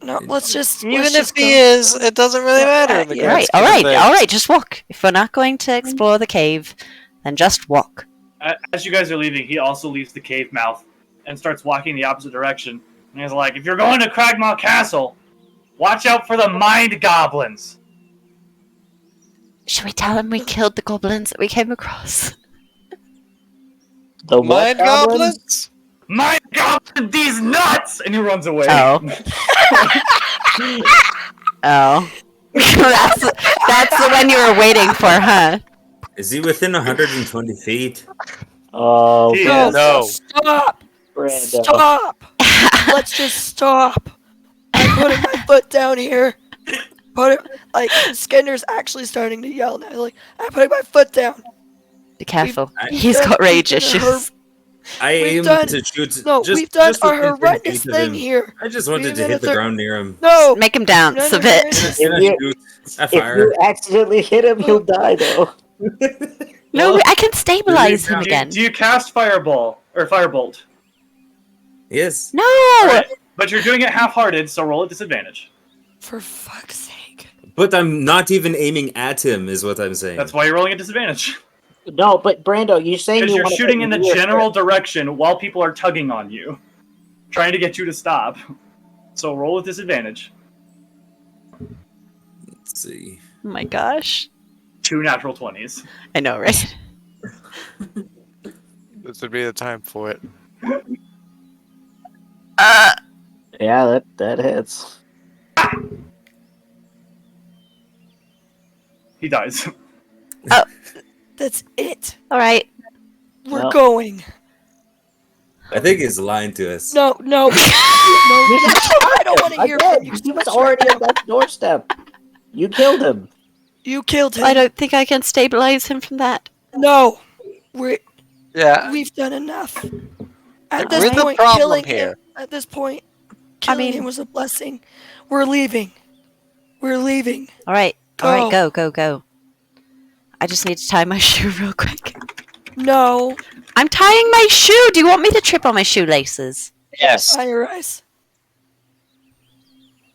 No, let's Even let's if just he go. is, it doesn't really matter. In the Yeah. grand Right, scheme of things. all right, just walk. If we're not going to explore the cave, then just walk. As you guys are leaving, he also leaves the cave mouth and starts walking the opposite direction. And he's like, if you're going to Cragmaw Castle, watch out for the mind goblins. Should we tell him we killed the goblins that we came across? The what Mind goblins? Mind goblin, these nuts! And he runs away. Oh. Oh. that's the one you were waiting for, huh? Is he within 120 feet? Oh, He No, is. No. Stop! Brando. Stop! Let's just stop. I'm putting my foot down here. Put it like Skinner's actually starting to yell now. Like I'm putting my foot down. Be careful. We've He's got rage done issues. I We've aim done- to shoot. No, just, we've done just a within 10 horrendous feet of thing him. here. I just wanted We've to done hit a the thir- ground near him. No, Make him dance No, a no, bit. no, And I you- shoot. I If fire. you accidentally hit him, he'll die though. No, Well, I can stabilize him do again. Do you cast Fireball or Firebolt? Yes. No! Alright, but you're doing it half-hearted, so roll at disadvantage. for fuck's sake. But I'm not even aiming at him, is what I'm saying. That's why you're rolling at disadvantage. No, but Brando, you're saying Because you you're wanna shooting hit in the me or- general direction while people are tugging on you, trying to get you to stop. So roll with disadvantage. Let's see. Oh my gosh. 2 natural 20s. I know, right? This would be the time for it. Yeah, that hits. He dies. That's it. All right. We're Well- going. I think he's lying to us. No. No. I don't want to hear from you. He was already at that doorstep. You killed him. You killed him. I don't think I can stabilize him from that. No. Yeah. We've done enough. At We're this the point, problem killing here. him. At this point, killing mean- him was a blessing. We're leaving. We're leaving. All right. All right. Go. Go. I just need to tie my shoe real quick. No. I'm tying my shoe. Do you want me to trip on my shoelaces? Yes. Fire Ice.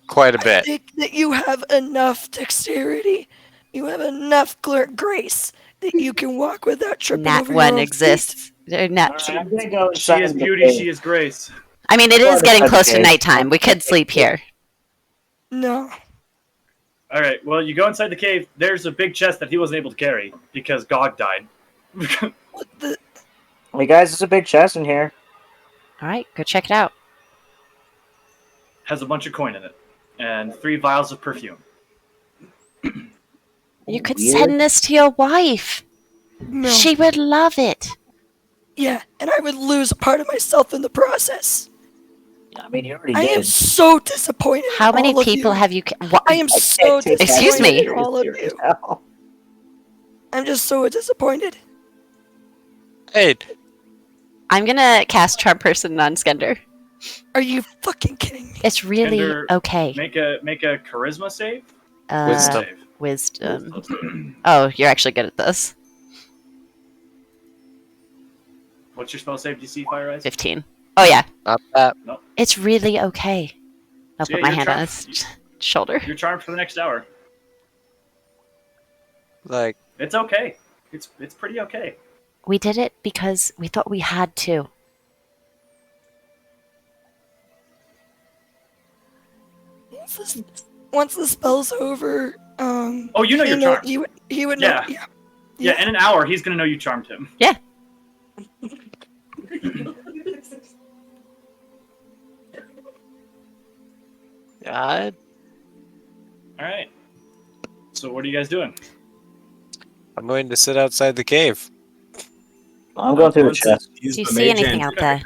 Quite a I bit. think that you have enough dexterity. You have enough grace that you can walk without tripping Nat over your one own exists. Nat. I'm gonna go She inside is the beauty, cave. she is grace. I mean, it Well, is getting that's close to okay. nighttime. We could sleep here. feet. No. All right, well, you go inside the cave. There's a big chest that he wasn't able to carry because Gog died. What the? Hey guys, there's a big chest in here. All right. Go check it out. Has a bunch of coin in it and 3 vials of perfume. You could Weird. send this to your wife. No. She would love it. Yeah, and I would lose a part of myself in the process. I mean, you already I am did. so disappointed. How in many all of people you. have you? What? I am so disappointed Excuse me? in all of you. I'm just so disappointed. Hey, I'm gonna cast Charm Person on Skender. Are you fucking kidding me? It's really Skender, okay. Make a charisma save. Wisdom. Save. Wisdom. Oh, you're actually good at this. What's your spell save DC, Fire Eyes? 15. Oh yeah, not that. it's really okay. I'll So put yeah, my you're hand on charmed. his shoulder. You're charmed for the next hour. Like, It's okay. It's pretty okay. We did it because we thought we had to. Once the spell's over, Oh, you know you're charmed. He would Yeah. know. Yeah. Yeah, in an hour, he's gonna know you charmed him. I, All right. So what are you guys doing? I'm going to sit outside the cave. I'm going through the chest. Use Do you the see mage anything hand. out there?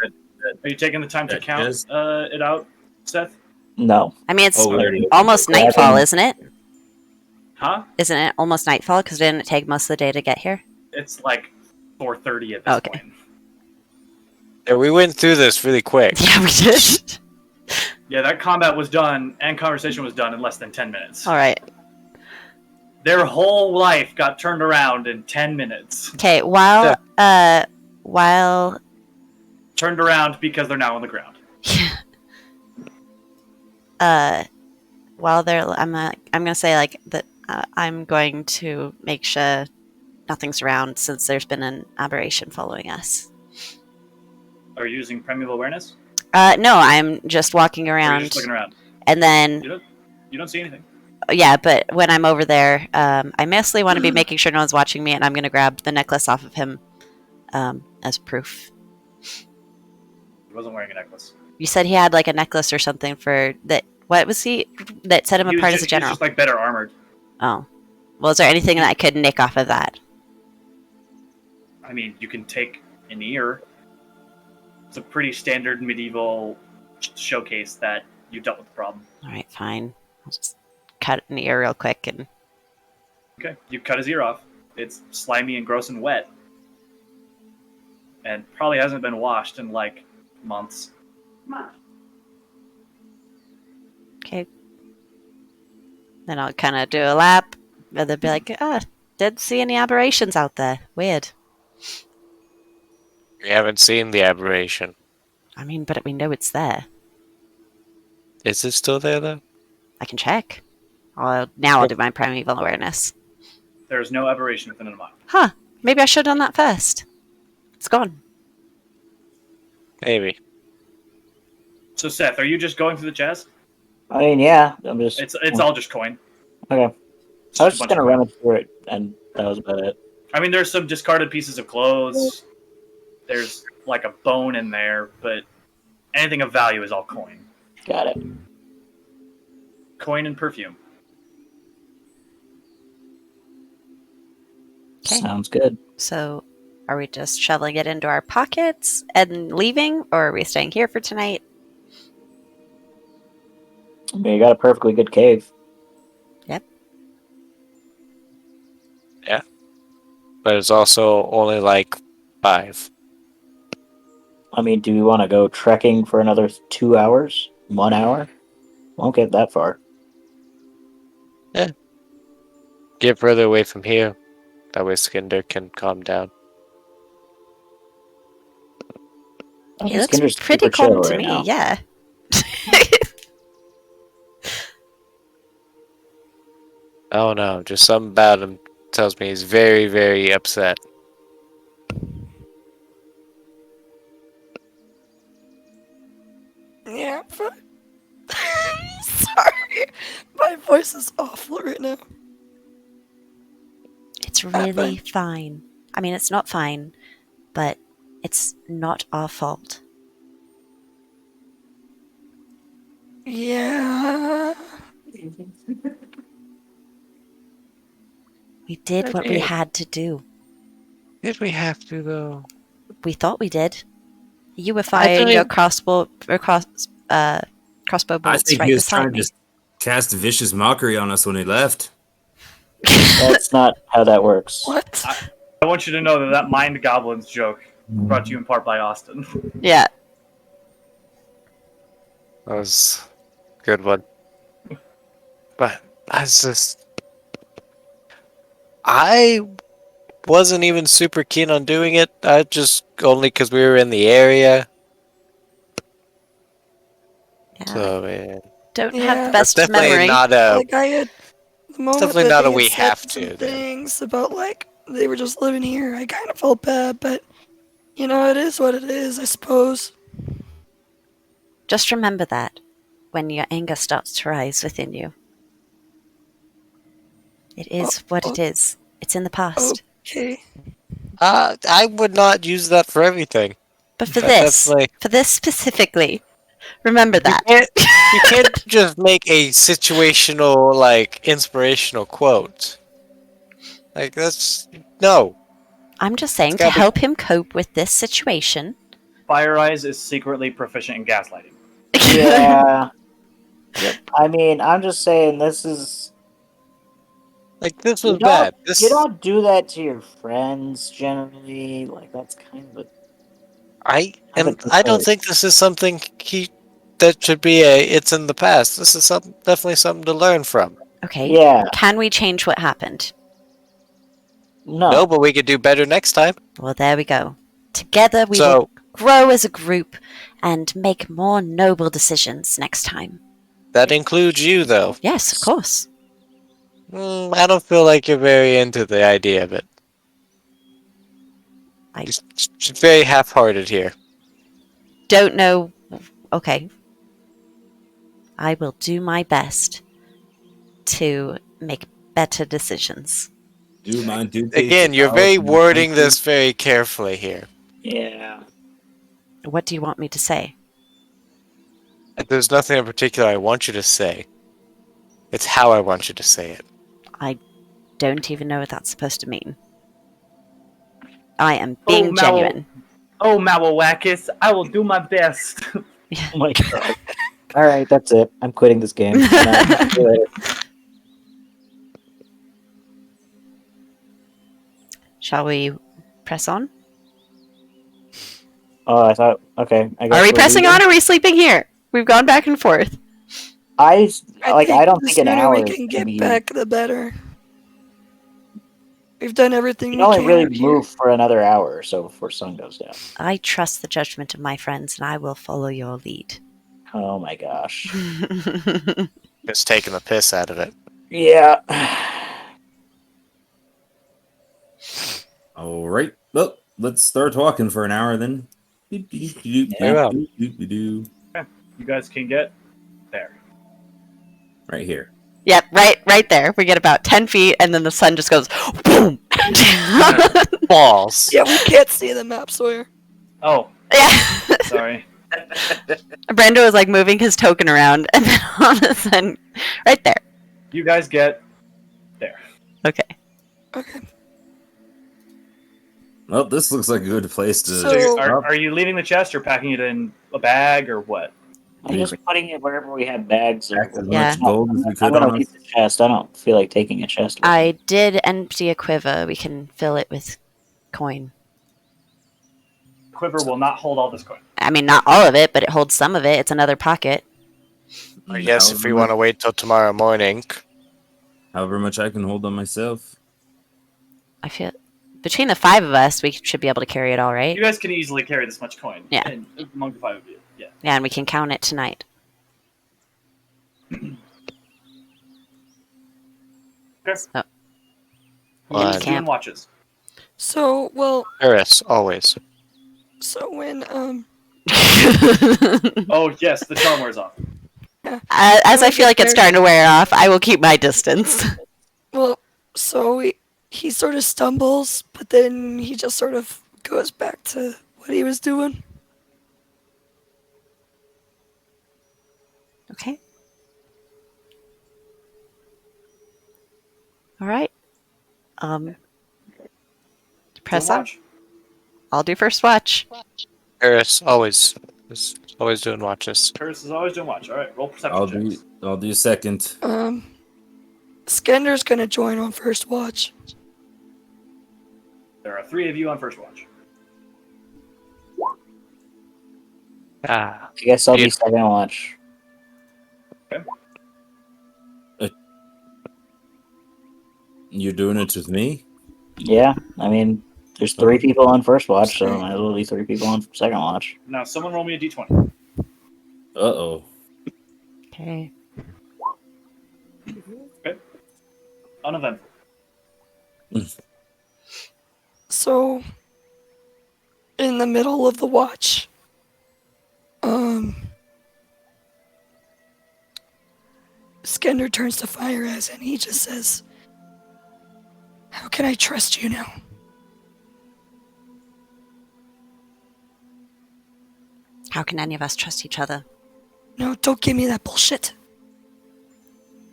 Are you taking the time to That count does- it out, Seth? No. I mean, it's Oh, there it is. almost Yeah, I nightfall, can- isn't it? Huh? Isn't it almost nightfall? Because didn't it take most of the day to get here? It's like 4:30 at this Okay. point. Yeah, we went through this really quick. Yeah, we did. Yeah, that combat was done and conversation was done in less than 10 minutes. All right. Their whole life got turned around in 10 minutes. Okay. While Turned around because they're now on the ground. while they're, I'm gonna say like that. I'm going to make sure nothing's around since there's been an aberration following us. Are you using primeval awareness? No, I'm just walking Or are you around, just looking around? and then You don't see anything. yeah. But when I'm over there, I mostly want to be making sure no one's watching me, and I'm gonna grab the necklace off of him as proof. He wasn't wearing a necklace. You said he had like a necklace or something for that. What was he that set him He was apart just, as a he was general? just like better armored. Oh, well, is there anything that I could nick off of that? I mean, you can take an ear. It's a pretty standard medieval showcase that you dealt with the problem. All right, fine. I'll just cut an ear real quick and Okay, you cut his ear off. It's slimy and gross and wet. And probably hasn't been washed in like months. okay. Then I'll kind of do a lap, and then be like, didn't see any aberrations out there. Weird. We haven't seen the aberration. I mean, but we know it's there. Is it still there, though? I can check. Now I'll do my primeval awareness. There is no aberration within a mile. Huh. Maybe I should have done that first. It's gone. Maybe. So Seth, are you just going through the chest? I mean, yeah. I'm just. It's all just coin. Okay. It's I was a just bunch gonna of run coin. it through it, and that was about it. I mean, there's some discarded pieces of clothes. There's like a bone in there, but anything of value is all coin. Got it. Coin and perfume. Okay. Sounds good. So, are we just shoveling it into our pockets and leaving, or are we staying here for tonight? I mean, you got a perfectly good cave. But it's also only like 5. I mean, do we want to go trekking for another 2 hours? 1 hour? Won't get that far. Get further away from here. That way Skinder can calm down. I He think looks Skinner's pretty super chill calm to right me, now. yeah. Oh no, just something about him tells me he's very, very upset. Yeah, but... Sorry. My voice is awful right now. It's really fine. I mean, it's not fine, but it's not our fault. Yeah. We did what we had to do. Did we have to though? We thought we did. You were I firing don't your even- crossbow I bolts think right he was beside trying me. to cast vicious mockery on us when he left. That's not how that works. What? I want you to know that mind goblins joke brought to you in part by Austin. Yeah. That was a good one. But I wasn't even super keen on doing it. I just only because we were in the area. Yeah. So man, Don't have Yeah. the that's best definitely memory. not a. Like, I had... The moment definitely that not they a had we said have some to, then. things about, like, they were just living here, I kind of felt bad, but... You know, it is what it is, I suppose. Just remember that when your anger starts to rise within you. It is what it is. It's in the past. Okay. I would not use that for everything. But for That this, definitely. for this specifically, remember You that. can't. You can't just make a situational, like, inspirational quote. Like that's no. I'm just saying It's to gotta be- help him cope with this situation. Fire Eyes is secretly proficient in gaslighting. Yeah. I mean, I'm just saying this is... Like this You was bad. This you don't do that to your friends generally. Like, that's kind of a... I Have a and I don't choice. think this is something that should be a. It's in the past. This is definitely something to learn from. Okay. Yeah. Can we change what happened? No. No, but we could do better next time. Well, there we go. Together we will So grow as a group and make more noble decisions next time. that includes you, though. Yes, of course. I don't feel like you're very into the idea of it. I- Just very half-hearted here. Don't know. Okay. I will do my best to make better decisions. Do my duty. Again, you're very wording this very carefully here. Yeah. What do you want me to say? There's nothing in particular I want you to say. It's how I want you to say it. I don't even know what that's supposed to mean. I am being genuine. Oh, Mawawakis, I will do my best. Oh my god. All right, that's it. I'm quitting this game. I'm not doing it. Shall we press on? Oh, I thought. Okay, I guess Are we we're pressing leaving. on or are we sleeping here? We've gone back and forth. I don't the think an sooner hour we is can gonna get be. back, the better. We've done everything We we can only can really out here. move for another hour or so before sun goes down. I trust the judgment of my friends and I will follow your lead. Oh my gosh. Just taking the piss out of it. Yeah. All right. Well, let's start walking for an hour then. You guys can get there. Right here. Yep, right there. We get about 10 feet and then the sun just goes boom. Balls. Yeah, we can't see the map, Sawyer. Oh, Yeah. sorry. Brando is like moving his token around, and then all of a sudden, right there. You guys get there. Okay. Okay. Well, this looks like a good place to. So- Are you leaving the chest or packing it in a bag or what? I'm just putting it wherever we have bags. Or, Packed as Yeah. much gold as we I'm could gonna on leave us. the chest. I don't feel like taking a chest. With me. I did empty a quiver. We can fill it with coin. Quiver will not hold all this coin. I mean, not all of it, but it holds some of it. It's another pocket. I guess if we However want to wait till tomorrow morning. However much I can hold on myself. I feel between the 5 of us, we should be able to carry it all, right? You guys can easily carry this much coin. Yeah. And among the 5 of you. Yeah. Yeah, and we can count it tonight. Okay. Oh. One. Who's doing watches? So, well, Eris, always. so when Oh yes, the charm wears off. As I feel like it's starting to wear off, I will keep my distance. well, so he sort of stumbles, but then he just sort of goes back to what he was doing. Okay. All right. Press Doing on. watch. I'll do first watch. Eris, always. Is always doing watches. Curtis is always doing watch. All right, roll perception checks. I'll do second. Skender's gonna join on first watch. There are 3 of you on first watch. Ah. I guess I'll be Beautiful. second watch. You're doing it with me? Yeah, I mean, there's 3 people on first watch, so might as well be 3 people on second watch. Now, someone roll me a d20. Uh-oh. Okay. Uneventful. So, in the middle of the watch, Skender turns to Fire as and he just says, "How can I trust you now?" How can any of us trust each other? No, don't give me that bullshit.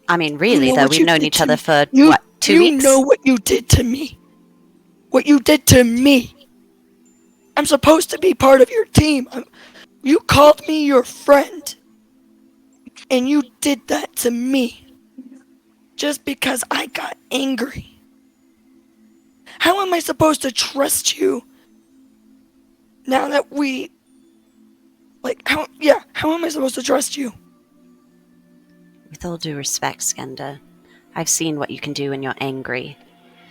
I mean, really, know though, what we've you known did each to other me. for, You- what, 2 you weeks? know what you did to me. What you did to me. I'm supposed to be part of your team. You called me your friend. And you did that to me. Just because I got angry. How am I supposed to trust you now that we... how am I supposed to trust you? With all due respect, Skender, I've seen what you can do when you're angry,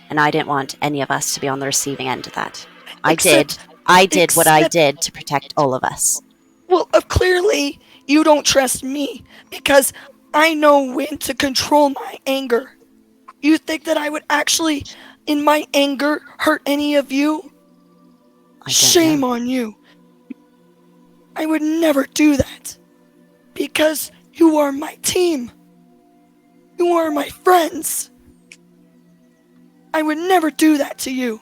and I didn't want any of us to be on the receiving end of that. I did what I did to protect all of us. Well, clearly you don't trust me because I know when to control my anger. You think that I would actually, in my anger, hurt any of you? I don't Shame know. on you. I would never do that. Because you are my team. You are my friends. I would never do that to you.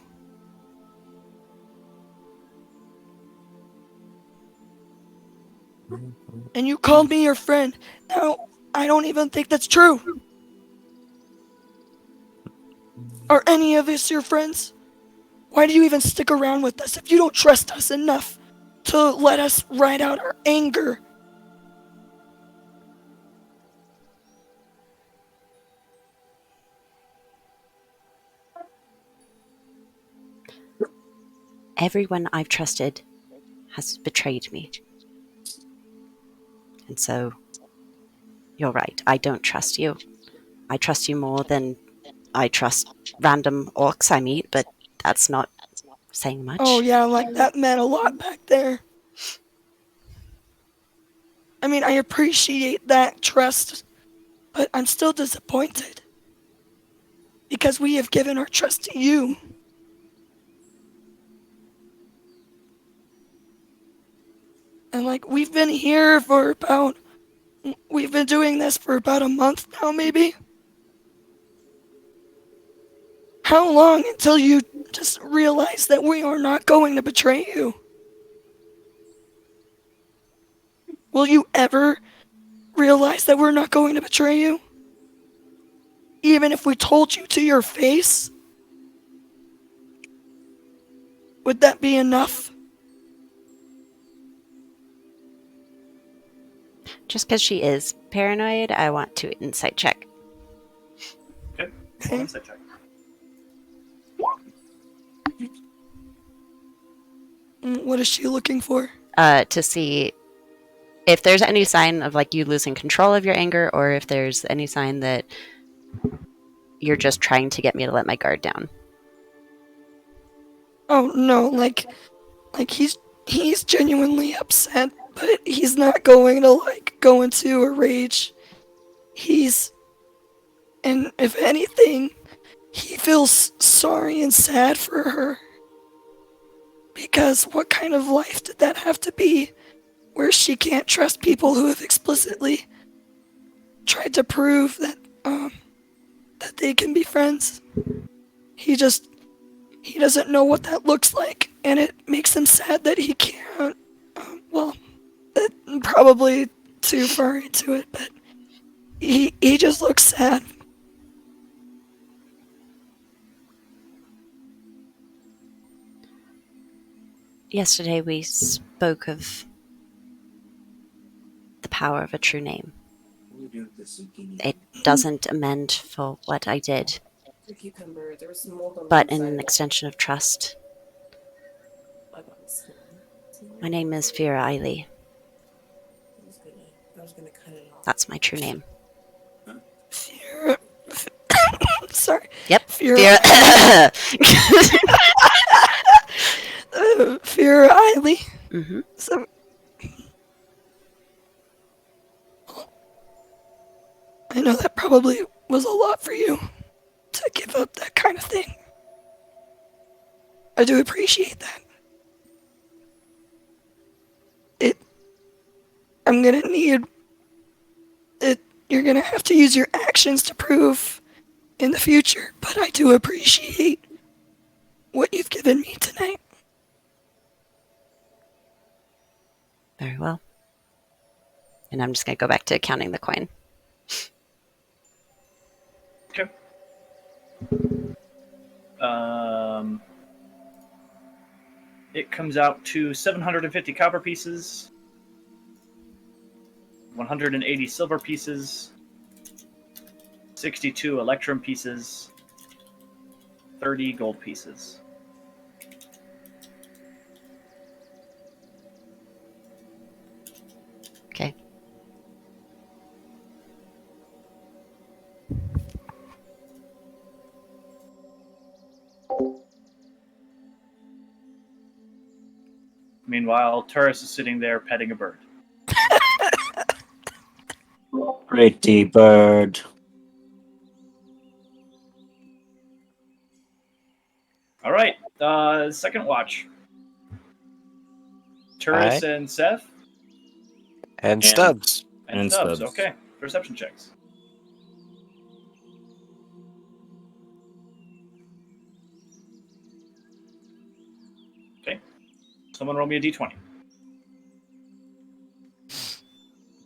And you called me your friend. Now, I don't even think that's true. Are any of us your friends? Why do you even stick around with us if you don't trust us enough to let us ride out our anger? Everyone I've trusted has betrayed me. And so, you're right, I don't trust you. I trust you more than I trust random orcs I meet, but that's not saying much. Oh yeah, like that meant a lot back there. I mean, I appreciate that trust, but I'm still disappointed. Because we have given our trust to you. And we've been here for we've been doing this for about a month now, maybe? How long until you just realize that we are not going to betray you? will you ever realize that we're not going to betray you? Even if we told you to your face? Would that be enough? Just because she is paranoid, I want to insight check. Okay. Okay. Insight check. What is she looking for? To see if there's any sign of like you losing control of your anger, or if there's any sign that you're just trying to get me to let my guard down. Oh no, like he's genuinely upset, but he's not going to like go into a rage. And if anything, he feels sorry and sad for her. Because what kind of life did that have to be where she can't trust people who have explicitly tried to prove that they can be friends? He doesn't know what that looks like, and it makes him sad that he can't. Probably too far into it, but he just looks sad. Yesterday we spoke of the power of a true name. It doesn't amend for what I did, but in an extension of trust. My name is Vera Eiley. That's my true name. Fear. Sorry. Yep. Fear. Vera. Fear Eiley. Mm-hmm. So. I know that probably was a lot for you to give up that kind of thing. I do appreciate that. I'm gonna need it. You're gonna have to use your actions to prove in the future, but I do appreciate what you've given me tonight. Very well. And I'm just going to go back to counting the coin. Okay. It comes out to 750 copper pieces, 180 silver pieces, 62 electrum pieces, 30 gold pieces. Okay. Meanwhile, Turris is sitting there petting a bird. Pretty bird. All right, second watch. Turris and Seth And Stubbs. and Stubbs. Okay, perception checks. Okay, someone roll me a d20.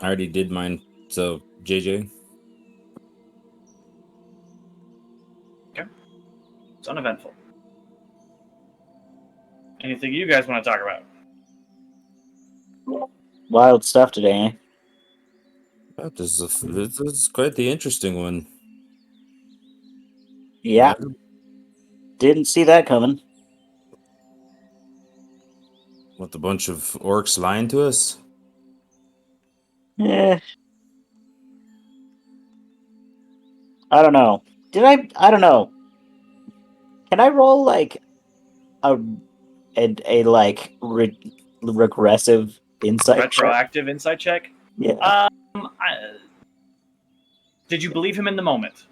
I already did mine. So JJ. Okay, it's uneventful. Anything you guys want to talk about? Wild stuff today, eh? This is quite the interesting one. Yeah. Didn't see that coming. What, a bunch of orcs lying to us? Eh. I don't know. I don't know. Can I roll like a like regressive insight check? Retroactive insight check. Yeah. Did you believe him in the moment?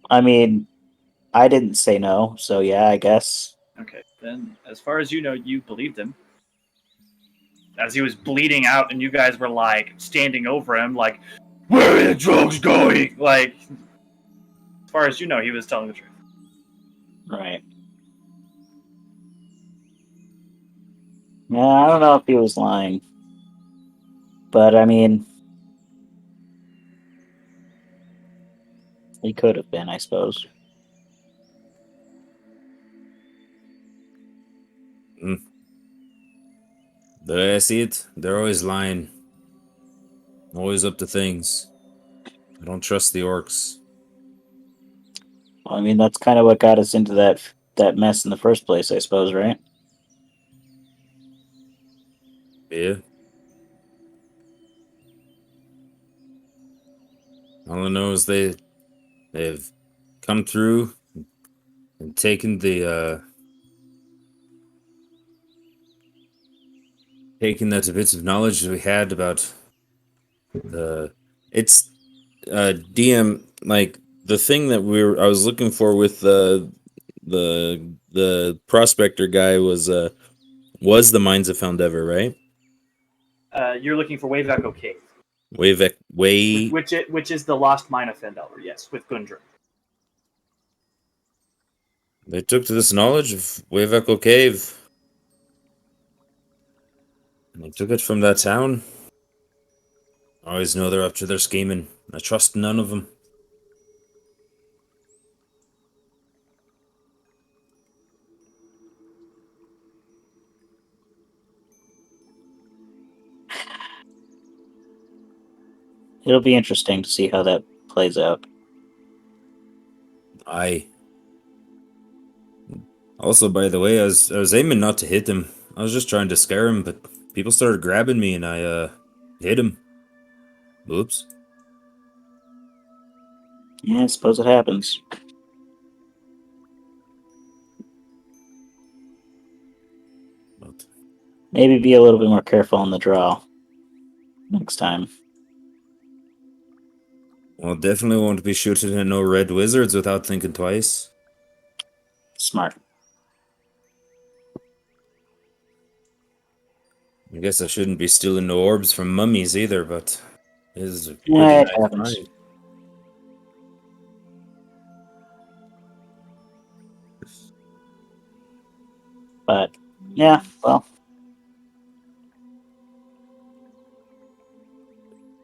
I mean, I didn't say no, so yeah, I guess. Okay, then as far as you know, you believed him. As he was bleeding out and you guys were like standing over him like, where are the drugs going? Like, as far as you know, he was telling the truth. Right. Yeah, I don't know if he was lying. But I mean, he could have been, I suppose. The way I see it, they're always lying. Always up to things. I don't trust the orcs. I mean, that's kind of what got us into that mess in the first place, I suppose, right? Yeah. All I know is they've come through and taken taken that bits of knowledge that we had about the it's DM, like the thing that I was looking for with the prospector guy was the mines of Foundever, right? You're looking for Wave Echo Cave, Way which is the lost mine of Fendelver. Yes, with Gundren. they took to this knowledge of Wave Echo Cave. And they took it from that town. I always know they're up to their scheming. I trust none of them. It'll be interesting to see how that plays out. I also, by the way, I was aiming not to hit him. I was just trying to scare him, but people started grabbing me, and I hit him. Oops. Yeah, I suppose it happens. But, Maybe be a little bit more careful on the draw next time. well, definitely won't be shooting at no red wizards without thinking twice. Smart. I guess I shouldn't be stealing no orbs from mummies either, but it is a pretty Yeah, it nice happens. find. But yeah, well,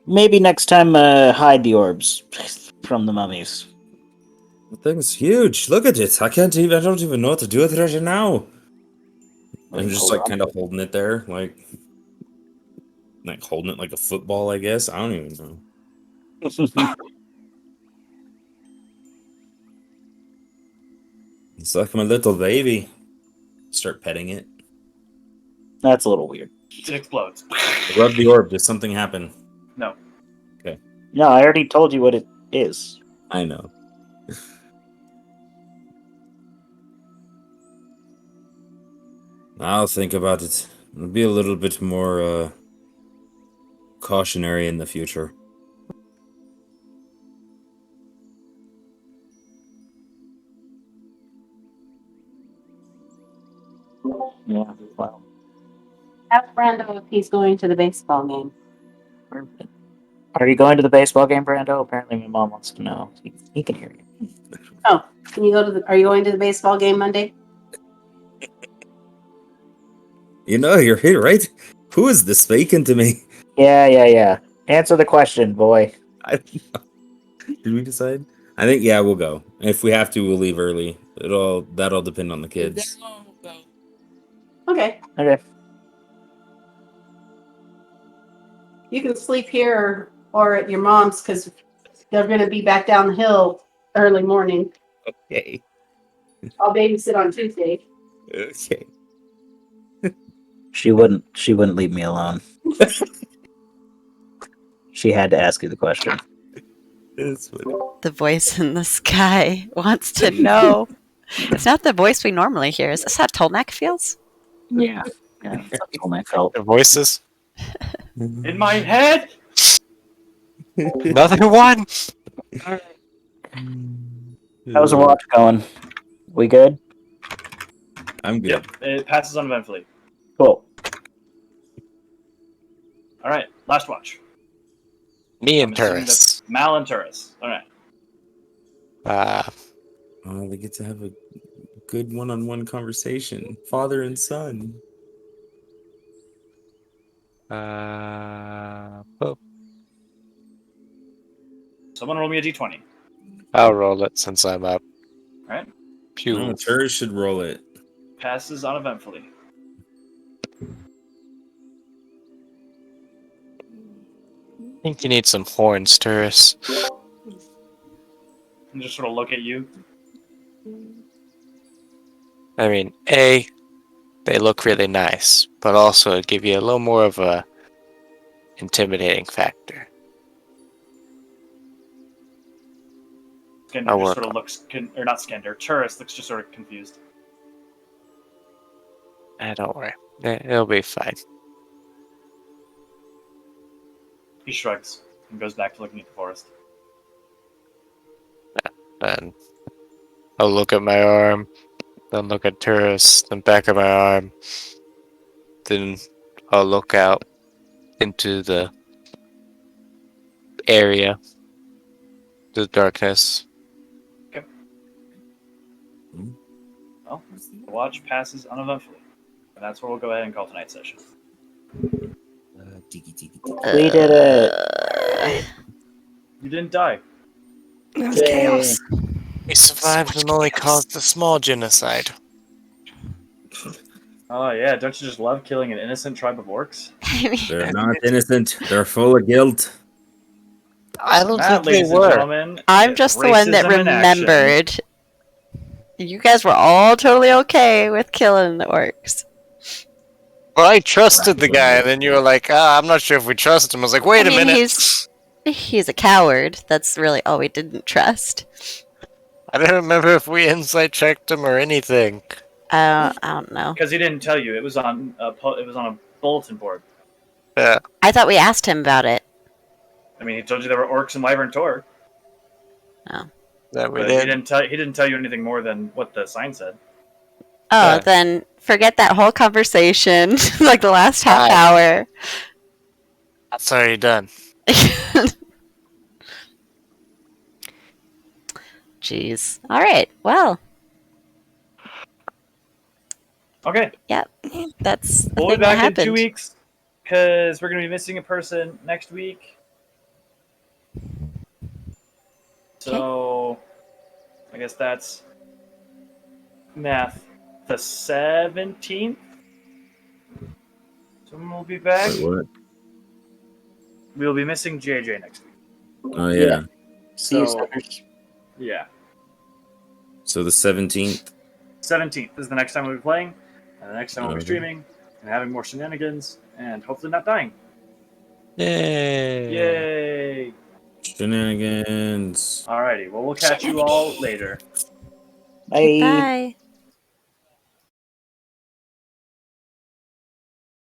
maybe next time hide the orbs from the mummies. The thing's huge. Look at it. I don't even know what to do with it right now. I'm just Hold like on. kind of holding it there, like holding it like a football, I guess. I don't even know. It's like my little baby. Start petting it. That's a little weird. It explodes. Rub the orb. Does something happen? No. Okay. No, I already told you what it is. I know. I'll think about it. I'll be a little bit more cautionary in the future. Yeah, well, Ask Brando if he's going to the baseball game. are you going to the baseball game, Brando? Apparently, my mom wants to know. He can hear you. Oh, can you go to are you going to the baseball game Monday? You know, you're here, right? Who is this speaking to me? Yeah. Answer the question, boy. Did we decide? I think yeah, we'll go. If we have to, we'll leave early. That'll depend on the kids. Okay. Okay. You can sleep here or at your mom's because they're going to be back down the hill early morning. Okay. I'll babysit on Tuesday. Okay. She wouldn't leave me alone. She had to ask you the question. It's funny. The voice in the sky wants to know. It's not the voice we normally hear. Is this how Tolnak feels? Yeah. That's all I felt. The voices. In my head. Another one. How's the watch going? We good? I'm good. Yep. It passes uneventfully. Cool. All right. Last watch. Me I'm and assuming Turris. that's Mal and Turris. All right. Oh, they get to have a good one-on-one conversation, father and son. Oh, Someone roll me a d20. I'll roll it since I'm up. All right. Pew. No, Tur should roll it. Passes uneventfully. I think you need some horns, Turris. And just sort of look at you. I mean, A, they look really nice, but also give you a little more of a intimidating factor. Skinder I'll just work sort of on looks, or not Skinder, Turris looks just sort of confused. Don't worry. It'll be fine. He shrugs and goes back to looking at the forest. And I'll look at my arm, then look at Turris, then back at my arm. Then I'll look out into the area, the darkness. Well, the watch passes uneventfully. And that's where we'll go ahead and call tonight's session. We did it. You didn't die. It was Yay. chaos. We survived and only caused a small genocide. Oh yeah, don't you just love killing an innocent tribe of orcs? I mean, They're not innocent. They're full of guilt. I don't That, think they ladies and were. gentlemen, I'm is just the one that racism in action. remembered. You guys were all totally okay with killing the orcs. Well, I trusted the guy, and then you were like, I'm not sure if we trust him. I was like, wait I a mean, minute. he's a coward. That's really all we didn't trust. I don't remember if we insight checked him or anything. I don't know. Because he didn't tell you. It was on a bulletin board. Yeah. I thought we asked him about it. I mean, he told you there were orcs in Wyvern Tor. Oh. That we But did. he didn't tell you anything more than what the sign said. Oh, Yeah. then forget that whole conversation, like the last half Right. hour. That's already done. Jeez. All right. Well, Okay, that's a we'll thing be that back in happened. 2 weeks because we're going to be missing a person next week. So, I guess that's math. The 17th. Someone will be back. Wait, what? We'll be missing JJ next week. Oh yeah. See you, So, suckers. yeah. So the 17th. 17th is the next time we'll be playing. And the next time we'll be Okay. streaming and having more shenanigans and hopefully not dying. Yay. Yay! Shenanigans. Alrighty, well, we'll catch you all later. Bye. Bye.